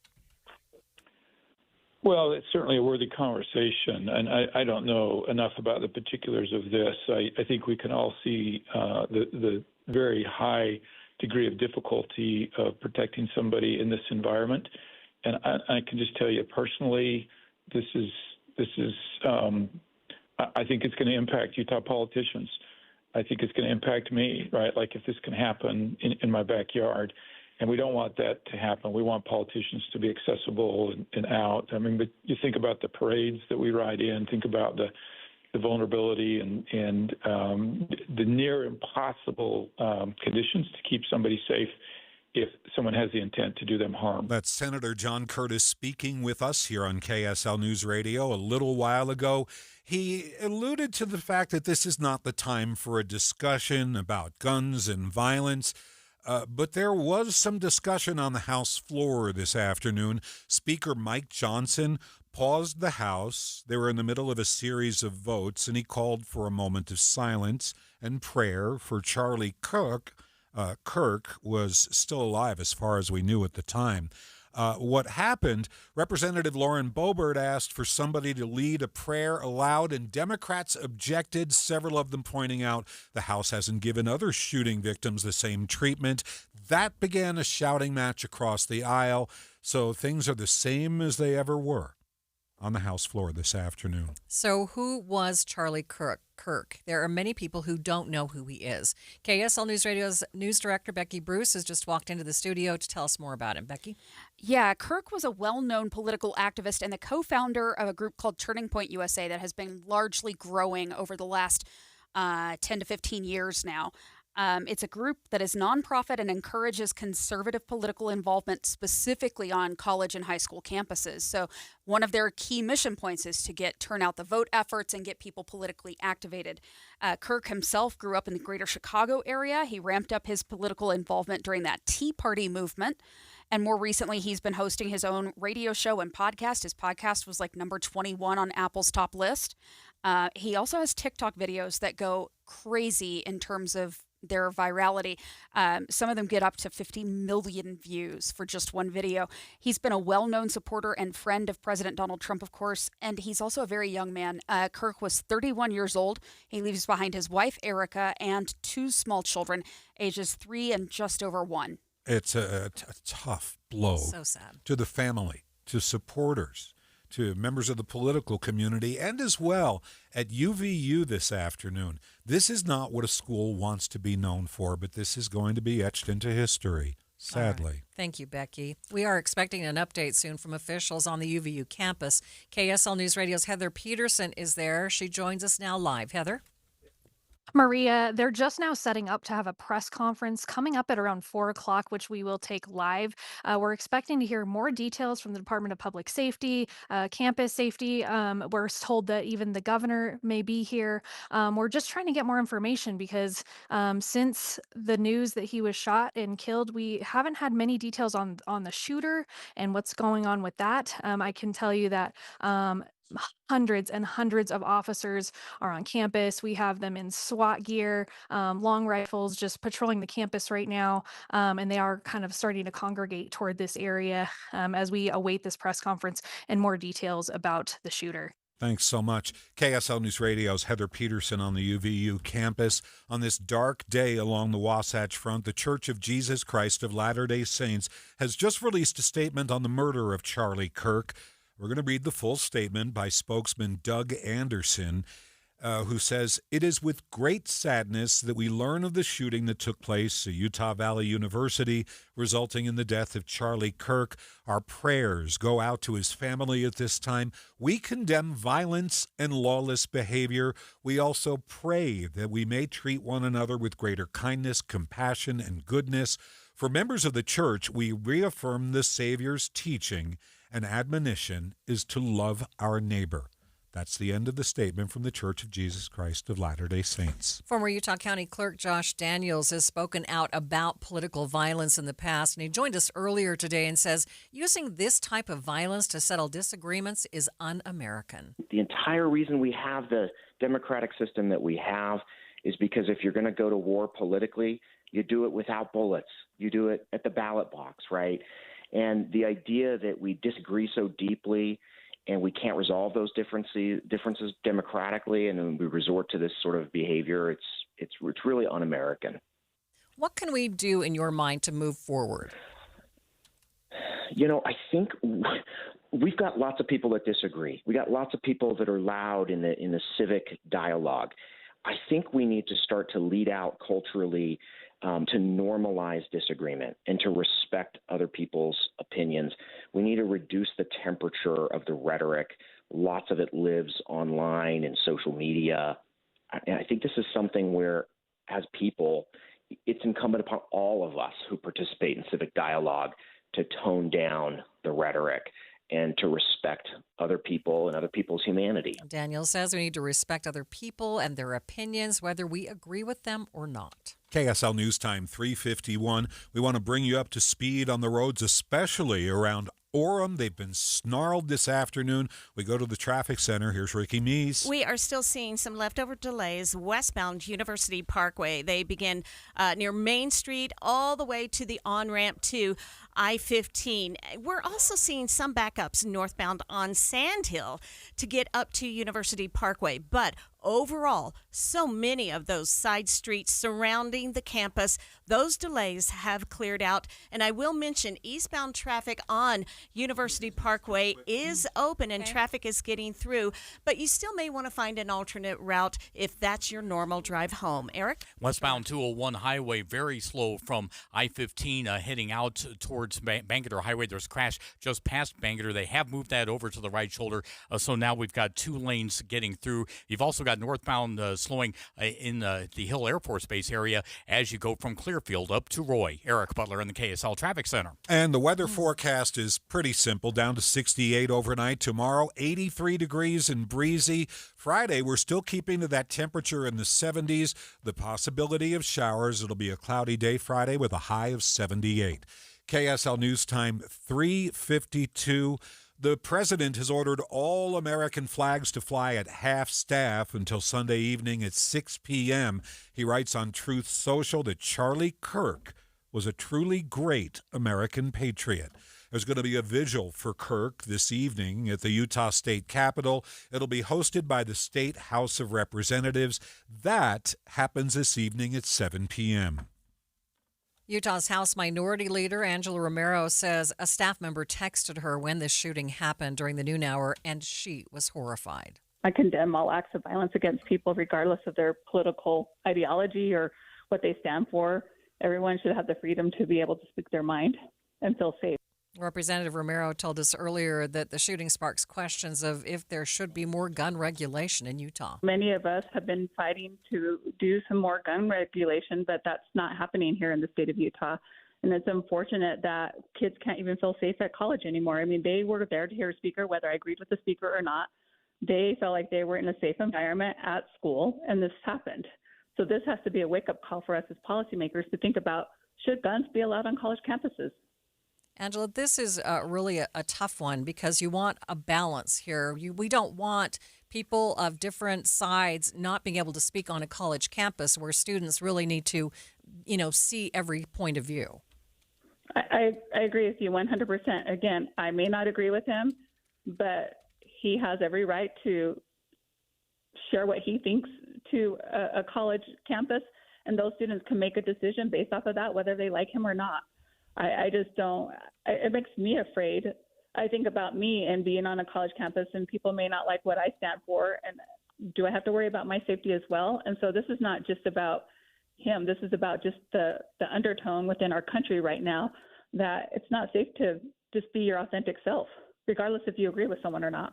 Well, it's certainly a worthy conversation, and I don't know enough about the particulars of this. I think we can all see the very high degree of difficulty of protecting somebody in this environment. And I can just tell you personally, this is I think it's going to impact Utah politicians. I think it's going to impact me, right? Like if this can happen in my backyard, and we don't want that to happen. We want politicians to be accessible and out. I mean, but you think about the parades that we ride in, think about the vulnerability and the near impossible conditions to keep somebody safe if someone has the intent to do them harm. That's Senator John Curtis speaking with us here on KSL News Radio. A little while ago, he alluded to the fact that this is not the time for a discussion about guns and violence. But there was some discussion on the House floor this afternoon. Speaker Mike Johnson paused the House. They were in the middle of a series of votes, and he called for a moment of silence and prayer for Charlie Kirk. Kirk was still alive as far as we knew at the time. What happened, Representative Lauren Boebert asked for somebody to lead a prayer aloud, and Democrats objected, several of them pointing out the House hasn't given other shooting victims the same treatment. That began a shouting match across the aisle, so things are the same as they ever were on the House floor this afternoon. So who was Charlie Kirk? There are many people who don't know who he is. KSL News Radio's news director, Becky Bruce, has just walked into the studio to tell us more about him. Becky? Yeah, Kirk was a well-known political activist and the co-founder of a group called Turning Point USA that has been largely growing over the last 10 to 15 years now. It's a group that is nonprofit and encourages conservative political involvement specifically on college and high school campuses. So one of their key mission points is to get turn out the vote efforts and get people politically activated. Kirk himself grew up in the greater Chicago area. He ramped up his political involvement during that Tea Party movement. And more recently, he's been hosting his own radio show and podcast. His podcast was like number 21 on Apple's top list. He also has TikTok videos that go crazy in terms of their virality. Some of them get up to 50 million views for just one video. He's been a well-known supporter and friend of President Donald Trump, of course, and he's also a very young man. Kirk was 31 years old. He leaves behind his wife, Erica, and two small children, ages 3 and just over 1. It's a tough blow So sad. to the family, to supporters, to members of the political community, and as well at UVU this afternoon. This is not what a school wants to be known for, but this is going to be etched into history, sadly. Right. Thank you, Becky. We are expecting an update soon from officials on the UVU campus. KSL News Radio's Heather Peterson is there. She joins us now live. Heather? Maria, they're just now setting up to have a press conference coming up at around 4 o'clock, which we will take live. We're expecting to hear more details from the Department of Public Safety, campus safety. We're told that even the governor may be here. We're just trying to get more information because since the news that he was shot and killed, we haven't had many details on the shooter and what's going on with that. I can tell you that hundreds and hundreds of officers are on campus. We have them in SWAT gear, long rifles, just patrolling the campus right now. And they are kind of starting to congregate toward this area as we await this press conference and more details about the shooter. Thanks so much. KSL News Radio's Heather Peterson on the UVU campus. On this dark day along the Wasatch Front, the Church of Jesus Christ of Latter-day Saints has just released a statement on the murder of Charlie Kirk. We're going to read the full statement by spokesman Doug Anderson, who says, "It is with great sadness that we learn of the shooting that took place at Utah Valley University, resulting in the death of Charlie Kirk. Our prayers go out to his family at this time. We condemn violence and lawless behavior. We also pray that we may treat one another with greater kindness, compassion, and goodness. For members of the church, we reaffirm the Savior's teaching and admonition is to love our neighbor." That's the end of the statement from the Church of Jesus Christ of Latter-day Saints. Former Utah County Clerk Josh Daniels has spoken out about political violence in the past, and he joined us earlier today and says using this type of violence to settle disagreements is un-American. The entire reason we have the democratic system that we have is because if you're going to go to war politically, you do it without bullets. You do it at the ballot box, right? And the idea that we disagree so deeply and we can't resolve those differences democratically, and then we resort to this sort of behavior, it's really un-American. What can we do in your mind to move forward? You know, I think we've got lots of people that disagree. We got lots of people that are loud in the civic dialogue. I think we need to start to lead out culturally to normalize disagreement and to respect other people's opinions. We need to reduce the temperature of the rhetoric. Lots of it lives online and social media. And I think this is something where, as people, it's incumbent upon all of us who participate in civic dialogue to tone down the rhetoric and to respect other people and other people's humanity. Daniel says we need to respect other people and their opinions, whether we agree with them or not. KSL News Time 3:51. We want to bring you up to speed on the roads, especially around Orem. They've been snarled this afternoon. We go to the traffic center. Here's Ricky Meese. We are still seeing some leftover delays westbound University Parkway. They begin near Main Street all the way to the on-ramp to I-15. We're also seeing some backups northbound on Sandhill to get up to University Parkway. But overall, so many of those side streets surrounding the campus, those delays have cleared out. And I will mention eastbound traffic on University Parkway is open and traffic is getting through. But you still may want to find an alternate route if that's your normal drive home. Eric? Westbound 201 highway, very slow from I-15 heading out towards Bangerter Highway. There's a crash just past Bangerter. They have moved that over to the right shoulder. So now we've got 2 lanes getting through. You've also got northbound slowing in the Hill Air Force Base area as you go from Clearfield up to Roy. Eric Butler in the KSL Traffic Center. And the weather forecast is pretty simple, down to 68 overnight. Tomorrow, 83 degrees and breezy. Friday, we're still keeping to that temperature in the 70s. The possibility of showers. It'll be a cloudy day Friday with a high of 78. KSL News Time 3:52. The president has ordered all American flags to fly at half-staff until Sunday evening at 6 p.m. He writes on Truth Social that Charlie Kirk was a truly great American patriot. There's going to be a vigil for Kirk this evening at the Utah State Capitol. It'll be hosted by the State House of Representatives. That happens this evening at 7 p.m. Utah's House Minority Leader Angela Romero says a staff member texted her when this shooting happened during the noon hour, and she was horrified. I condemn all acts of violence against people, regardless of their political ideology or what they stand for. Everyone should have the freedom to be able to speak their mind and feel safe. Representative Romero told us earlier that the shooting sparks questions of if there should be more gun regulation in Utah. Many of us have been fighting to do some more gun regulation, but that's not happening here in the state of Utah. And it's unfortunate that kids can't even feel safe at college anymore. I mean, they were there to hear a speaker, whether I agreed with the speaker or not. They felt like they were in a safe environment at school, and this happened. So this has to be a wake-up call for us as policymakers to think about, should guns be allowed on college campuses? Angela, this is really a tough one because you want a balance here. We don't want people of different sides not being able to speak on a college campus where students really need to, see every point of view. I agree with you 100%. Again, I may not agree with him, but he has every right to share what he thinks to a college campus, and those students can make a decision based off of that, whether they like him or not. I just don't. It makes me afraid. I think about me and being on a college campus, and people may not like what I stand for, and do I have to worry about my safety as well? And so this is not just about him. This is about just the undertone within our country right now that it's not safe to just be your authentic self, regardless if you agree with someone or not.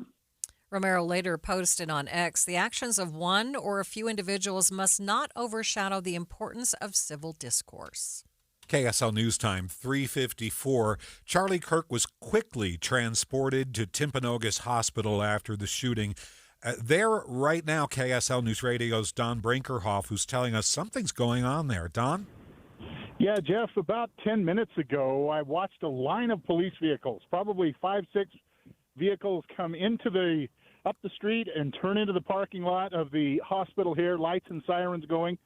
Romero later posted on X, the actions of one or a few individuals must not overshadow the importance of civil discourse. KSL News Time, 3:54. Charlie Kirk was quickly transported to Timpanogos Hospital after the shooting. There right now, KSL News Radio's Don Brinkerhoff, who's telling us something's going on there. Don? Yeah, Jeff, about 10 minutes ago, I watched a line of police vehicles, probably 5-6 vehicles come up the street and turn into the parking lot of the hospital here, lights and sirens going.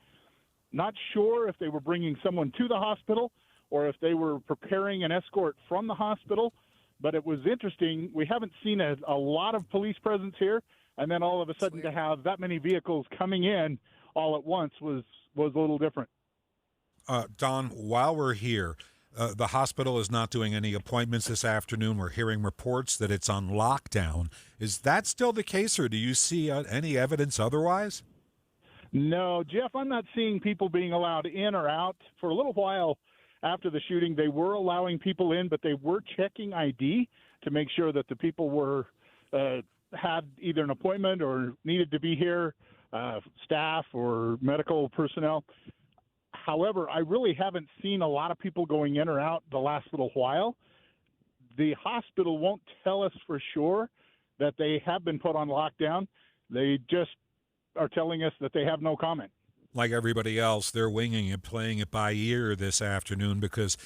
Not sure if they were bringing someone to the hospital or if they were preparing an escort from the hospital, but it was interesting. We haven't seen a lot of police presence here, and then all of a sudden to have that many vehicles coming in all at once was a little different. Don, while we're here, the hospital is not doing any appointments this afternoon. We're hearing reports that it's on lockdown. Is that still the case, or do you see any evidence otherwise? No, Jeff, I'm not seeing people being allowed in or out. For a little while after the shooting, they were allowing people in, but they were checking ID to make sure that the people had either an appointment or needed to be here, staff or medical personnel. However, I really haven't seen a lot of people going in or out the last little while. The hospital won't tell us for sure that they have been put on lockdown. They just are telling us that they have no comment. Like everybody else, they're winging it, playing it by ear this afternoon, because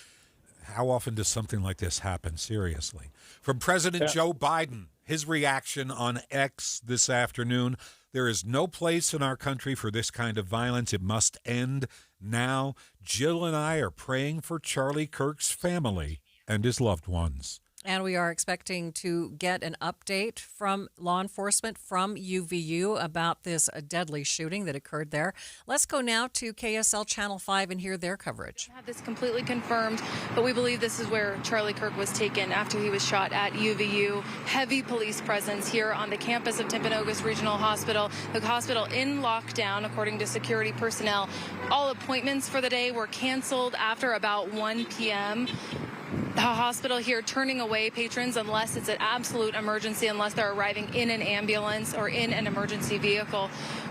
how often does something like this happen? Seriously. From President Joe Biden, his reaction on X this afternoon: there is no place in our country for this kind of violence. It must end now. Jill and I are praying for Charlie Kirk's family and his loved ones. And we are expecting to get an update from law enforcement from UVU about this deadly shooting that occurred there. Let's go now to KSL Channel 5 and hear their coverage. I have this completely confirmed, but we believe this is where Charlie Kirk was taken after he was shot at UVU. Heavy police presence here on the campus of Timpanogos Regional Hospital. The hospital in lockdown, according to security personnel. All appointments for the day were canceled after about 1 p.m. The hospital here turning away patrons unless it's an absolute emergency, unless they're arriving in an ambulance or in an emergency vehicle.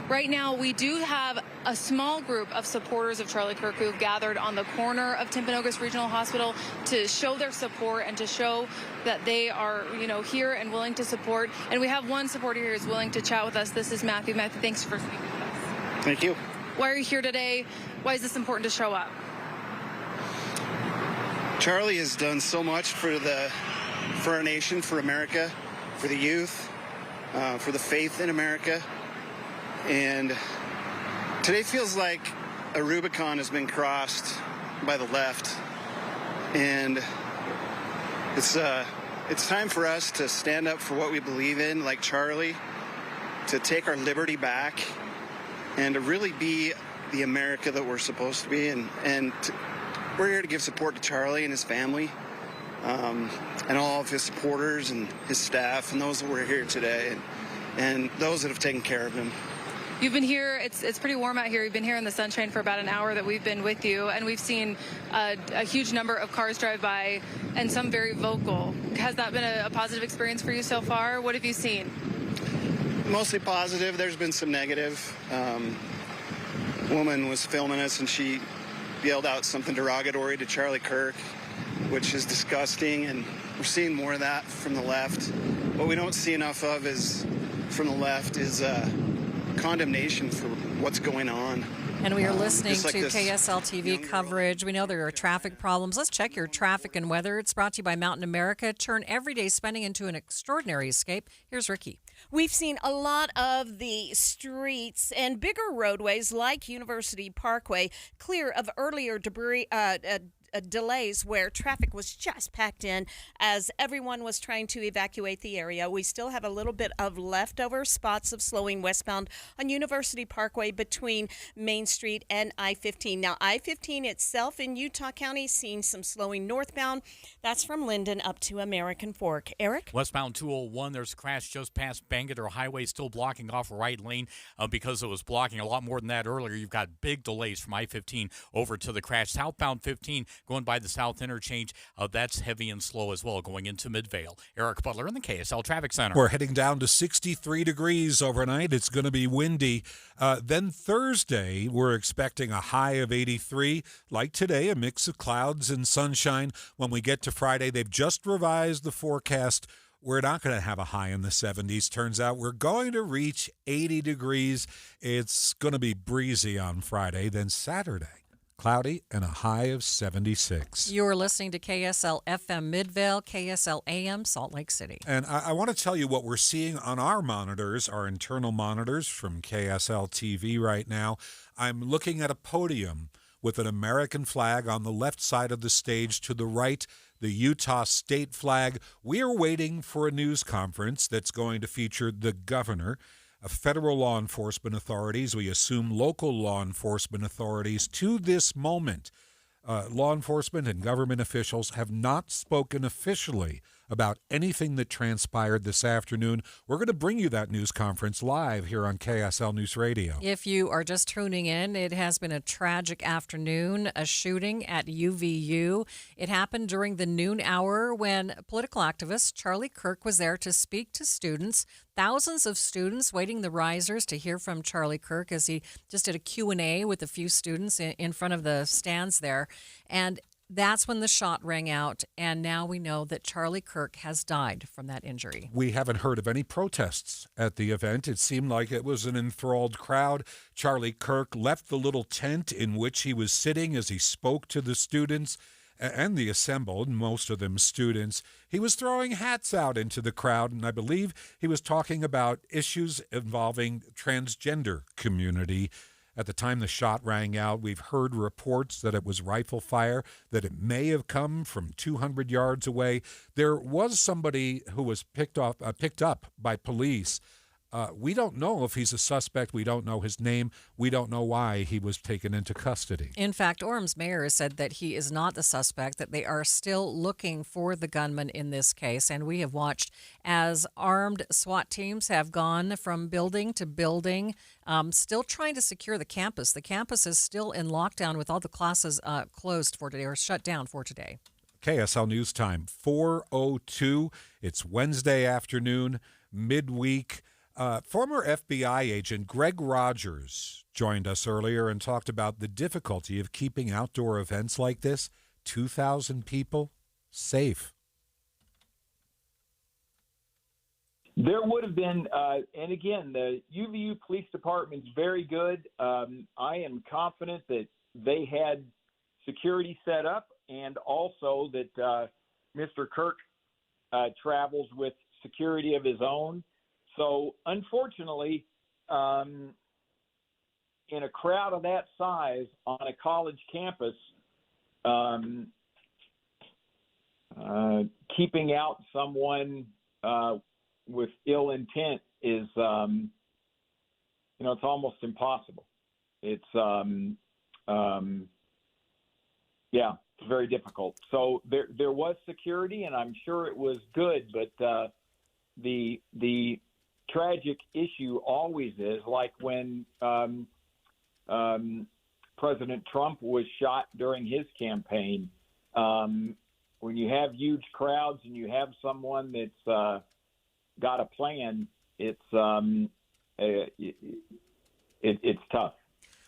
Right now, we do have a small group of supporters of Charlie Kirk who've gathered on the corner of Timpanogos Regional Hospital to show their support and to show that they are, here and willing to support. And we have one supporter here who's willing to chat with us. This is Matthew. Matthew, thanks for speaking with us. Thank you. Why are you here today? Why is this important to show up? Charlie has done so much for our nation, for America, for the youth, for the faith in America. And today feels like a Rubicon has been crossed by the left. And it's time for us to stand up for what we believe in, like Charlie, to take our liberty back and to really be the America that we're supposed to be. We're here to give support to Charlie and his family, and all of his supporters and his staff, and those that were here today, and those that have taken care of him. You've been here, it's pretty warm out here. You've been here in the sunshine for about an hour that we've been with you, and we've seen a huge number of cars drive by, and some very vocal. Has that been a positive experience for you so far? What have you seen? Mostly positive. There's been some negative. Woman was filming us, and she yelled out something derogatory to Charlie Kirk, which is disgusting, and we're seeing more of that from the left. What we don't see enough of from the left is condemnation for what's going on. And we are listening Just like to this KSL TV coverage. We know there are traffic problems. Let's check your traffic and weather. It's brought to you by Mountain America. Turn everyday spending into an extraordinary escape. Here's Ricky. We've seen a lot of the streets and bigger roadways like University Parkway clear of earlier delays where traffic was just packed in as everyone was trying to evacuate the area. We still have a little bit of leftover spots of slowing westbound on University Parkway between Main Street and I-15. Now, I-15 itself in Utah County seeing some slowing northbound. That's from Linden up to American Fork. Eric? Westbound 201, there's a crash just past Bangerter Highway, still blocking off right lane because it was blocking a lot more than that earlier. You've got big delays from I-15 over to the crash. Southbound 15 going by the South Interchange, that's heavy and slow as well going into Midvale. Eric Butler in the KSL Traffic Center. We're heading down to 63 degrees overnight. It's going to be windy. Then Thursday, we're expecting a high of 83. Like today, a mix of clouds and sunshine. When we get to Friday, they've just revised the forecast. We're not going to have a high in the 70s. Turns out we're going to reach 80 degrees. It's going to be breezy on Friday. Then Saturday, cloudy and a high of 76. You're listening to KSL FM Midvale, KSL AM Salt Lake City. And I want to tell you what we're seeing on our monitors, our internal monitors from KSL TV right now. I'm looking at a podium with an American flag on the left side of the stage. To the right, the Utah state flag. We are waiting for a news conference that's going to feature the governor, federal law enforcement authorities, we assume local law enforcement authorities. To this moment, law enforcement and government officials have not spoken officially about anything that transpired this afternoon. We're going to bring you that news conference live here on KSL Newsradio. If you are just tuning in, it has been a tragic afternoon, a shooting at UVU. It happened during the noon hour when political activist Charlie Kirk was there to speak to students. Thousands of students waiting the risers to hear from Charlie Kirk as he just did a Q&A with a few students in front of the stands there. And that's when the shot rang out, and now we know that Charlie Kirk has died from that injury. We haven't heard of any protests at the event. It seemed like it was an enthralled crowd. Charlie Kirk left the little tent in which he was sitting as he spoke to the students and the assembled, most of them students. He was throwing hats out into the crowd, and I believe he was talking about issues involving transgender community. At the time the shot rang out, we've heard reports that it was rifle fire, that it may have come from 200 yards away. There was somebody who was picked up by police. We don't know if he's a suspect. We don't know his name. We don't know why he was taken into custody. In fact, Orem's mayor said that he is not the suspect, that they are still looking for the gunman in this case. And we have watched as armed SWAT teams have gone from building to building, still trying to secure the campus. The campus is still in lockdown with all the classes closed for today or shut down for today. KSL News Time, 4:02. It's Wednesday afternoon, midweek. Former FBI agent Greg Rogers joined us earlier and talked about the difficulty of keeping outdoor events like this, 2,000 people, safe. There would have been, and again, the UVU Police Department is very good. I am confident that they had security set up, and also that Mr. Kirk travels with security of his own. So, unfortunately, in a crowd of that size on a college campus, keeping out someone with ill intent is, it's almost impossible. It's, it's very difficult. So there was security, and I'm sure it was good, but the tragic issue always is, like when President Trump was shot during his campaign. When you have huge crowds and you have someone that's got a plan, it's tough.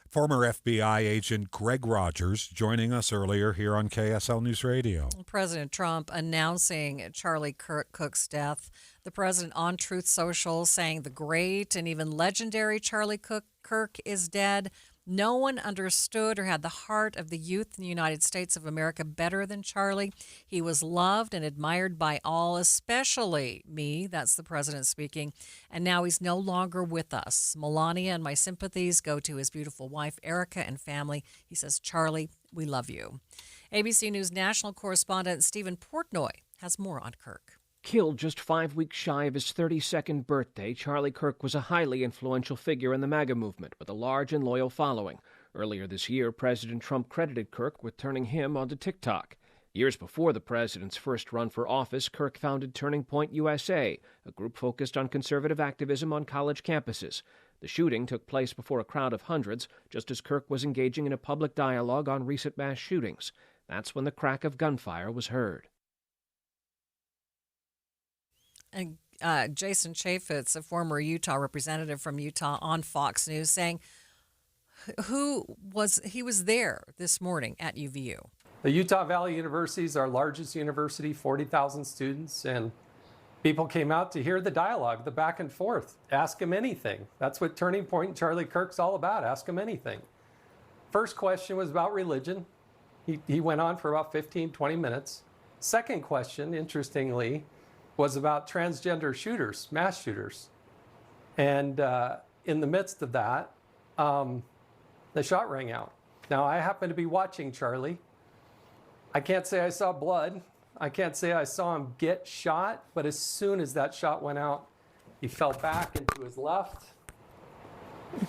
Former FBI agent Greg Rogers joining us earlier here on KSL News Radio. President Trump announcing Charlie Kirk's death. The president on Truth Social saying the great and even legendary Charlie Kirk is dead. No one understood or had the heart of the youth in the United States of America better than Charlie. He was loved and admired by all, especially me. That's the president speaking. And now he's no longer with us. Melania and my sympathies go to his beautiful wife, Erica, and family. He says, Charlie, we love you. ABC News national correspondent Stephen Portnoy has more on Kirk. Killed just 5 weeks shy of his 32nd birthday, Charlie Kirk was a highly influential figure in the MAGA movement with a large and loyal following. Earlier this year, President Trump credited Kirk with turning him onto TikTok. Years before the president's first run for office, Kirk founded Turning Point USA, a group focused on conservative activism on college campuses. The shooting took place before a crowd of hundreds, just as Kirk was engaging in a public dialogue on recent mass shootings. That's when the crack of gunfire was heard. And Jason Chaffetz, a former Utah representative from Utah, on Fox News, saying he was there this morning at UVU. The Utah Valley University is our largest university, 40,000 students, and people came out to hear the dialogue, the back and forth. Ask him anything. That's what Turning Point and Charlie Kirk's all about. Ask him anything. First question was about religion. He went on for about 15, 20 minutes. Second question, interestingly, was about transgender shooters, mass shooters. And in the midst of that, the shot rang out. Now, I happen to be watching Charlie. I can't say I saw blood. I can't say I saw him get shot, but as soon as that shot went out, he fell back into his left,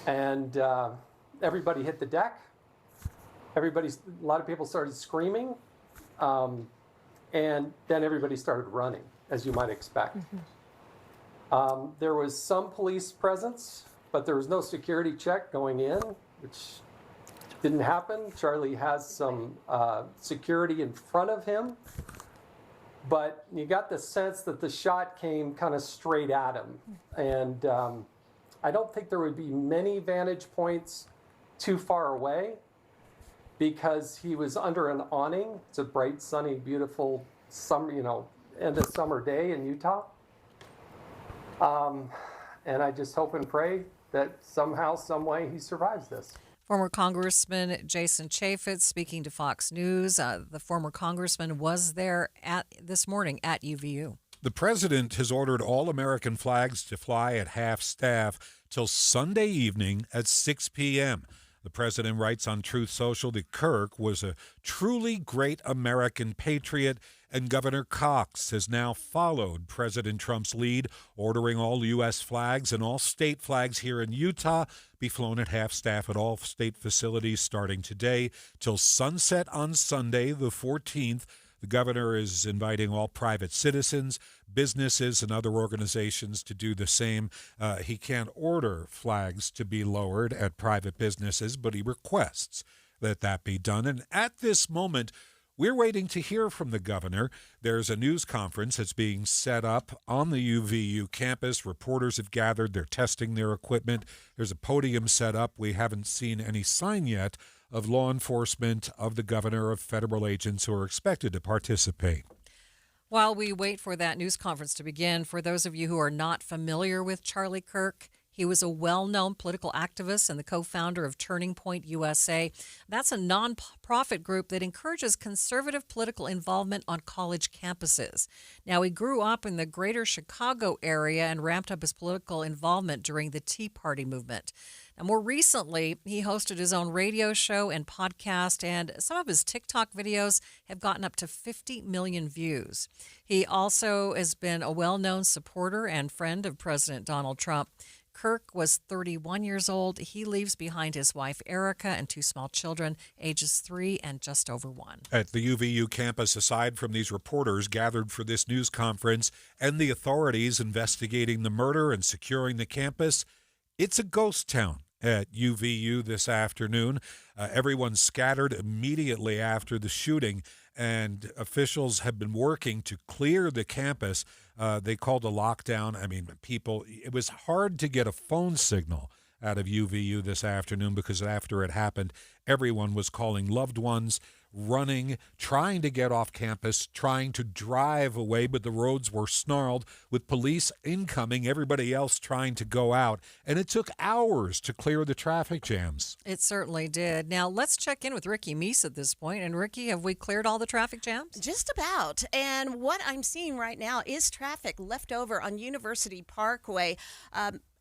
and everybody hit the deck. A lot of people started screaming, and then everybody started running, as you might expect. There was some police presence, but there was no security check going in, which didn't happen. Charlie has some security in front of him, but you got the sense that the shot came kind of straight at him. And I don't think there would be many vantage points too far away because he was under an awning. It's a bright, sunny, beautiful summer, end of summer day in Utah. And I just hope and pray that somehow, some way he survives this. Former Congressman Jason Chaffetz speaking to Fox News. The former congressman was there this morning at UVU. The president has ordered all American flags to fly at half-staff till Sunday evening at 6 p.m. The president writes on Truth Social that Kirk was a truly great American patriot, and Governor Cox has now followed President Trump's lead, ordering all U.S. flags and all state flags here in Utah be flown at half-staff at all state facilities starting today till sunset on Sunday, the 14th. The governor is inviting all private citizens, businesses, and other organizations to do the same. He can't order flags to be lowered at private businesses, but he requests that be done. And at this moment, we're waiting to hear from the governor. There's a news conference that's being set up on the UVU campus. Reporters have gathered. They're testing their equipment. There's a podium set up. We haven't seen any sign yet of law enforcement, of the governor, of federal agents who are expected to participate. While we wait for that news conference to begin, for those of you who are not familiar with Charlie Kirk, he was a well-known political activist and the co-founder of Turning Point USA. That's a non-profit group that encourages conservative political involvement on college campuses. Now, he grew up in the greater Chicago area and ramped up his political involvement during the Tea Party movement. And more recently, he hosted his own radio show and podcast, and some of his TikTok videos have gotten up to 50 million views. He also has been a well-known supporter and friend of President Donald Trump. Kirk was 31 years old. He leaves behind his wife, Erica, and two small children, ages 3 and just over 1. At the UVU campus, aside from these reporters gathered for this news conference and the authorities investigating the murder and securing the campus, it's a ghost town at UVU this afternoon. Everyone scattered immediately after the shooting, and officials have been working to clear the campus. They called a lockdown. It was hard to get a phone signal out of UVU this afternoon because after it happened, Everyone was calling loved ones, running, trying to get off campus, trying to drive away, but the roads were snarled with police incoming, everybody else trying to go out. And it took hours to clear the traffic jams. It certainly did. Now, let's check in with Ricky Meese at this point. And Ricky, have we cleared all the traffic jams? Just about. And what I'm seeing right now is traffic left over on University Parkway,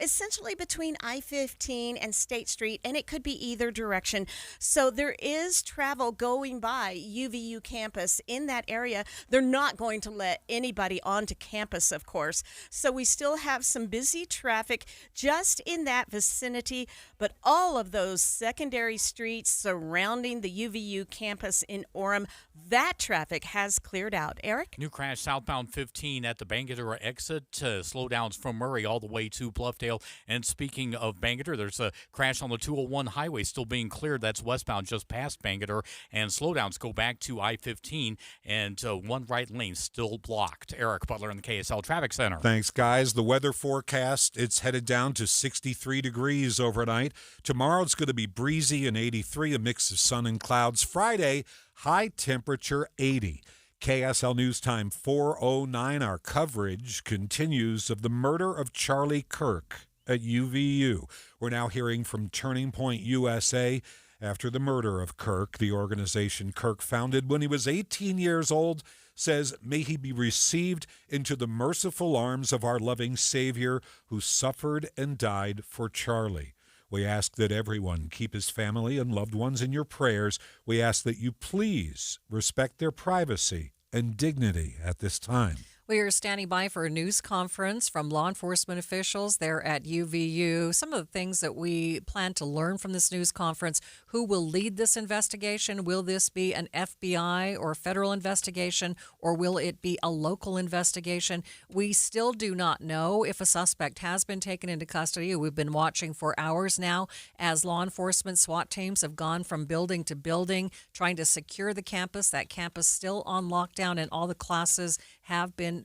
essentially between I-15 and State Street, and it could be either direction. So there is travel going by UVU campus in that area. They're not going to let anybody onto campus, of course. So we still have some busy traffic just in that vicinity, but all of those secondary streets surrounding the UVU campus in Orem, that traffic has cleared out. Eric? New crash southbound 15 at the Bangerter exit. Slowdowns from Murray all the way to Bluffdale. And speaking of Bangerter, there's a crash on the 201 highway still being cleared. That's westbound just past Bangerter. And slowdowns go back to I-15 and one right lane still blocked. Eric Butler in the KSL Traffic Center. Thanks, guys. The weather forecast, it's headed down to 63 degrees overnight. Tomorrow it's going to be breezy and 83, a mix of sun and clouds. Friday, high temperature 80. KSL News Time 4:09. Our coverage continues of the murder of Charlie Kirk at UVU. We're now hearing from Turning Point USA after the murder of Kirk. The organization Kirk founded when he was 18 years old says, may he be received into the merciful arms of our loving Savior who suffered and died for Charlie. We ask that everyone keep his family and loved ones in your prayers. We ask that you please respect their privacy and dignity at this time. We are standing by for a news conference from law enforcement officials there at UVU. Some of the things that we plan to learn from this news conference: who will lead this investigation? Will this be an FBI or federal investigation, or will it be a local investigation? We still do not know if a suspect has been taken into custody. We've been watching for hours now as law enforcement SWAT teams have gone from building to building, trying to secure the campus. That campus still on lockdown, and all the classes have been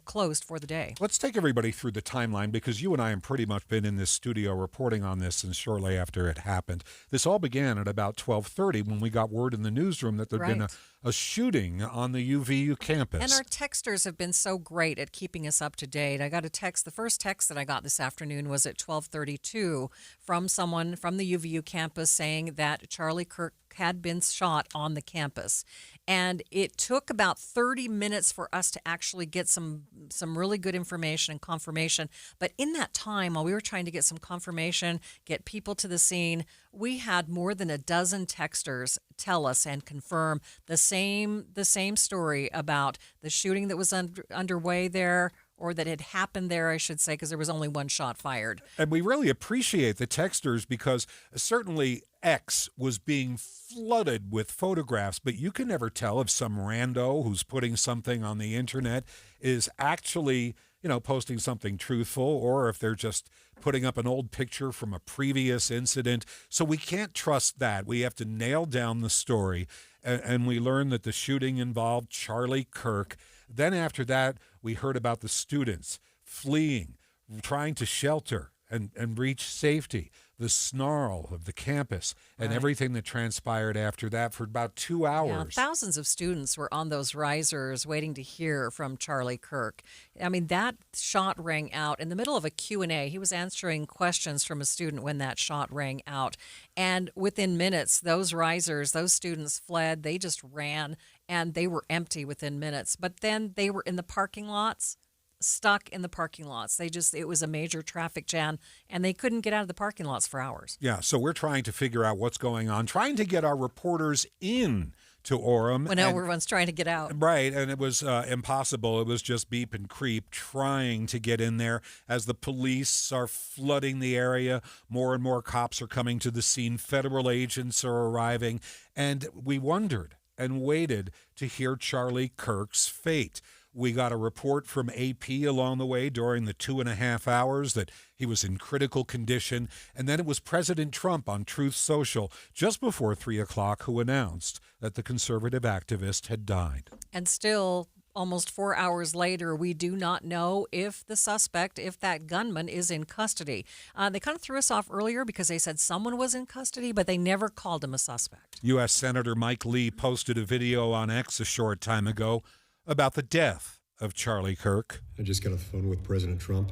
closed for the day. Let's take everybody through the timeline, because you and I have pretty much been in this studio reporting on this since shortly after it happened. This all began at about 12:30 when we got word in the newsroom that there'd been a shooting on the UVU campus. And our texters have been so great at keeping us up to date. I got a text. The first text that I got this afternoon was at 12:32 from someone from the UVU campus saying that Charlie Kirk had been shot on the campus. And it took about 30 minutes for us to actually get some really good information and confirmation. But in that time, while we were trying to get some confirmation, get people to the scene, we had more than a dozen texters tell us and confirm the same story about the shooting that was underway there, or that had happened there, I should say, because there was only one shot fired. And we really appreciate the texters, because certainly X was being flooded with photographs, but you can never tell if some rando who's putting something on the internet is actually, posting something truthful, or if they're just putting up an old picture from a previous incident. So we can't trust that. We have to nail down the story. And we learned that the shooting involved Charlie Kirk. Then after that, we heard about the students fleeing, trying to shelter and reach safety, the snarl of the campus, and everything that transpired after that for about 2 hours. Yeah, thousands of students were on those risers waiting to hear from Charlie Kirk. I mean, that shot rang out in the middle of a Q&A. He was answering questions from a student when that shot rang out. And within minutes, those risers, those students fled. They just ran, and they were empty within minutes. But then they were in the parking lots, stuck in the parking lots. It was a major traffic jam, and they couldn't get out of the parking lots for hours. Yeah, so we're trying to figure out what's going on, trying to get our reporters in to Orem. When everyone's trying to get out. Right, and it was impossible. It was just beep and creep trying to get in there. As the police are flooding the area, more and more cops are coming to the scene. Federal agents are arriving, and we wondered and waited to hear Charlie Kirk's fate. We got a report from AP along the way during the 2.5 hours that he was in critical condition. And then it was President Trump on Truth Social just before 3 o'clock who announced that the conservative activist had died. And still, almost 4 hours later, we do not know if the suspect, if that gunman, is in custody. They kind of threw us off earlier because they said someone was in custody, but they never called him a suspect. U.S. Senator Mike Lee posted a video on X a short time ago about the death of Charlie Kirk. I just got off the phone with President Trump,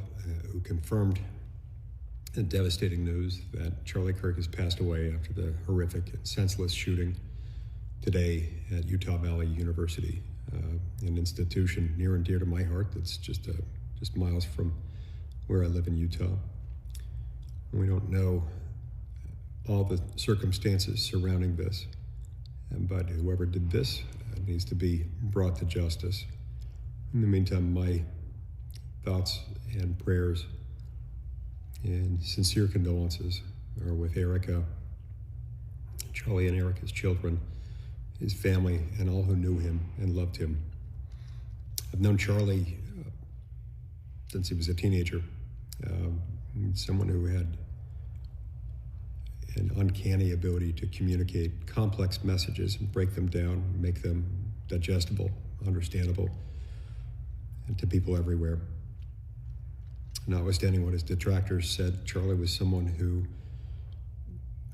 who confirmed the devastating news that Charlie Kirk has passed away after the horrific and senseless shooting today at Utah Valley University, an institution near and dear to my heart that's just miles from where I live in Utah. We don't know all the circumstances surrounding this, but whoever did this needs to be brought to justice. In the meantime, my thoughts and prayers and sincere condolences are with Erica, Charlie and Erica's children, his family, and all who knew him and loved him. I've known Charlie since he was a teenager, someone who had an uncanny ability to communicate complex messages and break them down, make them digestible, understandable, and to people everywhere. Notwithstanding what his detractors said, Charlie was someone who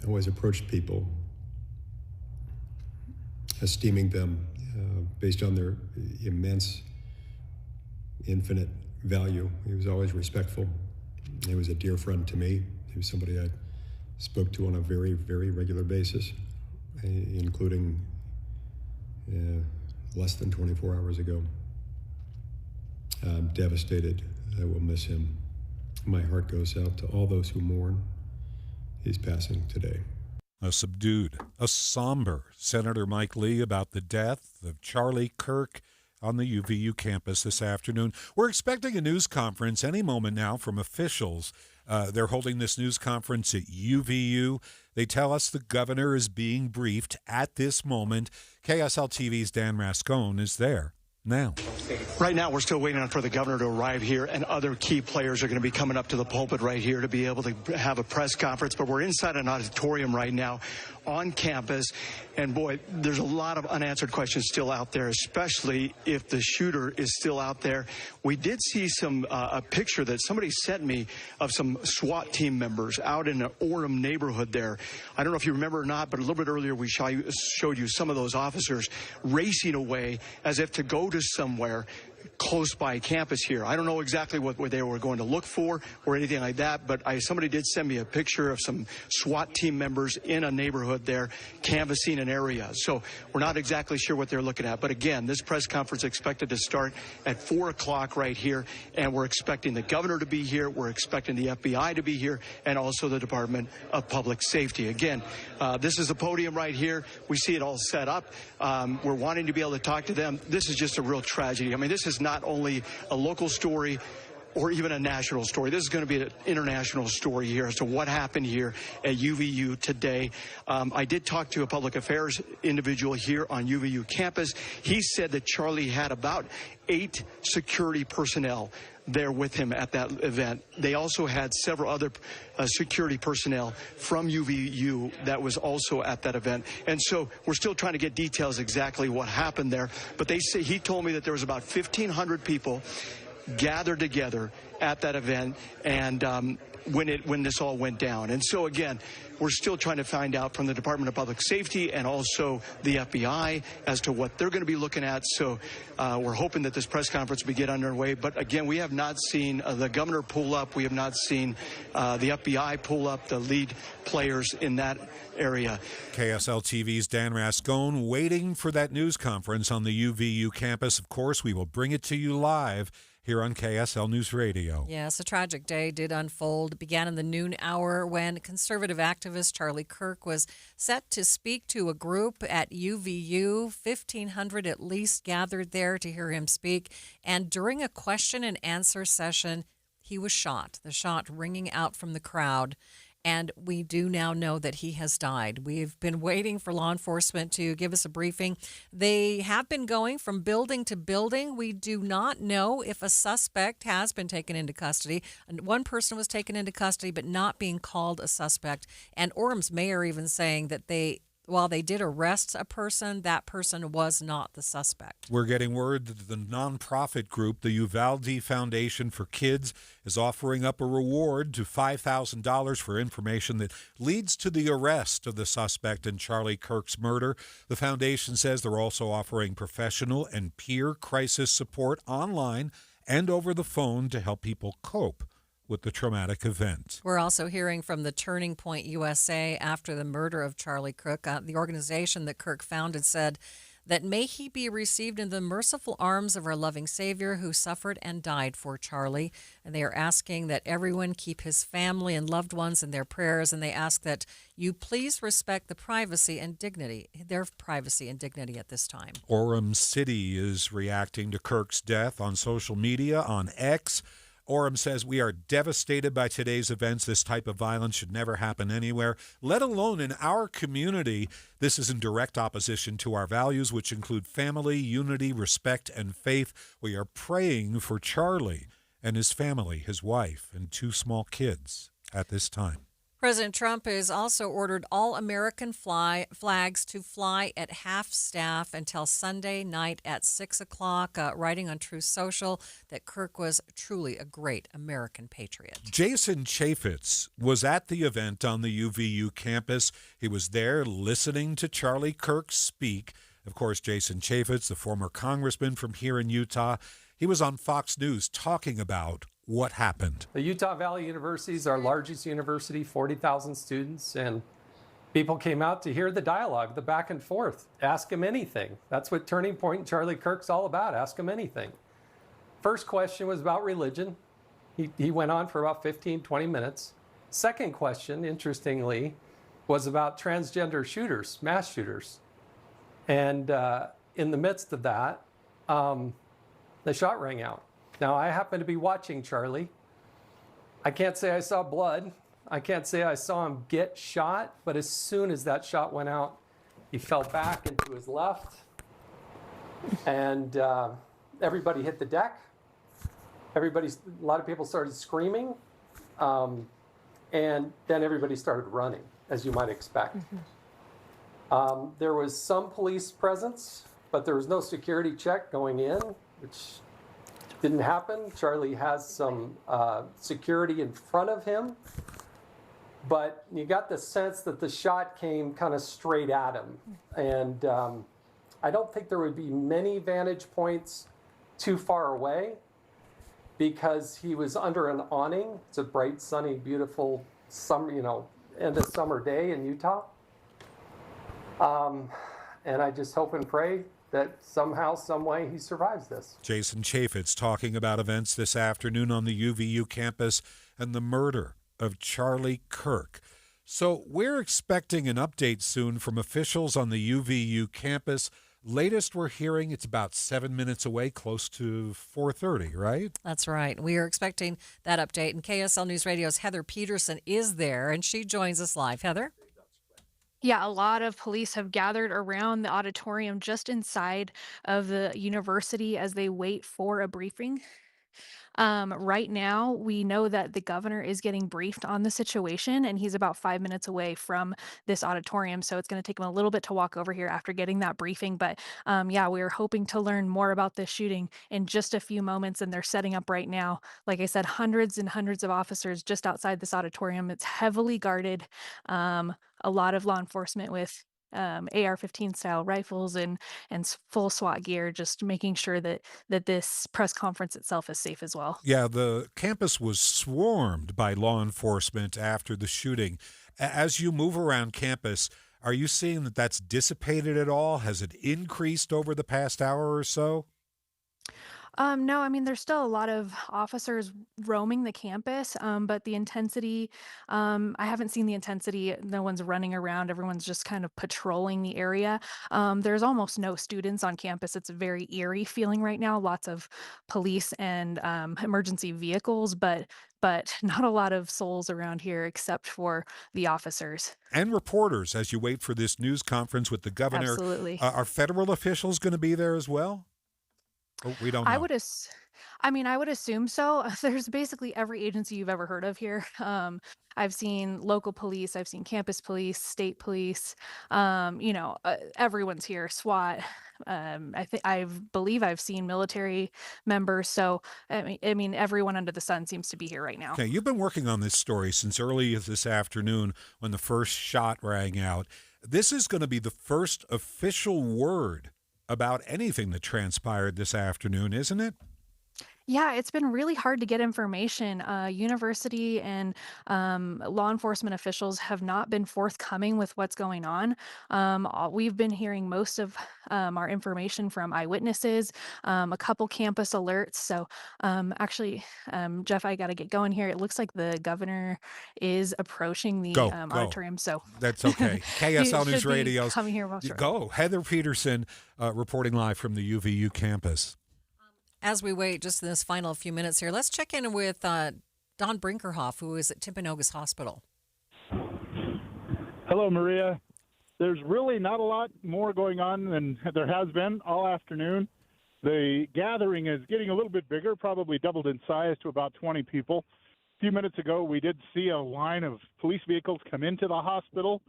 always approached people, esteeming them based on their immense, infinite value. He was always respectful. He was a dear friend to me. He was somebody I spoke to on a very, very regular basis, including less than 24 hours ago. I'm devastated. I will miss him. My heart goes out to all those who mourn his passing today. A subdued, a somber Senator Mike Lee about the death of Charlie Kirk on the UVU campus this afternoon. We're expecting a news conference any moment now from officials. They're holding this news conference at UVU. They tell us the governor is being briefed at this moment. KSL TV's Dan Rascone is there now. Right now, we're still waiting for the governor to arrive here, and other key players are going to be coming up to the pulpit right here to be able to have a press conference. But we're inside an auditorium right now on campus, and boy, there's a lot of unanswered questions still out there, especially if the shooter is still out there. We did see a picture that somebody sent me of some SWAT team members out in an Orem neighborhood there. I don't know if you remember or not, but a little bit earlier we showed you some of those officers racing away as if to go to somewhere close by campus here. I don't know exactly what they were going to look for or anything like that, but somebody did send me a picture of some SWAT team members in a neighborhood there canvassing an area. So we're not exactly sure what they're looking at. But again, this press conference is expected to start at 4 o'clock right here, and we're expecting the governor to be here. We're expecting the FBI to be here, and also the Department of Public Safety. Again, this is the podium right here. We see it all set up. We're wanting to be able to talk to them. This is just a real tragedy. I mean, this is not only a local story or even a national story. This is going to be an international story here as to what happened here at UVU today. I did talk to a public affairs individual here on UVU campus. He said that Charlie had about 8 security personnel there with him at that event. They also had several other security personnel from UVU that was also at that event. And so we're still trying to get details exactly what happened there. But he told me that there was about 1,500 people gathered together at that event, and when this all went down. And so again, we're still trying to find out from the Department of Public Safety and also the FBI as to what they're going to be looking at. So we're hoping that this press conference will get underway. But again, we have not seen the governor pull up. We have not seen the FBI pull up, the lead players in that area. KSL TV's Dan Rascone waiting for that news conference on the UVU campus. Of course, we will bring it to you live here on KSL Newsradio. Yes, a tragic day did unfold. It began in the noon hour when conservative activist Charlie Kirk was set to speak to a group at UVU. 1,500 at least gathered there to hear him speak. And during a question and answer session, he was shot, the shot ringing out from the crowd. And we do now know that he has died. We've been waiting for law enforcement to give us a briefing. They have been going from building to building. We do not know if a suspect has been taken into custody. One person was taken into custody, but not being called a suspect. And Orem's mayor even saying that they while they did arrest a person, that person was not the suspect. We're getting word that the nonprofit group, the Uvalde Foundation for Kids, is offering up a reward to $5,000 for information that leads to the arrest of the suspect in Charlie Kirk's murder. The foundation says they're also offering professional and peer crisis support online and over the phone to help people cope with the traumatic event. We're also hearing from the Turning Point USA after the murder of Charlie Kirk. The organization that Kirk founded said that may he be received in the merciful arms of our loving Savior who suffered and died for Charlie. And they are asking that everyone keep his family and loved ones in their prayers. And they ask that you please respect the privacy and dignity, their privacy and dignity at this time. Orem City is reacting to Kirk's death on social media, on X. Orem says, we are devastated by today's events. This type of violence should never happen anywhere, let alone in our community. This is in direct opposition to our values, which include family, unity, respect, and faith. We are praying for Charlie and his family, his wife, and 2 small kids at this time. President Trump has also ordered all American flags to fly at half staff until Sunday night at 6 o'clock, writing on Truth Social that Kirk was truly a great American patriot. Jason Chaffetz was at the event on the UVU campus. He was there listening to Charlie Kirk speak. Of course, Jason Chaffetz, the former congressman from here in Utah, he was on Fox News talking about what happened. The Utah Valley University is our largest university, 40,000 students, and people came out to hear the dialogue, the back and forth. Ask him anything. That's what Turning Point and Charlie Kirk's all about. Ask him anything. First question was about religion. He went on for about 15, 20 minutes. Second question, interestingly, was about transgender shooters, mass shooters. And in the midst of that, the shot rang out. Now, I happen to be watching Charlie. I can't say I saw blood. I can't say I saw him get shot, but as soon as that shot went out, he fell back into his left, and everybody hit the deck. A lot of people started screaming, and then everybody started running, as you might expect. There was some police presence, but there was no security check going in, which didn't happen. Charlie has some security in front of him, but you got the sense that the shot came kind of straight at him. And I don't think there would be many vantage points too far away because he was under an awning. It's a bright, sunny, beautiful summer, end of summer day in Utah. And I just hope and pray that somehow, some way, he survives this. Jason Chaffetz talking about events this afternoon on the UVU campus and the murder of Charlie Kirk. So we're expecting an update soon from officials on the UVU campus. Latest we're hearing it's about 7 minutes away, close to 4:30, right? That's right. We are expecting that update. And KSL Newsradio's Heather Peterson is there, and she joins us live. Heather? Yeah, a lot of police have gathered around the auditorium just inside of the university as they wait for a briefing. Right now, we know that the governor is getting briefed on the situation, and he's about 5 minutes away from this auditorium. So it's going to take him a little bit to walk over here after getting that briefing. But yeah, we are hoping to learn more about this shooting in just a few moments, and they're setting up right now. Like I said, hundreds and hundreds of officers just outside this auditorium. It's heavily guarded. A lot of law enforcement with AR-15 style rifles and full SWAT gear, just making sure that this press conference itself is safe as well. Yeah, the campus was swarmed by law enforcement after the shooting. As you move around campus, are you seeing that that's dissipated at all? Has it increased over the past hour or so? No, I mean, there's still a lot of officers roaming the campus, but the intensity, I haven't seen the intensity. No one's running around. Everyone's just kind of patrolling the area. There's almost no students on campus. It's a very eerie feeling right now. Lots of police and emergency vehicles, but not a lot of souls around here except for the officers. And reporters as you wait for this news conference with the governor. Absolutely. Are federal officials going to be there as well? Oh, we don't know. I mean, I would assume so. There's basically every agency you've ever heard of here. I've seen local police, I've seen campus police, state police. Everyone's here. SWAT. I believe I've seen military members. So I mean, everyone under the sun seems to be here right now. Okay, you've been working on this story since early this afternoon when the first shot rang out. This is going to be the first official word about anything that transpired this afternoon, isn't it? Yeah, it's been really hard to get information. University and law enforcement officials have not been forthcoming with what's going on. We've been hearing most of our information from eyewitnesses, a couple campus alerts. So, Jeff, I got to get going here. It looks like the governor is approaching the Go. auditorium. So That's okay. KSL News Radio. Coming here most shortly. Go. Heather Peterson reporting live from the UVU campus. As we wait just in this final few minutes here, let's check in with Don Brinkerhoff, who is at Timpanogos Hospital. Hello, Maria. There's really not a lot more going on than there has been all afternoon. The gathering is getting a little bit bigger, probably doubled in size to about 20 people. A few minutes ago, we did see a line of police vehicles come into the hospital.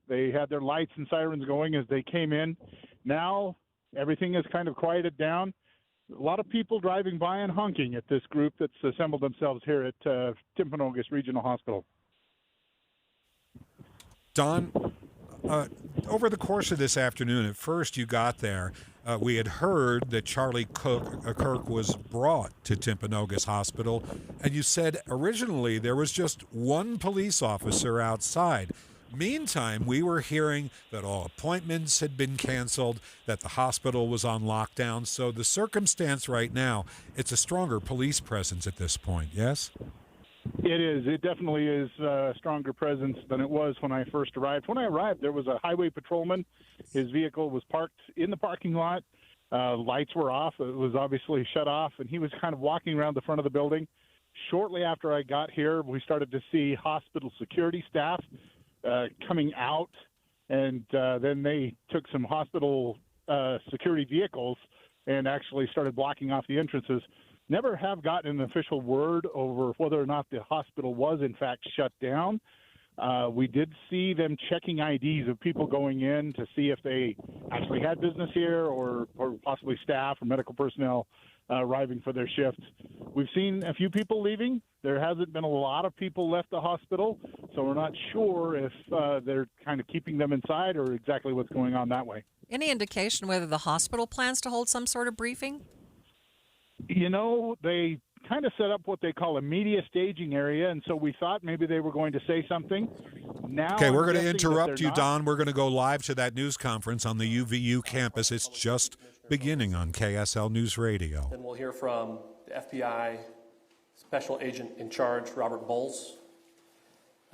They had their lights and sirens going as they came in. Now, everything is kind of quieted down. A lot of people driving by and honking at this group that's assembled themselves here at Timpanogos Regional Hospital. Don, over the course of this afternoon, at first you got there, we had heard that Charlie Kirk was brought to Timpanogos Hospital, and you said originally there was just one police officer outside. Meantime, we were hearing that all appointments had been canceled, that the hospital was on lockdown. So the circumstance right now, it's a stronger police presence at this point, yes? It is. It definitely is a stronger presence than it was when I first arrived. When I arrived, there was a highway patrolman. His vehicle was parked in the parking lot. Lights were off. It was obviously shut off, and he was kind of walking around the front of the building. Shortly after I got here, we started to see hospital security staff coming out, and then they took some hospital security vehicles and actually started blocking off the entrances. Never have gotten an official word over whether or not the hospital was in fact shut down. We did see them checking IDs of people going in to see if they actually had business here or possibly staff or medical personnel arriving for their shifts. We've seen a few people leaving. There hasn't been a lot of people left the hospital, so we're not sure if they're kind of keeping them inside or exactly what's going on that way. Any indication whether the hospital plans to hold some sort of briefing? You know, they kind of set up what they call a media staging area, and so we thought maybe they were going to say something. Now, okay, we're going to interrupt you, Don. We're going to go live to that news conference on the UVU campus. It's just beginning on KSL News Radio. Then we'll hear from the FBI Special Agent in Charge, Robert Bowles.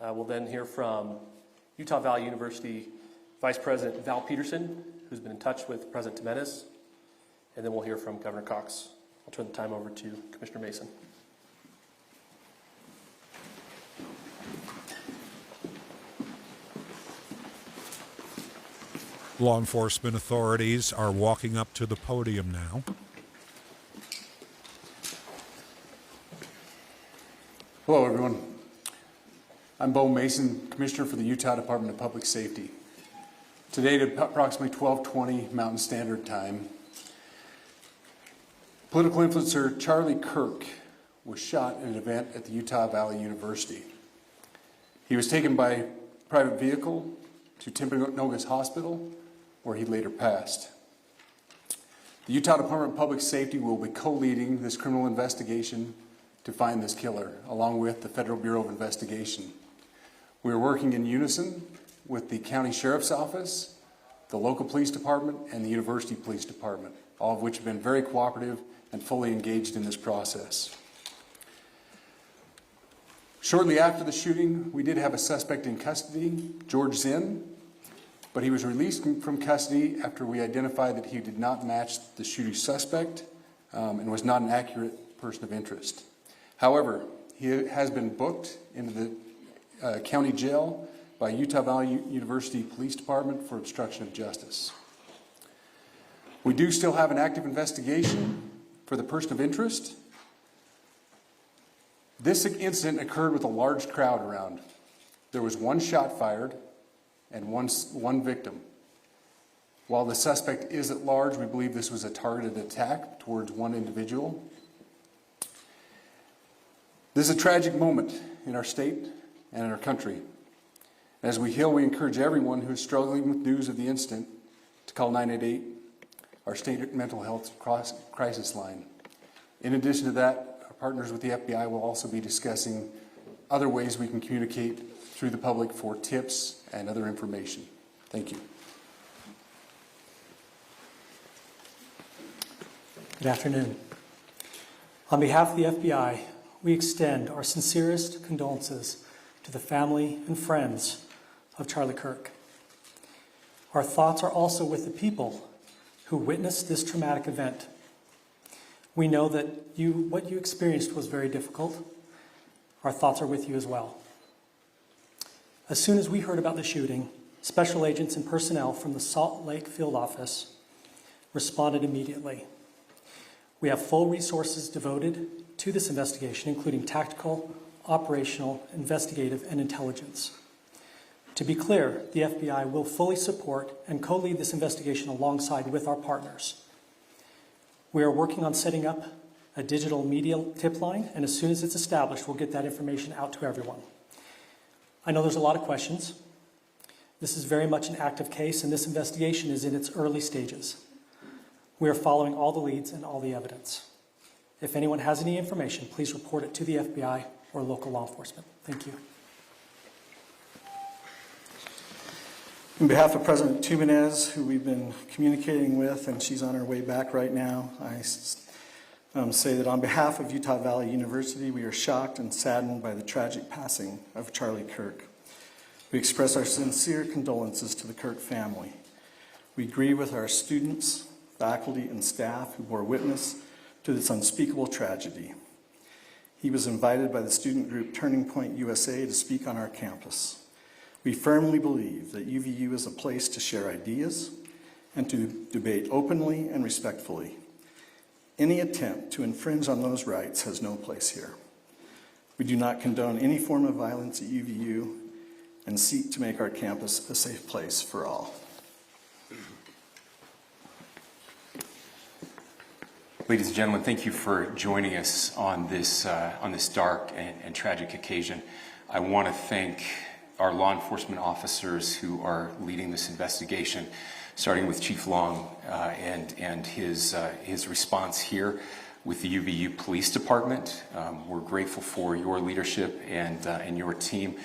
We'll then hear from Utah Valley University Vice President Val Peterson, who's been in touch with President Jimenez. And then we'll hear from Governor Cox. I'll turn the time over to Commissioner Mason. Law enforcement authorities are walking up to the podium now. Hello, everyone. I'm Bo Mason, Commissioner for the Utah Department of Public Safety. Today at approximately 12:20 Mountain Standard Time, political influencer Charlie Kirk was shot in an event at the Utah Valley University. He was taken by private vehicle to Timpanogos Hospital, where he later passed. The Utah Department of Public Safety will be co-leading this criminal investigation to find this killer, along with the Federal Bureau of Investigation. We are working in unison with the County Sheriff's Office, the local police department, and the University Police Department, all of which have been very cooperative and fully engaged in this process. Shortly after the shooting, we did have a suspect in custody, George Zinn, but he was released from custody after we identified that he did not match the shooting suspect and was not an accurate person of interest. However, he has been booked into the county jail by Utah Valley University Police Department for obstruction of justice. We do still have an active investigation for For the person of interest, this incident occurred with a large crowd around. There was one shot fired and one victim. While the suspect is at large, we believe this was a targeted attack towards one individual. This is a tragic moment in our state and in our country. As we heal, we encourage everyone who is struggling with news of the incident to call 988, our state mental health crisis line. In addition to that, our partners with the FBI will also be discussing other ways we can communicate through the public for tips and other information. Thank you. Good afternoon. On behalf of the FBI, we extend our sincerest condolences to the family and friends of Charlie Kirk. Our thoughts are also with the people who witnessed this traumatic event. We know that what you experienced was very difficult. Our thoughts are with you as well. As soon as we heard about the shooting, special agents and personnel from the Salt Lake field office responded immediately. We have full resources devoted to this investigation, including tactical, operational, investigative, and intelligence. To be clear, the FBI will fully support and co-lead this investigation alongside with our partners. We are working on setting up a digital media tip line, and as soon as it's established, we'll get that information out to everyone. I know there's a lot of questions. This is very much an active case, and this investigation is in its early stages. We are following all the leads and all the evidence. If anyone has any information, please report it to the FBI or local law enforcement. Thank you. On behalf of President Tumenez, who we've been communicating with, and she's on her way back right now, I say that on behalf of Utah Valley University, we are shocked and saddened by the tragic passing of Charlie Kirk. We express our sincere condolences to the Kirk family. We grieve with our students, faculty, and staff who bore witness to this unspeakable tragedy. He was invited by the student group Turning Point USA to speak on our campus. We firmly believe that UVU is a place to share ideas and to debate openly and respectfully. Any attempt to infringe on those rights has no place here. We do not condone any form of violence at UVU and seek to make our campus a safe place for all. Ladies and gentlemen, thank you for joining us on this dark and tragic occasion. I want to thank our law enforcement officers who are leading this investigation, starting with Chief Long and his response here with the UVU Police Department. We're grateful for your leadership and your team.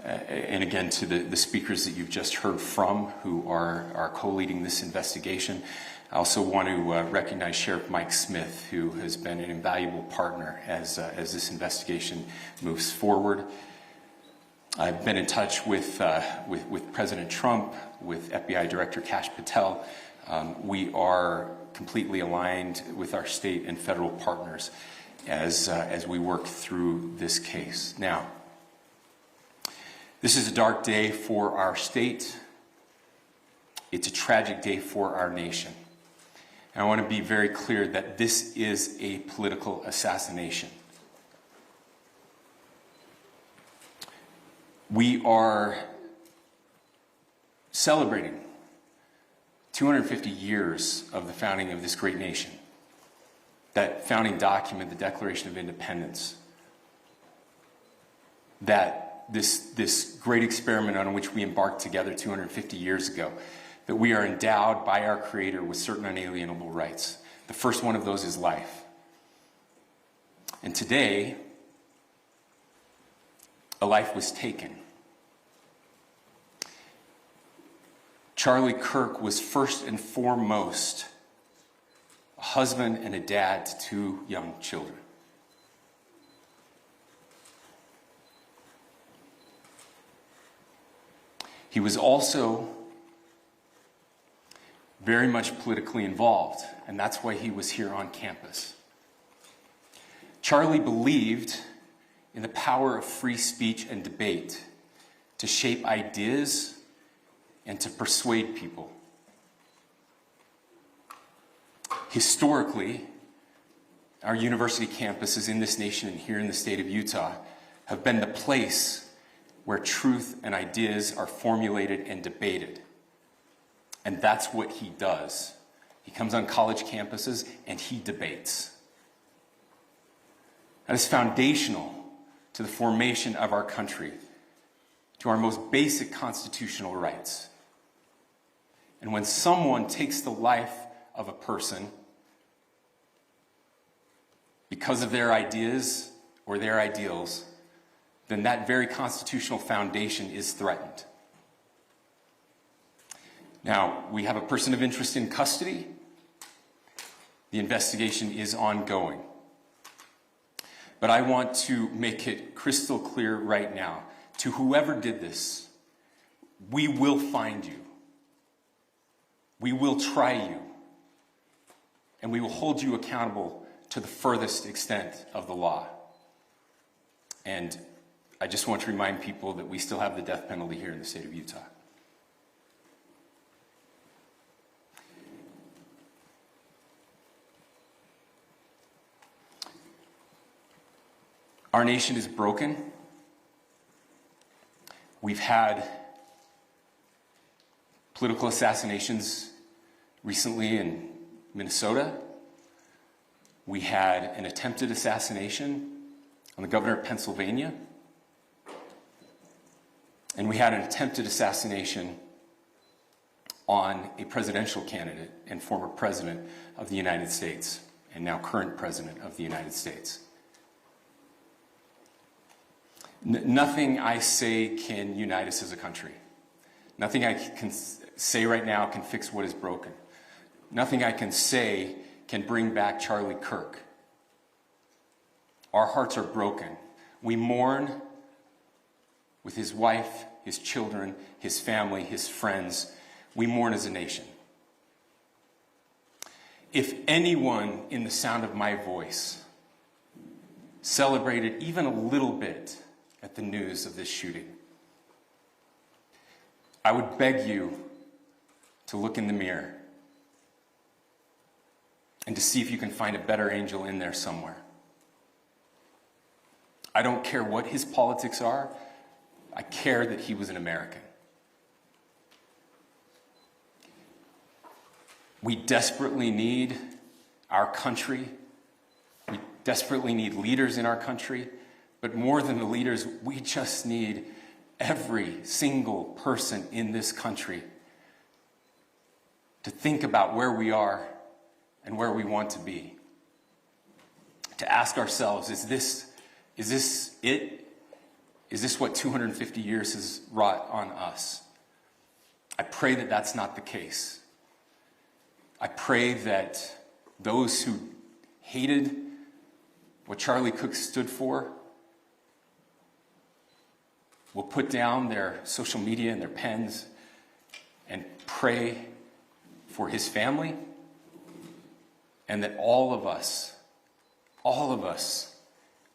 And again, to the speakers that you've just heard from who are co-leading this investigation. I also want to recognize Sheriff Mike Smith, who has been an invaluable partner as this investigation moves forward. I've been in touch with President Trump, with FBI Director Kash Patel. We are completely aligned with our state and federal partners as we work through this case. Now, this is a dark day for our state. It's a tragic day for our nation. And I want to be very clear that this is a political assassination. We are celebrating 250 years of the founding of this great nation. That founding document, the Declaration of Independence, that this great experiment on which we embarked together 250 years ago, that we are endowed by our Creator with certain unalienable rights. The first one of those is life. And today, a life was taken. Charlie Kirk was first and foremost a husband and a dad to two young children. He was also very much politically involved, and that's why he was here on campus. Charlie believed in the power of free speech and debate to shape ideas and to persuade people. Historically, our university campuses in this nation and here in the state of Utah have been the place where truth and ideas are formulated and debated. And that's what he does. He comes on college campuses and he debates. That is foundational to the formation of our country, to our most basic constitutional rights. And when someone takes the life of a person because of their ideas or their ideals, then that very constitutional foundation is threatened. Now, we have a person of interest in custody. The investigation is ongoing. But I want to make it crystal clear right now, to whoever did this, we will find you. We will try you. And we will hold you accountable to the furthest extent of the law. And I just want to remind people that we still have the death penalty here in the state of Utah. Our nation is broken. We've had political assassinations recently in Minnesota. We had an attempted assassination on the governor of Pennsylvania. And we had an attempted assassination on a presidential candidate and former president of the United States, and now current president of the United States. Nothing I say can unite us as a country. Nothing I can say right now can fix what is broken. Nothing I can say can bring back Charlie Kirk. Our hearts are broken. We mourn with his wife, his children, his family, his friends. We mourn as a nation. If anyone in the sound of my voice celebrated even a little bit at the news of this shooting, I would beg you to look in the mirror and to see if you can find a better angel in there somewhere. I don't care what his politics are. I care that he was an American. We desperately need our country. We desperately need leaders in our country. But more than the leaders, we just need every single person in this country to think about where we are and where we want to be. To ask ourselves, is this it? Is this what 250 years has wrought on us? I pray that that's not the case. I pray that those who hated what Charlie Kirk stood for will put down their social media and their pens and pray for his family, and that all of us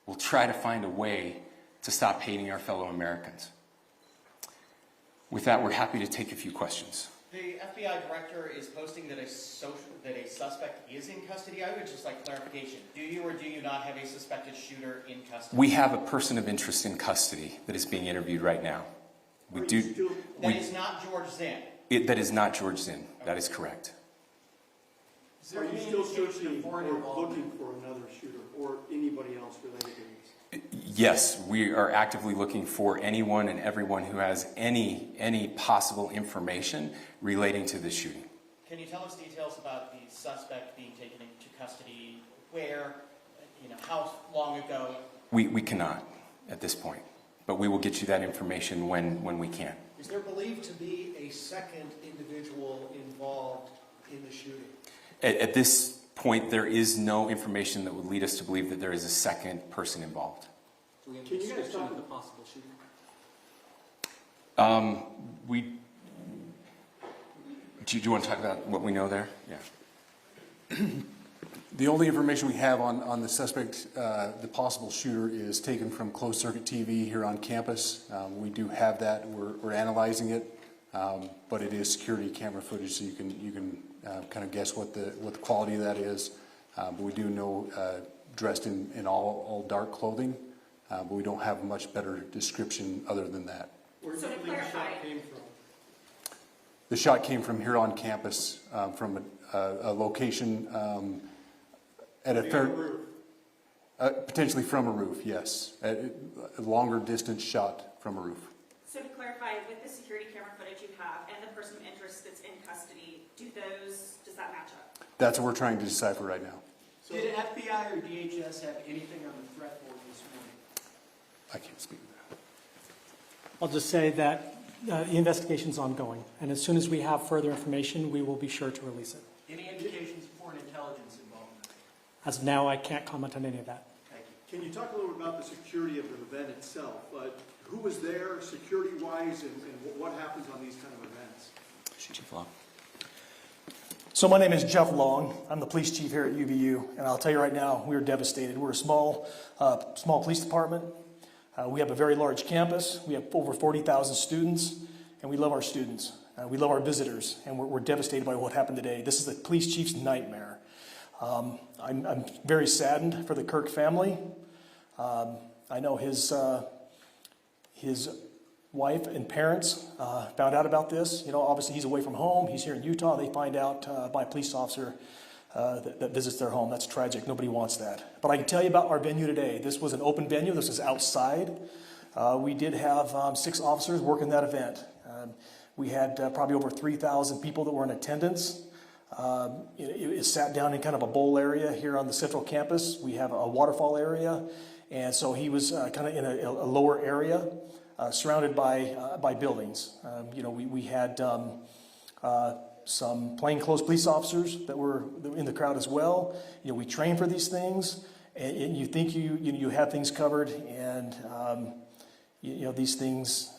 will try to find a way to stop hating our fellow Americans. With that, we're happy to take a few questions. The FBI director is posting that a suspect is in custody. I would just like clarification. Do you or do you not have a suspected shooter in custody? We have a person of interest in custody that is being interviewed right now. That is not George Zinn. That is not George Zinn. That is correct. Are you still searching or looking for another shooter or anybody else related to this? Yes, we are actively looking for anyone and everyone who has any possible information relating to this shooting. Can you tell us details about the suspect being taken into custody? Where? How long ago? We cannot at this point, but we will get you that information when we can. Is there believed to be a second individual involved in the shooting? At this point, there is no information that would lead us to believe that there is a second person involved. Can you guys talk about the possible shooting? Do you want to talk about what we know there? Yeah. The only information we have on the suspect, the possible shooter, is taken from closed-circuit TV here on campus. We do have that. We're analyzing it, but it is security camera footage, so you can kind of guess what the quality of that is. But we do know dressed in all dark clothing, but we don't have a much better description other than that. Where do you believe the shot came from? The shot came from here on campus, from a location at a fair, potentially from a roof, yes. A longer distance shot from a roof. So to clarify, with the security camera footage you have and the person of interest that's in custody, does that match up? That's what we're trying to decipher right now. So did FBI or DHS have anything on the threat board this morning? I can't speak to that. I'll just say that the investigation's ongoing, and as soon as we have further information, we will be sure to release it. Any indications of foreign intelligence involvement? As of now, I can't comment on any of that. Thank you. Can you talk a little bit about the security of the event itself? Who was there security-wise, and what happens on these kind of events? Chief Long. So my name is Jeff Long. I'm the police chief here at UVU, and I'll tell you right now, we are devastated. We're a small police department. We have a very large campus. We have over 40,000 students, and we love our students. We love our visitors, and we're devastated by what happened today. This is the police chief's nightmare. I'm very saddened for the Kirk family. I know his wife and parents found out about this. You know, obviously he's away from home. He's here in Utah. They find out by a police officer that visits their home. That's tragic. Nobody wants that. But I can tell you about our venue today. This was an open venue. This was outside. We did have 6 officers working that event. We had probably over 3,000 people that were in attendance. It sat down in kind of a bowl area here on the central campus. We have a waterfall area. And so he was kind of in a lower area, surrounded by buildings. We had some plainclothes police officers that were in the crowd as well. We train for these things, and you think you have things covered, and these things,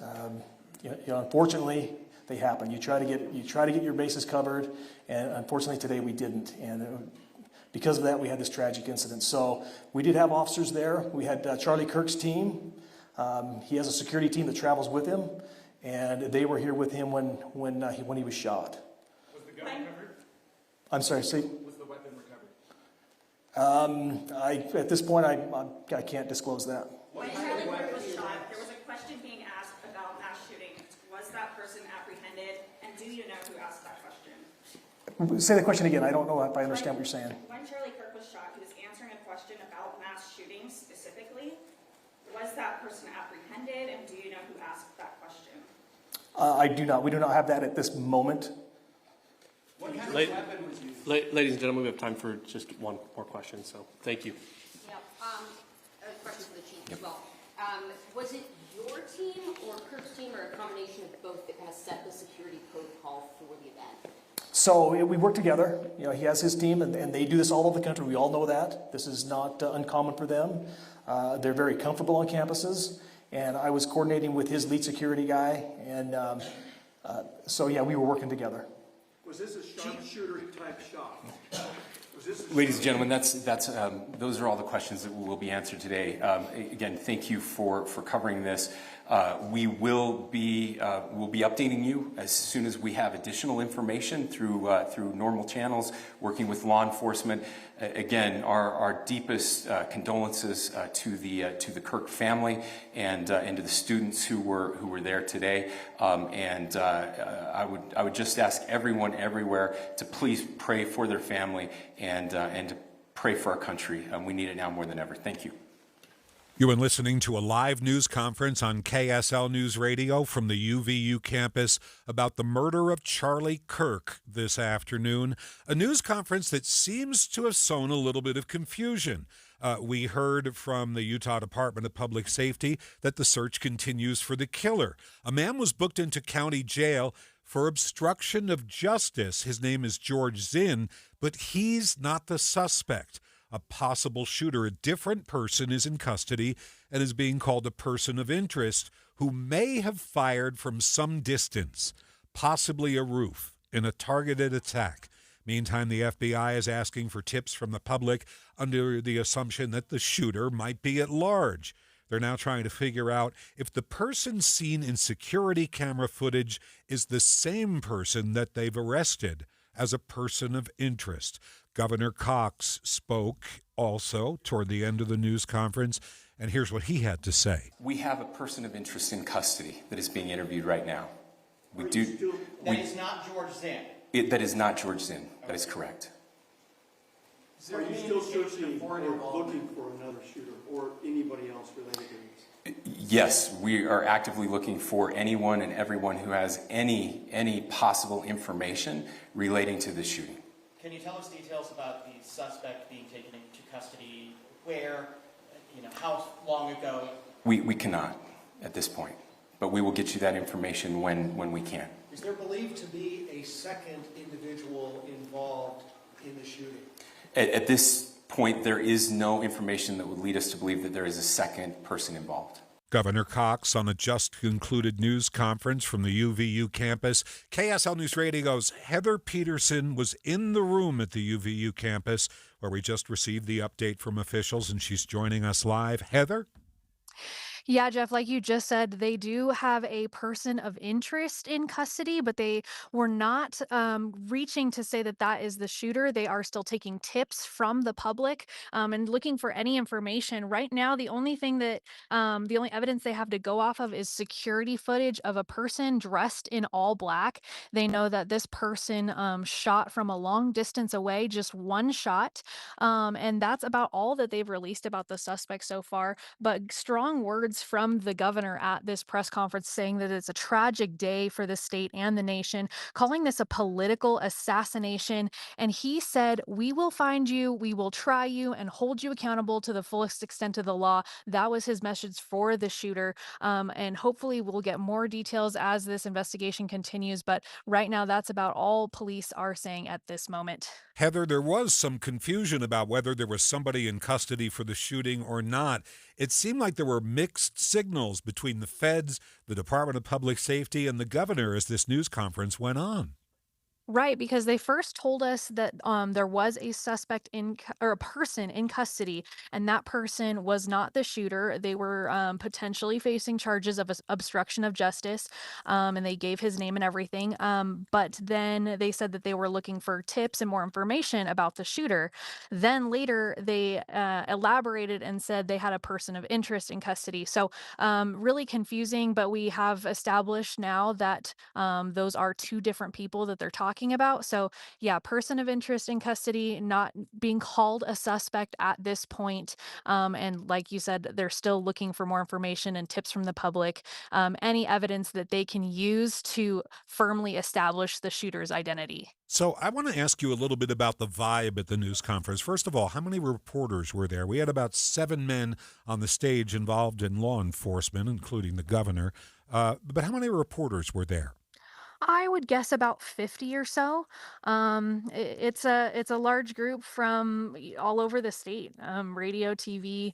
unfortunately, they happen. You try to get your bases covered, and unfortunately today we didn't. And because of that, we had this tragic incident. So we did have officers there. We had Charlie Kirk's team. He has a security team that travels with him, and they were here with him when he was shot. Was the gun recovered? I'm sorry, see? Was the weapon recovered? At this point, I can't disclose that. When Charlie Kirk was shot, there was a question being asked about mass shooting. Was that person apprehended, and do you know who asked that question? Say the question again. I don't know if I understand what you're saying. When Charlie Kirk was shot, he was answering a question about mass shootings specifically. Was that person apprehended, and do you know who asked that question? I do not. We do not have that at this moment. What kind of weapon was used? Ladies and gentlemen, we have time for just one more question, so thank you. Yeah, a question for the chief as well. Was it your team or Kirk's team, or a combination of both, that kind of set the security protocol for the event? So we work together. He has his team, and they do this all over the country. We all know that. This is not uncommon for them. They're very comfortable on campuses, and I was coordinating with his lead security guy, and so yeah, we were working together. Was this a sharpshooter type shot? Ladies and gentlemen, those are all the questions that will be answered today. Again, thank you for covering this. We will be updating you as soon as we have additional information through normal channels, working with law enforcement. Again, our deepest condolences to the Kirk family and to the students who were there today. I would just ask everyone everywhere to please pray for their family and to pray for our country. We need it now more than ever. Thank you. You've been listening to a live news conference on KSL Newsradio from the UVU campus about the murder of Charlie Kirk this afternoon, a news conference that seems to have sown a little bit of confusion. We heard from the Utah Department of Public Safety that the search continues for the killer. A man was booked into county jail for obstruction of justice. His name is George Zinn, but he's not the suspect. A possible shooter, a different person, is in custody and is being called a person of interest who may have fired from some distance, possibly a roof, in a targeted attack. Meantime, the FBI is asking for tips from the public under the assumption that the shooter might be at large. They're now trying to figure out if the person seen in security camera footage is the same person that they've arrested. as a person of interest. Governor Cox spoke also toward the end of the news conference, and here's what he had to say. We have a person of interest in custody that is being interviewed right now. That is not George Zinn. That is not George Zinn. That is correct. Are you still searching or looking for another shooter or anybody else related to this? Yes, we are actively looking for anyone and everyone who has any possible information relating to this shooting. Can you tell us details about the suspect being taken into custody? Where? How long ago? We cannot at this point, but we will get you that information when we can. Is there believed to be a second individual involved in the shooting? At this point, there is no information that would lead us to believe that there is a second person involved. Governor Cox on a just concluded news conference from the UVU campus. KSL Newsradio's Heather Peterson was in the room at the UVU campus where we just received the update from officials, and she's joining us live. Heather? Yeah, Jeff, like you just said, they do have a person of interest in custody, but they were not reaching to say that that is the shooter. They are still taking tips from the public and looking for any information. Right now, the only evidence they have to go off of is security footage of a person dressed in all black. They know that this person shot from a long distance away, just one shot. And that's about all that they've released about the suspect so far. But strong words from the governor at this press conference saying that it's a tragic day for the state and the nation, calling this a political assassination. And he said, "We will find you, we will try you, and hold you accountable to the fullest extent of the law." That was his message for the shooter. And hopefully we'll get more details as this investigation continues. But right now, that's about all police are saying at this moment. Heather, there was some confusion about whether there was somebody in custody for the shooting or not. It seemed like there were mixed signals between the feds, the Department of Public Safety, and the governor as this news conference went on. Right, because they first told us that there was a suspect or a person in custody, and that person was not the shooter. They were potentially facing charges of obstruction of justice, and they gave his name and everything. But then they said that they were looking for tips and more information about the shooter. Then later they elaborated and said they had a person of interest in custody. So really confusing, but we have established now that those are two different people that they're talking about. So yeah, person of interest in custody, not being called a suspect at this point. And like you said, they're still looking for more information and tips from the public, any evidence that they can use to firmly establish the shooter's identity. So I want to ask you a little bit about the vibe at the news conference. First of all, how many reporters were there? We had about 7 men on the stage involved in law enforcement, including the governor. But how many reporters were there? I would guess about 50 or so. It's a large group from all over the state. Radio, TV,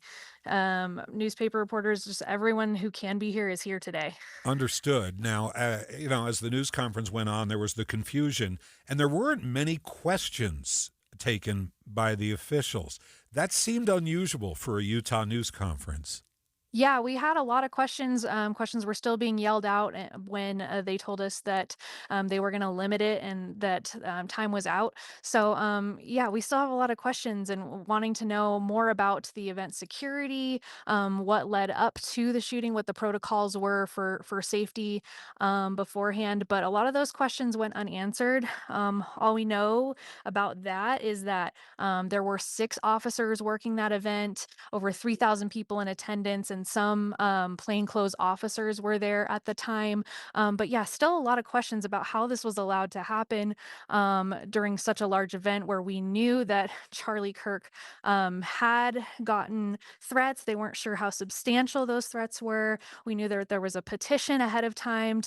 newspaper reporters, just everyone who can be here is here today. Understood. Now, as the news conference went on, there was the confusion, and there weren't many questions taken by the officials. That seemed unusual for a Utah news conference. Yeah, we had a lot of questions. Questions were still being yelled out when they told us that they were going to limit it and that time was out. So yeah, we still have a lot of questions and wanting to know more about the event security, what led up to the shooting, what the protocols were for safety beforehand. But a lot of those questions went unanswered. All we know about that is that there were 6 officers working that event, over 3,000 people in attendance, and some plainclothes officers were there at the time. But yeah, still a lot of questions about how this was allowed to happen during such a large event where we knew that Charlie Kirk had gotten threats. They weren't sure how substantial those threats were. We knew that there was a petition ahead of time.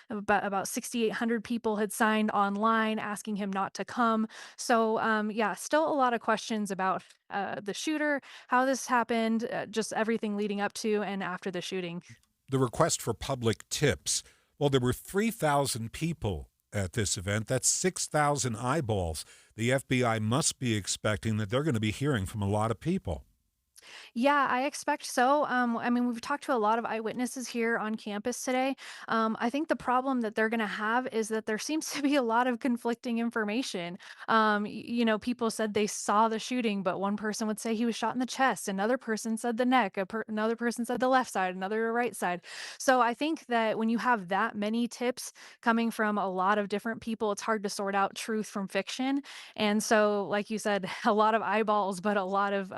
About 6,800 people had signed online asking him not to come. So yeah, still a lot of questions about the shooter, how this happened, just everything leading up to and after the shooting. The request for public tips. Well, there were 3,000 people at this event. That's 6,000 eyeballs. The FBI must be expecting that they're going to be hearing from a lot of people. Yeah, I expect so. I mean, we've talked to a lot of eyewitnesses here on campus today. I think the problem that they're going to have is that there seems to be a lot of conflicting information. People said they saw the shooting, but one person would say he was shot in the chest, another person said the neck, another person said the left side, another right side. So I think that when you have that many tips coming from a lot of different people, it's hard to sort out truth from fiction. And so, like you said, a lot of eyeballs, but a lot of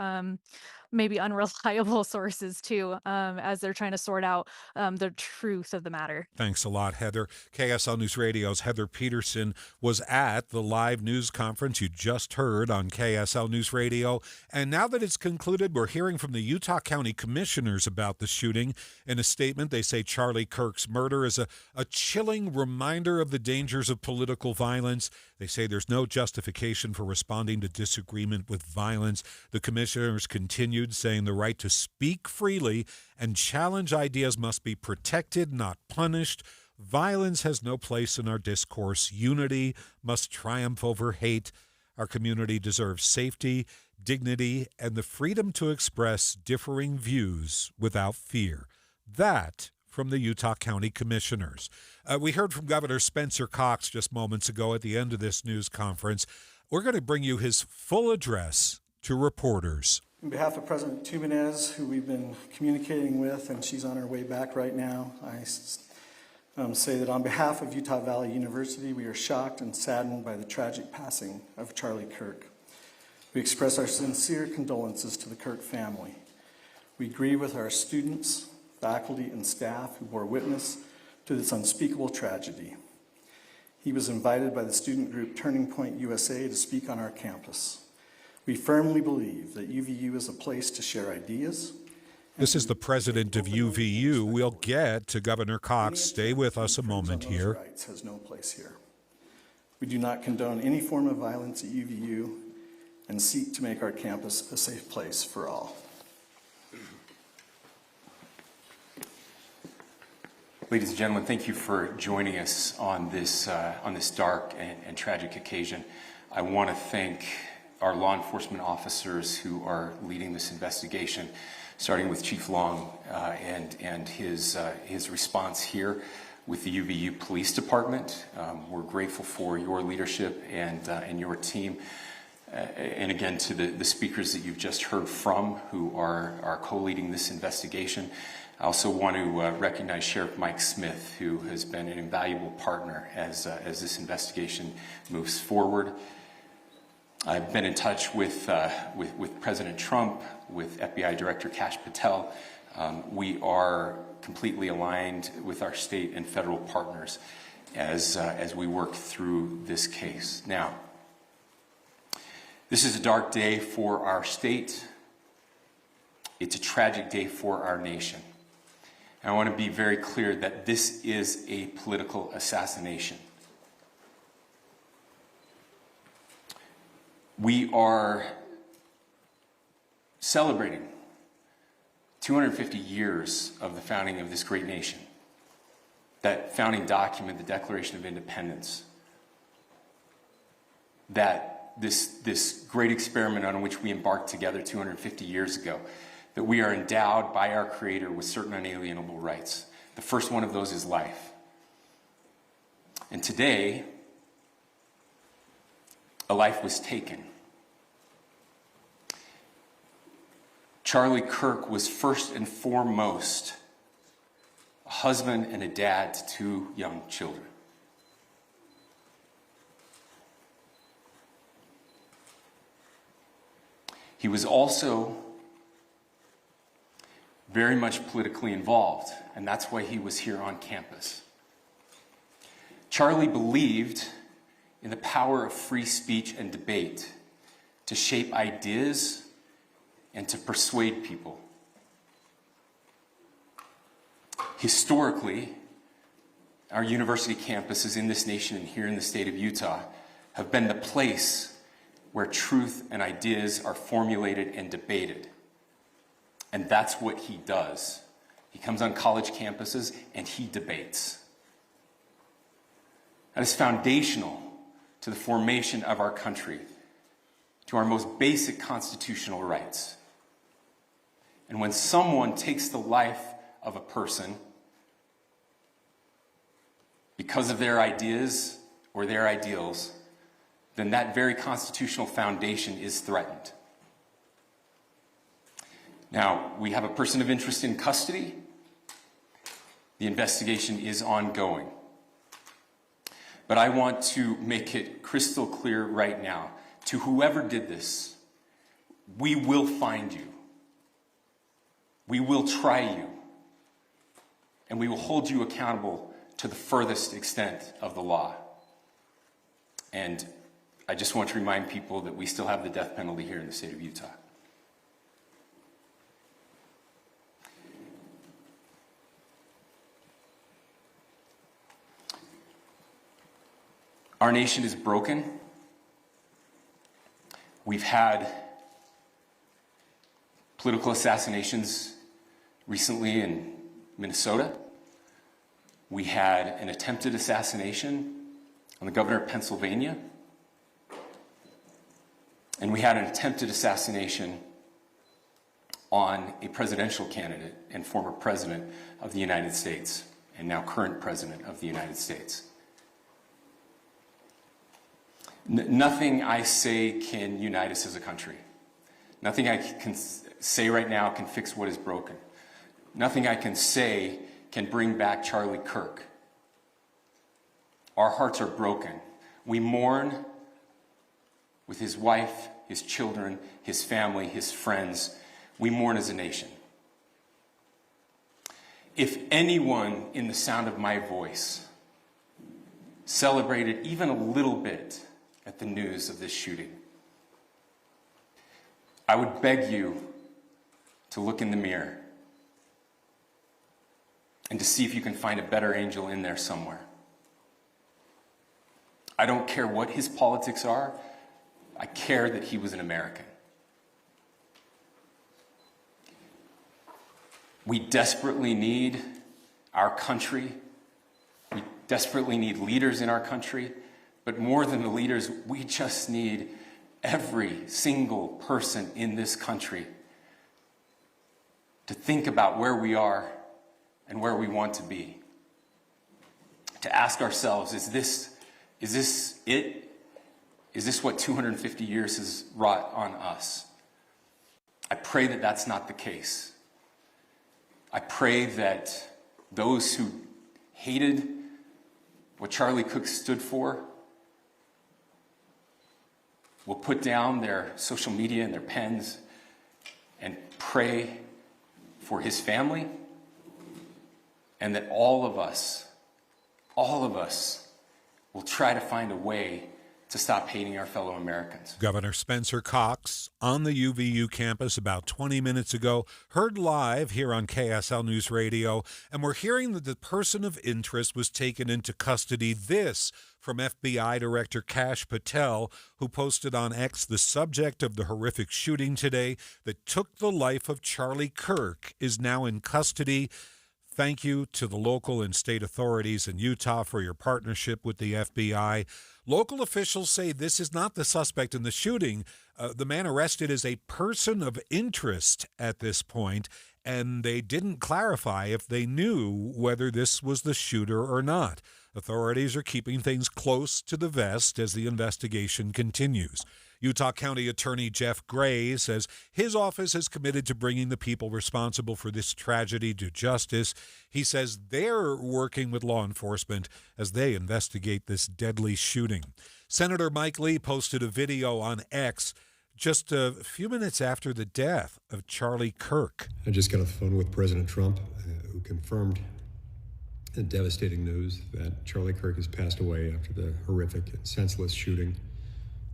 maybe unreliable sources too, as they're trying to sort out the truth of the matter. Thanks a lot, Heather. KSL News Radio's Heather Peterson was at the live news conference you just heard on KSL News Radio. And now that it's concluded, we're hearing from the Utah County Commissioners about the shooting. In a statement, they say Charlie Kirk's murder is a chilling reminder of the dangers of political violence. They say there's no justification for responding to disagreement with violence. The commissioners continued saying the right to speak freely and challenge ideas must be protected, not punished. Violence has no place in our discourse. Unity must triumph over hate. Our community deserves safety, dignity, and the freedom to express differing views without fear. That from the Utah County Commissioners. We heard from Governor Spencer Cox just moments ago at the end of this news conference. We're going to bring you his full address to reporters. On behalf of President Tuminez, who we've been communicating with, and she's on her way back right now, I say that on behalf of Utah Valley University, we are shocked and saddened by the tragic passing of Charlie Kirk. We express our sincere condolences to the Kirk family. We grieve with our students, faculty, and staff who bore witness to this unspeakable tragedy. He was invited by the student group Turning Point USA to speak on our campus. We firmly believe that UVU is a place to share ideas. This is the president of UVU. We'll get to Governor Cox. Stay with us a moment here. Rights has no place here. We do not condone any form of violence at UVU and seek to make our campus a safe place for all. Ladies and gentlemen, thank you for joining us on this dark and tragic occasion. I want to thank our law enforcement officers who are leading this investigation, starting with Chief Long and his response here with the UVU Police Department. We're grateful for your leadership and your team. And again, to the speakers that you've just heard from who are co-leading this investigation. I also want to recognize Sheriff Mike Smith, who has been an invaluable partner as this investigation moves forward. I've been in touch with President Trump, with FBI Director Kash Patel. We are completely aligned with our state and federal partners as we work through this case. Now, this is a dark day for our state. It's a tragic day for our nation. And I want to be very clear that this is a political assassination. We are celebrating 250 years of the founding of this great nation. That founding document, the Declaration of Independence, that this great experiment on which we embarked together 250 years ago, that we are endowed by our Creator with certain unalienable rights. The first one of those is life. And today, a life was taken. Charlie Kirk was first and foremost a husband and a dad to two young children. He was also very much politically involved, and that's why he was here on campus. Charlie believed in the power of free speech and debate to shape ideas and to persuade people. Historically, our university campuses in this nation and here in the state of Utah have been the place where truth and ideas are formulated and debated. And that's what he does. He comes on college campuses and he debates. That is foundational to the formation of our country, to our most basic constitutional rights. And when someone takes the life of a person because of their ideas or their ideals, then that very constitutional foundation is threatened. Now, we have a person of interest in custody. The investigation is ongoing. But I want to make it crystal clear right now, to whoever did this, we will find you. We will try you. And we will hold you accountable to the furthest extent of the law. And I just want to remind people that we still have the death penalty here in the state of Utah. Our nation is broken. We've had political assassinations recently in Minnesota. We had an attempted assassination on the governor of Pennsylvania. And we had an attempted assassination on a presidential candidate and former president of the United States, and now current president of the United States. Nothing I say can unite us as a country. Nothing I can say right now can fix what is broken. Nothing I can say can bring back Charlie Kirk. Our hearts are broken. We mourn with his wife, his children, his family, his friends. We mourn as a nation. If anyone in the sound of my voice celebrated even a little bit at the news of this shooting, I would beg you to look in the mirror and to see if you can find a better angel in there somewhere. I don't care what his politics are. I care that he was an American. We desperately need our country. We desperately need leaders in our country. But more than the leaders, we just need every single person in this country to think about where we are and where we want to be. To ask ourselves, is this it? Is this what 250 years has wrought on us? I pray that that's not the case. I pray that those who hated what Charlie Kirk stood for will put down their social media and their pens and pray for his family, and that all of us will try to find a way to stop hating our fellow Americans. Governor Spencer Cox on the UVU campus about 20 minutes ago, heard live here on KSL Newsradio, and we're hearing that the person of interest was taken into custody. This from FBI Director Kash Patel, who posted on X the subject of the horrific shooting today that took the life of Charlie Kirk is now in custody. Thank you to the local and state authorities in Utah for your partnership with the FBI. Local officials say this is not the suspect in the shooting. The man arrested is a person of interest at this point, and they didn't clarify if they knew whether this was the shooter or not. Authorities are keeping things close to the vest as the investigation continues. Utah County Attorney Jeff Gray says his office is committed to bringing the people responsible for this tragedy to justice. He says they're working with law enforcement as they investigate this deadly shooting. Senator Mike Lee posted a video on X just a few minutes after the death of Charlie Kirk. I just got a phone with President Trump, who confirmed the devastating news that Charlie Kirk has passed away after the horrific and senseless shooting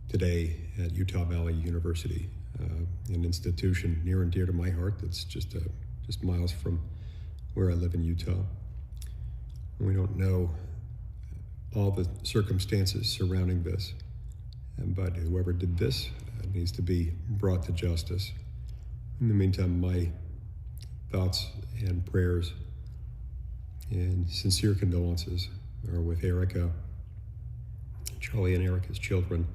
today at Utah Valley University, an institution near and dear to my heart that's just miles from where I live in Utah. We don't know all the circumstances surrounding this, but whoever did this needs to be brought to justice. In the meantime, my thoughts and prayers and sincere condolences are with Erica, Charlie and Erica's children,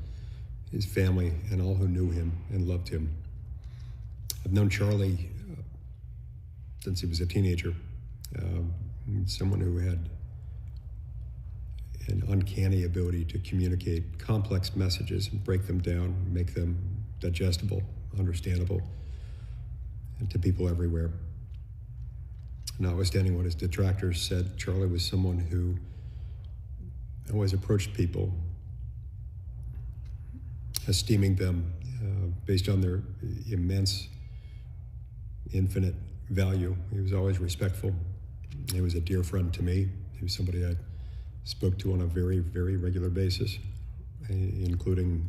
his family, and all who knew him and loved him. I've known Charlie since he was a teenager. Someone who had an uncanny ability to communicate complex messages and break them down, make them digestible, understandable, and to people everywhere. Notwithstanding what his detractors said, Charlie was someone who always approached people, esteeming them based on their immense, infinite value. He was always respectful. He was a dear friend to me. He was somebody I spoke to on a very, very regular basis, including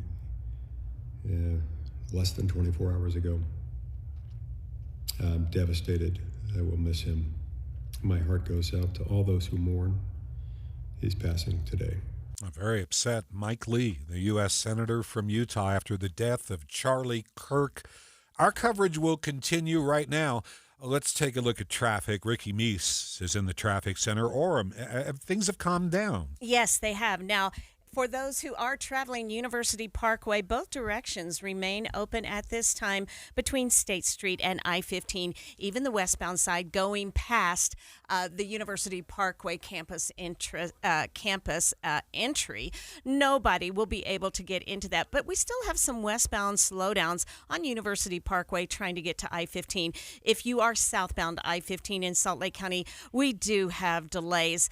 less than 24 hours ago. I'm devastated. I will miss him. My heart goes out to all those who mourn his passing today. I'm very upset. Mike Lee, the U.S. Senator from Utah, after the death of Charlie Kirk. Our coverage will continue right now. Let's take a look at traffic. Ricky Meese is in the traffic center. Orem, things have calmed down. Yes, they have. Now, for those who are traveling University Parkway, both directions remain open at this time between State Street and I-15, even the westbound side going past the University Parkway campus entry. Nobody will be able to get into that, but we still have some westbound slowdowns on University Parkway trying to get to I-15. If you are southbound I-15 in Salt Lake County, we do have delays.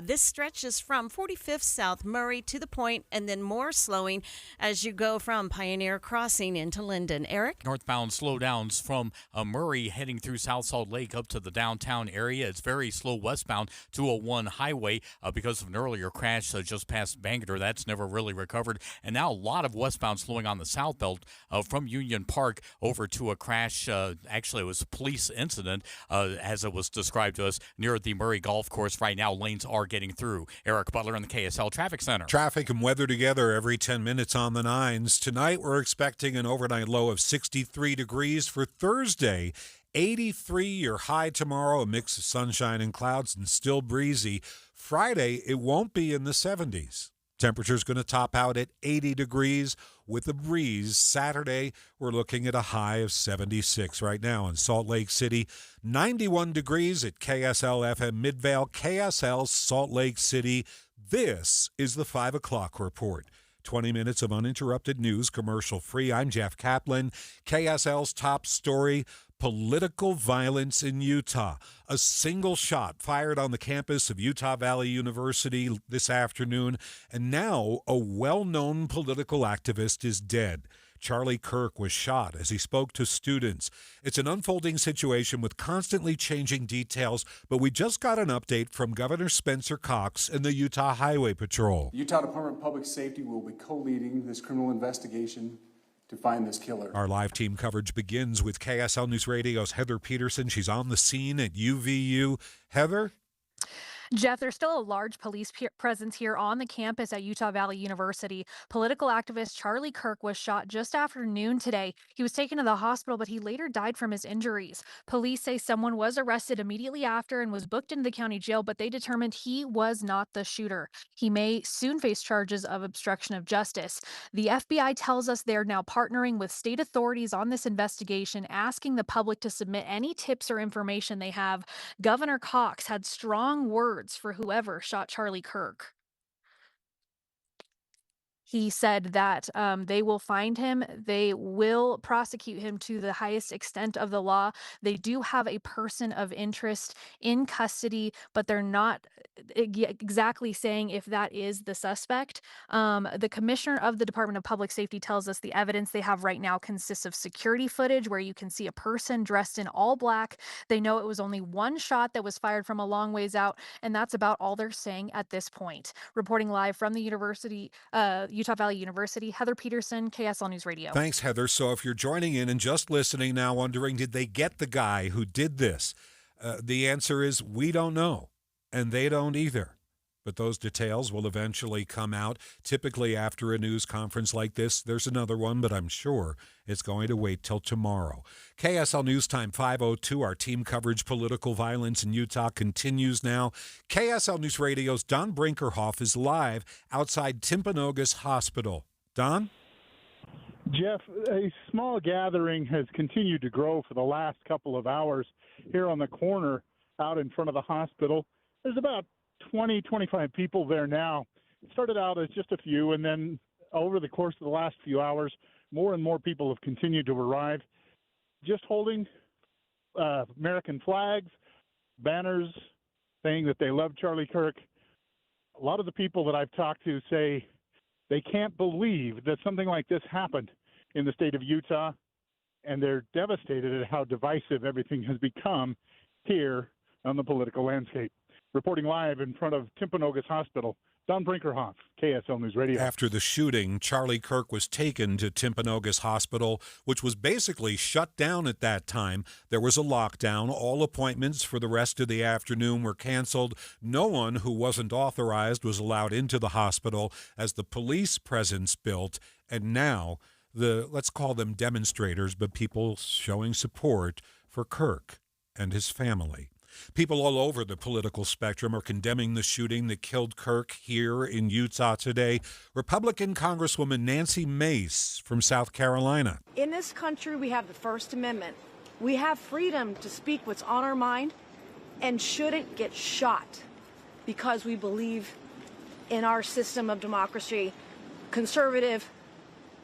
This stretches from 45th South Murray to the point, and then more slowing as you go from Pioneer Crossing into Linden. Eric? Northbound slowdowns from Murray heading through South Salt Lake up to the downtown area. It's very slow westbound 201 highway because of an earlier crash just past Bangor. That's never really recovered. And now a lot of westbound slowing on the south belt from Union Park over to a crash. Actually, it was a police incident as it was described to us near the Murray Golf Course. Right now, lanes are getting through. Eric Butler in the KSL Traffic Center. Traffic and weather together every 10 minutes on the nines. Tonight, we're expecting an overnight low of 63 degrees for Thursday. 83 your high tomorrow, a mix of sunshine and clouds and still breezy. Friday, it won't be in the 70s. Temperature's going to top out at 80 degrees with a breeze. Saturday, we're looking at a high of 76 right now in Salt Lake City. 91 degrees at KSL FM Midvale, KSL Salt Lake City. This is the 5 o'clock report. 20 minutes of uninterrupted news, commercial-free. I'm Jeff Kaplan. KSL's top story, political violence in Utah. A single shot fired on the campus of Utah Valley University this afternoon, and now a well-known political activist is dead. Charlie Kirk was shot as he spoke to students. It's an unfolding situation with constantly changing details, but we just got an update from Governor Spencer Cox and the Utah Highway Patrol. The Utah Department of Public Safety will be co-leading this criminal investigation to find this killer. Our live team coverage begins with KSL News Radio's Heather Peterson. She's on the scene at UVU. Heather? Jeff, there's still a large police presence here on the campus at Utah Valley University. Political activist Charlie Kirk was shot just after noon today. He was taken to the hospital, but he later died from his injuries. Police say someone was arrested immediately after and was booked into the county jail, but they determined he was not the shooter. He may soon face charges of obstruction of justice. The FBI tells us they're now partnering with state authorities on this investigation, asking the public to submit any tips or information they have. Governor Cox had strong words for whoever shot Charlie Kirk. He said that they will find him. They will prosecute him to the highest extent of the law. They do have a person of interest in custody, but they're not exactly saying if that is the suspect. The commissioner of the Department of Public Safety tells us the evidence they have right now consists of security footage where you can see a person dressed in all black. They know it was only one shot that was fired from a long ways out, and that's about all they're saying at this point. Reporting live from the university, Utah Valley University, Heather Peterson, KSL News Radio. Thanks, Heather. So if you're joining in and just listening now, wondering, did they get the guy who did this? The answer is we don't know, and they don't either. But those details will eventually come out. Typically after a news conference like this, there's another one, but I'm sure it's going to wait till tomorrow. KSL News Time 5:02. Our team coverage, political violence in Utah, continues now. KSL News Radio's Don Brinkerhoff is live outside Timpanogos Hospital. Don? Jeff, a small gathering has continued to grow for the last couple of hours here on the corner out in front of the hospital. There's about 20, 25 people there now. It started out as just a few, and then over the course of the last few hours, more and more people have continued to arrive, just holding American flags, banners, saying that they love Charlie Kirk. A lot of the people that I've talked to say they can't believe that something like this happened in the state of Utah, and they're devastated at how divisive everything has become here on the political landscape. Reporting live in front of Timpanogos Hospital, Don Brinkerhoff, KSL News Radio. After the shooting, Charlie Kirk was taken to Timpanogos Hospital, which was basically shut down at that time. There was a lockdown. All appointments for the rest of the afternoon were canceled. No one who wasn't authorized was allowed into the hospital as the police presence built. And now, let's call them demonstrators, but people showing support for Kirk and his family. People all over the political spectrum are condemning the shooting that killed Kirk here in Utah today. Republican Congresswoman Nancy Mace from South Carolina. In this country, we have the First Amendment. We have freedom to speak what's on our mind and shouldn't get shot because we believe in our system of democracy, conservative,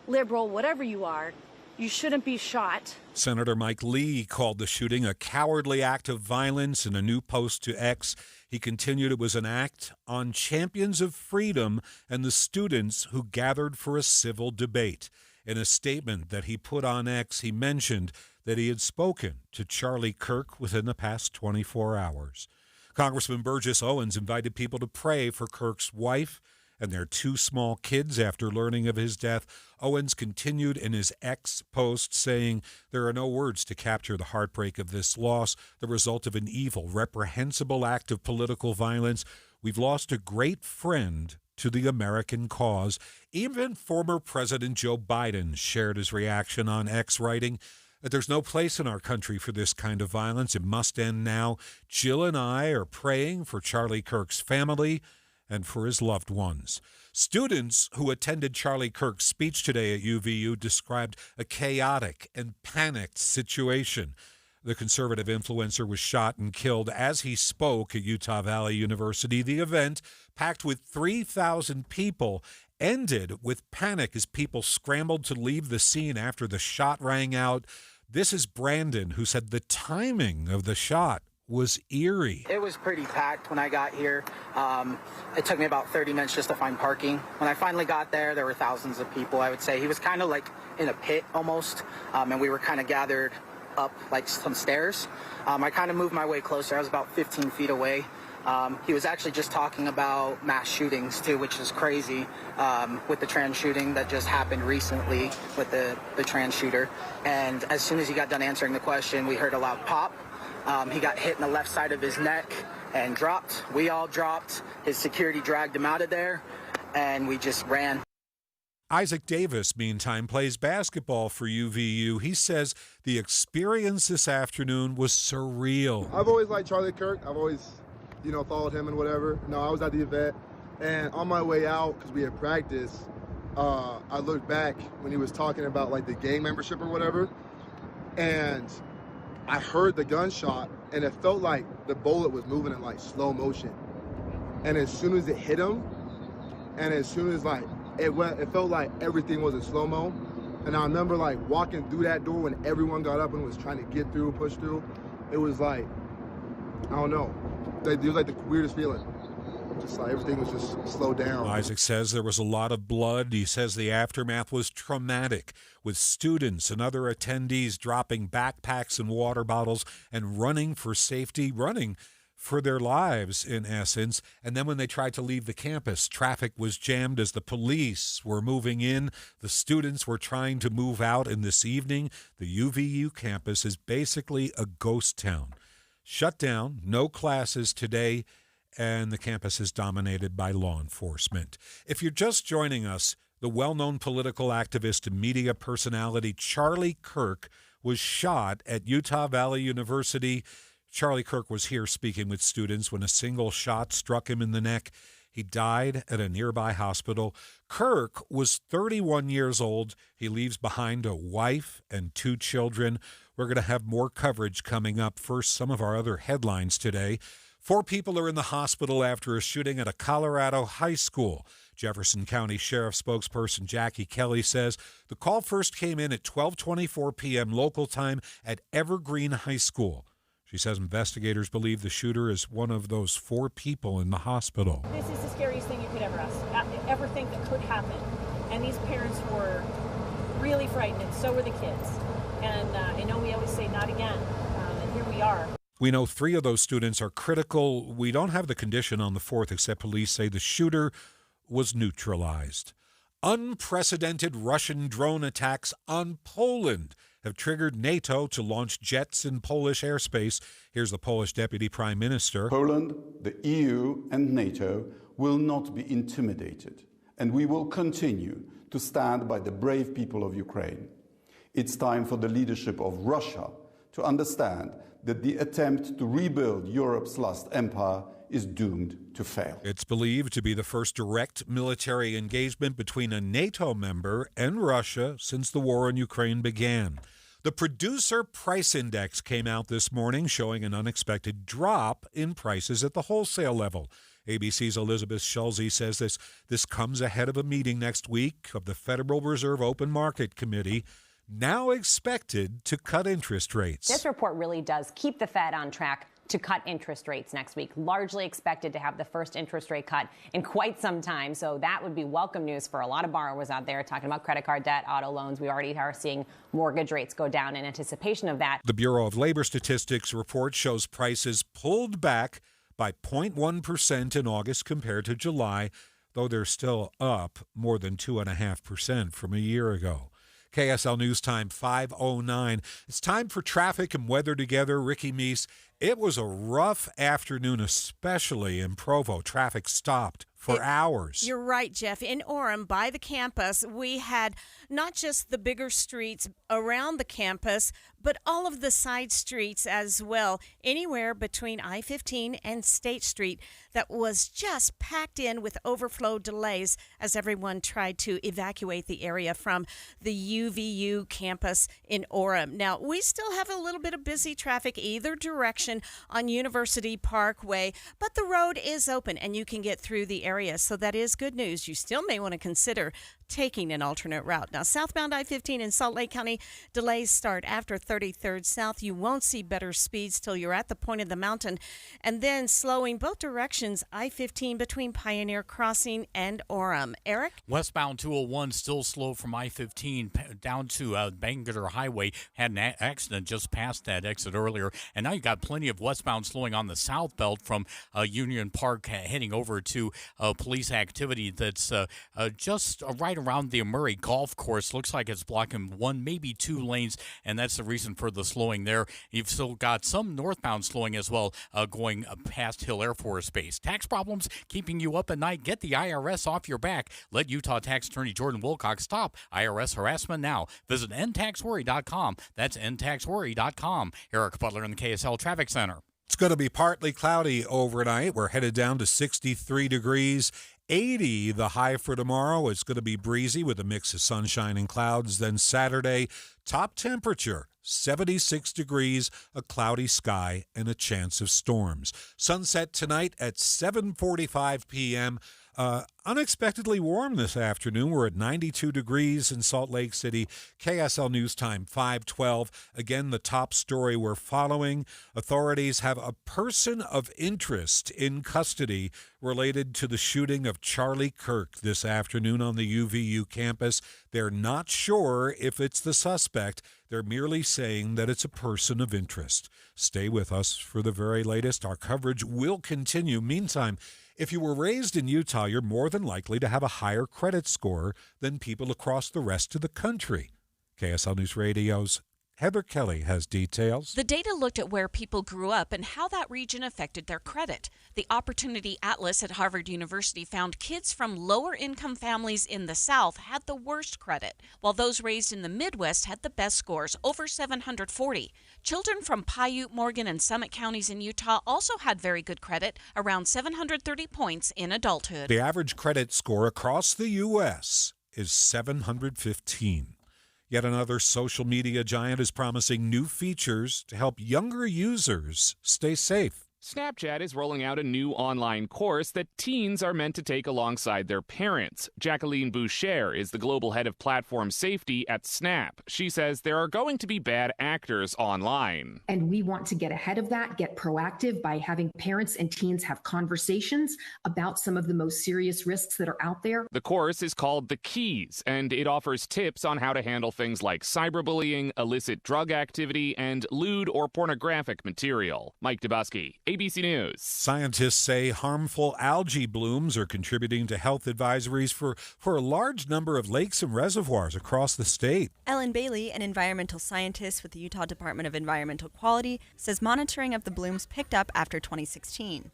liberal, whatever you are. You shouldn't be shot. Senator Mike Lee called the shooting a cowardly act of violence in a new post to X. He continued it was an act on champions of freedom and the students who gathered for a civil debate. In a statement that he put on X, he mentioned that he had spoken to Charlie Kirk within the past 24 hours. Congressman Burgess Owens invited people to pray for Kirk's wife and their two small kids after learning of his death. Owens continued in his X post saying, "There are no words to capture the heartbreak of this loss, the result of an evil, reprehensible act of political violence. We've lost a great friend to the American cause." Even former President Joe Biden shared his reaction on X, writing that there's no place in our country for this kind of violence. It must end now. Jill and I are praying for Charlie Kirk's family and for his loved ones. Students who attended Charlie Kirk's speech today at UVU described a chaotic and panicked situation. The conservative influencer was shot and killed as he spoke at Utah Valley University. The event, packed with 3,000 people, ended with panic as people scrambled to leave the scene after the shot rang out. This is Brandon, who said the timing of the shot was eerie. It was pretty packed when I got here. It took me about 30 minutes just to find parking. When I finally got there, there were thousands of people, I would say. He was kind of like in a pit almost, and we were kind of gathered up like some stairs. I kind of moved my way closer. I was about 15 feet away. He was actually just talking about mass shootings too, which is crazy, with the trans shooting that just happened recently with the trans shooter. And as soon as he got done answering the question, we heard a loud pop. He got hit in the left side of his neck and dropped. We all dropped. His security dragged him out of there, and we just ran. Isaac Davis, meantime, plays basketball for UVU. He says the experience this afternoon was surreal. I've always liked Charlie Kirk. I've always, followed him and whatever. No, I was at the event, and on my way out, because we had practice, I looked back when he was talking about, the gang membership or whatever, and I heard the gunshot, and it felt like the bullet was moving in slow motion. And as soon as it hit him, and as soon as it felt like everything was in slow mo. And I remember walking through that door when everyone got up and was trying to get through, push through. It was I don't know. It was the weirdest feeling. Just everything was just slowed down. Isaac says there was a lot of blood. He says the aftermath was traumatic, with students and other attendees dropping backpacks and water bottles and running for safety, running for their lives, in essence. And then when they tried to leave the campus, traffic was jammed as the police were moving in. The students were trying to move out. And this evening, the UVU campus is basically a ghost town. Shut down, no classes today, and the campus is dominated by law enforcement. If you're just joining us, the well-known political activist and media personality Charlie Kirk was shot at Utah Valley University. Charlie Kirk was here speaking with students when a single shot struck him in the neck. He died at a nearby hospital. Kirk was 31 years old. He leaves behind a wife and 2 children. We're going to have more coverage coming up. First, some of our other headlines today. 4 people are in the hospital after a shooting at a Colorado high school. Jefferson County Sheriff spokesperson Jackie Kelly says the call first came in at 12:24 p.m. local time at Evergreen High School. She says investigators believe the shooter is one of those 4 people in the hospital. This is the scariest thing you could ever think that could happen. And these parents were really frightened, and so were the kids. And I know we always say not again, and here we are. We know 3 of those students are critical. We don't have the condition on the 4th, except police say the shooter was neutralized. Unprecedented Russian drone attacks on Poland have triggered NATO to launch jets in Polish airspace. Here's the Polish Deputy Prime Minister. Poland, the EU, and NATO will not be intimidated, and we will continue to stand by the brave people of Ukraine. It's time for the leadership of Russia to understand that the attempt to rebuild Europe's lost empire is doomed to fail. It's believed to be the first direct military engagement between a NATO member and Russia since the war in Ukraine began. The Producer Price Index came out this morning, showing an unexpected drop in prices at the wholesale level. ABC's Elizabeth Schulze says this comes ahead of a meeting next week of the Federal Reserve Open Market Committee, now expected to cut interest rates. This report really does keep the Fed on track to cut interest rates next week, largely expected to have the first interest rate cut in quite some time. So that would be welcome news for a lot of borrowers out there talking about credit card debt, auto loans. We already are seeing mortgage rates go down in anticipation of that. The Bureau of Labor Statistics report shows prices pulled back by 0.1% in August compared to July, though they're still up more than 2.5% from a year ago. KSL News Time 5:09. It's time for traffic and weather together. Ricky Meese. It was a rough afternoon, especially in Provo. Traffic stopped for hours. You're right, Jeff. In Orem, by the campus, we had not just the bigger streets around the campus, but all of the side streets as well, anywhere between I-15 and State Street, that was just packed in with overflow delays as everyone tried to evacuate the area from the UVU campus in Orem. Now, we still have a little bit of busy traffic either direction on University Parkway, but the road is open and you can get through the area, so that is good news. You still may want to consider taking an alternate route. Now, southbound I-15 in Salt Lake County, delays start after 33rd South. You won't see better speeds till you're at the point of the mountain. And then slowing both directions, I-15 between Pioneer Crossing and Orem. Eric? Westbound 201 still slow from I-15 down to Bangor Highway. Had an accident just past that exit earlier. And now you got plenty of westbound slowing on the south belt from Union Park heading over to police activity that's just right around the Murray Golf Course. Looks like it's blocking 1, maybe 2 lanes, and that's the reason for the slowing there. You've still got some northbound slowing as well going past Hill Air Force Base. Tax problems keeping you up at night? Get the IRS off your back. Let Utah Tax Attorney Jordan Wilcox stop IRS harassment now. Visit endtaxworry.com. That's endtaxworry.com. Eric Butler in the KSL Traffic Center. It's going to be partly cloudy overnight. We're headed down to 63 degrees. 80 the high for tomorrow. It's going to be breezy with a mix of sunshine and clouds. Then Saturday, top temperature 76 degrees, a cloudy sky, and a chance of storms. Sunset tonight at 7:45 p.m. Unexpectedly warm this afternoon. We're at 92 degrees in Salt Lake City. KSL News Time 5:12. Again, the top story we're following. Authorities have a person of interest in custody related to the shooting of Charlie Kirk this afternoon on the UVU campus. They're not sure if it's the suspect. They're merely saying that it's a person of interest. Stay with us for the very latest. Our coverage will continue. Meantime, if you were raised in Utah, you're more than likely to have a higher credit score than people across the rest of the country. KSL News Radio's Heather Kelly has details. The data looked at where people grew up and how that region affected their credit. The Opportunity Atlas at Harvard University found kids from lower income families in the South had the worst credit, while those raised in the Midwest had the best scores, over 740. Children from Paiute, Morgan, and Summit counties in Utah also had very good credit, around 730 points in adulthood. The average credit score across the U.S. is 715. Yet another social media giant is promising new features to help younger users stay safe. Snapchat is rolling out a new online course that teens are meant to take alongside their parents. Jacqueline Boucher is the global head of platform safety at Snap. She says there are going to be bad actors online. And we want to get ahead of that, get proactive by having parents and teens have conversations about some of the most serious risks that are out there. The course is called The Keys, and it offers tips on how to handle things like cyberbullying, illicit drug activity, and lewd or pornographic material. Mike Dubusky, ABC News. Scientists say harmful algae blooms are contributing to health advisories for a large number of lakes and reservoirs across the state. Ellen Bailey, an environmental scientist with the Utah Department of Environmental Quality, says monitoring of the blooms picked up after 2016.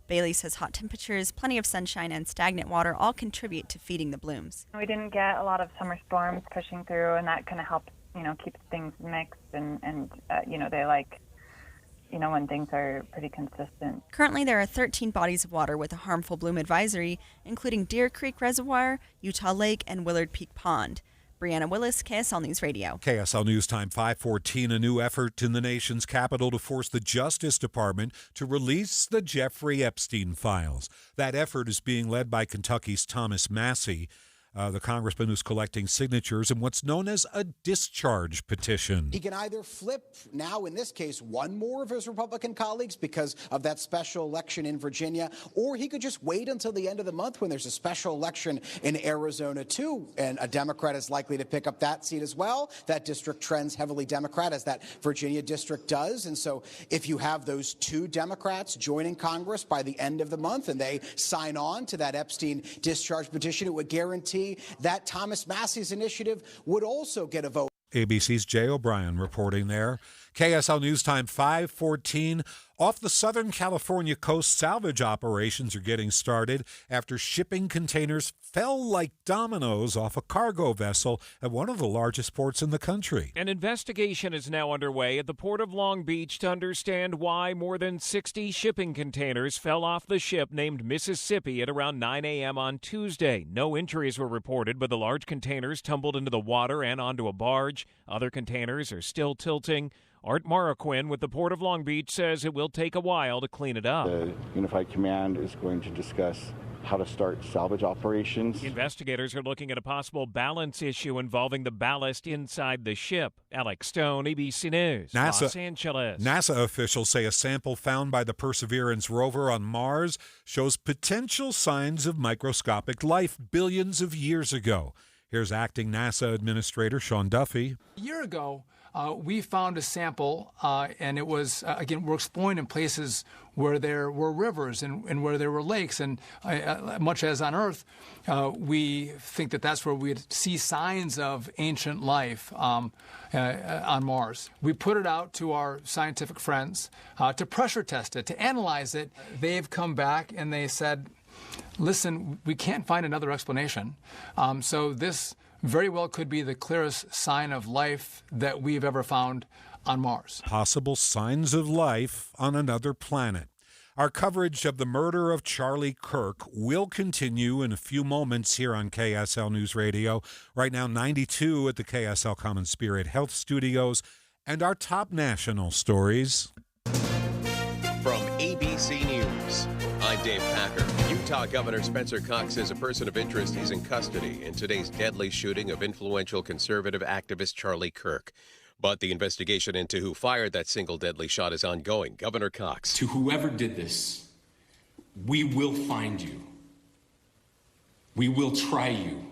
Bailey says hot temperatures, plenty of sunshine, and stagnant water all contribute to feeding the blooms. We didn't get a lot of summer storms pushing through, and that kind of helps, keeps things mixed and they like, when things are pretty consistent. Currently, there are 13 bodies of water with a harmful bloom advisory, including Deer Creek Reservoir, Utah Lake, and Willard Peak Pond. Brianna Willis, KSL News Radio. KSL News Time 5:14, a new effort in the nation's capital to force the Justice Department to release the Jeffrey Epstein files. That effort is being led by Kentucky's Thomas Massie, the congressman who's collecting signatures in what's known as a discharge petition. He can either flip, now in this case, one more of his Republican colleagues because of that special election in Virginia, or he could just wait until the end of the month when there's a special election in Arizona, too, and a Democrat is likely to pick up that seat as well. That district trends heavily Democrat, as that Virginia district does, and so if you have those two Democrats joining Congress by the end of the month and they sign on to that Epstein discharge petition, it would guarantee that Thomas Massie's initiative would also get a vote. ABC's Jay O'Brien reporting there. KSL News Time 5:14. Off the Southern California coast, salvage operations are getting started after shipping containers fell like dominoes off a cargo vessel at one of the largest ports in the country. An investigation is now underway at the Port of Long Beach to understand why more than 60 shipping containers fell off the ship named Mississippi at around 9 a.m. on Tuesday. No injuries were reported, but the large containers tumbled into the water and onto a barge. Other containers are still tilting. Art Maraquin with the Port of Long Beach says it will take a while to clean it up. The Unified Command is going to discuss how to start salvage operations. Investigators are looking at a possible balance issue involving the ballast inside the ship. Alex Stone, ABC News, Los Angeles. NASA officials say a sample found by the Perseverance rover on Mars shows potential signs of microscopic life billions of years ago. Here's acting NASA Administrator Sean Duffy. A year ago, we found a sample, and it was, again, we're exploring in places where there were rivers and where there were lakes. And much as on Earth, we think that that's where we'd see signs of ancient life on Mars. We put it out to our scientific friends to pressure test it, to analyze it. They've come back and they said, listen, we can't find another explanation. So this very well could be the clearest sign of life that we've ever found on Mars. Possible signs of life on another planet. Our coverage of the murder of Charlie Kirk will continue in a few moments here on KSL News Radio. Right now, 92 at the KSL Common Spirit Health Studios. And our top national stories. From ABC News, I'm Dave Packer. Utah Governor Spencer Cox says a person of interest is in custody in today's deadly shooting of influential conservative activist Charlie Kirk. But the investigation into who fired that single deadly shot is ongoing. Governor Cox. To whoever did this, we will find you. We will try you.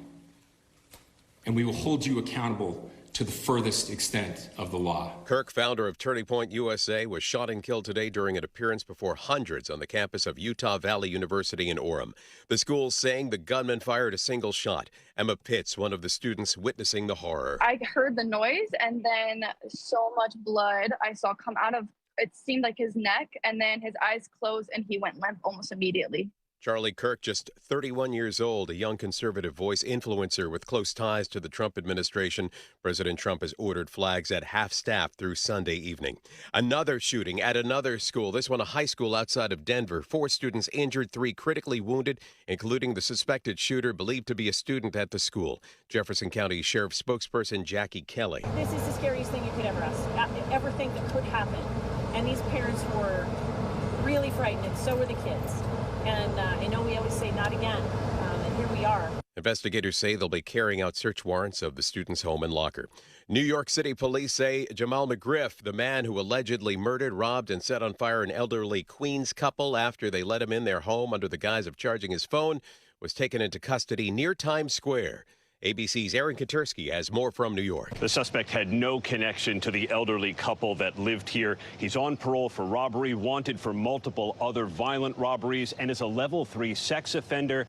And we will hold you accountable to the furthest extent of the law. Kirk, founder of Turning Point USA, was shot and killed today during an appearance before hundreds on the campus of Utah Valley University in Orem. The school saying the gunman fired a single shot. Emma Pitts, one of the students witnessing the horror. I heard the noise and then so much blood I saw come out of, it seemed like his neck, and then his eyes closed and he went limp almost immediately. Charlie Kirk, just 31 years old, a young conservative voice influencer with close ties to the Trump administration. President Trump has ordered flags at half-staff through Sunday evening. Another shooting at another school, this one a high school outside of Denver. 4 students injured, 3 critically wounded, including the suspected shooter believed to be a student at the school. Jefferson County Sheriff spokesperson Jackie Kelly. This is the scariest thing you could ever think that could happen. And these parents were really frightened, and so were the kids. And I know we always say not again, and here we are. Investigators say they'll be carrying out search warrants of the student's home and locker. New York City police say Jamal McGriff, the man who allegedly murdered, robbed, and set on fire an elderly Queens couple after they let him in their home under the guise of charging his phone, was taken into custody near Times Square. ABC's Aaron Katersky has more from New York. The suspect had no connection to the elderly couple that lived here. He's on parole for robbery, wanted for multiple other violent robberies, and is a level 3 sex offender.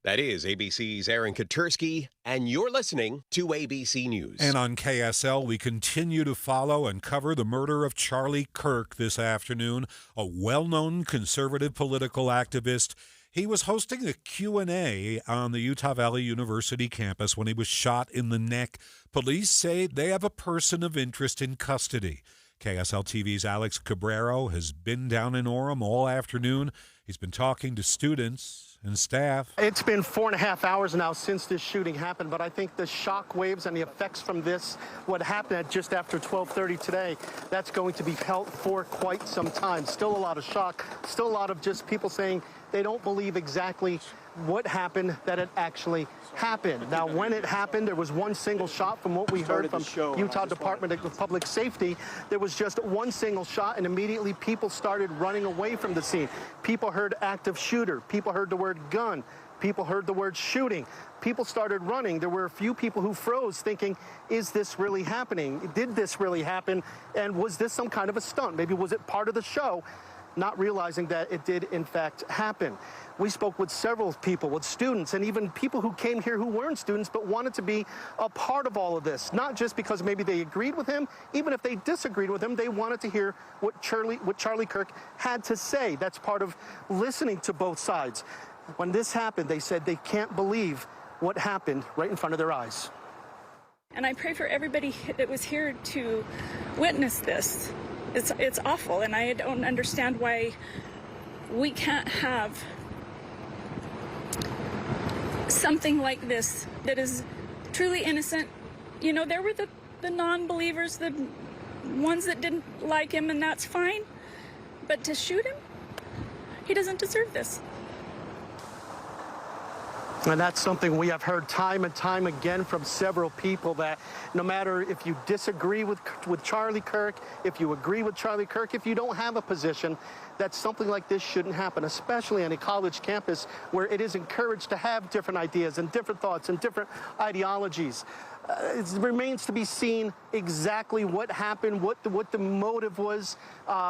That is ABC's Aaron Katersky, and you're listening to ABC News. And on KSL, we continue to follow and cover the murder of Charlie Kirk this afternoon, a well-known conservative political activist. He was hosting a Q&A on the Utah Valley University campus when he was shot in the neck. Police say they have a person of interest in custody. KSL TV's Alex Cabrero has been down in Orem all afternoon. He's been talking to students and staff. It's been 4.5 hours now since this shooting happened, but I think the shock waves and the effects from this, what happened at just after 12:30 today, that's going to be felt for quite some time. Still a lot of shock, still a lot of just people saying they don't believe exactly what happened, that it actually happened. Now, when it happened, there was one single shot from what we heard from Utah Department of Public Safety. There was just one single shot, and immediately people started running away from the scene. People heard active shooter. People heard the word gun. People heard the word shooting. People started running. There were a few people who froze thinking, is this really happening? Did this really happen? And was this some kind of a stunt? Maybe was it part of the show? Not realizing that it did, in fact, happen. We spoke with several people, with students, and even people who came here who weren't students but wanted to be a part of all of this, not just because maybe they agreed with him. Even if they disagreed with him, they wanted to hear what Charlie Kirk had to say. That's part of listening to both sides. When this happened, they said they can't believe what happened right in front of their eyes. And I pray for everybody that was here to witness this. It's awful, and I don't understand why we can't have something like this that is truly innocent. You know, there were the non-believers, the ones that didn't like him, and that's fine. But to shoot him, he doesn't deserve this. And that's something we have heard time and time again from several people, that no matter if you disagree with Charlie Kirk, if you agree with Charlie Kirk, if you don't have a position, that something like this shouldn't happen, especially on a college campus where it is encouraged to have different ideas and different thoughts and different ideologies. It remains to be seen exactly what happened, what the motive was.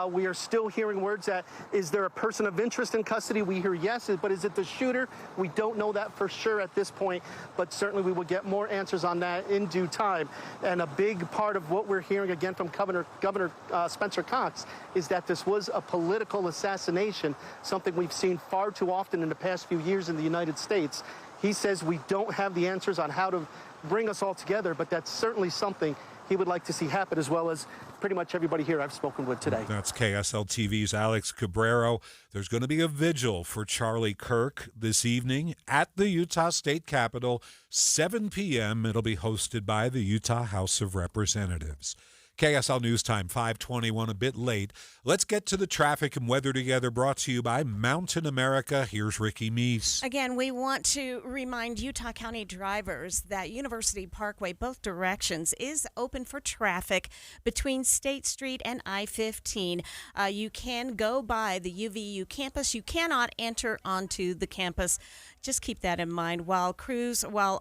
We are still hearing words that, is there a person of interest in custody? We hear yes, but is it the shooter? We don't know that for sure at this point, but certainly we will get more answers on that in due time. And a big part of what we're hearing again from Governor Spencer Cox is that this was a political assassination, something we've seen far too often in the past few years in the United States. He says we don't have the answers on how to bring us all together, but that's certainly something he would like to see happen, as well as pretty much everybody here I've spoken with today. That's KSL TV's Alex Cabrero. There's going to be a vigil for Charlie Kirk this evening at the Utah State Capitol, 7 p.m. It'll be hosted by the Utah House of Representatives. KSL News Time, 5:21, a bit late. Let's get to the traffic and weather together, brought to you by Mountain America. Here's Ricky Meese. Again, we want to remind Utah County drivers that University Parkway, both directions, is open for traffic between State Street and I-15. You can go by the UVU campus. You cannot enter onto the campus. Just keep that in mind while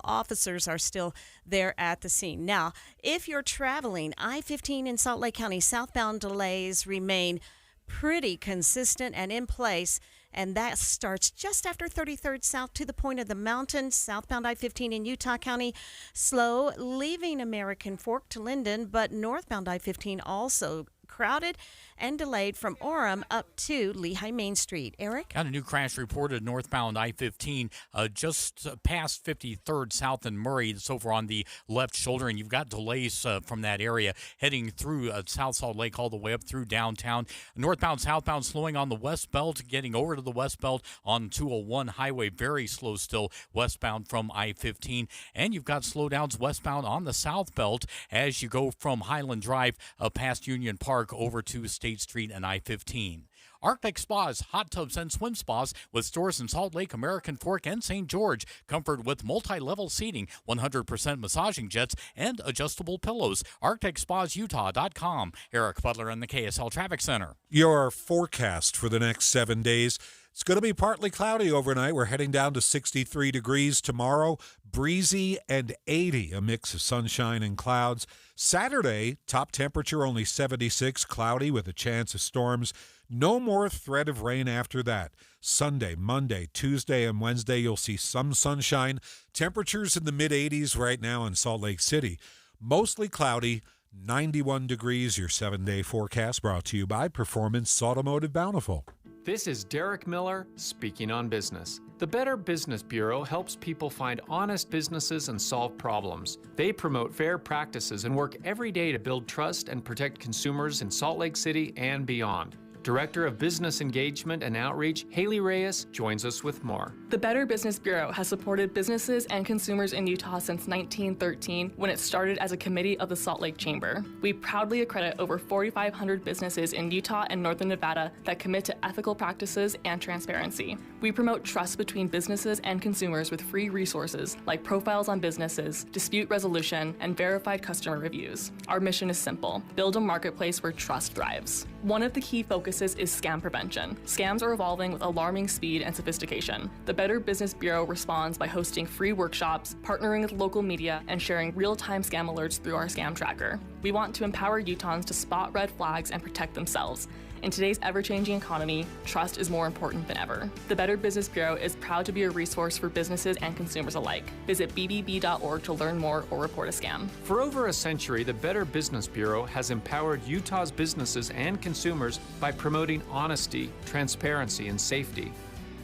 officers are still there at the scene. Now, if you're traveling, I-15 in Salt Lake County, southbound delays remain pretty consistent and in place, and that starts just after 33rd South to the point of the mountain. Southbound I-15 in Utah County, slow, leaving American Fork to Linden, but northbound I-15 also crowded and delayed from Orem up to Lehigh Main Street. Eric? Got a new crash reported northbound I-15 just past 53rd South and Murray. It's over on the left shoulder, and you've got delays from that area heading through South Salt Lake all the way up through downtown. Northbound, southbound slowing on the west belt, getting over to the west belt on 201 highway. Very slow still westbound from I-15. And you've got slowdowns westbound on the south belt as you go from Highland Drive past Union Park over to State Street and I-15. Arctic Spas, hot tubs and swim spas with stores in Salt Lake, American Fork, and St. George. Comfort with multi-level seating, 100% massaging jets, and adjustable pillows. ArcticSpasUtah.com. Eric Butler in the KSL Traffic Center. Your forecast for the next 7 days. It's going to be partly cloudy overnight. We're heading down to 63 degrees tomorrow. Breezy and 80, a mix of sunshine and clouds. Saturday, top temperature only 76, cloudy with a chance of storms. No more threat of rain after that. Sunday, Monday, Tuesday, and Wednesday, you'll see some sunshine. Temperatures in the mid-80s right now in Salt Lake City. Mostly cloudy, 91 degrees. Your 7-day forecast brought to you by Performance Automotive Bountiful. This is Derek Miller speaking on business. The Better Business Bureau helps people find honest businesses and solve problems. They promote fair practices and work every day to build trust and protect consumers in Salt Lake City and beyond. Director of Business Engagement and Outreach, Haley Reyes, joins us with more. The Better Business Bureau has supported businesses and consumers in Utah since 1913, when it started as a committee of the Salt Lake Chamber. We proudly accredit over 4,500 businesses in Utah and Northern Nevada that commit to ethical practices and transparency. We promote trust between businesses and consumers with free resources like profiles on businesses, dispute resolution, and verified customer reviews. Our mission is simple: build a marketplace where trust thrives. One of the key focuses is scam prevention. Scams are evolving with alarming speed and sophistication. The Better Business Bureau responds by hosting free workshops, partnering with local media, and sharing real-time scam alerts through our scam tracker. We want to empower Utahns to spot red flags and protect themselves. In today's ever-changing economy, trust is more important than ever. The Better Business Bureau is proud to be a resource for businesses and consumers alike. Visit bbb.org to learn more or report a scam. For over a century, the Better Business Bureau has empowered Utah's businesses and consumers by promoting honesty, transparency, and safety.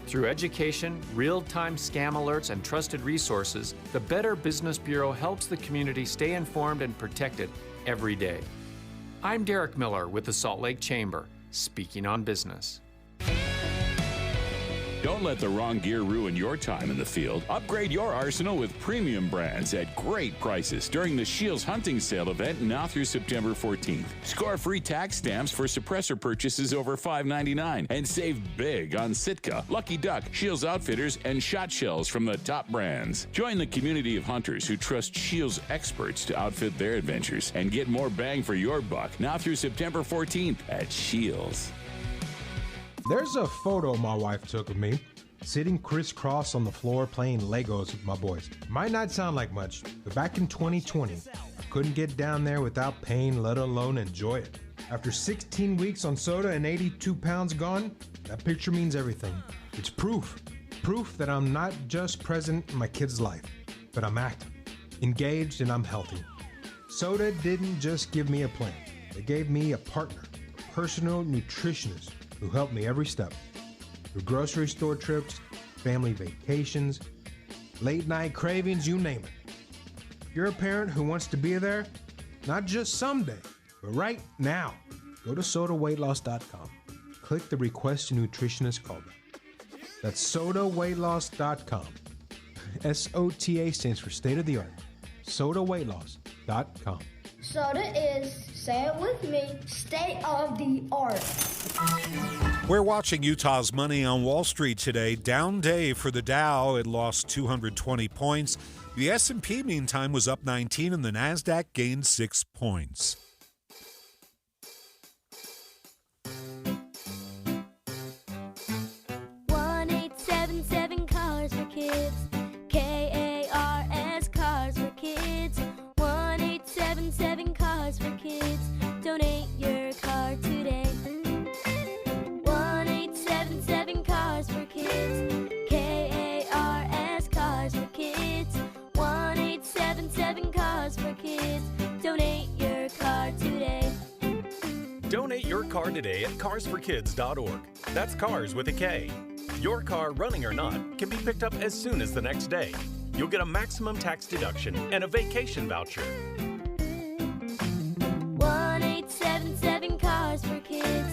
Through education, real-time scam alerts, and trusted resources, the Better Business Bureau helps the community stay informed and protected every day. I'm Derek Miller with the Salt Lake Chamber, speaking on business. Don't let the wrong gear ruin your time in the field. Upgrade your arsenal with premium brands at great prices during the Shields Hunting Sale event now through September 14th. Score free tax stamps for suppressor purchases over $5.99 and save big on Sitka, Lucky Duck, Shields Outfitters, and shot shells from the top brands. Join the community of hunters who trust Shields experts to outfit their adventures and get more bang for your buck now through September 14th at Shields. There's a photo my wife took of me, sitting crisscross on the floor playing Legos with my boys. Might not sound like much, but back in 2020, I couldn't get down there without pain, let alone enjoy it. After 16 weeks on soda and 82 pounds gone, that picture means everything. It's proof that I'm not just present in my kid's life, but I'm active, engaged, and I'm healthy. Soda didn't just give me a plan. It gave me a partner, a personal nutritionist, who helped me every step. Through grocery store trips, family vacations, late night cravings, you name it. If you're a parent who wants to be there, not just someday, but right now, go to sodaweightloss.com. Click the Request a Nutritionist callback. That's sodaweightloss.com. SOTA stands for state of the art. sodaweightloss.com. Soda is, say it with me, state of the art. We're watching Utah's money on Wall Street today. Down day for the Dow. It lost 220 points. The S&P, meantime, was up 19, and the Nasdaq gained 6 points. Cars for Kids. KARS Cars for Kids. 1877 Cars for Kids. Donate your car today. 1877 Cars for Kids. KARS Cars for Kids. 1877 Cars for Kids. Donate your car today. Donate your car today at carsforkids.org. That's cars with a K. Your car, running or not, can be picked up as soon as the next day. You'll get a maximum tax deduction and a vacation voucher. 1877 Cars for Kids.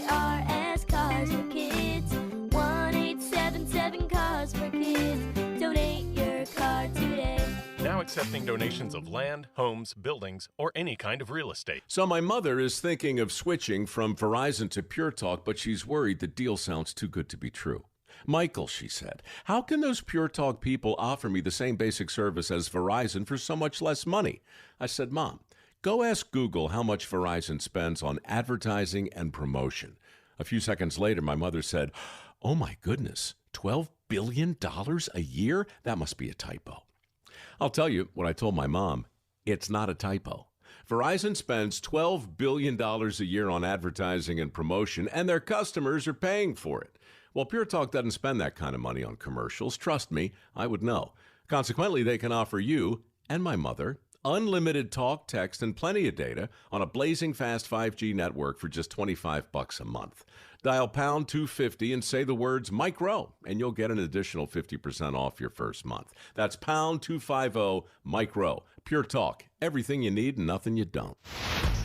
KARS Cars for Kids. 1877 Cars for Kids. Donate your car today. Now accepting donations of land, homes, buildings, or any kind of real estate. So my mother is thinking of switching from Verizon to Pure Talk, but she's worried the deal sounds too good to be true. Michael, she said, how can those Pure Talk people offer me the same basic service as Verizon for so much less money? I said, Mom, go ask Google how much Verizon spends on advertising and promotion. A few seconds later, my mother said, oh my goodness, $12 billion a year? That must be a typo. I'll tell you what I told my mom. It's not a typo. Verizon spends $12 billion a year on advertising and promotion, and their customers are paying for it. Well, Pure Talk doesn't spend that kind of money on commercials. Trust me, I would know. Consequently, they can offer you and my mother unlimited talk, text, and plenty of data on a blazing fast 5G network for just $25 a month. Dial pound 250 and say the words Mike Rowe, and you'll get an additional 50% off your first month. That's pound 250 Mike Rowe. Pure Talk. Everything you need and nothing you don't.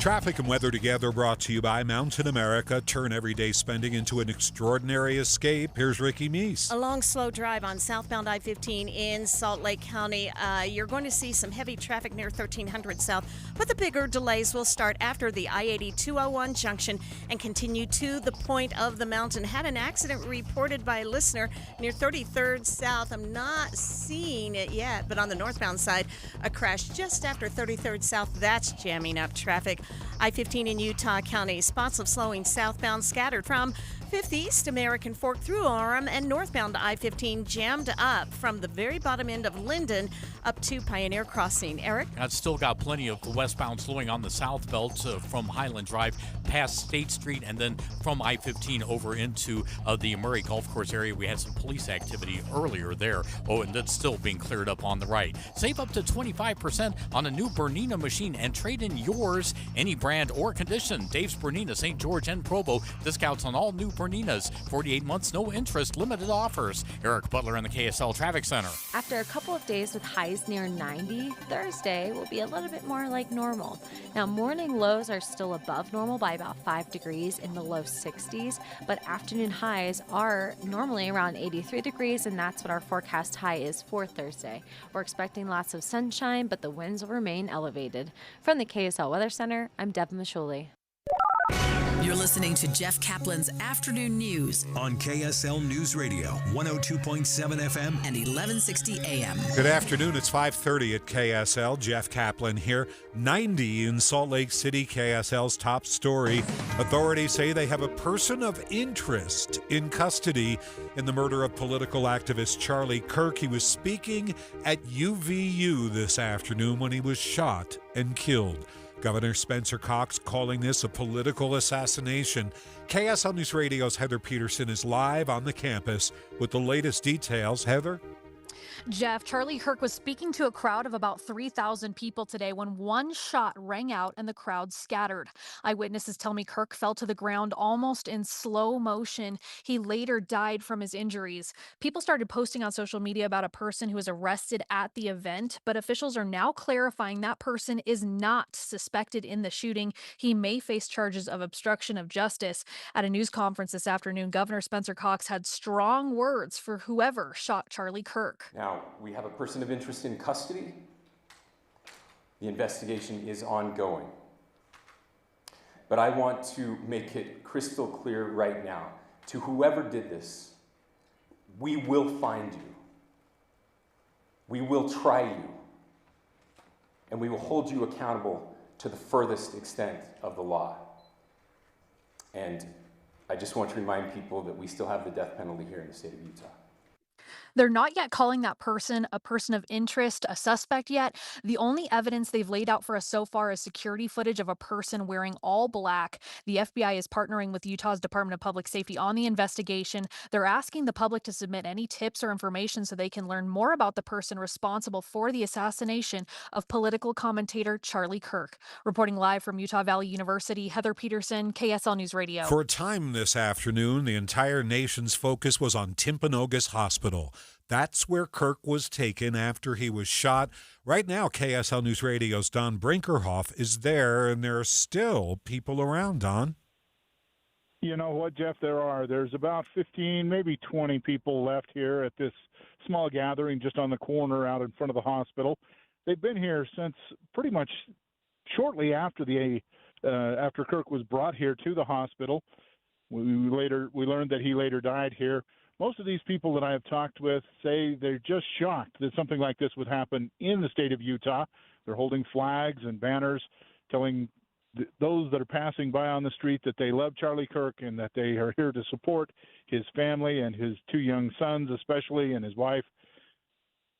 Traffic and weather together brought to you by Mountain America. Turn everyday spending into an extraordinary escape. Here's Ricky Meese. A long, slow drive on southbound I-15 in Salt Lake County. You're going to see some heavy traffic near 1300 South, but the bigger delays will start after the I-80 201 junction and continue to the point of the mountain. Had an accident reported by a listener near 33rd South. I'm not seeing it yet, but on the northbound side, a crash just after 33rd South. That's jamming up traffic. I-15 in Utah County. Spots of slowing southbound scattered from 5th East, American Fork through Orem, and northbound I-15 jammed up from the very bottom end of Linden up to Pioneer Crossing. Eric? I've still got plenty of westbound slowing on the south belt from Highland Drive past State Street and then from I-15 over into the Murray Golf Course area. We had some police activity earlier there. Oh, and that's still being cleared up on the right. Save up to 25% on a new Bernina machine and trade in yours, any brand or condition. Dave's Bernina, St. George and Provo. Discounts on all new Berninas. 48 months, no interest, limited offers. Eric Butler in the KSL Traffic Center. After a couple of days with highs near 90, Thursday will be a little bit more like normal. Now, morning lows are still above normal by about 5 degrees in the low 60s, but afternoon highs are normally around 83 degrees, and that's what our forecast high is for Thursday. We're expecting lots of sunshine, but the winds will remain elevated. From the KSL Weather Center, I'm Deb Mashuli. You're listening to Jeff Kaplan's Afternoon News on KSL Newsradio, 102.7 FM and 1160 AM. Good afternoon. It's 5:30 at KSL. Jeff Kaplan here. 90 in Salt Lake City, KSL's top story. Authorities say they have a person of interest in custody in the murder of political activist Charlie Kirk. He was speaking at UVU this afternoon when he was shot and killed. Governor Spencer Cox calling this a political assassination. KSL News Radio's Heather Peterson is live on the campus with the latest details. Heather? Jeff, Charlie Kirk was speaking to a crowd of about 3,000 people today when one shot rang out and the crowd scattered. Eyewitnesses tell me Kirk fell to the ground almost in slow motion. He later died from his injuries. People started posting on social media about a person who was arrested at the event, but officials are now clarifying that person is not suspected in the shooting. He may face charges of obstruction of justice. At a news conference this afternoon, Governor Spencer Cox had strong words for whoever shot Charlie Kirk. Now, we have a person of interest in custody. The investigation is ongoing. But I want to make it crystal clear right now, to whoever did this, we will find you. We will try you. And we will hold you accountable to the furthest extent of the law. And I just want to remind people that we still have the death penalty here in the state of Utah. They're not yet calling that person a person of interest, a suspect yet. The only evidence they've laid out for us so far is security footage of a person wearing all black. The FBI is partnering with Utah's Department of Public Safety on the investigation. They're asking the public to submit any tips or information so they can learn more about the person responsible for the assassination of political commentator Charlie Kirk. Reporting live from Utah Valley University, Heather Peterson, KSL News Radio. For a time this afternoon, the entire nation's focus was on Timpanogos Hospital. That's where Kirk was taken after he was shot. Right now, KSL News Radio's Don Brinkerhoff is there, and there are still people around, Don. You know what, Jeff? There's about 15, maybe 20 people left here at this small gathering just on the corner out in front of the hospital. They've been here since pretty much shortly after after Kirk was brought here to the hospital. We learned that he later died here. Most of these people that I have talked with say they're just shocked that something like this would happen in the state of Utah. They're holding flags and banners telling those that are passing by on the street that they love Charlie Kirk and that they are here to support his family and his two young sons especially and his wife.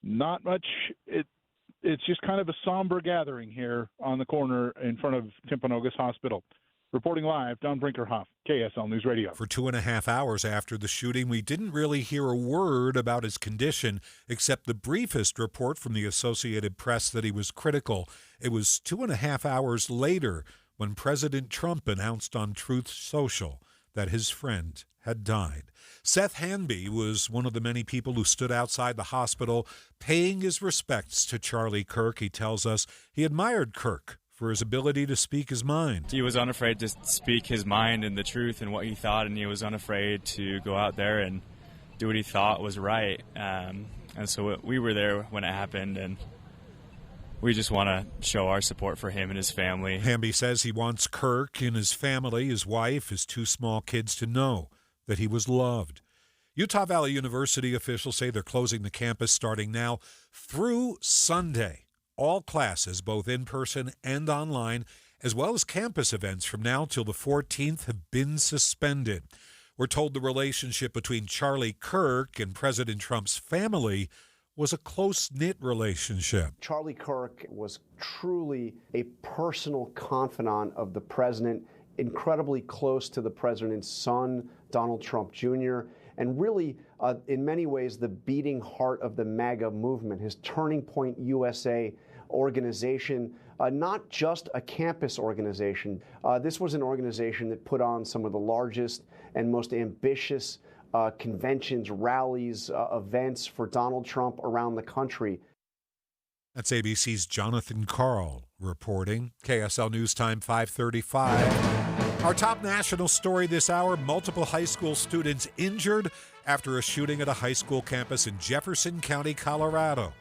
Not much. It's just kind of a somber gathering here on the corner in front of Timpanogos Hospital. Reporting live, Don Brinkerhoff, KSL News Radio. For 2.5 hours after the shooting, we didn't really hear a word about his condition, except the briefest report from the Associated Press that he was critical. It was 2.5 hours later when President Trump announced on Truth Social that his friend had died. Seth Hanby was one of the many people who stood outside the hospital paying his respects to Charlie Kirk. He tells us he admired Kirk for his ability to speak his mind. He was unafraid to speak his mind and the truth and what he thought, and he was unafraid to go out there and do what he thought was right. And so we were there when it happened, and we just want to show our support for him and his family. Hamby says he wants Kirk and his family, his wife, his two small kids, to know that he was loved. Utah Valley University officials say they're closing the campus starting now through Sunday. All classes, both in person and online, as well as campus events from now till the 14th, have been suspended. We're told the relationship between Charlie Kirk and President Trump's family was a close-knit relationship. Charlie Kirk was truly a personal confidant of the president, incredibly close to the president's son, Donald Trump Jr., and really, in many ways, the beating heart of the MAGA movement, his Turning Point USA organization, not just a campus organization. This was an organization that put on some of the largest and most ambitious conventions, rallies, events for Donald Trump around the country. That's ABC's Jonathan Carl reporting. KSL News Time 5:35. Our top national story this hour, multiple high school students injured after a shooting at a high school campus in Jefferson County, Colorado.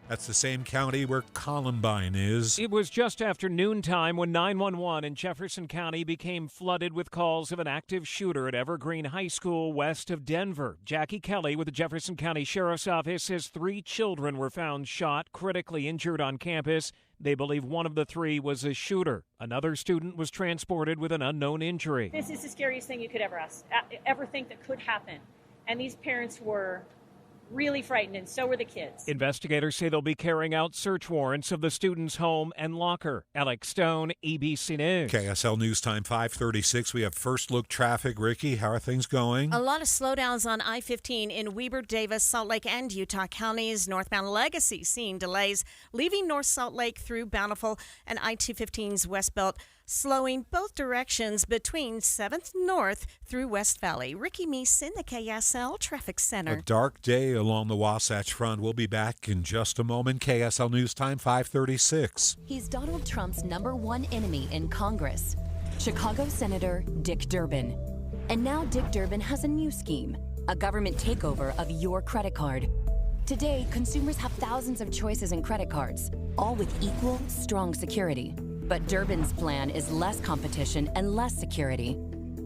That's the same county where Columbine is. It was just after noontime when 911 in Jefferson County became flooded with calls of an active shooter at Evergreen High School west of Denver. Jackie Kelly with the Jefferson County Sheriff's Office says 3 children were found shot, critically injured on campus. They believe one of the 3 was a shooter. Another student was transported with an unknown injury. This is the scariest thing you could ever think that could happen. And these parents were really frightened, and so were the kids. Investigators say they'll be carrying out search warrants of the student's home and locker. Alex Stone, ABC News. KSL News Time 5:36. We have first look traffic. Ricky, how are things going? A lot of slowdowns on I-15 in Weber, Davis, Salt Lake, and Utah counties. Northbound Legacy seeing delays, leaving North Salt Lake through Bountiful, and I-215's West Belt slowing both directions between 7th North through West Valley. Ricky Meese in the KSL Traffic Center. A dark day along the Wasatch Front. We'll be back in just a moment. KSL News Time 5:36. He's Donald Trump's #1 enemy in Congress, Chicago Senator Dick Durbin. And now Dick Durbin has a new scheme, a government takeover of your credit card. Today, consumers have thousands of choices in credit cards, all with equal, strong security. But Durbin's plan is less competition and less security.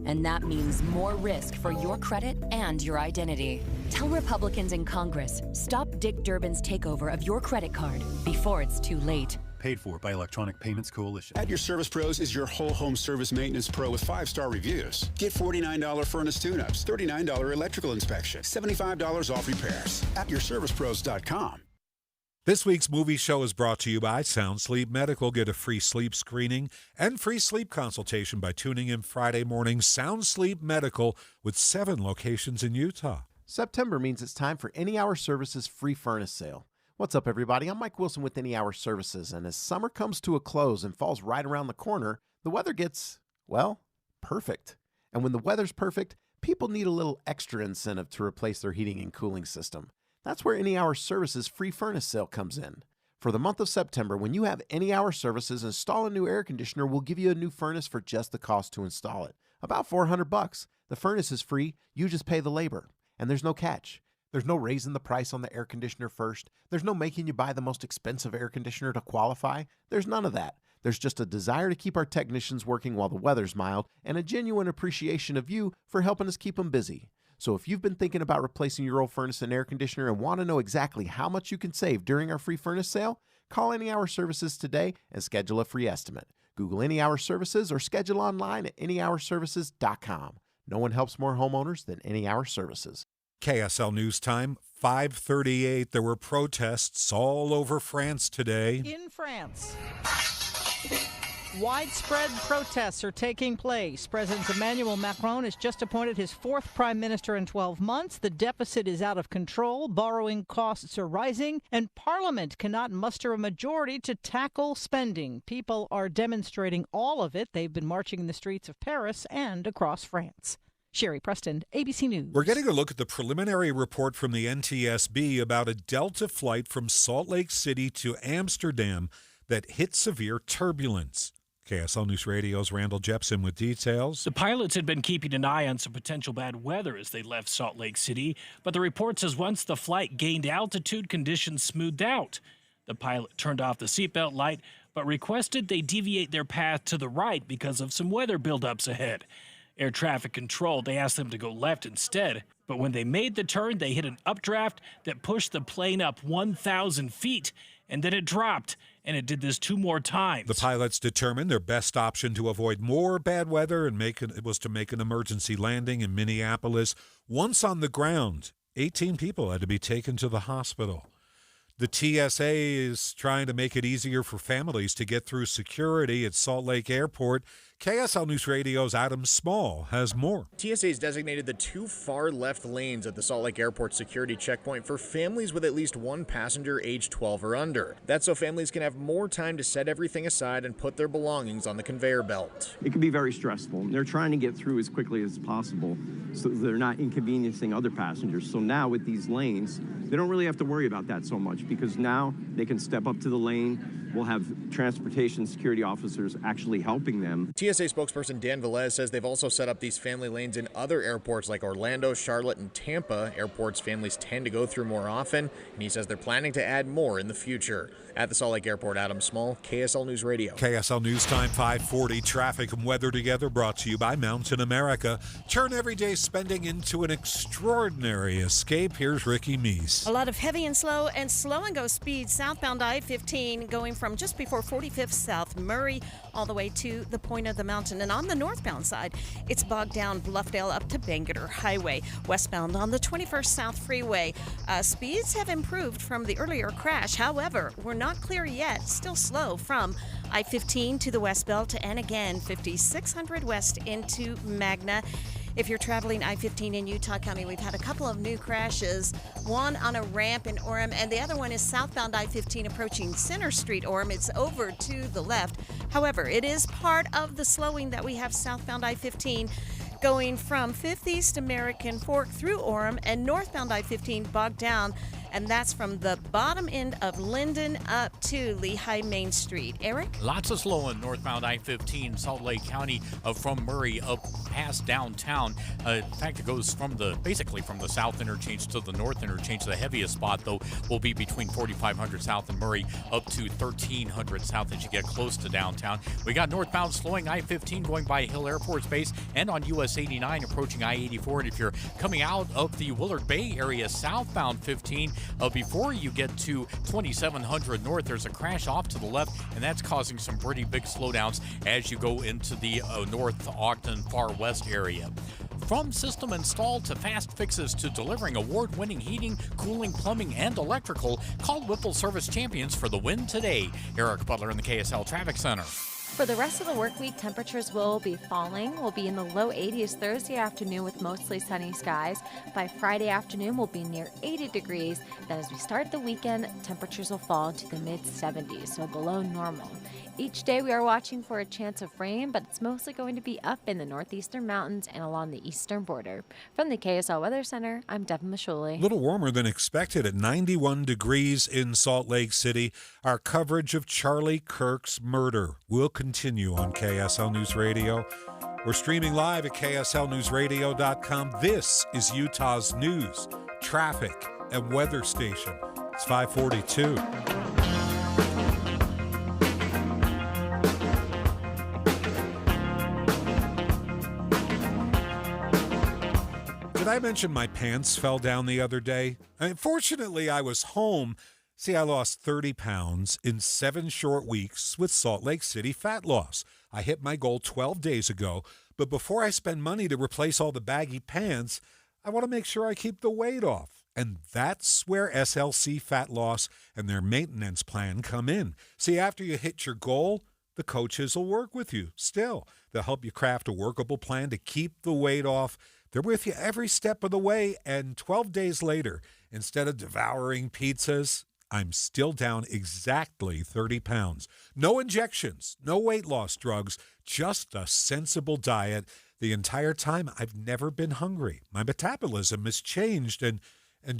And that means more risk for your credit and your identity. Tell Republicans in Congress, stop Dick Durbin's takeover of your credit card before it's too late. Paid for by Electronic Payments Coalition. At Your Service Pros is your whole home service maintenance pro with 5-star reviews. Get $49 furnace tune-ups, $39 electrical inspection, $75 off repairs. At yourservicepros.com. This week's movie show is brought to you by Sound Sleep Medical. Get a free sleep screening and free sleep consultation by tuning in Friday morning. Sound Sleep Medical with 7 locations in Utah. September means it's time for Any Hour Services free furnace sale. What's up, everybody? I'm Mike Wilson with Any Hour Services, and as summer comes to a close and falls right around the corner, the weather gets, well, perfect. And when the weather's perfect, people need a little extra incentive to replace their heating and cooling system. That's where Any Hour Services free furnace sale comes in. For the month of September, when you have Any Hour Services install a new air conditioner, we'll give you a new furnace for just the cost to install it. About $400. The furnace is free, you just pay the labor. And there's no catch. There's no raising the price on the air conditioner first. There's no making you buy the most expensive air conditioner to qualify. There's none of that. There's just a desire to keep our technicians working while the weather's mild and a genuine appreciation of you for helping us keep them busy. So if you've been thinking about replacing your old furnace and air conditioner and want to know exactly how much you can save during our free furnace sale, call Any Hour Services today and schedule a free estimate. Google Any Hour Services or schedule online at anyhourservices.com. No one helps more homeowners than Any Hour Services. KSL News Time, 5:38. There were protests all over France today. In France, widespread protests are taking place. President Emmanuel Macron has just appointed his 4th prime minister in 12 months. The deficit is out of control, borrowing costs are rising, and Parliament cannot muster a majority to tackle spending. People are demonstrating all of it. They've been marching in the streets of Paris and across France. Sherry Preston, ABC News. We're getting a look at the preliminary report from the NTSB about a Delta flight from Salt Lake City to Amsterdam that hit severe turbulence. KSL News Radio's Randall Jepson with details. The pilots had been keeping an eye on some potential bad weather as they left Salt Lake City, but the report says once the flight gained altitude, conditions smoothed out. The pilot turned off the seatbelt light, but requested they deviate their path to the right because of some weather buildups ahead. Air traffic control, they asked them to go left instead. But when they made the turn, they hit an updraft that pushed the plane up 1,000 feet, and then it dropped, and it did this 2 more times. The pilots determined their best option to avoid more bad weather was to make an emergency landing in Minneapolis. Once on the ground, 18 people had to be taken to the hospital. The TSA is trying to make it easier for families to get through security at Salt Lake Airport. KSL News Radio's Adam Small has more. TSA has designated the 2 far left lanes at the Salt Lake Airport security checkpoint for families with at least 1 passenger aged 12 or under. That's so families can have more time to set everything aside and put their belongings on the conveyor belt. It can be very stressful. They're trying to get through as quickly as possible so they're not inconveniencing other passengers. So now with these lanes, they don't really have to worry about that so much because now they can step up to the lane. We'll have transportation security officers actually helping them. TSA spokesperson Dan Velez says they've also set up these family lanes in other airports like Orlando, Charlotte, and Tampa, airports families tend to go through more often, and he says they're planning to add more in the future. At the Salt Lake Airport, Adam Small, KSL News Radio. KSL News Time 540, traffic and weather together, brought to you by Mountain America. Turn everyday spending into an extraordinary escape. Here's Ricky Meese. A lot of heavy and slow and go speeds southbound I-15 going from just before 45th South Murray all the way to the point of the mountain. And on the northbound side, it's bogged down Bluffdale up to Bangerter Highway. Westbound on the 21st South Freeway, speeds have improved from the earlier crash. However, we're not clear yet. Still slow from I-15 to the West Belt and again 5600 West into Magna. If you're traveling I-15 in Utah County, we've had a couple of new crashes, one on a ramp in Orem, and the other one is southbound I-15 approaching Center Street, Orem. It's over to the left. However, it is part of the slowing that we have southbound I-15 going from 5th East American Fork through Orem and northbound I-15 bogged down, and that's from the bottom end of Linden up to Lehigh Main Street. Eric? Lots of slowing northbound I-15, Salt Lake County from Murray up past downtown. In fact, it goes basically from the south interchange to the north interchange. The heaviest spot, though, will be between 4500 South and Murray up to 1300 South as you get close to downtown. We got northbound slowing I-15 going by Hill Air Force Base and on US 89 approaching I-84. And if you're coming out of the Willard Bay area, southbound 15, before you get to 2700 North, there's a crash off to the left, and that's causing some pretty big slowdowns as you go into the North Ogden Far West area. From system install to fast fixes to delivering award-winning heating, cooling, plumbing, and electrical, call Whipple Service Champions for the win today. Eric Butler in the KSL Traffic Center. For the rest of the work week, temperatures will be falling. We'll be in the low 80s Thursday afternoon with mostly sunny skies. By Friday afternoon, we'll be near 80 degrees. Then as we start the weekend, temperatures will fall to the mid-70s, so below normal. Each day we are watching for a chance of rain, but it's mostly going to be up in the northeastern mountains and along the eastern border. From the KSL Weather Center, I'm Devin Mashuli. A little warmer than expected at 91 degrees in Salt Lake City. Our coverage of Charlie Kirk's murder will continue on KSL News Radio. We're streaming live at kslnewsradio.com. This is Utah's news, traffic, and weather station. It's 542. Did I mention my pants fell down the other day? Fortunately, I was home. See, I lost 30 pounds in 7 short weeks with Salt Lake City fat loss. I hit my goal 12 days ago, but before I spend money to replace all the baggy pants, I want to make sure I keep the weight off. And that's where SLC Fat Loss and their maintenance plan come in. See, after you hit your goal, the coaches will work with you still. They'll help you craft a workable plan to keep the weight off. They're with you every step of the way, and 12 days later, instead of devouring pizzas, I'm still down exactly 30 pounds. No injections, no weight loss drugs, just a sensible diet. The entire time, I've never been hungry. My metabolism has changed, and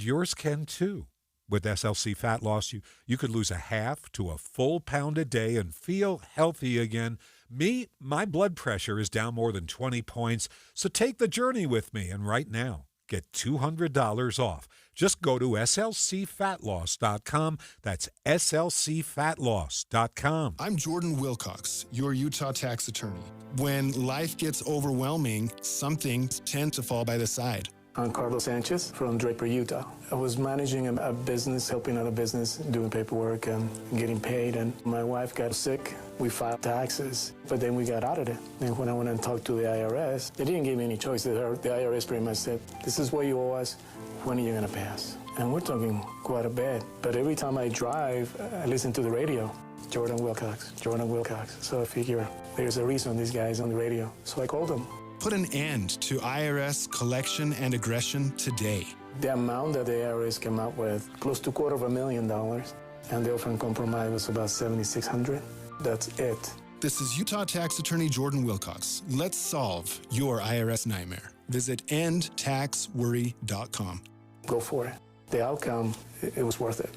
yours can too. With SLC Fat Loss, you could lose a half to a full pound a day and feel healthy again. Me, my blood pressure is down more than 20 points, so take the journey with me. And right now, get $200 off. Just go to slcfatloss.com. That's slcfatloss.com. I'm Jordan Wilcox, your Utah tax attorney. When life gets overwhelming, some things tend to fall by the side. I'm Carlos Sanchez from Draper, Utah. I was managing a business, helping out a business, doing paperwork and getting paid, and my wife got sick. We filed taxes, but then we got out of it. And when I went and talked to the IRS, they didn't give me any choice. The IRS pretty much said, this is what you owe us, when are you gonna pay us? And we're talking quite a bit. But every time I drive, I listen to the radio. Jordan Wilcox, Jordan Wilcox. So I figure there's a reason this guy's on the radio. So I called him. Put an end to IRS collection and aggression today. The amount that the IRS came up with, close to $250,000, and the offer in compromise was about $7,600. That's it. This is Utah tax attorney Jordan Wilcox. Let's solve your IRS nightmare. Visit endtaxworry.com. Go for it. The outcome, it was worth it.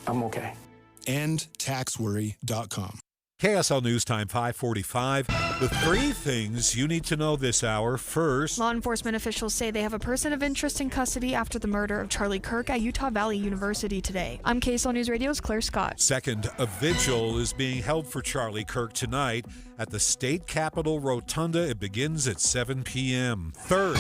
I'm okay. endtaxworry.com. KSL News Time 545. The 3 things you need to know this hour. First, law enforcement officials say they have a person of interest in custody after the murder of Charlie Kirk at Utah Valley University today. I'm KSL News Radio's Claire Scott. Second, a vigil is being held for Charlie Kirk tonight at the State Capitol Rotunda. It begins at 7 p.m. Third,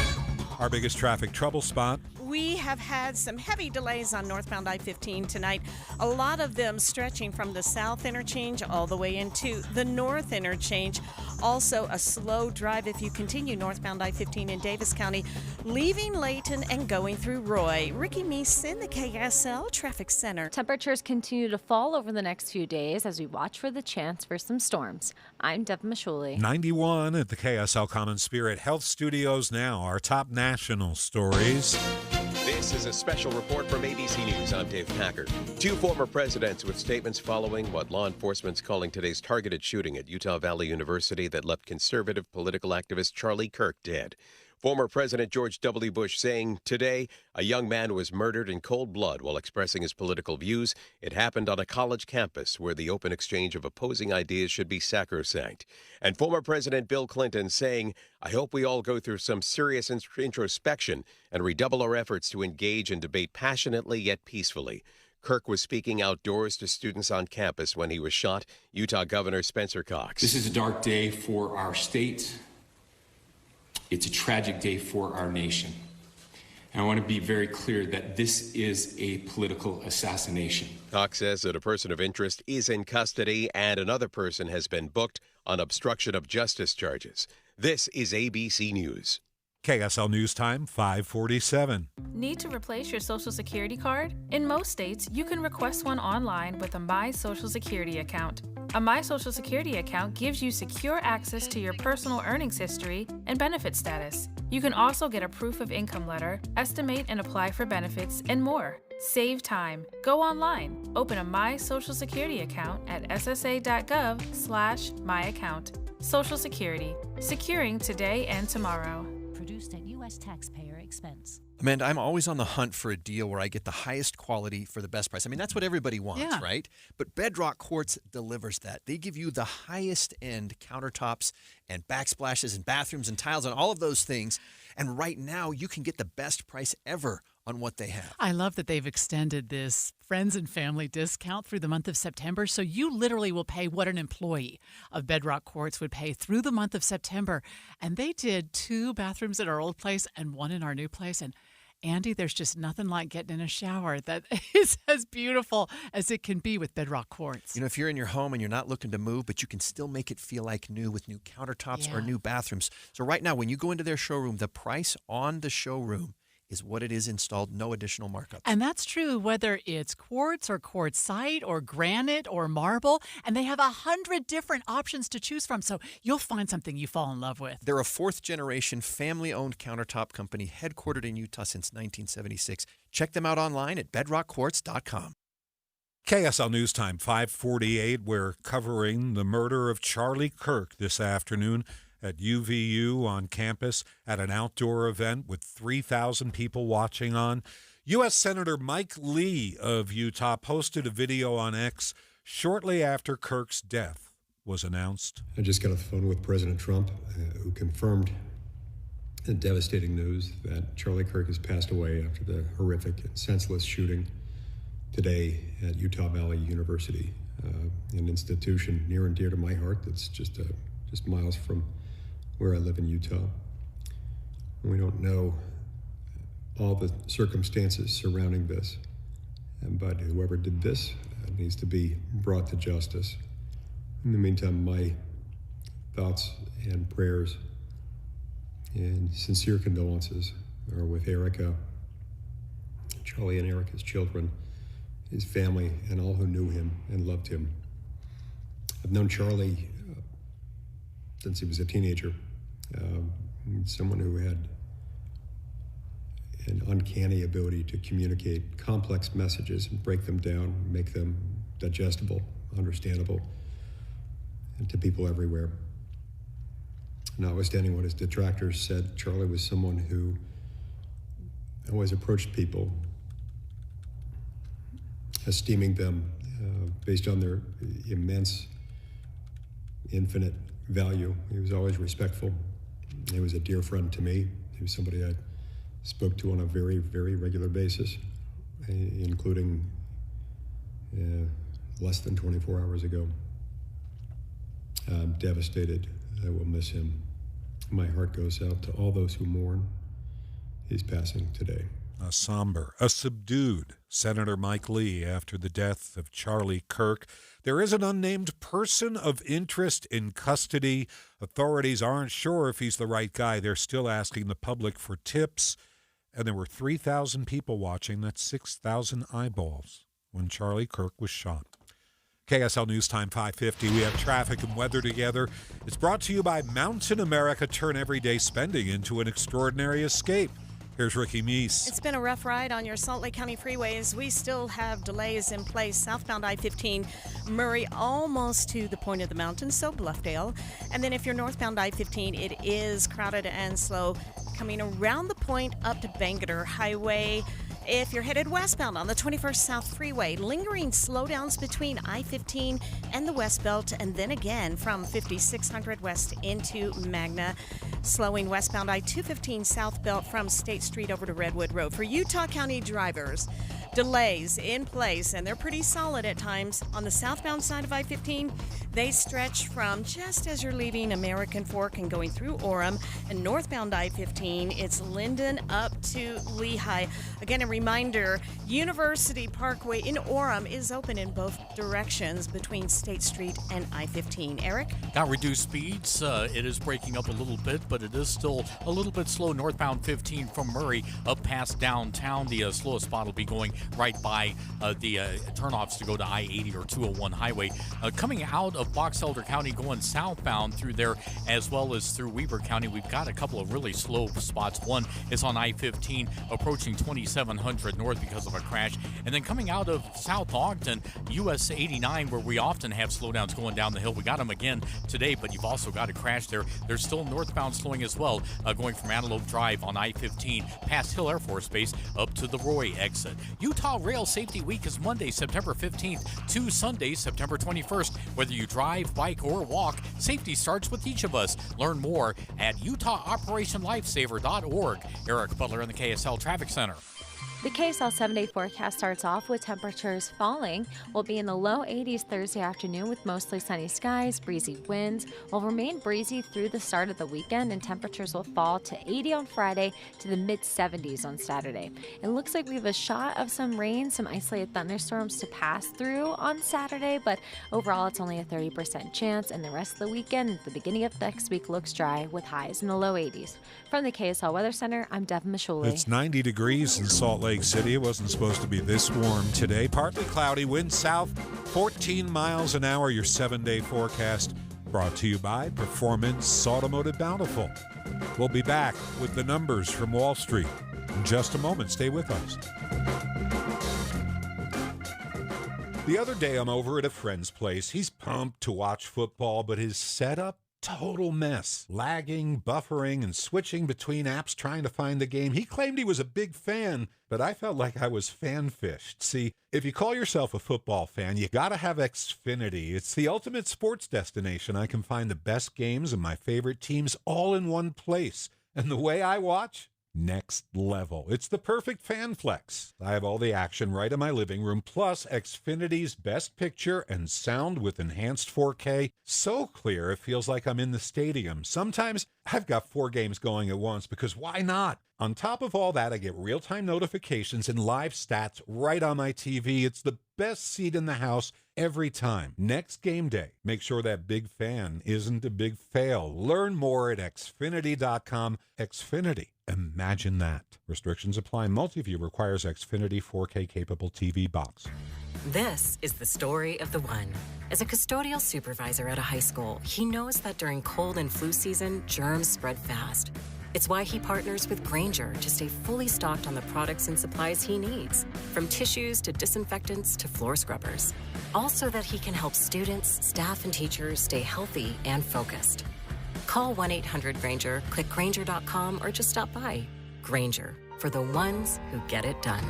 our biggest traffic trouble spot. We have had some heavy delays on northbound I-15 tonight. A lot of them stretching from the south interchange all the way into the north interchange. Also, a slow drive if you continue northbound I-15 in Davis County, leaving Layton and going through Roy. Ricky Meese in the KSL Traffic Center. Temperatures continue to fall over the next few days as we watch for the chance for some storms. I'm Devin Mashuli. 91 at the KSL Common Spirit Health Studios now. Our top national stories. This is a special report from ABC News. I'm Dave Packard. 2 former presidents with statements following what law enforcement's calling today's targeted shooting at Utah Valley University that left conservative political activist Charlie Kirk dead. Former President George W. Bush saying today a young man was murdered in cold blood while expressing his political views. It happened on a college campus where the open exchange of opposing ideas should be sacrosanct. And former President Bill Clinton saying, I hope we all go through some serious introspection and redouble our efforts to engage and debate passionately yet peacefully. Kirk was speaking outdoors to students on campus when he was shot. Utah Governor Spencer Cox. This is a dark day for our state. It's a tragic day for our nation. And I want to be very clear that this is a political assassination. Cox says that a person of interest is in custody and another person has been booked on obstruction of justice charges. This is ABC News. KSL News Time, 5:47. Need to replace your Social Security card? In most states, you can request one online with a My Social Security account. A My Social Security account gives you secure access to your personal earnings history and benefit status. You can also get a proof of income letter, estimate and apply for benefits, and more. Save time. Go online. Open a My Social Security account at ssa.gov/myaccount. Social Security. Securing today and tomorrow. Produced at U.S. taxpayer expense. Amanda, I'm always on the hunt for a deal where I get the highest quality for the best price. I mean, that's what everybody wants, right? But Bedrock Quartz delivers that. They give you the highest end countertops and backsplashes and bathrooms and tiles and all of those things. And right now, you can get the best price ever on what they have. I love that they've extended this friends and family discount through the month of September. So you literally will pay what an employee of Bedrock Quartz would pay through the month of September. And they did 2 bathrooms at our old place and 1 in our new place. And Andy, there's just nothing like getting in a shower that is as beautiful as it can be with Bedrock Quartz. You know, if you're in your home and you're not looking to move, but you can still make it feel like new with new countertops or new bathrooms. So right now, when you go into their showroom, the price on the showroom is what it is installed, no additional markup. And that's true whether it's quartz or quartzite or granite or marble. And they have 100 different options to choose from. So you'll find something you fall in love with. They're a 4th-generation, family-owned countertop company headquartered in Utah since 1976. Check them out online at bedrockquartz.com. KSL News Time, 5:48. We're covering the murder of Charlie Kirk this afternoon at UVU on campus at an outdoor event with 3,000 people watching on. U.S. Senator Mike Lee of Utah posted a video on X shortly after Kirk's death was announced. I just got off the phone with President Trump, who confirmed the devastating news that Charlie Kirk has passed away after the horrific and senseless shooting today at Utah Valley University, an institution near and dear to my heart that's just miles from where I live in Utah. We don't know all the circumstances surrounding this, but whoever did this needs to be brought to justice. In the meantime, my thoughts and prayers and sincere condolences are with Erica, Charlie and Erica's children, his family, and all who knew him and loved him. I've known Charlie since he was a teenager, someone who had an uncanny ability to communicate complex messages and break them down, make them digestible, understandable, and to people everywhere. Notwithstanding what his detractors said, Charlie was someone who always approached people, esteeming them based on their immense, infinite value. He was always respectful. He was a dear friend to me. He was somebody I spoke to on a very, very regular basis, including less than 24 hours ago. I'm devastated. I will miss him. My heart goes out to all those who mourn his passing today. A somber, a subdued Senator Mike Lee after the death of Charlie Kirk. There is an unnamed person of interest in custody. Authorities aren't sure if he's the right guy. They're still asking the public for tips. And there were 3,000 people watching. That's 6,000 eyeballs when Charlie Kirk was shot. KSL News Time 5:50. We have traffic and weather together. It's brought to you by Mountain America. Turn everyday spending into an extraordinary escape. Here's Ricky Meese. It's been a rough ride on your Salt Lake County freeways. We still have delays in place. Southbound I-15, Murray, almost to the point of the mountain, so Bluffdale. And then if you're northbound I-15, it is crowded and slow coming around the point up to Bangerter Highway. If you're headed westbound on the 21st South Freeway, lingering slowdowns between I-15 and the West Belt, and then again from 5600 west into Magna. Slowing westbound I-215 South Belt from State Street over to Redwood Road. For Utah County drivers, delays in place, and they're pretty solid at times. On the southbound side of I-15, they stretch from just as you're leaving American Fork and going through Orem, and northbound I-15, it's Linden up to Lehigh. Again, a reminder, University Parkway in Orem is open in both directions between State Street and I-15. Eric? Got reduced speeds. It is breaking up a little bit, but it is still a little bit slow northbound 15 from Murray up past downtown. The slowest spot will be going right by the turnoffs to go to I-80 or 201 highway. Coming out of Box Elder County going southbound through there as well as through Weber County, we've got a couple of really slow spots. One is on I-15 approaching 2700 north because of a crash. And then coming out of South Ogden, US 89, where we often have slowdowns going down the hill. We got them again today, but you've also got a crash there. There's still northbound slowing as well, going from Antelope Drive on I-15 past Hill Air Force Base up to the Roy exit. Utah Rail Safety Week is Monday, September 15th to Sunday, September 21st. Whether you drive, bike, or walk, safety starts with each of us. Learn more at UtahOperationLifesaver.org. Eric Butler in the KSL Traffic Center. The KSL 7-day forecast starts off with temperatures falling. We'll be in the low 80s Thursday afternoon with mostly sunny skies, breezy winds. Will remain breezy through the start of the weekend, and temperatures will fall to 80 on Friday to the mid-70s on Saturday. It looks like we have a shot of some rain, some isolated thunderstorms to pass through on Saturday, but overall it's only a 30% chance, and the rest of the weekend at the beginning of next week looks dry with highs in the low 80s. From the KSL Weather Center, I'm Devin Mishuli. It's 90 degrees in Salt Lake City. It wasn't supposed to be this warm today. Partly cloudy, wind south, 14 miles an hour. Your 7-day forecast brought to you by Performance Automotive Bountiful. We'll be back with the numbers from Wall Street in just a moment. Stay with us. The other day, I'm over at a friend's place. He's pumped to watch football, but his setup, total mess. Lagging, buffering, and switching between apps trying to find the game. He claimed he was a big fan, but I felt like I was fan-fished. See, if you call yourself a football fan, you gotta have Xfinity. It's the ultimate sports destination. I can find the best games and my favorite teams all in one place. And the way I watch? Next level. It's the perfect fan flex. I have all the action right in my living room, plus Xfinity's best picture and sound with enhanced 4K. So clear, it feels like I'm in the stadium. Sometimes I've got 4 games going at once because why not? On top of all that, I get real-time notifications and live stats right on my TV. It's the best seat in the house every time. Next game day, make sure that big fan isn't a big fail. Learn more at Xfinity.com. Xfinity. Imagine that. Restrictions apply. Multiview requires Xfinity 4K capable TV box. This is the story of the one. As a custodial supervisor at a high school, he knows that during cold and flu season, germs spread fast. It's why he partners with Grainger to stay fully stocked on the products and supplies he needs, from tissues to disinfectants to floor scrubbers. All so that he can help students, staff, and teachers stay healthy and focused. Call 1-800-GRAINGER, click Grainger.com, or just stop by. Grainger, for the ones who get it done.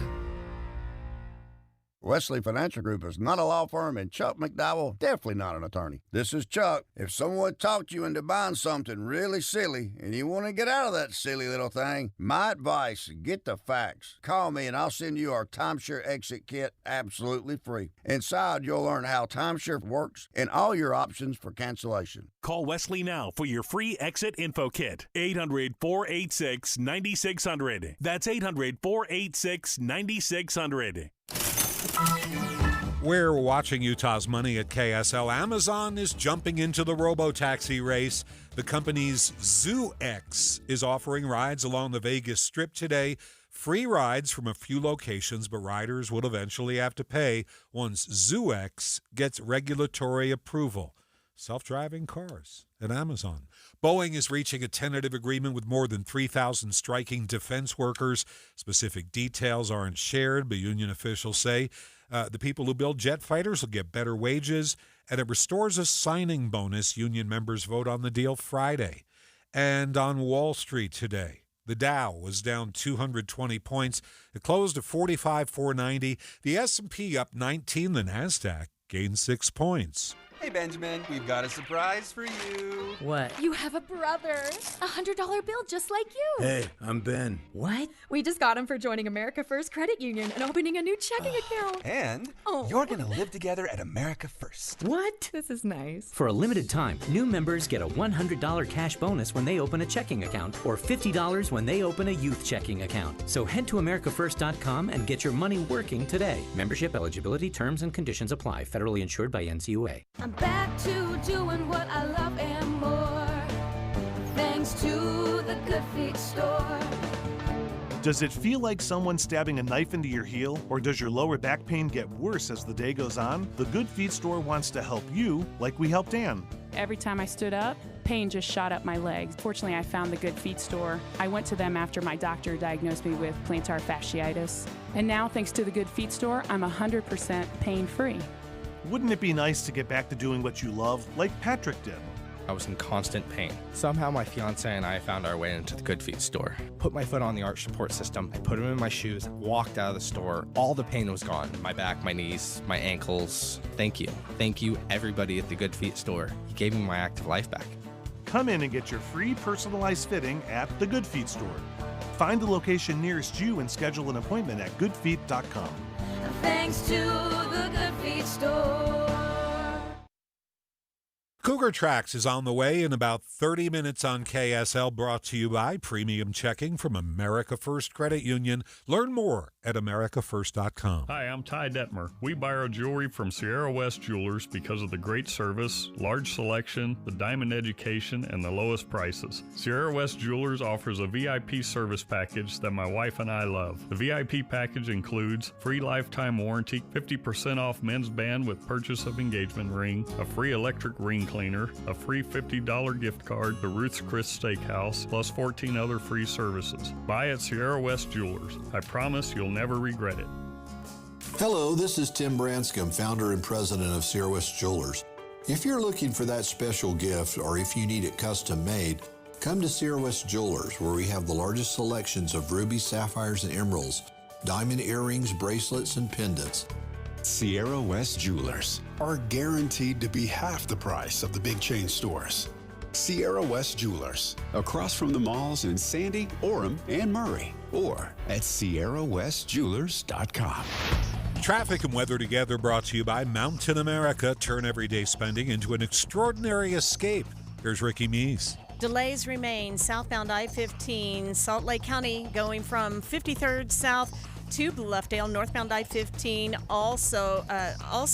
Wesley Financial Group is not a law firm, and Chuck McDowell definitely not an attorney. This is Chuck. If someone talked you into buying something really silly and you want to get out of that silly little thing, my advice, get the facts. Call me and I'll send you our timeshare exit kit absolutely free. Inside, you'll learn how timeshare works and all your options for cancellation. Call Wesley now for your free exit info kit. 800-486-9600. That's 800-486-9600. We're watching Utah's money at KSL. Amazon is jumping into the robo-taxi race. The company's ZooX is offering rides along the Vegas Strip today. Free rides from a few locations, but riders will eventually have to pay once ZooX gets regulatory approval. Self-driving cars at Amazon. Boeing is reaching a tentative agreement with more than 3,000 striking defense workers. Specific details aren't shared, but union officials say the people who build jet fighters will get better wages, and it restores a signing bonus. Union members vote on the deal Friday. And on Wall Street today, The Dow was down 220 points. It closed at 45,490. The S&P up 19. The Nasdaq gained 6 points. Hey, Benjamin, we've got a surprise for you. What? You have a brother. A $100 bill just like you. Hey, I'm Ben. What? We just got him for joining America First Credit Union and opening a new checking account. And you're going to live together at America First. What? This is nice. For a limited time, new members get a $100 cash bonus when they open a checking account or $50 when they open a youth checking account. So head to AmericaFirst.com and get your money working today. Membership eligibility, terms, and conditions apply. Federally insured by NCUA. I'm back to doing what I love and more, thanks to the Good Feet store. Does it feel like someone stabbing a knife into your heel? Or does your lower back pain get worse as the day goes on? The Good Feet store wants to help you like we helped Ann. Every time I stood up, pain just shot up my legs. Fortunately, I found the Good Feet store. I went to them after my doctor diagnosed me with plantar fasciitis. And now, thanks to the Good Feet store, I'm 100% pain-free. Wouldn't it be nice to get back to doing what you love, like Patrick did? I was in constant pain. Somehow my fiance and I found our way into the Good Feet store. Put my foot on the arch support system, I put them in my shoes, walked out of the store. All the pain was gone. My back, my knees, my ankles. Thank you. Thank you, everybody at the Good Feet store. You gave me my active life back. Come in and get your free personalized fitting at the Good Feet store. Find the location nearest you and schedule an appointment at goodfeet.com. Thanks to the Good Feet store. Cougar Tracks is on the way in about 30 minutes on KSL, brought to you by Premium Checking from America First Credit Union. Learn more at AmericaFirst.com. Hi, I'm Ty Detmer. We buy our jewelry from Sierra West Jewelers because of the great service, large selection, the diamond education, and the lowest prices. Sierra West Jewelers offers a VIP service package that my wife and I love. The VIP package includes free lifetime warranty, 50% off men's band with purchase of engagement ring, a free electric ring cleaner, a free $50 gift card to Ruth's Chris Steakhouse, plus 14 other free services. Buy at Sierra West Jewelers. I promise you'll never regret it. Hello, this is Tim Branscombe, founder and president of Sierra West Jewelers. If you're looking for that special gift or if you need it custom made, come to Sierra West Jewelers, where we have the largest selections of rubies, sapphires, and emeralds, diamond earrings, bracelets, and pendants. Sierra West Jewelers are guaranteed to be half the price of the big chain stores. Sierra West Jewelers, across from the malls in Sandy, Orem, and Murray, or at sierrawestjewelers.com. Traffic and weather together, brought to you by Mountain America. Turn everyday spending into an extraordinary escape. Here's Ricky Meese. Delays remain southbound I-15, Salt Lake County, going from 53rd South to Bluffdale. Northbound I-15 also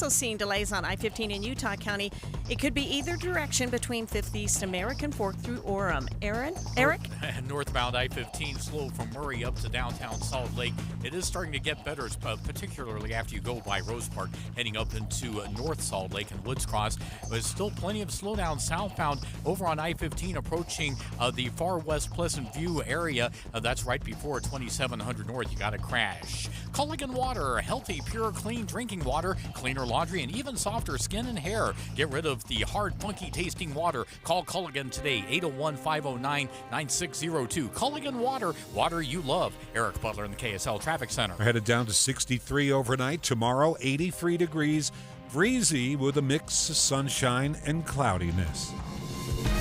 seeing delays on I-15 in Utah County. It could be either direction between 5th East American Fork through Orem. Eric? Northbound I-15 slow from Murray up to downtown Salt Lake. It is starting to get better, particularly after you go by Rose Park, heading up into North Salt Lake and Woods Cross. There's still plenty of slowdown southbound over on I-15 approaching the far west Pleasant View area. That's right before 2700 North. You got to crash. Culligan Water, healthy, pure, clean drinking water, cleaner laundry, and even softer skin and hair. Get rid of the hard, funky tasting water. Call Culligan today, 801-509-9602. Culligan Water, water you love. Eric Butler in the KSL Traffic Center. We're headed down to 63 overnight. Tomorrow, 83 degrees. Breezy with a mix of sunshine and cloudiness.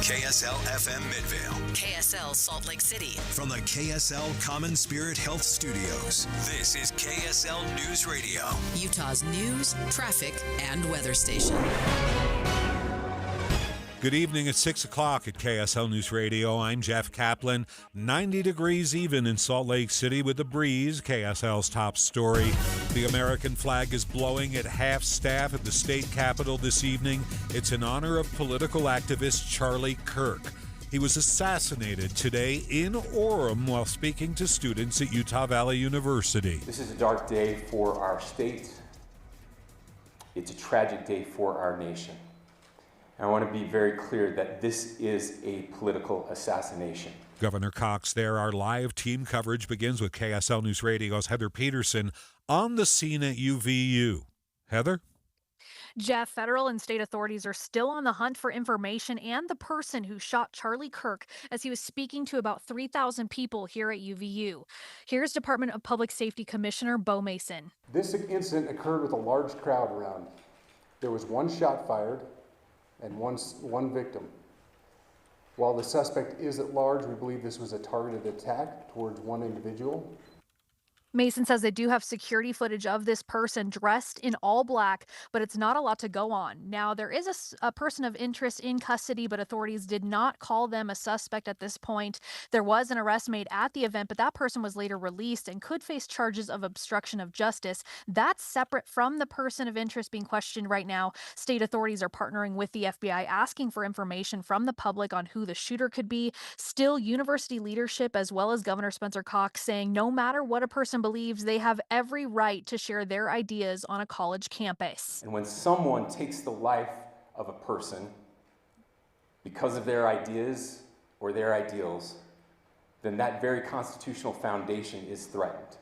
KSL FM Midvale. KSL Salt Lake City. From the KSL Common Spirit Health Studios, this is KSL Newsradio. Utah's news, traffic, and weather station. Good evening at 6 o'clock at KSL News Radio. I'm Jeff Kaplan. 90 degrees even in Salt Lake City with a breeze. KSL's top story. The American flag is blowing at half staff at the state capitol this evening. It's in honor of political activist Charlie Kirk. He was assassinated today in Orem while speaking to students at Utah Valley University. This is a dark day for our state. It's a tragic day for our nation. I want to be very clear that this is a political assassination. Governor Cox there. Our live team coverage begins with KSL News Radio's Heather Peterson on the scene at UVU. Heather? Jeff, federal and state authorities are still on the hunt for information and the person who shot Charlie Kirk as he was speaking to about 3,000 people here at UVU. Here's Department of Public Safety Commissioner Bo Mason. This incident occurred with a large crowd around. There was one shot fired and one victim. While the suspect is at large, we believe this was a targeted attack towards one individual. Mason says they do have security footage of this person dressed in all black, but it's not a lot to go on. Now, there is a person of interest in custody, but authorities did not call them a suspect at this point. There was an arrest made at the event, but that person was later released and could face charges of obstruction of justice. That's separate from the person of interest being questioned right now. State authorities are partnering with the FBI, asking for information from the public on who the shooter could be. Still, university leadership, as well as Governor Spencer Cox, saying no matter what a person believes, they have every right to share their ideas on a college campus. And when someone takes the life of a person because of their ideas or their ideals, then that very constitutional foundation is threatened.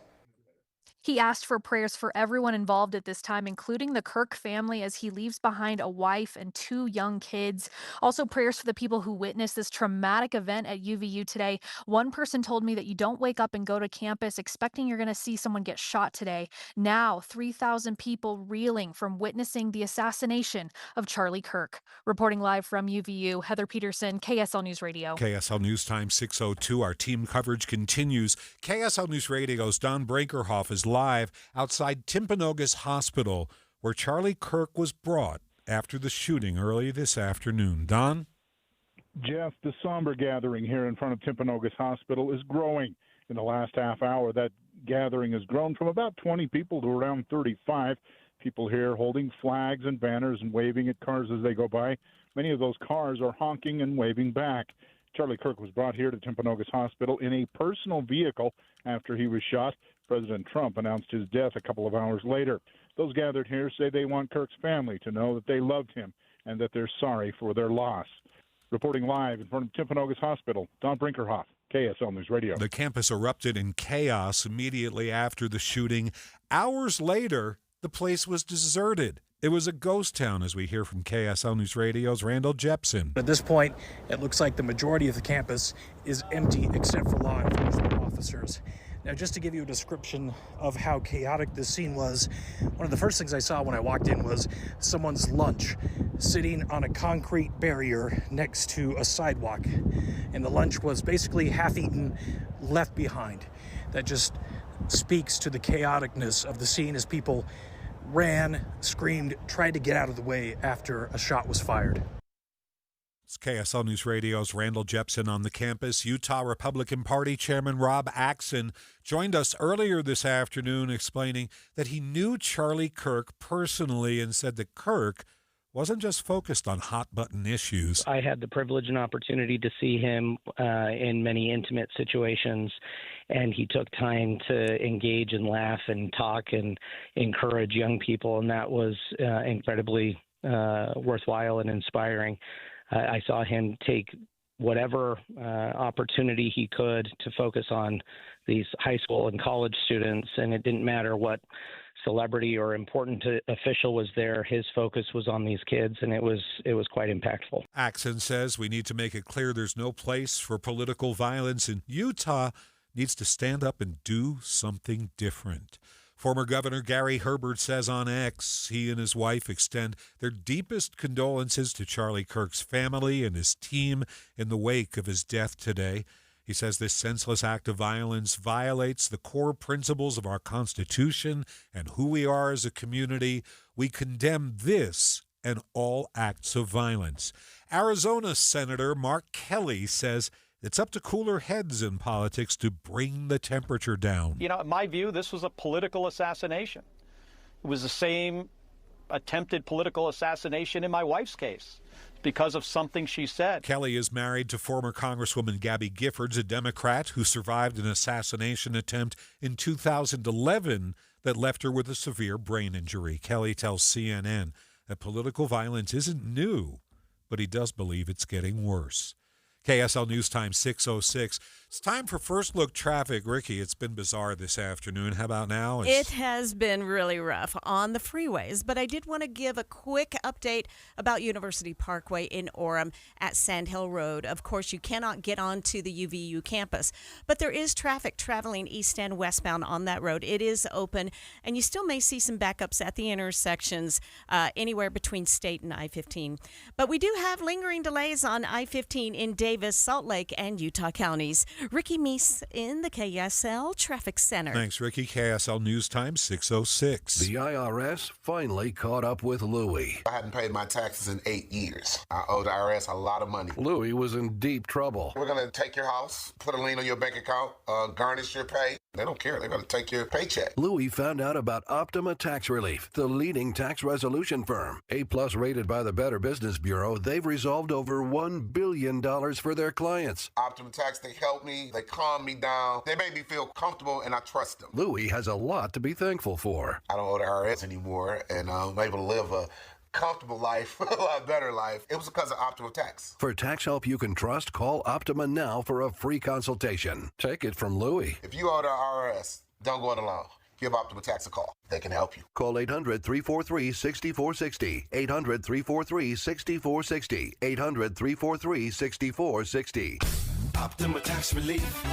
He asked for prayers for everyone involved at this time, including the Kirk family, as he leaves behind a wife and 2 young kids. Also, prayers for the people who witnessed this traumatic event at UVU today. One person told me that you don't wake up and go to campus expecting you're going to see someone get shot today. Now, 3,000 people reeling from witnessing the assassination of Charlie Kirk. Reporting live from UVU, Heather Peterson, KSL News Radio. KSL News Time 6:02. Our team coverage continues. KSL News Radio's Don Brinkerhoff is live outside Timpanogos Hospital, where Charlie Kirk was brought after the shooting early this afternoon. Don? Jeff, the somber gathering here in front of Timpanogos Hospital is growing. In the last half hour, that gathering has grown from about 20 people to around 35. People here holding flags and banners and waving at cars as they go by. Many of those cars are honking and waving back. Charlie Kirk was brought here to Timpanogos Hospital in a personal vehicle after he was shot. President Trump announced his death a couple of hours later. Those gathered here say they want Kirk's family to know that they loved him and that they're sorry for their loss. Reporting live in front of Timpanogos Hospital, Don Brinkerhoff, KSL News Radio. The campus erupted in chaos immediately after the shooting. Hours later, the place was deserted. It was a ghost town, as we hear from KSL News Radio's Randall Jepson. At this point, it looks like the majority of the campus is empty except for law enforcement officers. Now, just to give you a description of how chaotic this scene was, one of the first things I saw when I walked in was someone's lunch sitting on a concrete barrier next to a sidewalk. And the lunch was basically half-eaten, left behind. That just speaks to the chaoticness of the scene as people ran, screamed, tried to get out of the way after a shot was fired. It's KSL News Radio's Randall Jepson on the campus. Utah Republican Party Chairman Rob Axson joined us earlier this afternoon explaining that he knew Charlie Kirk personally and said that Kirk wasn't just focused on hot-button issues. I had the privilege and opportunity to see him in many intimate situations, and he took time to engage and laugh and talk and encourage young people, and that was incredibly worthwhile and inspiring. I saw him take whatever opportunity he could to focus on these high school and college students, and it didn't matter what celebrity or important official was there. His focus was on these kids, and it was quite impactful. Axson says we need to make it clear there's no place for political violence, and Utah needs to stand up and do something different. Former Governor Gary Herbert says on X he and his wife extend their deepest condolences to Charlie Kirk's family and his team in the wake of his death today. He says this senseless act of violence violates the core principles of our Constitution and who we are as a community. We condemn this and all acts of violence. Arizona Senator Mark Kelly says it's up to cooler heads in politics to bring the temperature down. You know, in my view, this was a political assassination. It was the same attempted political assassination in my wife's case because of something she said. Kelly is married to former Congresswoman Gabby Giffords, a Democrat who survived an assassination attempt in 2011 that left her with a severe brain injury. Kelly tells CNN that political violence isn't new, but he does believe it's getting worse. KSL News Time 6:06. It's time for First Look Traffic. Ricky, it's been bizarre this afternoon. How about now? It has been really rough on the freeways, but I did want to give a quick update about University Parkway in Orem at Sand Hill Road. Of course, you cannot get onto the UVU campus, but there is traffic traveling east and westbound on that road. It is open, and you still may see some backups at the intersections anywhere between State and I-15. But we do have lingering delays on I-15 in Davis, Salt Lake, and Utah counties. Ricky Meese in the KSL Traffic Center. Thanks, Ricky. KSL News Time 6:06. The IRS finally caught up with Louie. I hadn't paid my taxes in 8 years. I owed the IRS a lot of money. Louie was in deep trouble. We're going to take your house, put a lien on your bank account, garnish your pay. They don't care. They're going to take your paycheck. Louie found out about Optima Tax Relief, the leading tax resolution firm. A-plus rated by the Better Business Bureau, they've resolved over $1 billion for their clients. Optima Tax, they help me. They calm me down. They make me feel comfortable, and I trust them. Louie has a lot to be thankful for. I don't owe the IRS anymore, and I'm able to live a comfortable life, a lot better life. It was because of Optima Tax. For tax help you can trust, call Optima now for a free consultation. Take it from Louie. If you owe the IRS, don't go it alone. Give Optima Tax a call. They can help you. Call 800-343-6460. 800-343-6460. 800-343-6460. Optima Tax Relief.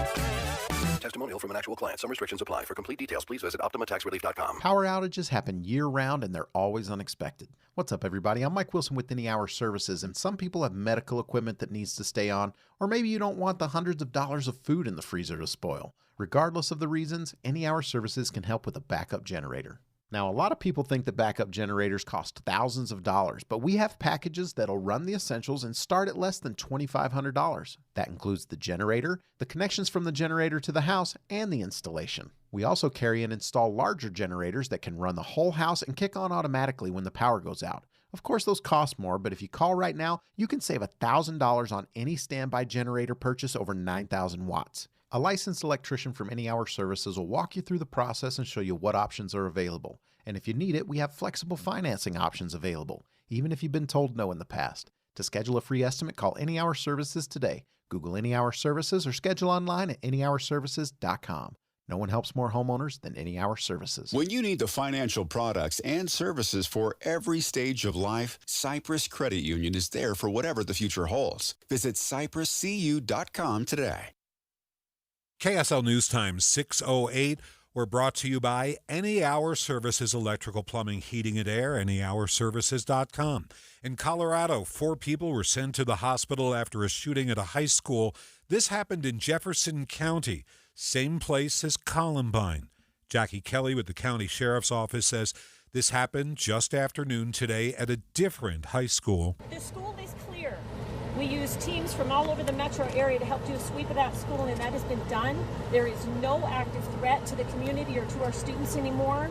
Testimonial from an actual client. Some restrictions apply. For complete details, please visit OptimaTaxRelief.com. Power outages happen year-round, and they're always unexpected. What's up, everybody? I'm Mike Wilson with Any Hour Services, and some people have medical equipment that needs to stay on, or maybe you don't want the hundreds of dollars of food in the freezer to spoil. Regardless of the reasons, Any Hour Services can help with a backup generator. Now, a lot of people think that backup generators cost thousands of dollars, but we have packages that'll run the essentials and start at less than $2,500. That includes the generator, the connections from the generator to the house, and the installation. We also carry and install larger generators that can run the whole house and kick on automatically when the power goes out. Of course, those cost more, but if you call right now, you can save $1,000 on any standby generator purchase over 9,000 watts. A licensed electrician from Any Hour Services will walk you through the process and show you what options are available. And if you need it, we have flexible financing options available, even if you've been told no in the past. To schedule a free estimate, call Any Hour Services today. Google Any Hour Services or schedule online at anyhourservices.com. No one helps more homeowners than Any Hour Services. When you need the financial products and services for every stage of life, Cypress Credit Union is there for whatever the future holds. Visit cypresscu.com today. KSL News Time 6:08. We're brought to you by Any Hour Services, electrical, plumbing, heating, and air, anyhourservices.com. In Colorado, 4 people were sent to the hospital after a shooting at a high school. This happened in Jefferson County, same place as Columbine. Jackie Kelly with the county sheriff's office says this happened just after noon today at a different high school. The school is clear. We use teams from all over the metro area to help do a sweep of that school, and that has been done. There is no active threat to the community or to our students anymore.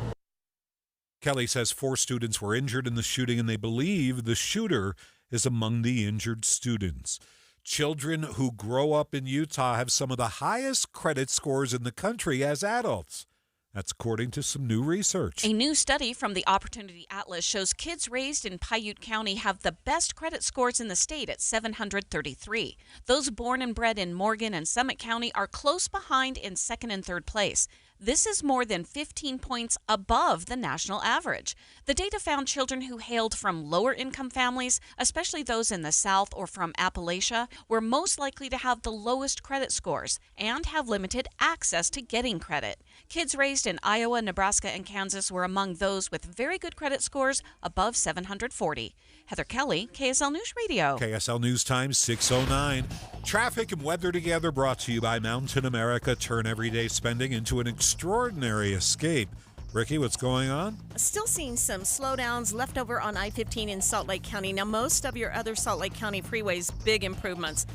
Kelly says 4 students were injured in the shooting, and they believe the shooter is among the injured students. Children who grow up in Utah have some of the highest credit scores in the country as adults. That's according to some new research. A new study from the Opportunity Atlas shows kids raised in Paiute County have the best credit scores in the state at 733. Those born and bred in Morgan and Summit County are close behind in second and third place. This is more than 15 points above the national average. The data found children who hailed from lower income families, especially those in the South or from Appalachia, were most likely to have the lowest credit scores and have limited access to getting credit. Kids raised in Iowa, Nebraska, and Kansas were among those with very good credit scores above 740. Heather Kelly, KSL News Radio. KSL News Time 6:09. Traffic and weather together brought to you by Mountain America. Turn everyday spending into an extraordinary escape. Ricky, what's going on? Still seeing some slowdowns left over on I-15 in Salt Lake County. Now, most of your other Salt Lake County freeways, big improvements.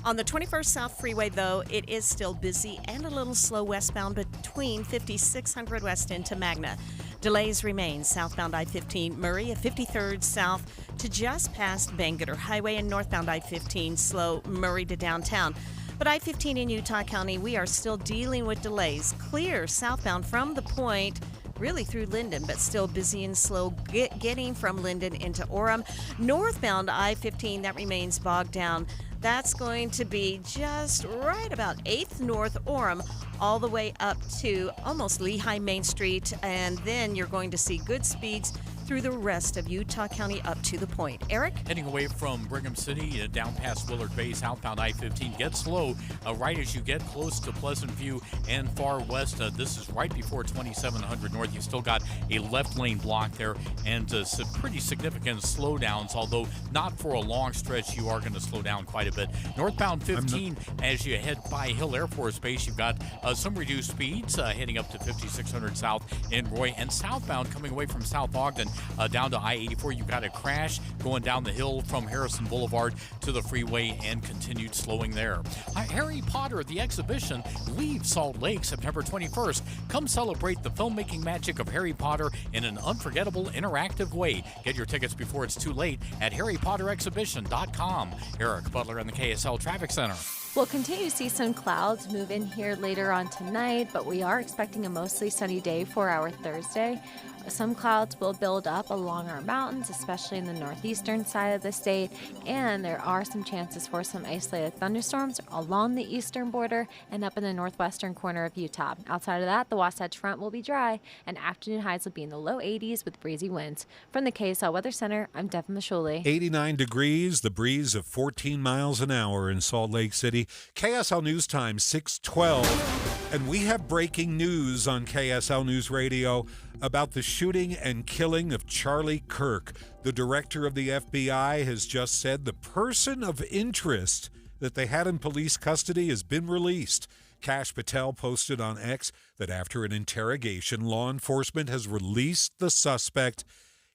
On the 21st South Freeway, though, it is still busy and a little slow westbound between 5600 West into Magna. Delays remain southbound I-15 Murray at 53rd South to just past Bangor Highway, and northbound I-15 slow Murray to downtown. But I-15 in Utah County, we are still dealing with delays. Clear southbound from the point really through Linden, but still busy and slow getting from Linden into Orem. Northbound I-15, that remains bogged down That's going to be just right about 8th North Orem, all the way up to almost Lehigh Main Street, and then you're going to see good speeds through the rest of Utah County up to the point. Eric? Heading away from Brigham City down past Willard Bay, southbound I-15 gets slow right as you get close to Pleasant View and far west. This is right before 2700 North. You've still got a left lane block there and some pretty significant slowdowns, although not for a long stretch. You are going to slow down quite a bit. Northbound 15, as you head by Hill Air Force Base, you've got some reduced speeds heading up to 5600 south in Roy, and southbound coming away from South Ogden down to I-84. You've got a crash going down the hill from Harrison Boulevard to the freeway and continued slowing there. Harry Potter, the exhibition, leaves Salt Lake September 21st. Come celebrate the filmmaking magic of Harry Potter in an unforgettable, interactive way. Get your tickets before it's too late at harrypotterexhibition.com. Eric Butler in the KSL Traffic Center. We'll continue to see some clouds move in here later on tonight, but we are expecting a mostly sunny day for our Thursday. Some clouds will build up along our mountains, especially in the northeastern side of the state, and there are some chances for some isolated thunderstorms along the eastern border and up in the northwestern corner of Utah. Outside of that, the Wasatch Front will be dry, and afternoon highs will be in the low 80s with breezy winds. From the KSL Weather Center, I'm Devin Mashuli. 89 degrees, the breeze of 14 miles an hour in Salt Lake City. KSL News Time, 6:12. And we have breaking news on KSL News Radio about the shooting and killing of Charlie Kirk. The director of the FBI has just said the person of interest that they had in police custody has been released. Kash Patel posted on X that after an interrogation, law enforcement has released the suspect.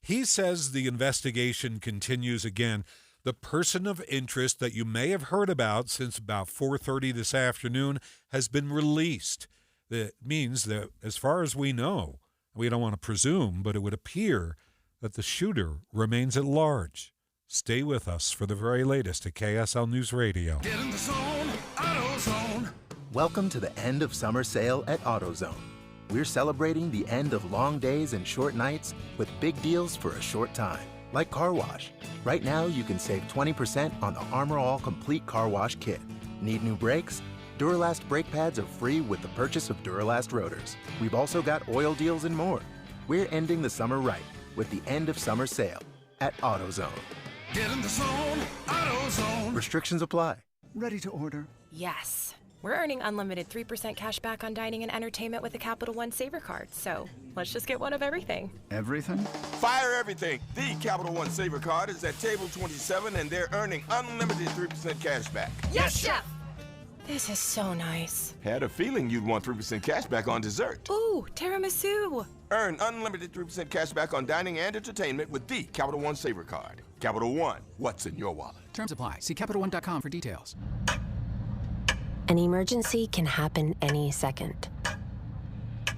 He says the investigation continues. Again, the person of interest that you may have heard about since about 4:30 this afternoon has been released. That means that, as far as we know, we don't want to presume, but it would appear that the shooter remains at large. Stay with us for the very latest at KSL News Radio. Get in the zone, AutoZone. Welcome to the end of summer sale at AutoZone. We're celebrating the end of long days and short nights with big deals for a short time, like car wash. Right now, you can save 20% on the Armor All Complete Car Wash Kit. Need new brakes? Duralast brake pads are free with the purchase of Duralast rotors. We've also got oil deals and more. We're ending the summer right with the end of summer sale at AutoZone. Get in the zone, AutoZone. Restrictions apply. Ready to order? Yes. We're earning unlimited 3% cash back on dining and entertainment with a Capital One Saver card, so let's just get one of everything. Everything? Fire everything. The Capital One Saver card is at table 27, and they're earning unlimited 3% cash back. Yes, Chef! This is so nice. Had a feeling you'd want 3% cash back on dessert. Ooh, tiramisu. Earn unlimited 3% cash back on dining and entertainment with the Capital One Saver card. Capital One, what's in your wallet? Terms apply. See CapitalOne.com for details. An emergency can happen any second.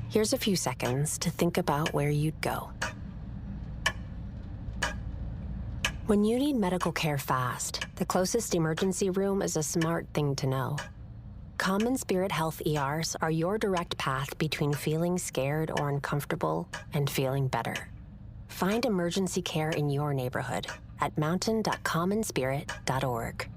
Here's a few seconds to think about where you'd go. When you need medical care fast, the closest emergency room is a smart thing to know. Common Spirit Health ERs are your direct path between feeling scared or uncomfortable and feeling better. Find emergency care in your neighborhood at mountain.commonspirit.org.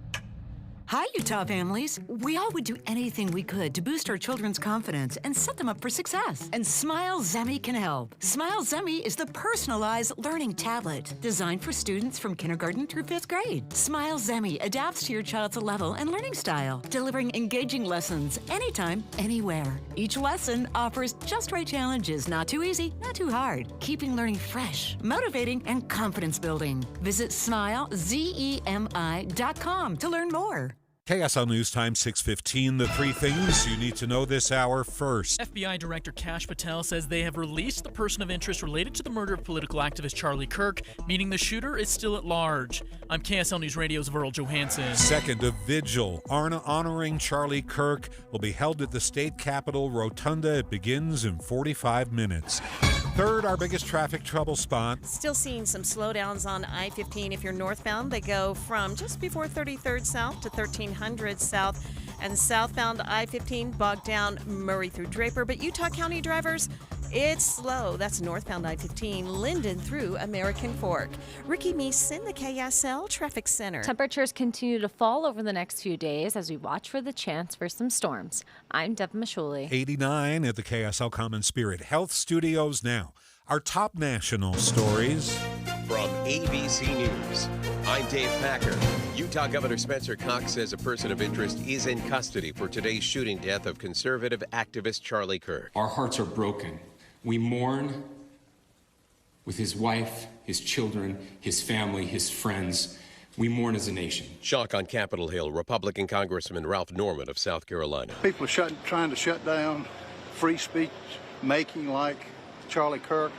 Hi, Utah families. We all would do anything we could to boost our children's confidence and set them up for success. And Smile Zemi can help. Smile Zemi is the personalized learning tablet designed for students from kindergarten through 5th grade. Smile Zemi adapts to your child's level and learning style, delivering engaging lessons anytime, anywhere. Each lesson offers just right challenges, not too easy, not too hard, keeping learning fresh, motivating, and confidence building. Visit smilezemi.com to learn more. KSL News Time, 6:15. The three things you need to know this hour first. FBI Director Kash Patel says they have released the person of interest related to the murder of political activist Charlie Kirk, meaning the shooter is still at large. I'm KSL News Radio's Verl Johansson. Second, a vigil honoring Charlie Kirk will be held at the state capitol rotunda. It begins in 45 minutes. Third, our biggest traffic trouble spot. Still seeing some slowdowns on I-15 if you're northbound. They go from just before 33rd South to 1300 South. And southbound I-15 bogged down Murray through Draper. But Utah County drivers, It's slow. That's northbound I-15, Linden through American Fork. Ricky Meese in the KSL Traffic Center. Temperatures continue to fall over the next few days as we watch for the chance for some storms. I'm Deb Mashuli. 89 at the KSL Common Spirit Health Studios now. Our top national stories. From ABC News, I'm Dave Packer. Utah Governor Spencer Cox says a person of interest is in custody for today's shooting death of conservative activist Charlie Kirk. Our hearts are broken. We mourn with his wife, his children, his family, his friends. We mourn as a nation. Shock on Capitol Hill. Republican Congressman Ralph Norman of South Carolina. People are trying to shut down free speech making like Charlie Kirk.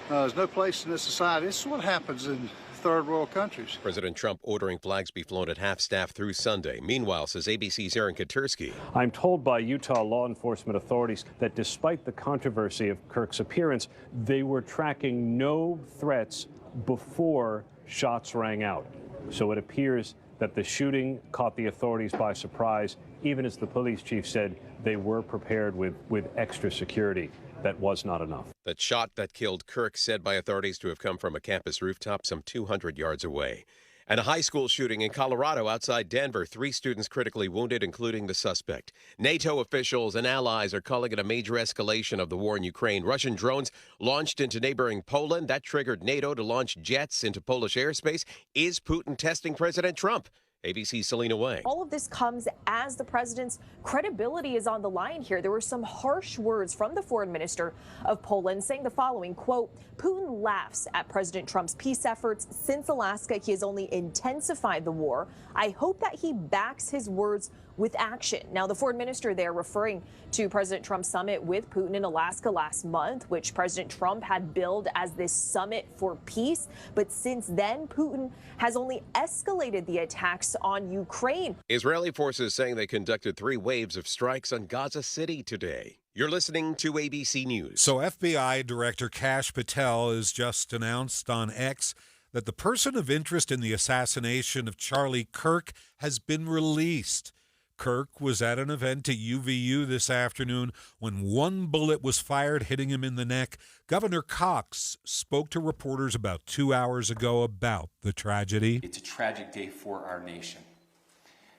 There's no place in this society. This is what happens in third world countries. President Trump ordering flags be flown at half-staff through Sunday. Meanwhile, says ABC's Aaron Katursky. I'm told by Utah law enforcement authorities that despite the controversy of Kirk's appearance, they were tracking no threats before shots rang out. So it appears that the shooting caught the authorities by surprise, even as the police chief said they were prepared with extra security. That was not enough. That shot that killed Kirk said by authorities to have come from a campus rooftop some 200 yards away. And a high school shooting in Colorado outside Denver. 3 students critically wounded, including the suspect. NATO officials and allies are calling it a major escalation of the war in Ukraine. Russian drones launched into neighboring Poland. That triggered NATO to launch jets into Polish airspace. Is Putin testing President Trump? ABC's Selena Wang. All of this comes as the president's credibility is on the line here. There were some harsh words from the foreign minister of Poland saying the following, quote, Putin laughs at President Trump's peace efforts. Since Alaska, he has only intensified the war. I hope that he backs his words with action. Now, the foreign minister there referring to President Trump's summit with Putin in Alaska last month, which President Trump had billed as this summit for peace. But since then, Putin has only escalated the attacks on Ukraine. Israeli forces saying they conducted 3 waves of strikes on Gaza City today. You're listening to ABC News. So FBI Director Kash Patel has just announced on X that the person of interest in the assassination of Charlie Kirk has been released. Kirk was at an event at UVU this afternoon when one bullet was fired, hitting him in the neck. Governor Cox spoke to reporters about 2 hours ago about the tragedy. It's a tragic day for our nation.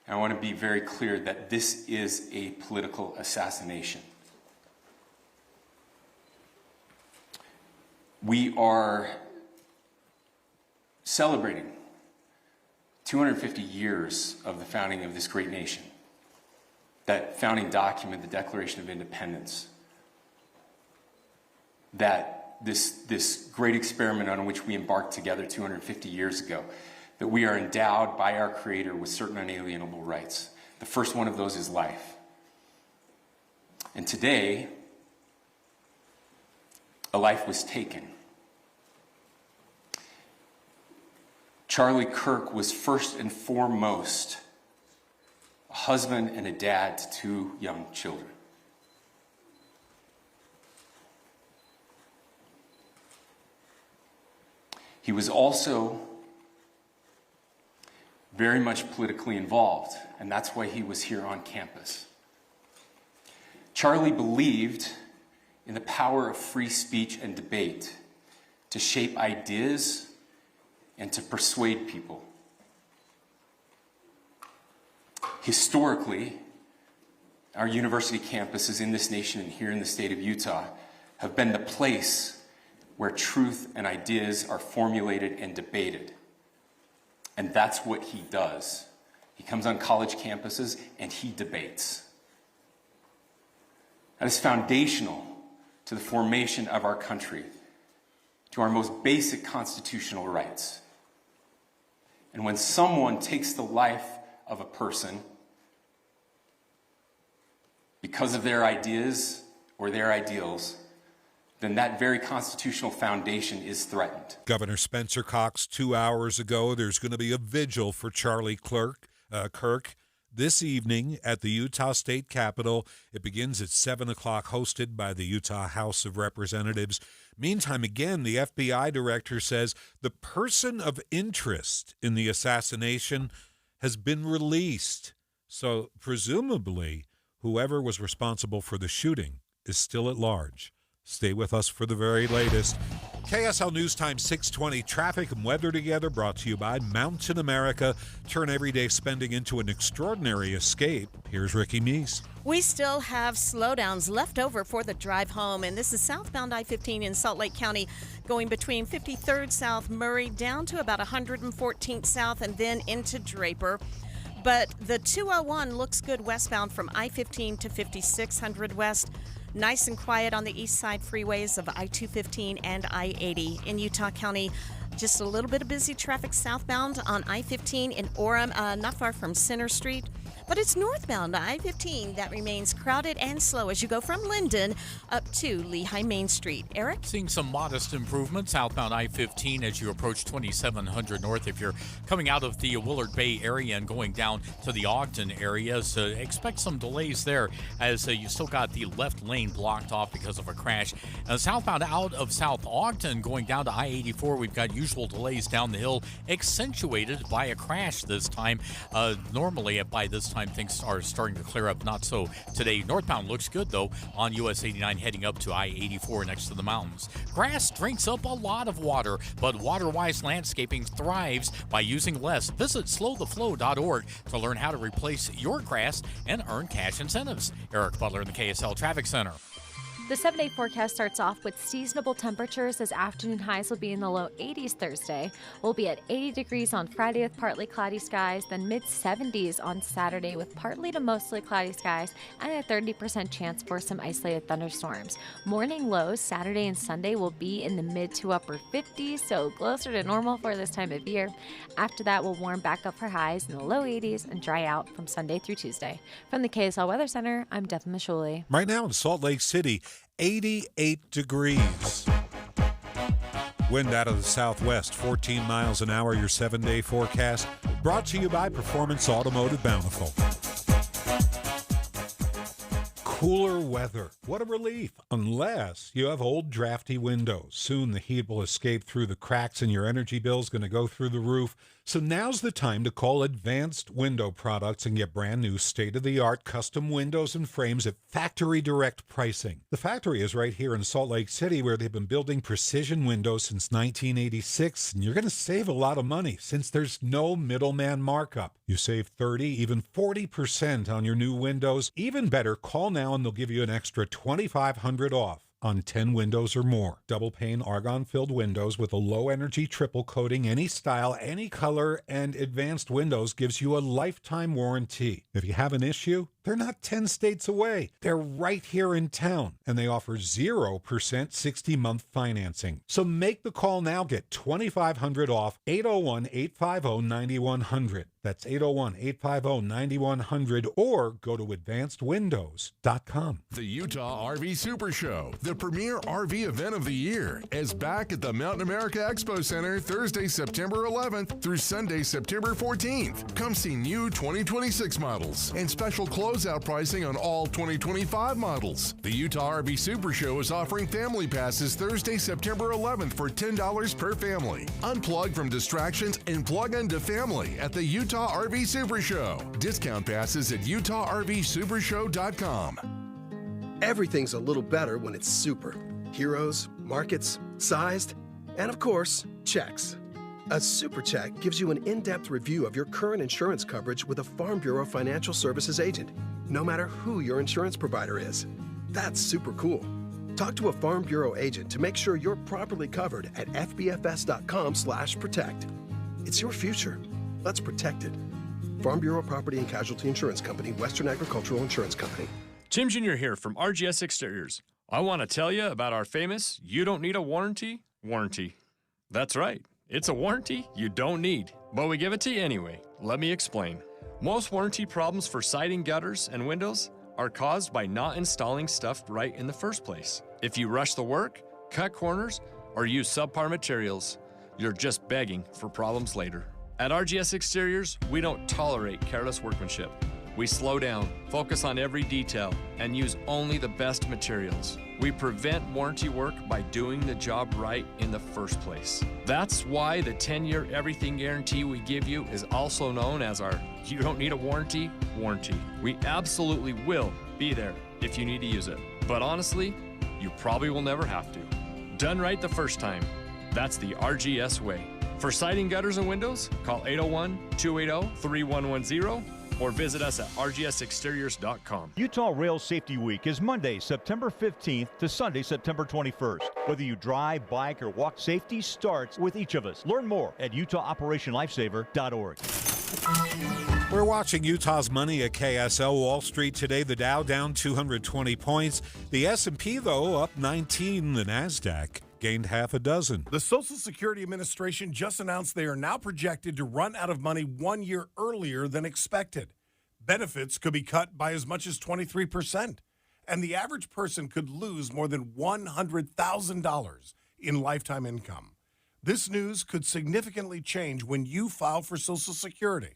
And I want to be very clear that this is a political assassination. We are celebrating 250 years of the founding of this great nation. That founding document, the Declaration of Independence, that this great experiment on which we embarked together 250 years ago, that we are endowed by our Creator with certain unalienable rights. The first one of those is life. And today, a life was taken. Charlie Kirk was first and foremost a husband and a dad to 2 young children. He was also very much politically involved, and that's why he was here on campus. Charlie believed in the power of free speech and debate to shape ideas and to persuade people. Historically, our university campuses in this nation and here in the state of Utah have been the place where truth and ideas are formulated and debated. And that's what he does. He comes on college campuses and he debates. That is foundational to the formation of our country, to our most basic constitutional rights. And when someone takes the life of a person because of their ideas or their ideals, then that very constitutional foundation is threatened. Governor Spencer Cox, 2 hours ago, there's going to be a vigil for Charlie Kirk this evening at the Utah State Capitol. It begins at 7 o'clock, hosted by the Utah House of Representatives. Meantime, again, the FBI director says the person of interest in the assassination has been released. So presumably, whoever was responsible for the shooting is still at large. Stay with us for the very latest. KSL News Time 620, traffic and weather together, brought to you by Mountain America. Turn everyday spending into an extraordinary escape. Here's Ricky Meese. We still have slowdowns left over for the drive home, and this is southbound I-15 in Salt Lake County, going between 53rd South Murray down to about 114th South and then into Draper. But the 201 looks good westbound from I-15 to 5600 West. Nice and quiet on the east side freeways of I-215 and I-80. In Utah County, just a little bit of busy traffic southbound on I-15 in Orem, not far from Center Street. But it's northbound I-15 that remains crowded and slow as you go from Linden up to Lehigh Main Street. Eric? Seeing some modest improvements southbound I-15 as you approach 2700 North. If you're coming out of the Willard Bay area and going down to the Ogden area, so expect some delays there as you still got the left lane blocked off because of a crash. Southbound out of South Ogden going down to I-84, we've got usual delays down the hill accentuated by a crash this time. Normally by this time things are starting to clear up. Not so today. Northbound looks good though on US 89 heading up to I-84 next to the mountains. Grass drinks up a lot of water, but WaterWise Landscaping thrives by using less. Visit slowtheflow.org to learn how to replace your grass and earn cash incentives. Eric Butler in the KSL Traffic Center. The 7-day forecast starts off with seasonable temperatures as afternoon highs will be in the low 80s Thursday. We'll be at 80 degrees on Friday with partly cloudy skies, then mid-70s on Saturday with partly to mostly cloudy skies and a 30% chance for some isolated thunderstorms. Morning lows Saturday and Sunday will be in the mid to upper 50s, so closer to normal for this time of year. After that, we'll warm back up for highs in the low 80s and dry out from Sunday through Tuesday. From the KSL Weather Center, I'm Devin Mishuli. Right now in Salt Lake City, 88 degrees. Wind out of the southwest, 14 miles an hour, your 7-day forecast. Brought to you by Performance Automotive Bountiful. Cooler weather. What a relief. Unless you have old drafty windows. Soon the heat will escape through the cracks and your energy bill is going to go through the roof. So now's the time to call Advanced Window Products and get brand new state-of-the-art custom windows and frames at factory direct pricing. The factory is right here in Salt Lake City where they've been building precision windows since 1986, and you're going to save a lot of money since there's no middleman markup. You save 30, even 40% on your new windows. Even better, call now and they'll give you an extra $2,500 off on 10 windows or more. Double pane argon-filled windows with a low-energy triple coating, any style, any color, and Advanced Windows gives you a lifetime warranty. If you have an issue, they're not 10 states away. They're right here in town, and they offer 0% 60-month financing. So make the call now. Get $2,500 off. 801-850-9100. That's 801-850-9100, or go to advancedwindows.com. The Utah RV Super Show, the premier RV event of the year, is back at the Mountain America Expo Center Thursday, September 11th through Sunday, September 14th. Come see new 2026 models and special closeout pricing on all 2025 models. The Utah RV Super Show is offering family passes Thursday, September 11th for $10 per family. Unplug from distractions and plug into family at the Utah RV Super Show. Discount passes at UtahRVSupershow.com. Everything's a little better when it's super. Heroes, markets, sized, and of course, checks. A super check gives you an in-depth review of your current insurance coverage with a Farm Bureau Financial Services agent, no matter who your insurance provider is. That's super cool. Talk to a Farm Bureau agent to make sure you're properly covered at fbfs.com/protect. It's your future. Let's protect it. Farm Bureau Property and Casualty Insurance Company, Western Agricultural Insurance Company. Tim Jr. here from RGS Exteriors. I want to tell you about our famous "You Don't Need a Warranty" warranty. That's right. It's a warranty you don't need, but we give it to you anyway. Let me explain. Most warranty problems for siding, gutters, and windows are caused by not installing stuff right in the first place. If you rush the work, cut corners, or use subpar materials, you're just begging for problems later. At RGS Exteriors, we don't tolerate careless workmanship. We slow down, focus on every detail, and use only the best materials. We prevent warranty work by doing the job right in the first place. That's why the 10-year everything guarantee we give you is also known as our "You Don't Need a Warranty" warranty. We absolutely will be there if you need to use it. But honestly, you probably will never have to. Done right the first time. That's the RGS way. For siding, gutters, and windows, call 801-280-3110 or visit us at rgsexteriors.com. Utah Rail Safety Week is Monday, September 15th to Sunday, September 21st. Whether you drive, bike, or walk, safety starts with each of us. Learn more at utahoperationlifesaver.org. We're watching Utah's money at KSL Wall Street today. The Dow down 220 points. The S&P, though, up 19. The NASDAQ gained half a dozen. The Social Security Administration just announced they are now projected to run out of money 1 year earlier than expected. Benefits could be cut by as much as 23%, and the average person could lose more than $100,000 in lifetime income. This news could significantly change when you file for Social Security.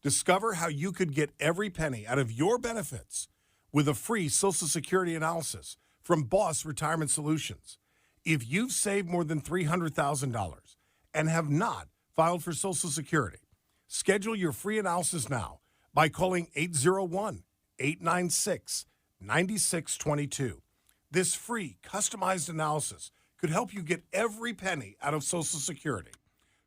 Discover how you could get every penny out of your benefits with a free Social Security analysis from Boss Retirement Solutions. If you've saved more than $300,000 and have not filed for Social Security, schedule your free analysis now by calling 801-896-9622. This free, customized analysis could help you get every penny out of Social Security.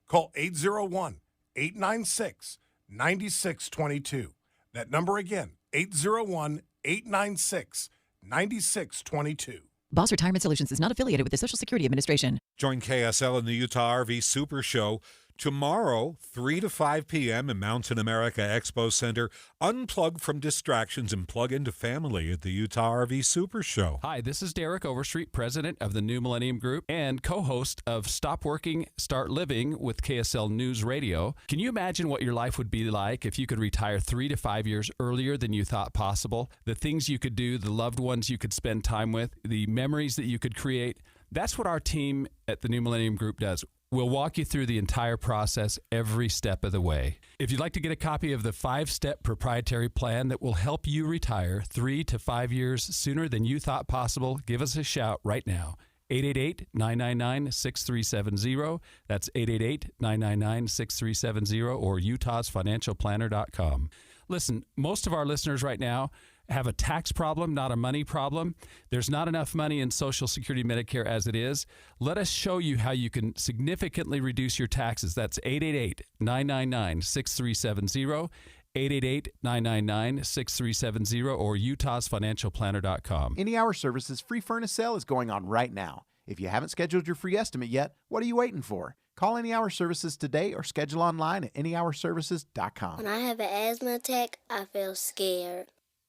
Call 801-896-9622. That number again, 801-896-9622. Boss Retirement Solutions is not affiliated with the Social Security Administration. Join KSL in the Utah RV Super Show tomorrow, 3 to 5 p.m. in Mountain America Expo Center. Unplug from distractions and plug into family at the Utah RV Super Show. Hi, this is Derek Overstreet, president of the New Millennium Group and co-host of Stop Working, Start Living with KSL Newsradio. Can you imagine what your life would be like if you could retire 3 to 5 years earlier than you thought possible? The things you could do, the loved ones you could spend time with, the memories that you could create. That's what our team at the New Millennium Group does. We'll walk you through the entire process every step of the way. If you'd like to get a copy of the 5-step proprietary plan that will help you retire 3 to 5 years sooner than you thought possible, give us a shout right now. 888-999-6370. That's 888-999-6370 or utahsfinancialplanner.com. Listen, most of our listeners right now have a tax problem, not a money problem. There's not enough money in Social Security Medicare as it is. Let us show you how you can significantly reduce your taxes. That's 888-999-6370, 888-999-6370, or utahsfinancialplanner.com. Any Hour Services free furnace sale is going on right now. If you haven't scheduled your free estimate yet, what are you waiting for? Call Any Hour Services today or schedule online at anyhourservices.com. When I have an asthma attack, I feel scared.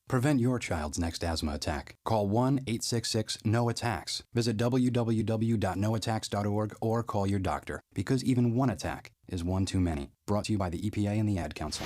Prevent your child's next asthma attack. Call 1-866-NO-ATTACKS. Visit www.noattacks.org or call your doctor, because even one attack is one too many. Brought to you by the EPA and the Ad Council.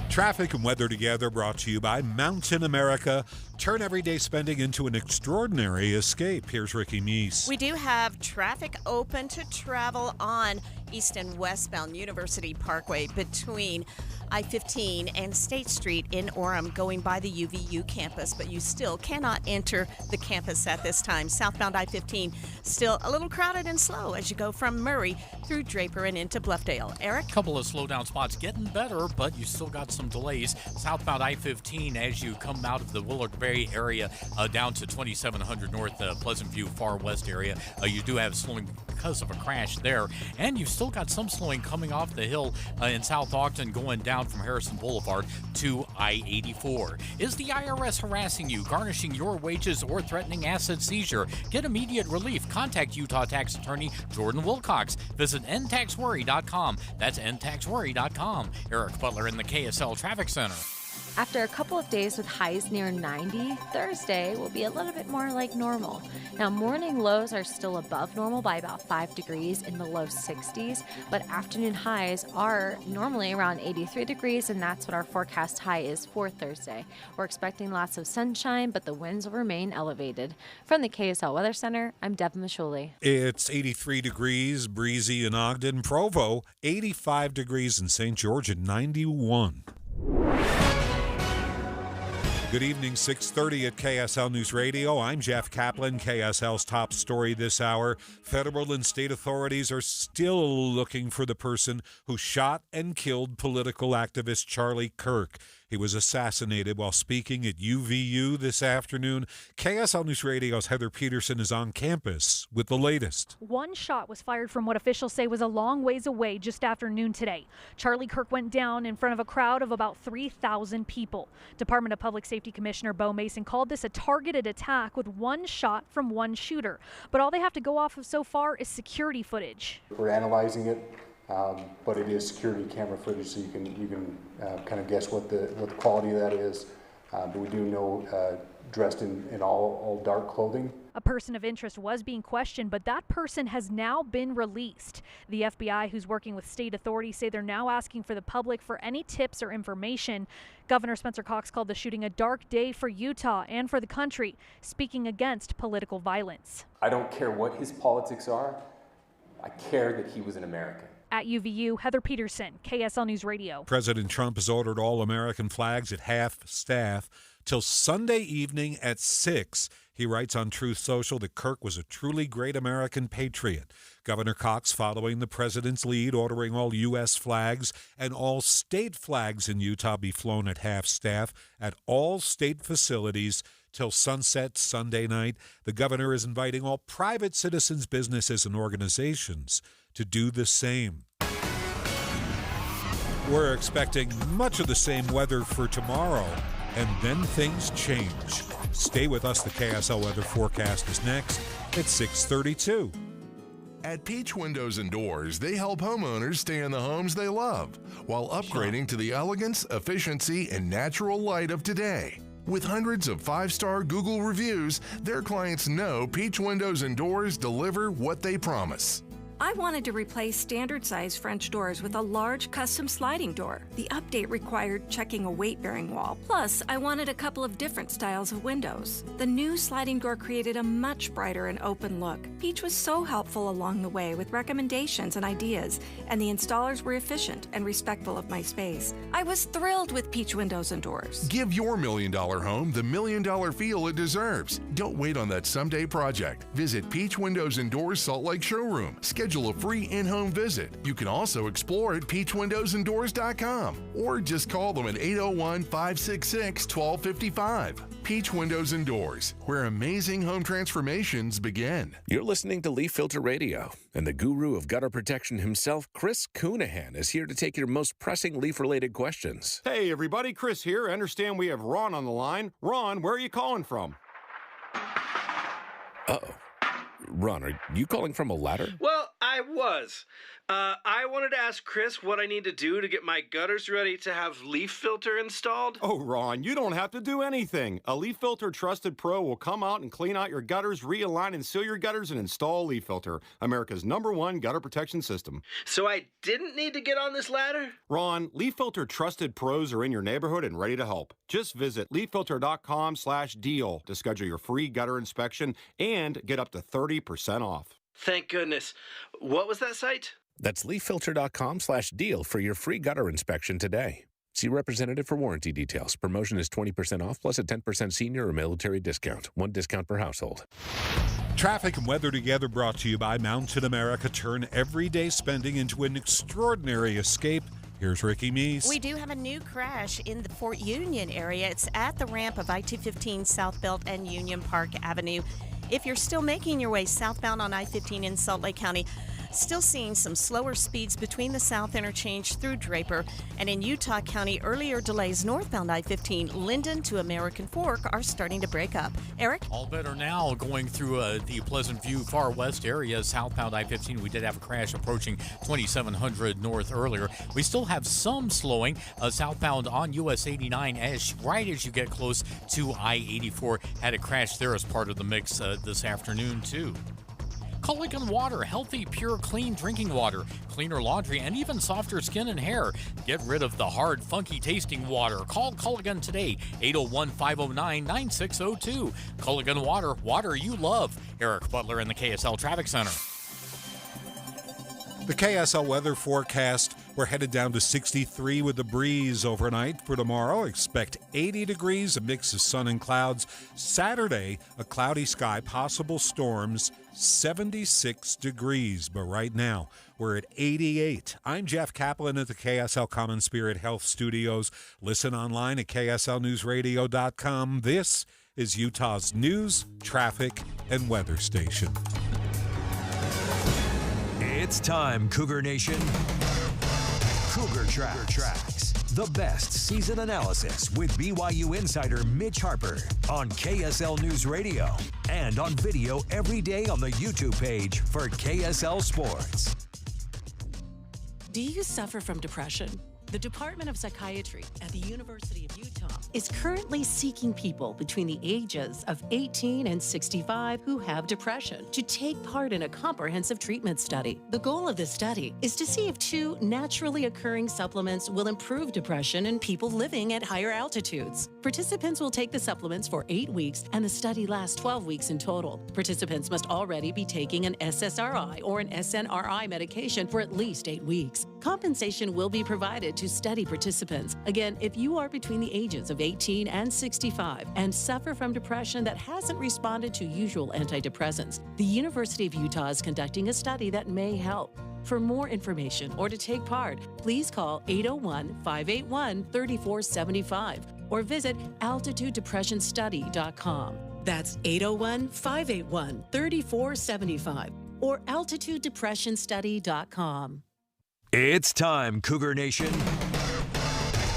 Traffic and weather together brought to you by Mountain America. Turn everyday spending into an extraordinary escape. Here's Ricky Meese. We do have traffic open to travel on east and westbound University Parkway between I-15 and State Street in Orem going by the UVU campus, but you still cannot enter the campus at this time. Southbound I-15 still a little crowded and slow as you go from Murray through Draper and into Bluffdale. Eric? Couple of slowdown spots getting better, but you still got some delays. Southbound I-15 as you come out of the Willard Bay area down to 2700 North Pleasant View Far West area. You do have slowing because of a crash there, and you've still got some slowing coming off the hill in South Ogden going down from Harrison Boulevard to I-84. Is the IRS harassing you, garnishing your wages, or threatening asset seizure? Get immediate relief. Contact Utah tax attorney Jordan Wilcox. Visit ntaxworry.com. That's ntaxworry.com. Eric Butler in the KSL Traffic Center. After a couple of days with highs near 90, Thursday will be a little bit more like normal. Now, morning lows are still above normal by about 5 degrees in the low 60s, but afternoon highs are normally around 83 degrees, and that's what our forecast high is for Thursday. We're expecting lots of sunshine, but the winds will remain elevated. From the KSL Weather Center, I'm Deb Mashuli. It's 83 degrees, breezy in Ogden. Provo, 85 degrees in St. George at 91. Good evening, 6:30 at KSL News Radio. I'm Jeff Kaplan. KSL's top story this hour. Federal and state authorities are still looking for the person who shot and killed political activist Charlie Kirk. He was assassinated while speaking at UVU this afternoon. KSL News Radio's Heather Peterson is on campus with the latest. One shot was fired from what officials say was a long ways away just after noon today. Charlie Kirk went down in front of a crowd of about 3,000 people. Department of Public Safety Commissioner Bo Mason called this a targeted attack with one shot from one shooter. But all they have to go off of so far is security footage. We're analyzing it. But it is security camera footage, so you can kind of guess what the quality of that is. But we do know dressed in all dark clothing. A person of interest was being questioned, but that person has now been released. The FBI, who's working with state authorities, say they're now asking for the public for any tips or information. Governor Spencer Cox called the shooting a dark day for Utah and for the country, speaking against political violence. I don't care what his politics are. I care that he was an American. At UVU, Heather Peterson, KSL News Radio. President Trump has ordered all American flags at half staff till Sunday evening at 6. He writes on Truth Social that Kirk was a truly great American patriot. Governor Cox following the president's lead, ordering all U.S. flags and all state flags in Utah be flown at half staff at all state facilities till sunset Sunday night. The governor is inviting all private citizens, businesses, and organizations to do the same. We're expecting much of the same weather for tomorrow, and then things change. Stay with us. The KSL weather forecast is next at 6:32. At Peach Windows and Doors, they help homeowners stay in the homes they love while upgrading to the elegance, efficiency, and natural light of today. With hundreds of 5-star Google reviews, their clients know Peach Windows and Doors deliver what they promise. I wanted to replace standard-size French doors with a large custom sliding door. The update required checking a weight-bearing wall. Plus, I wanted a couple of different styles of windows. The new sliding door created a much brighter and open look. Peach was so helpful along the way with recommendations and ideas, and the installers were efficient and respectful of my space. I was thrilled with Peach Windows and Doors. Give your $1 million home the $1 million feel it deserves. Don't wait on that someday project. Visit Peach Windows and Doors Salt Lake Showroom. Schedule a free in-home visit. You can also explore at peachwindowsanddoors.com or just call them at 801-566-1255. Peach Windows and Doors, where amazing home transformations begin. You're listening to Leaf Filter Radio, and the guru of gutter protection himself, Chris Coonahan, is here to take your most pressing leaf-related questions. Hey everybody, Chris here. I understand we have Ron on the line. Ron, where are you calling from? Uh-oh. Ron, are you calling from a ladder? Well, I was. I wanted to ask Chris what I need to do to get my gutters ready to have leaf filter installed. Oh, Ron, you don't have to do anything. A Leaf Filter Trusted Pro will come out and clean out your gutters, realign and seal your gutters, and install Leaf Filter, America's #1 gutter protection system. So I didn't need to get on this ladder? Ron, Leaf Filter Trusted Pros are in your neighborhood and ready to help. Just visit leaffilter.com/deal to schedule your free gutter inspection and get up to 30% off. Thank goodness. What was that site? That's leaffilter.com/deal for your free gutter inspection today. See representative for warranty details. Promotion is 20% off plus a 10% senior or military discount. One discount per household. Traffic and weather together brought to you by Mountain America. Turn everyday spending into an extraordinary escape. Here's Ricky Meese. We do have a new crash in the Fort Union area. It's at the ramp of I-215 South Belt and Union Park Avenue. If you're still making your way southbound on I-15 in Salt Lake County, still seeing some slower speeds between the South Interchange through Draper. And in Utah County, earlier delays northbound I-15, Linden to American Fork, are starting to break up. Eric? All better now going through the Pleasant View Far West area, southbound I-15. We did have a crash approaching 2700 north earlier. We still have some slowing southbound on US 89 right as you get close to I-84. Had a crash there as part of the mix this afternoon, too. Culligan Water, healthy, pure, clean drinking water, cleaner laundry, and even softer skin and hair. Get rid of the hard, funky tasting water. Call Culligan today, 801-509-9602. Culligan Water, water you love. Eric Butler in the KSL Traffic Center. The KSL weather forecast We're headed down to 63 with the breeze overnight. For tomorrow, expect 80 degrees, a mix of sun and clouds. Saturday, a cloudy sky, possible storms, 76 degrees. But right now, we're at 88. I'm Jeff Kaplan at the KSL Common Spirit Health Studios. Listen online at kslnewsradio.com. This is Utah's news, traffic, and weather station. It's time, Cougar Nation. Cougar Tracks. The best season analysis with BYU insider Mitch Harper on KSL News Radio and on video every day on the YouTube page for KSL Sports. Do you suffer from depression? The Department of Psychiatry at the University of Utah is currently seeking people between the ages of 18 and 65 who have depression to take part in a comprehensive treatment study. The goal of this study is to see if 2 naturally occurring supplements will improve depression in people living at higher altitudes. Participants will take the supplements for 8 weeks, and the study lasts 12 weeks in total. Participants must already be taking an SSRI or an SNRI medication for at least 8 weeks. Compensation will be provided to study participants. Again, if you are between the ages of 18 and 65 and suffer from depression that hasn't responded to usual antidepressants, the University of Utah is conducting a study that may help. For more information or to take part, please call 801-581-3475 or visit altitudedepressionstudy.com. That's 801-581-3475 or altitudedepressionstudy.com. It's time, Cougar Nation.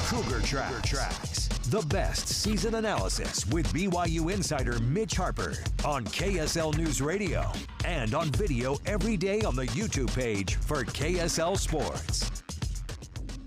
Cougar Tracks. The best season analysis with BYU insider Mitch Harper on KSL News Radio and on video every day on the YouTube page for KSL Sports.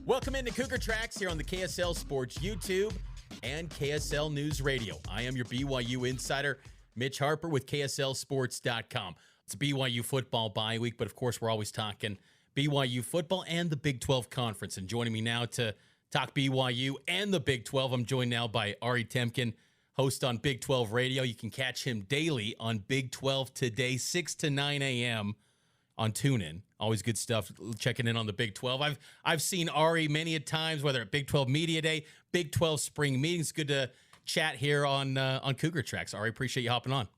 Welcome into Cougar Tracks here on the KSL Sports YouTube and KSL News Radio. I am your BYU insider, Mitch Harper with KSLSports.com. It's BYU football bye week, but of course we're always talking BYU football and the Big 12 Conference. And joining me now to talk BYU and the Big 12, I'm joined now by Ari Temkin, host on Big 12 Radio. You can catch him daily on Big 12 Today, 6 to 9 a.m. on TuneIn. Always good stuff checking in on the Big 12. I've seen Ari many a times, whether at Big 12 Media Day, Big 12 Spring Meetings. Good to chat here on Cougar Tracks. Ari, appreciate you hopping on.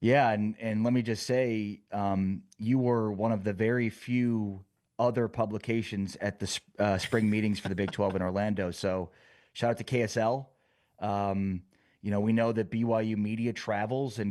Yeah, and let me just say, you were one of the very few other publications at the spring meetings for the Big 12 in Orlando. So shout out to KSL. We know that BYU media travels and